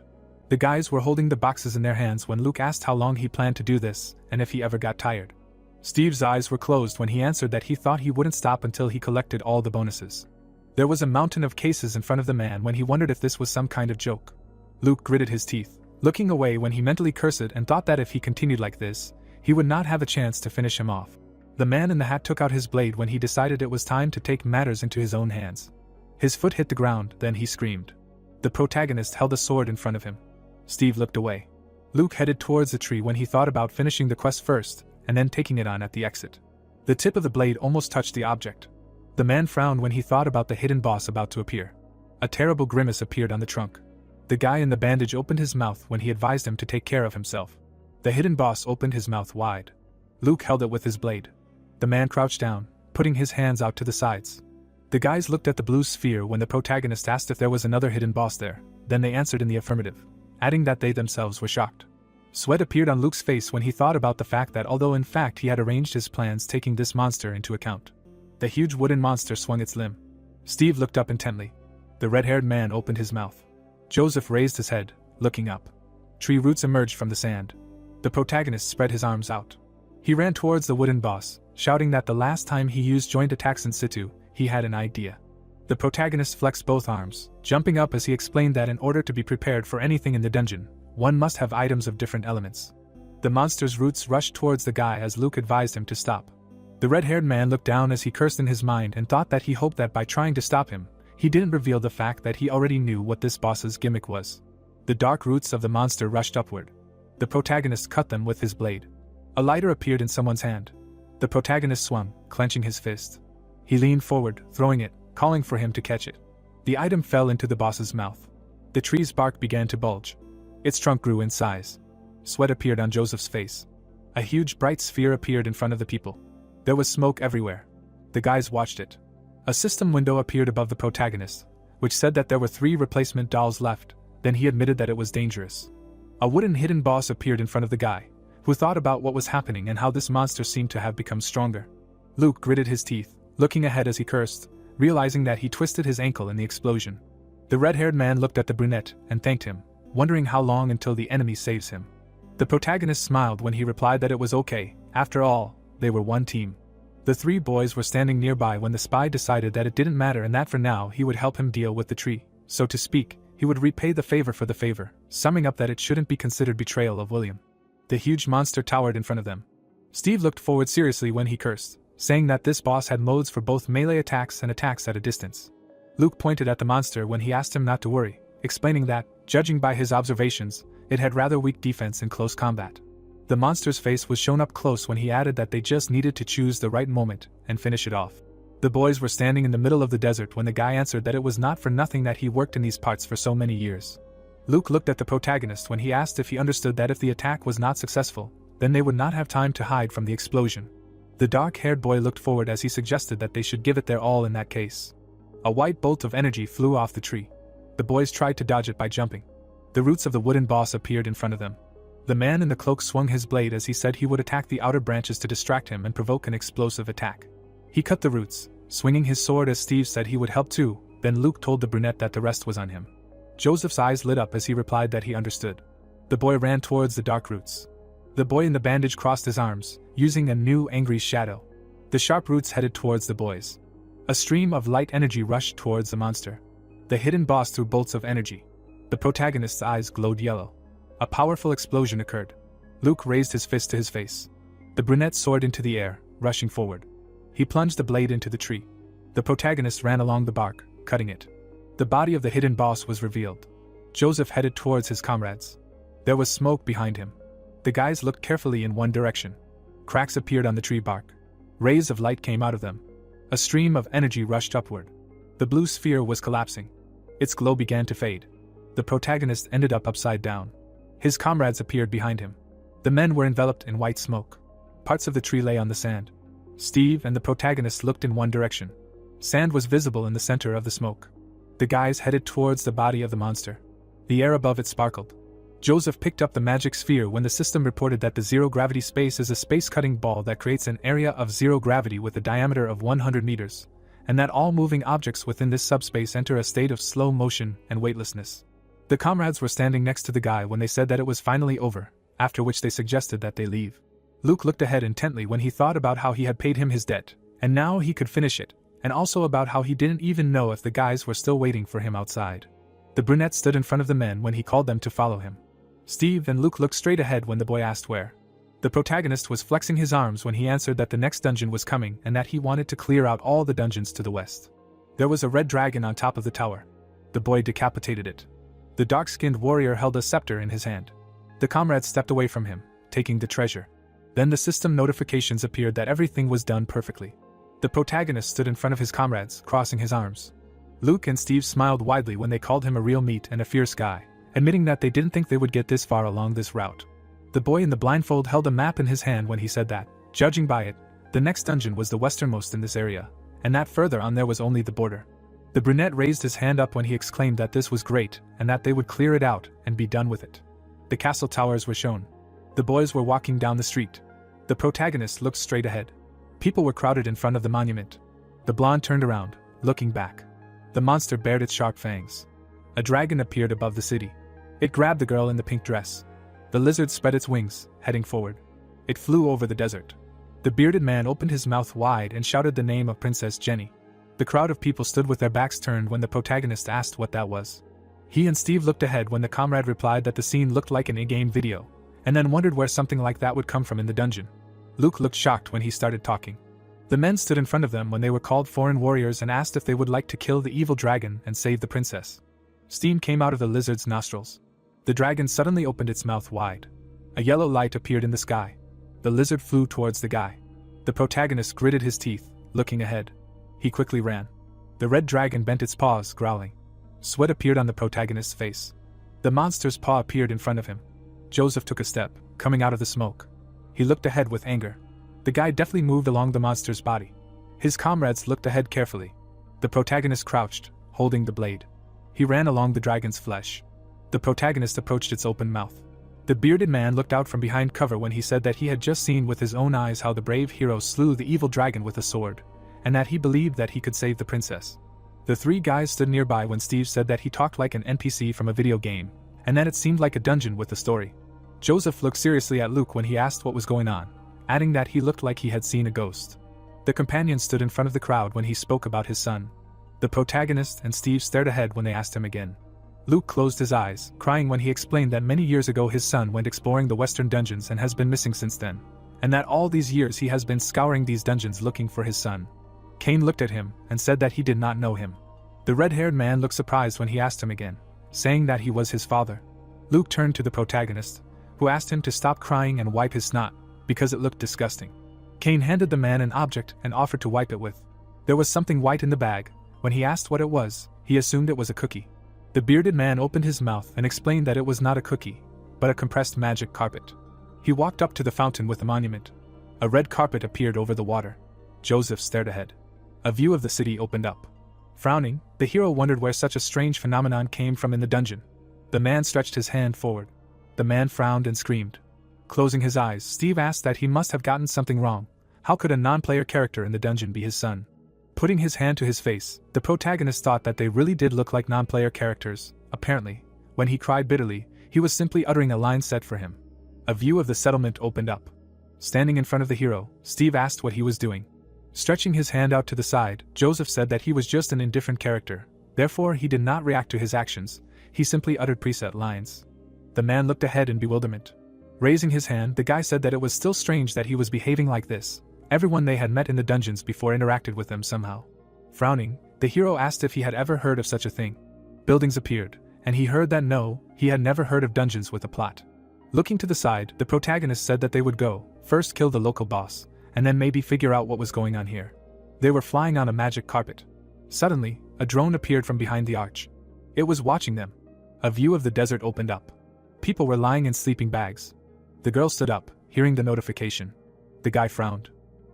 The guys were holding the boxes in their hands when Luke asked how long he planned to do this and if he ever got tired. Steve's eyes were closed when he answered that he thought he wouldn't stop until he collected all the bonuses. There was a mountain of cases in front of the man when he wondered if this was some kind of joke. Luke gritted his teeth, looking away when he mentally cursed and thought that if he continued like this, he would not have a chance to finish him off. The man in the hat took out his blade when he decided it was time to take matters into his own hands. His foot hit the ground, then he screamed. The protagonist held a sword in front of him. Steve looked away. Luke headed towards the tree when he thought about finishing the quest first, and then taking it on at the exit. The tip of the blade almost touched the object. The man frowned when he thought about the hidden boss about to appear. A terrible grimace appeared on the trunk. The guy in the bandage opened his mouth when he advised him to take care of himself. The hidden boss opened his mouth wide. Luke held it with his blade. The man crouched down, putting his hands out to the sides. The guys looked at the blue sphere when the protagonist asked if there was another hidden boss there, then they answered in the affirmative, adding that they themselves were shocked. Sweat appeared on Luke's face when he thought about the fact that although in fact he had arranged his plans taking this monster into account. The huge wooden monster swung its limb. Steve looked up intently. The red-haired man opened his mouth. Joseph raised his head, looking up. Tree roots emerged from the sand. The protagonist spread his arms out. He ran towards the wooden boss, shouting that the last time he used joint attacks in situ, he had an idea. The protagonist flexed both arms, jumping up as he explained that in order to be prepared for anything in the dungeon, one must have items of different elements. The monster's roots rushed towards the guy as Luke advised him to stop. The red-haired man looked down as he cursed in his mind and thought that he hoped that by trying to stop him, He didn't reveal the fact that he already knew what this boss's gimmick was. The dark roots of the monster rushed upward. The protagonist cut them with his blade. A lighter appeared in someone's hand. The protagonist swung, clenching his fist. He leaned forward, throwing it, calling for him to catch it. The item fell into the boss's mouth. The tree's bark began to bulge. Its trunk grew in size. Sweat appeared on Joseph's face. A huge bright sphere appeared in front of the people. There was smoke everywhere. The guys watched it. A system window appeared above the protagonist, which said that there were 3 replacement dolls left. Then he admitted that it was dangerous. A wooden hidden boss appeared in front of the guy, who thought about what was happening and how this monster seemed to have become stronger. Luke gritted his teeth, looking ahead as he cursed, realizing that he twisted his ankle in the explosion. The red-haired man looked at the brunette and thanked him, wondering how long until the enemy saves him. The protagonist smiled when he replied that it was okay. After all, they were one team. The 3 boys were standing nearby when the spy decided that it didn't matter and that for now he would help him deal with the tree. So to speak, he would repay the favor for the favor, summing up that it shouldn't be considered betrayal of William. The huge monster towered in front of them. Steve looked forward seriously when he cursed, saying that this boss had modes for both melee attacks and attacks at a distance. Luke pointed at the monster when he asked him not to worry, explaining that, judging by his observations, it had rather weak defense in close combat. The monster's face was shown up close when he added that they just needed to choose the right moment and finish it off. The boys were standing in the middle of the desert when the guy answered that it was not for nothing that he worked in these parts for so many years. Luke looked at the protagonist when he asked if he understood that if the attack was not successful, then they would not have time to hide from the explosion. The dark-haired boy looked forward as he suggested that they should give it their all in that case. A white bolt of energy flew off the tree. The boys tried to dodge it by jumping. The roots of the wooden boss appeared in front of them. The man in the cloak swung his blade as he said he would attack the outer branches to distract him and provoke an explosive attack. He cut the roots, swinging his sword as Steve said he would help too. Then Luke told the brunette that the rest was on him. Joseph's eyes lit up as he replied that he understood. The boy ran towards the dark roots. The boy in the bandage crossed his arms, using a new angry shadow. The sharp roots headed towards the boys. A stream of light energy rushed towards the monster. The hidden boss threw bolts of energy. The protagonist's eyes glowed yellow. A powerful explosion occurred. Luke raised his fist to his face. The brunette soared into the air, rushing forward. He plunged the blade into the tree. The protagonist ran along the bark, cutting it. The body of the hidden boss was revealed. Joseph headed towards his comrades. There was smoke behind him. The guys looked carefully in one direction. Cracks appeared on the tree bark. Rays of light came out of them. A stream of energy rushed upward. The blue sphere was collapsing. Its glow began to fade. The protagonist ended up upside down. His comrades appeared behind him. The men were enveloped in white smoke. Parts of the tree lay on the sand. Steve and the protagonist looked in one direction. Sand was visible in the center of the smoke. The guys headed towards the body of the monster. The air above it sparkled. Joseph picked up the magic sphere when the system reported that the zero-gravity space is a space-cutting ball that creates an area of zero gravity with a diameter of 100 meters, and that all moving objects within this subspace enter a state of slow motion and weightlessness. The comrades were standing next to the guy when they said that it was finally over, after which they suggested that they leave. Luke looked ahead intently when he thought about how he had paid him his debt, and now he could finish it, and also about how he didn't even know if the guys were still waiting for him outside. The brunette stood in front of the men when he called them to follow him. Steve and Luke looked straight ahead when the boy asked where. The protagonist was flexing his arms when he answered that the next dungeon was coming and that he wanted to clear out all the dungeons to the west. There was a red dragon on top of the tower. The boy decapitated it. The dark-skinned warrior held a scepter in his hand. The comrades stepped away from him, taking the treasure. Then the system notifications appeared that everything was done perfectly. The protagonist stood in front of his comrades, crossing his arms. Luke and Steve smiled widely when they called him a real meat and a fierce guy, admitting that they didn't think they would get this far along this route. The boy in the blindfold held a map in his hand when he said that, judging by it, the next dungeon was the westernmost in this area, and that further on there was only the border. The brunette raised his hand up when he exclaimed that this was great, and that they would clear it out and be done with it. The castle towers were shown. The boys were walking down the street. The protagonist looked straight ahead. People were crowded in front of the monument. The blonde turned around, looking back. The monster bared its sharp fangs. A dragon appeared above the city. It grabbed the girl in the pink dress. The lizard spread its wings, heading forward. It flew over the desert. The bearded man opened his mouth wide and shouted the name of Princess Jenny. The crowd of people stood with their backs turned when the protagonist asked what that was. He and Steve looked ahead when the comrade replied that the scene looked like an in-game video, and then wondered where something like that would come from in the dungeon. Luke looked shocked when he started talking. The men stood in front of them when they were called foreign warriors and asked if they would like to kill the evil dragon and save the princess. Steam came out of the lizard's nostrils. The dragon suddenly opened its mouth wide. A yellow light appeared in the sky. The lizard flew towards the guy. The protagonist gritted his teeth, looking ahead. He quickly ran. The red dragon bent its paws, growling. Sweat appeared on the protagonist's face. The monster's paw appeared in front of him. Joseph took a step, coming out of the smoke. He looked ahead with anger. The guy deftly moved along the monster's body. His comrades looked ahead carefully. The protagonist crouched, holding the blade. He ran along the dragon's flesh. The protagonist approached its open mouth. The bearded man looked out from behind cover when he said that he had just seen with his own eyes how the brave hero slew the evil dragon with a sword, and that he believed that he could save the princess. The three guys stood nearby when Steve said that he talked like an NPC from a video game, and that it seemed like a dungeon with a story. Joseph looked seriously at Luke when he asked what was going on, adding that he looked like he had seen a ghost. The companion stood in front of the crowd when he spoke about his son. The protagonist and Steve stared ahead when they asked him again. Luke closed his eyes, crying when he explained that many years ago his son went exploring the western dungeons and has been missing since then, and that all these years he has been scouring these dungeons looking for his son. Kane looked at him and said that he did not know him. The red-haired man looked surprised when he asked him again, saying that he was his father. Luke turned to the protagonist, who asked him to stop crying and wipe his snot, because it looked disgusting. Kane handed the man an object and offered to wipe it with. There was something white in the bag. When he asked what it was, he assumed it was a cookie. The bearded man opened his mouth and explained that it was not a cookie, but a compressed magic carpet. He walked up to the fountain with the monument. A red carpet appeared over the water. Joseph stared ahead. A view of the city opened up. Frowning, the hero wondered where such a strange phenomenon came from in the dungeon. The man stretched his hand forward. The man frowned and screamed. Closing his eyes, Steve asked that he must have gotten something wrong. How could a non-player character in the dungeon be his son? Putting his hand to his face, the protagonist thought that they really did look like non-player characters. Apparently, when he cried bitterly, he was simply uttering a line set for him. A view of the settlement opened up. Standing in front of the hero, Steve asked what he was doing. Stretching his hand out to the side, Joseph said that he was just an indifferent character. Therefore, he did not react to his actions. He simply uttered preset lines. The man looked ahead in bewilderment. Raising his hand, the guy said that it was still strange that he was behaving like this. Everyone they had met in the dungeons before interacted with them somehow. Frowning, the hero asked if he had ever heard of such a thing. Buildings appeared, and he heard that no, he had never heard of dungeons with a plot. Looking to the side, the protagonist said that they would go, first kill the local boss, and then maybe figure out what was going on here. They were flying on a magic carpet. Suddenly, a drone appeared from behind the arch. It was watching them. A view of the desert opened up. People were lying in sleeping bags. The girl stood up, hearing the notification. The guy frowned.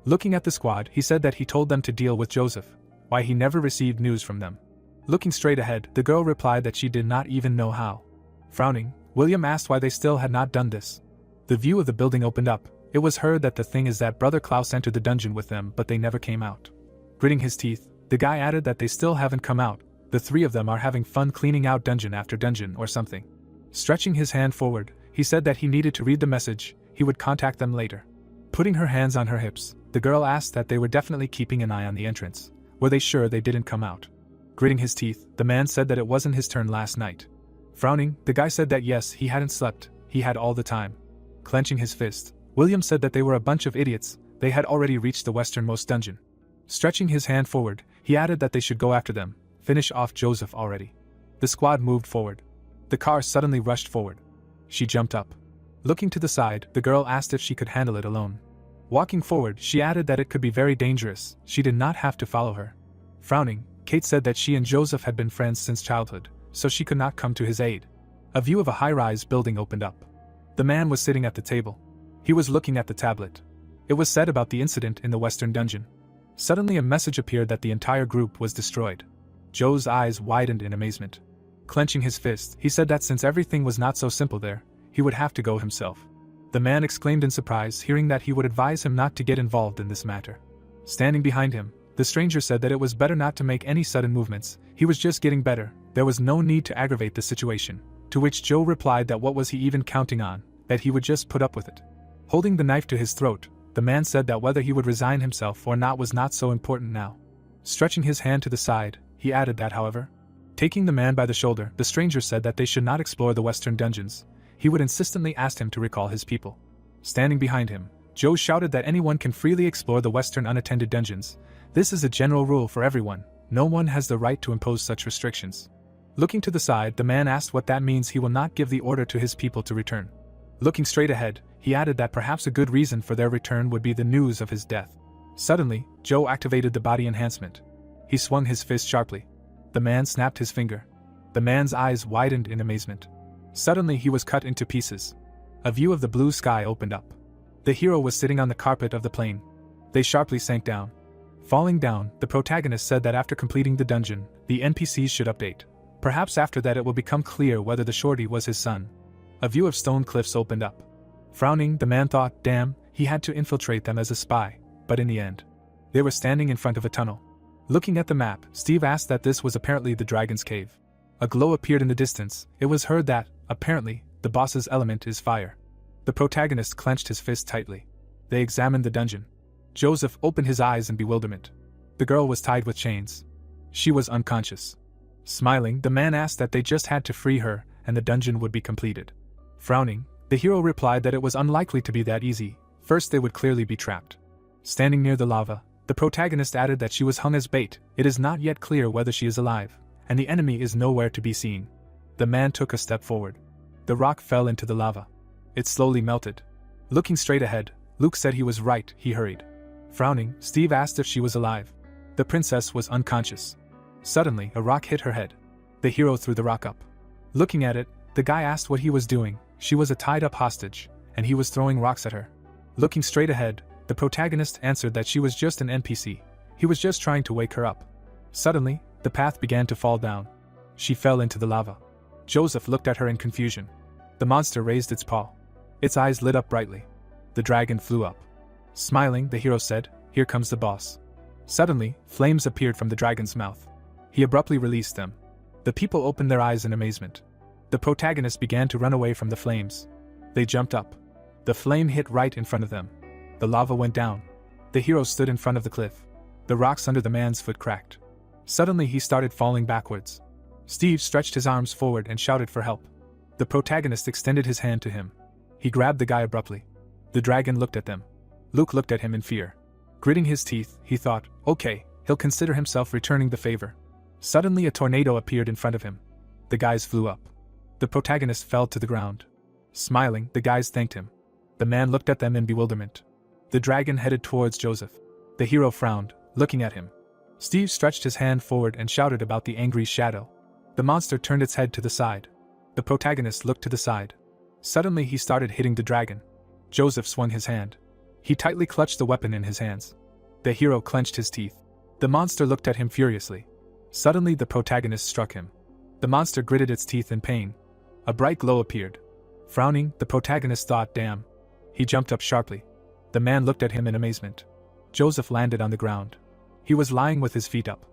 Looking at the squad, he said that he told them to deal with Joseph, why he never received news from them. Looking straight ahead, the girl replied that she did not even know how. Frowning, William asked why they still had not done this. The view of the building opened up. It was heard that the thing is that Brother Klaus entered the dungeon with them but they never came out. Gritting his teeth, the guy added that they still haven't come out. The three of them are having fun cleaning out dungeon after dungeon or something. Stretching his hand forward, he said that he needed to read the message. He would contact them later. Putting her hands on her hips, the girl asked that they were definitely keeping an eye on the entrance. Were they sure they didn't come out? Gritting his teeth, the man said that it wasn't his turn last night. Frowning, the guy said that yes, he hadn't slept, he had all the time. Clenching his fist, William said that they were a bunch of idiots, they had already reached the westernmost dungeon. Stretching his hand forward, he added that they should go after them, finish off Joseph already. The squad moved forward. The car suddenly rushed forward. She jumped up. Looking to the side, the girl asked if she could handle it alone. Walking forward, she added that it could be very dangerous, she did not have to follow her. Frowning, Kate said that she and Joseph had been friends since childhood, so she could not come to his aid. A view of a high-rise building opened up. The man was sitting at the table. He was looking at the tablet. It was said about the incident in the western dungeon. Suddenly a message appeared that the entire group was destroyed. Joe's eyes widened in amazement. Clenching his fist, he said that since everything was not so simple there, he would have to go himself. The man exclaimed in surprise, hearing that he would advise him not to get involved in this matter. Standing behind him, the stranger said that it was better not to make any sudden movements, he was just getting better, there was no need to aggravate the situation. To which Joe replied that what was he even counting on, that he would just put up with it. Holding the knife to his throat, the man said that whether he would resign himself or not was not so important now. Stretching his hand to the side, he added that however, taking the man by the shoulder, the stranger said that they should not explore the western dungeons. He would insistently ask him to recall his people. Standing behind him, Joe shouted that anyone can freely explore the western unattended dungeons. This is a general rule for everyone. No one has the right to impose such restrictions. Looking to the side, the man asked what that means. He will not give the order to his people to return. Looking straight ahead, he added that perhaps a good reason for their return would be the news of his death. Suddenly, Joe activated the body enhancement. He swung his fist sharply. The man snapped his finger. The man's eyes widened in amazement. Suddenly he was cut into pieces. A view of the blue sky opened up. The hero was sitting on the carpet of the plain. They sharply sank down. Falling down, the protagonist said that after completing the dungeon, the NPCs should update. Perhaps after that it will become clear whether the shorty was his son. A view of stone cliffs opened up. Frowning, the man thought, damn, he had to infiltrate them as a spy, but in the end, they were standing in front of a tunnel. Looking at the map, Steve asked that this was apparently the dragon's cave. A glow appeared in the distance. It was heard that, apparently, the boss's element is fire. The protagonist clenched his fist tightly. They examined the dungeon. Joseph opened his eyes in bewilderment. The girl was tied with chains. She was unconscious. Smiling, the man asked that they just had to free her, and the dungeon would be completed. Frowning, the hero replied that it was unlikely to be that easy. First they would clearly be trapped. Standing near the lava, the protagonist added that she was hung as bait. It is not yet clear whether she is alive, and the enemy is nowhere to be seen. The man took a step forward. The rock fell into the lava. It slowly melted. Looking straight ahead, Luke said he was right. He hurried. Frowning, Steve asked if she was alive. The princess was unconscious. Suddenly, a rock hit her head. The hero threw the rock up. Looking at it, the guy asked what he was doing. She was a tied-up hostage, and he was throwing rocks at her. Looking straight ahead, the protagonist answered that she was just an NPC. He was just trying to wake her up. Suddenly, the path began to fall down. She fell into the lava. Joseph looked at her in confusion. The monster raised its paw. Its eyes lit up brightly. The dragon flew up. Smiling, the hero said, "Here comes the boss." Suddenly, flames appeared from the dragon's mouth. He abruptly released them. The people opened their eyes in amazement. The protagonist began to run away from the flames. They jumped up. The flame hit right in front of them. The lava went down. The hero stood in front of the cliff. The rocks under the man's foot cracked. Suddenly he started falling backwards. Steve stretched his arms forward and shouted for help. The protagonist extended his hand to him. He grabbed the guy abruptly. The dragon looked at them. Luke looked at him in fear. Gritting his teeth, he thought, okay, he'll consider himself returning the favor. Suddenly a tornado appeared in front of him. The guys flew up. The protagonist fell to the ground. Smiling, the guys thanked him. The man looked at them in bewilderment. The dragon headed towards Joseph. The hero frowned, looking at him. Steve stretched his hand forward and shouted about the angry shadow. The monster turned its head to the side. The protagonist looked to the side. Suddenly he started hitting the dragon. Joseph swung his hand. He tightly clutched the weapon in his hands. The hero clenched his teeth. The monster looked at him furiously. Suddenly the protagonist struck him. The monster gritted its teeth in pain. A bright glow appeared. Frowning, the protagonist thought, damn. He jumped up sharply. The man looked at him in amazement. Joseph landed on the ground. He was lying with his feet up.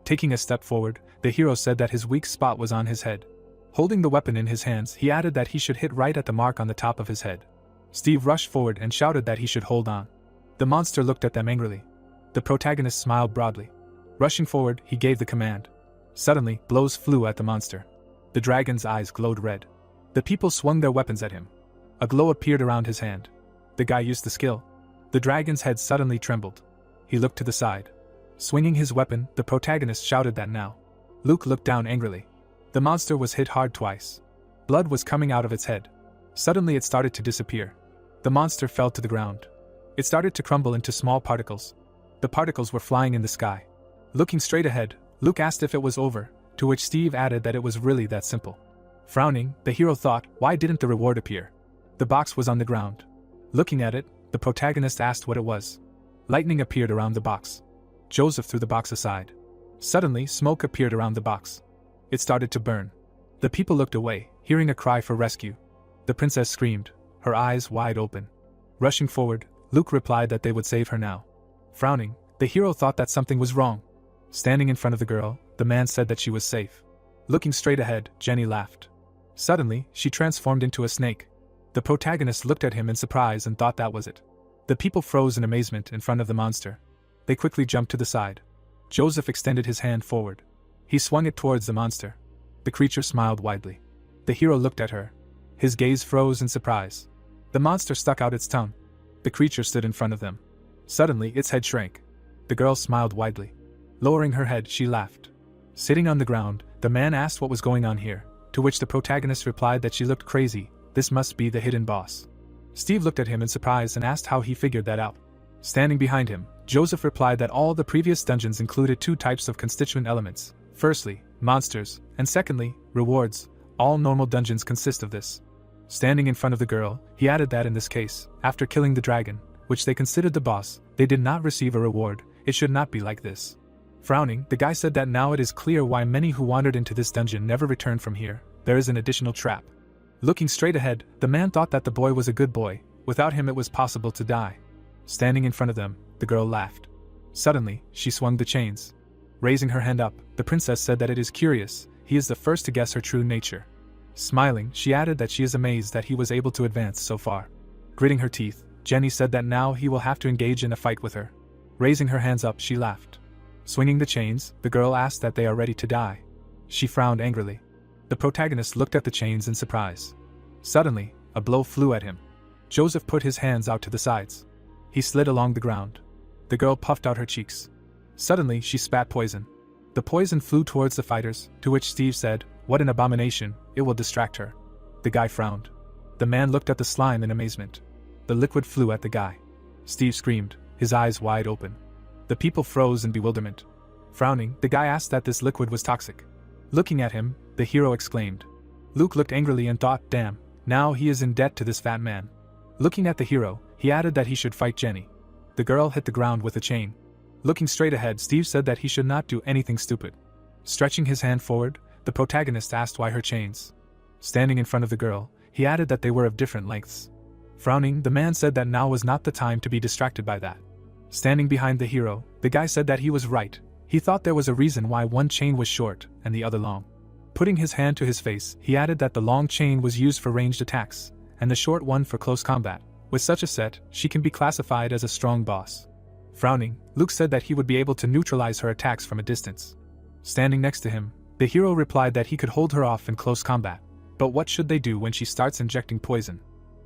Taking a step forward, the hero said that his weak spot was on his head. Holding the weapon in his hands, he added that he should hit right at the mark on the top of his head. Steve rushed forward and shouted that he should hold on. The monster looked at them angrily. The protagonist smiled broadly. Rushing forward, he gave the command. Suddenly, blows flew at the monster. The dragon's eyes glowed red. The people swung their weapons at him. A glow appeared around his hand. The guy used the skill. The dragon's head suddenly trembled. He looked to the side. Swinging his weapon, the protagonist shouted that now. Luke looked down angrily. The monster was hit hard twice. Blood was coming out of its head. Suddenly it started to disappear. The monster fell to the ground. It started to crumble into small particles. The particles were flying in the sky. Looking straight ahead, Luke asked if it was over, to which Steve added that it was really that simple. Frowning, the hero thought, why didn't the reward appear? The box was on the ground. Looking at it, the protagonist asked what it was. Lightning appeared around the box. Joseph threw the box aside. Suddenly, smoke appeared around the box. It started to burn. The people looked away, hearing a cry for rescue. The princess screamed, her eyes wide open. Rushing forward, Luke replied that they would save her now. Frowning, the hero thought that something was wrong. Standing in front of the girl, the man said that she was safe. Looking straight ahead, Jenny laughed. Suddenly, she transformed into a snake. The protagonist looked at him in surprise and thought that was it. The people froze in amazement in front of the monster. They quickly jumped to the side. Joseph extended his hand forward. He swung it towards the monster. The creature smiled widely. The hero looked at her. His gaze froze in surprise. The monster stuck out its tongue. The creature stood in front of them. Suddenly, its head shrank. The girl smiled widely. Lowering her head, she laughed. Sitting on the ground, the man asked what was going on here, to which the protagonist replied that she looked crazy. This must be the hidden boss. Steve looked at him in surprise and asked how he figured that out. Standing behind him, Joseph replied that all the previous dungeons included two types of constituent elements. Firstly, monsters, and secondly, rewards. All normal dungeons consist of this. Standing in front of the girl, he added that in this case, after killing the dragon, which they considered the boss, they did not receive a reward. It should not be like this. Frowning, the guy said that now it is clear why many who wandered into this dungeon never returned from here. There is an additional trap. Looking straight ahead, the man thought that the boy was a good boy. Without him it was possible to die. Standing in front of them, the girl laughed. Suddenly, she swung the chains. Raising her hand up, the princess said that it is curious, he is the first to guess her true nature. Smiling, she added that she is amazed that he was able to advance so far. Gritting her teeth, Jenny said that now he will have to engage in a fight with her. Raising her hands up, she laughed. Swinging the chains, the girl asked that they are ready to die. She frowned angrily. The protagonist looked at the chains in surprise. Suddenly, a blow flew at him. Joseph put his hands out to the sides. He slid along the ground. The girl puffed out her cheeks. Suddenly, she spat poison. The poison flew towards the fighters, to which Steve said, "What an abomination, it will distract her." The guy frowned. The man looked at the slime in amazement. The liquid flew at the guy. Steve screamed, his eyes wide open. The people froze in bewilderment. Frowning, the guy asked that this liquid was toxic. Looking at him, the hero exclaimed. Luke looked angrily and thought, damn, now he is in debt to this fat man. Looking at the hero, he added that he should fight Jenny. The girl hit the ground with a chain. Looking straight ahead, Steve said that he should not do anything stupid. Stretching his hand forward, the protagonist asked why her chains. Standing in front of the girl, he added that they were of different lengths. Frowning, the man said that now was not the time to be distracted by that. Standing behind the hero, the guy said that he was right. He thought there was a reason why one chain was short and the other long. Putting his hand to his face, he added that the long chain was used for ranged attacks, and the short one for close combat. With such a set, she can be classified as a strong boss. Frowning, Luke said that he would be able to neutralize her attacks from a distance. Standing next to him, the hero replied that he could hold her off in close combat. But what should they do when she starts injecting poison?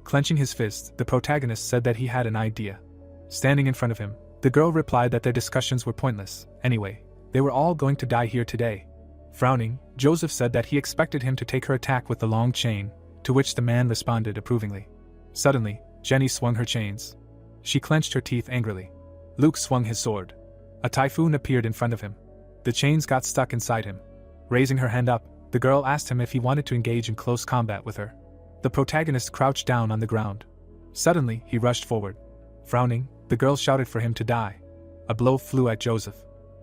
Clenching his fist, the protagonist said that he had an idea. Standing in front of him, the girl replied that their discussions were pointless. Anyway, they were all going to die here today. Frowning, Joseph said that he expected him to take her attack with the long chain, to which the man responded approvingly. Suddenly, Jenny swung her chains. She clenched her teeth angrily. Luke swung his sword. A typhoon appeared in front of him. The chains got stuck inside him. Raising her hand up, the girl asked him if he wanted to engage in close combat with her. The protagonist crouched down on the ground. Suddenly, he rushed forward. Frowning, the girl shouted for him to die. A blow flew at Joseph.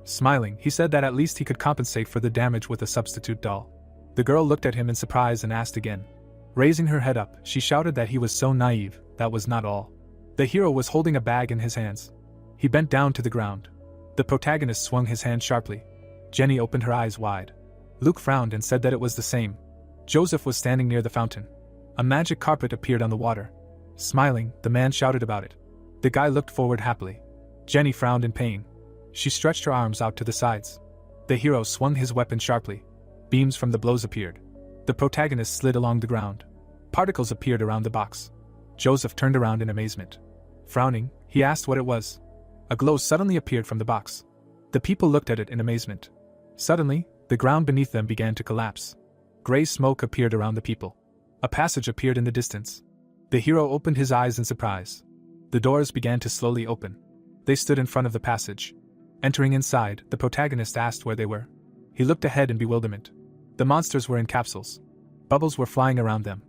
Smiling, he said that at least he could compensate for the damage with a substitute doll. The girl looked at him in surprise and asked again. Raising her head up, she shouted that he was so naive. That was not all. The hero was holding a bag in his hands. He bent down to the ground. The protagonist swung his hand sharply. Jenny opened her eyes wide. Luke frowned and said that it was the same. Joseph was standing near the fountain. A magic carpet appeared on the water. Smiling, the man shouted about it. The guy looked forward happily. Jenny frowned in pain. She stretched her arms out to the sides. The hero swung his weapon sharply. Beams from the blows appeared. The protagonist slid along the ground. Particles appeared around the box. Joseph turned around in amazement. Frowning, he asked what it was. A glow suddenly appeared from the box. The people looked at it in amazement. Suddenly, the ground beneath them began to collapse. Gray smoke appeared around the people. A passage appeared in the distance. The hero opened his eyes in surprise. The doors began to slowly open. They stood in front of the passage. Entering inside, the protagonist asked where they were. He looked ahead in bewilderment. The monsters were in capsules. Bubbles were flying around them.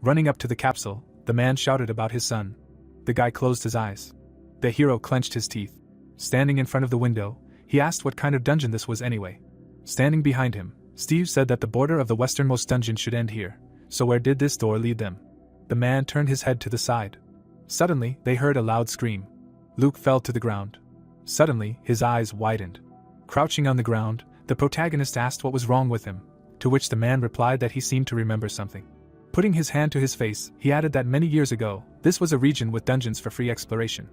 Running up to the capsule, the man shouted about his son. The guy closed his eyes. The hero clenched his teeth. Standing in front of the window, he asked what kind of dungeon this was anyway. Standing behind him, Steve said that the border of the westernmost dungeon should end here. So where did this door lead them? The man turned his head to the side. Suddenly, they heard a loud scream. Luke fell to the ground. Suddenly, his eyes widened. Crouching on the ground, the protagonist asked what was wrong with him, to which the man replied that he seemed to remember something. Putting his hand to his face, he added that many years ago, this was a region with dungeons for free exploration.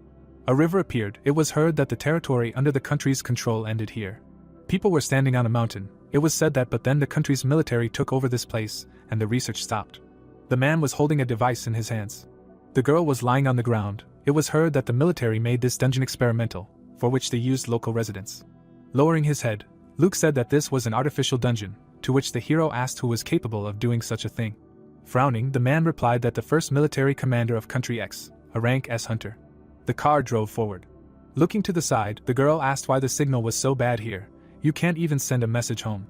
A river appeared. It was heard that the territory under the country's control ended here. People were standing on a mountain. It was said that but then the country's military took over this place, and the research stopped. The man was holding a device in his hands. The girl was lying on the ground, It was heard that the military made this dungeon experimental, for which they used local residents. Lowering his head, Luke said that this was an artificial dungeon, to which the hero asked who was capable of doing such a thing. Frowning, the man replied that the first military commander of Country X, a rank S hunter. The car drove forward. Looking to the side, the girl asked why the signal was so bad here. You can't even send a message home.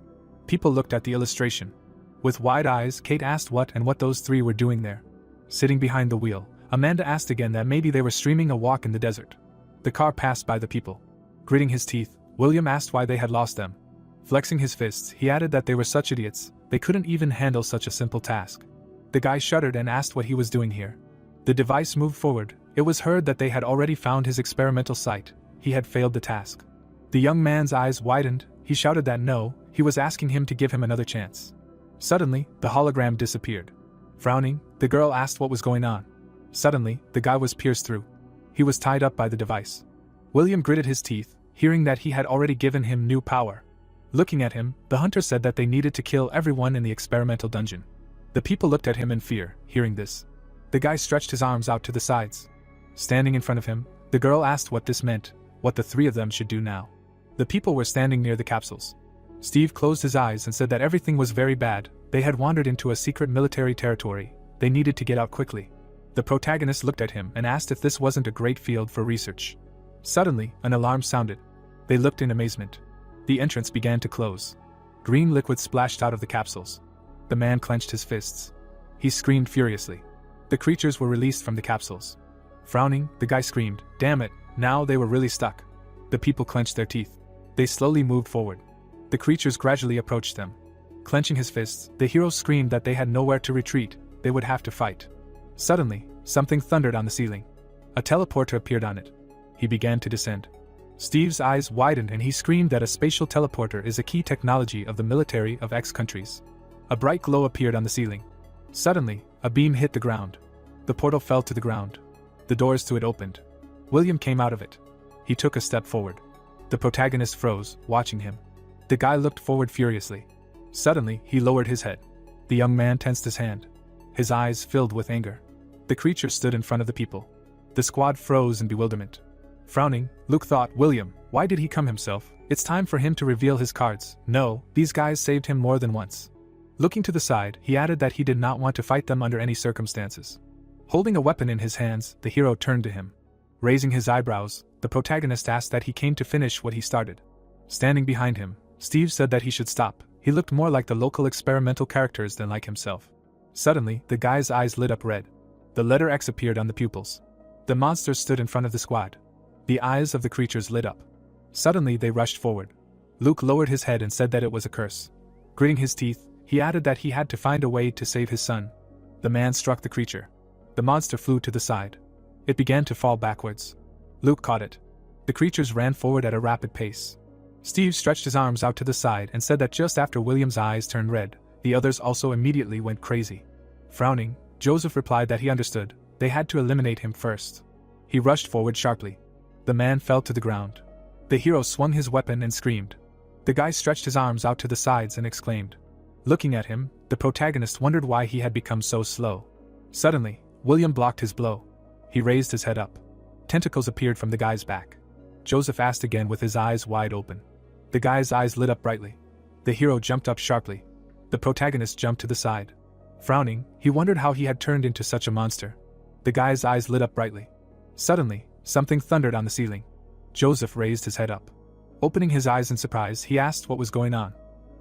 People looked at the illustration. With wide eyes, Kate asked what those three were doing there. Sitting behind the wheel, Amanda asked again that maybe they were streaming a walk in the desert. The car passed by the people. Gritting his teeth, William asked why they had lost them. Flexing his fists, he added that they were such idiots, they couldn't even handle such a simple task. The guy shuddered and asked what he was doing here. The device moved forward. It was heard that they had already found his experimental site. He had failed the task. The young man's eyes widened. He shouted that no, he was asking him to give him another chance. Suddenly, the hologram disappeared. Frowning, the girl asked what was going on. Suddenly, the guy was pierced through. He was tied up by the device. William gritted his teeth, hearing that he had already given him new power. Looking at him, the hunter said that they needed to kill everyone in the experimental dungeon. The people looked at him in fear, hearing this. The guy stretched his arms out to the sides. Standing in front of him, the girl asked what this meant, what the three of them should do now. The people were standing near the capsules. Steve closed his eyes and said that everything was very bad. They had wandered into a secret military territory. They needed to get out quickly. The protagonist looked at him and asked if this wasn't a great field for research. Suddenly, an alarm sounded. They looked in amazement. The entrance began to close. Green liquid splashed out of the capsules. The man clenched his fists. He screamed furiously. The creatures were released from the capsules. Frowning, the guy screamed, "Damn it, now they were really stuck." The people clenched their teeth. They slowly moved forward. The creatures gradually approached them. Clenching his fists, the hero screamed that they had nowhere to retreat, they would have to fight. Suddenly, something thundered on the ceiling. A teleporter appeared on it. He began to descend. Steve's eyes widened and he screamed that a spatial teleporter is a key technology of the military of X countries. A bright glow appeared on the ceiling. Suddenly, a beam hit the ground. The portal fell to the ground. The doors to it opened. William came out of it. He took a step forward. The protagonist froze, watching him. The guy looked forward furiously. Suddenly, he lowered his head. The young man tensed his hand. His eyes filled with anger. The creature stood in front of the people. The squad froze in bewilderment. Frowning, Luke thought, William, why did he come himself? It's time for him to reveal his cards. No, these guys saved him more than once. Looking to the side, he added that he did not want to fight them under any circumstances. Holding a weapon in his hands, the hero turned to him. Raising his eyebrows, the protagonist asked that he came to finish what he started. Standing behind him, Steve said that he should stop. He looked more like the local experimental characters than like himself. Suddenly, the guy's eyes lit up red. The letter X appeared on the pupils. The monsters stood in front of the squad. The eyes of the creatures lit up. Suddenly, they rushed forward. Luke lowered his head and said that it was a curse. Gritting his teeth, he added that he had to find a way to save his son. The man struck the creature. The monster flew to the side. It began to fall backwards. Luke caught it. The creatures ran forward at a rapid pace. Steve stretched his arms out to the side and said that just after William's eyes turned red, the others also immediately went crazy. Frowning, Joseph replied that he understood. They had to eliminate him first. He rushed forward sharply. The man fell to the ground. The hero swung his weapon and screamed. The guy stretched his arms out to the sides and exclaimed. Looking at him, the protagonist wondered why he had become so slow. Suddenly, William blocked his blow. He raised his head up. Tentacles appeared from the guy's back. Joseph asked again with his eyes wide open. The guy's eyes lit up brightly. The hero jumped up sharply. The protagonist jumped to the side. Frowning, he wondered how he had turned into such a monster. The guy's eyes lit up brightly. Suddenly, something thundered on the ceiling. Joseph raised his head up. Opening his eyes in surprise, he asked what was going on.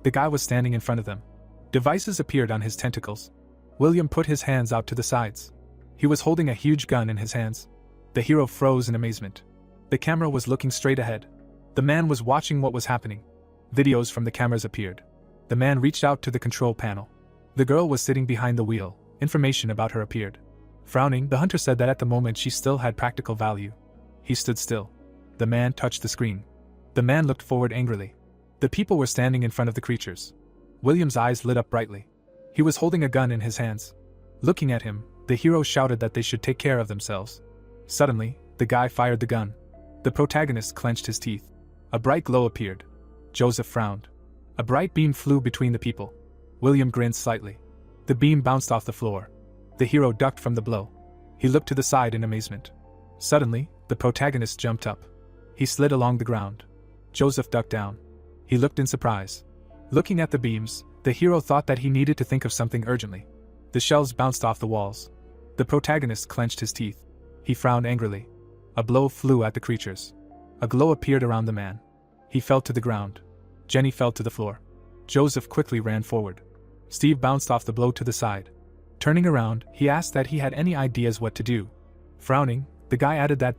The guy was standing in front of them. Devices appeared on his tentacles. William put his hands out to the sides. He was holding a huge gun in his hands. The hero froze in amazement. The camera was looking straight ahead. The man was watching what was happening. Videos from the cameras appeared. The man reached out to the control panel. The girl was sitting behind the wheel. Information about her appeared. Frowning, the hunter said that at the moment she still had practical value. He stood still. The man touched the screen. The man looked forward angrily. The people were standing in front of the creatures. William's eyes lit up brightly. He was holding a gun in his hands. Looking at him, the hero shouted that they should take care of themselves. Suddenly, the guy fired the gun. The protagonist clenched his teeth. A bright glow appeared. Joseph frowned. A bright beam flew between the people. William grinned slightly. The beam bounced off the floor. The hero ducked from the blow. He looked to the side in amazement. Suddenly, the protagonist jumped up. He slid along the ground. Joseph ducked down. He looked in surprise. Looking at the beams, the hero thought that he needed to think of something urgently. The shells bounced off the walls. The protagonist clenched his teeth. He frowned angrily. A blow flew at the creatures. A glow appeared around the man. He fell to the ground. Jenny fell to the floor. Joseph quickly ran forward. Steve bounced off the blow to the side. Turning around, he asked that he had any ideas what to do. Frowning, the guy added that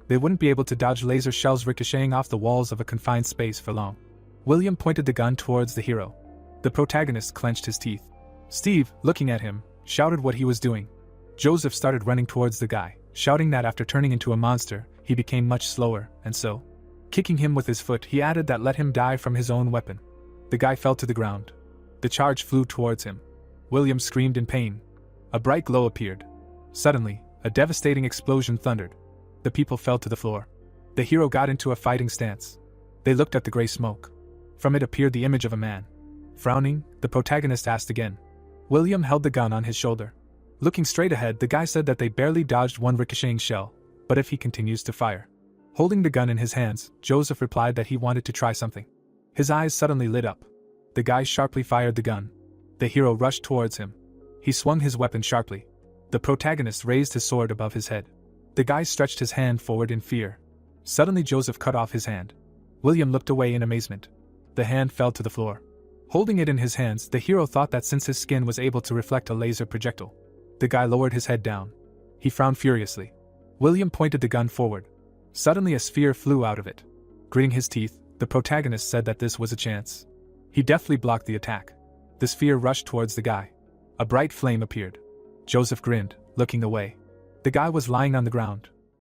they wouldn't be able to dodge laser shells ricocheting off the walls of a confined space for long. William pointed the gun towards the hero. The protagonist clenched his teeth. Steve, looking at him, shouted what he was doing. Joseph started running towards the guy, shouting that after turning into a monster, he became much slower, and so, kicking him with his foot, he added that let him die from his own weapon. The guy fell to the ground. The charge flew towards him. William screamed in pain. A bright glow appeared. Suddenly, a devastating explosion thundered. The people fell to the floor. The hero got into a fighting stance. They looked at the gray smoke. From it appeared the image of a man. Frowning, the protagonist asked again. William held the gun on his shoulder. Looking straight ahead, the guy said that they barely dodged one ricocheting shell, but if he continues to fire. Holding the gun in his hands, Joseph replied that he wanted to try something. His eyes suddenly lit up. The guy sharply fired the gun. The hero rushed towards him. He swung his weapon sharply. The protagonist raised his sword above his head. The guy stretched his hand forward in fear. Suddenly Joseph cut off his hand. William looked away in amazement. The hand fell to the floor. Holding it in his hands, the hero thought that since his skin was able to reflect a laser projectile. The guy lowered his head down. He frowned furiously. William pointed the gun forward. Suddenly a sphere flew out of it. Gritting his teeth, the protagonist said that this was a chance. He deftly blocked the attack. The sphere rushed towards the guy. A bright flame appeared. Joseph grinned, looking away. The guy was lying on the ground.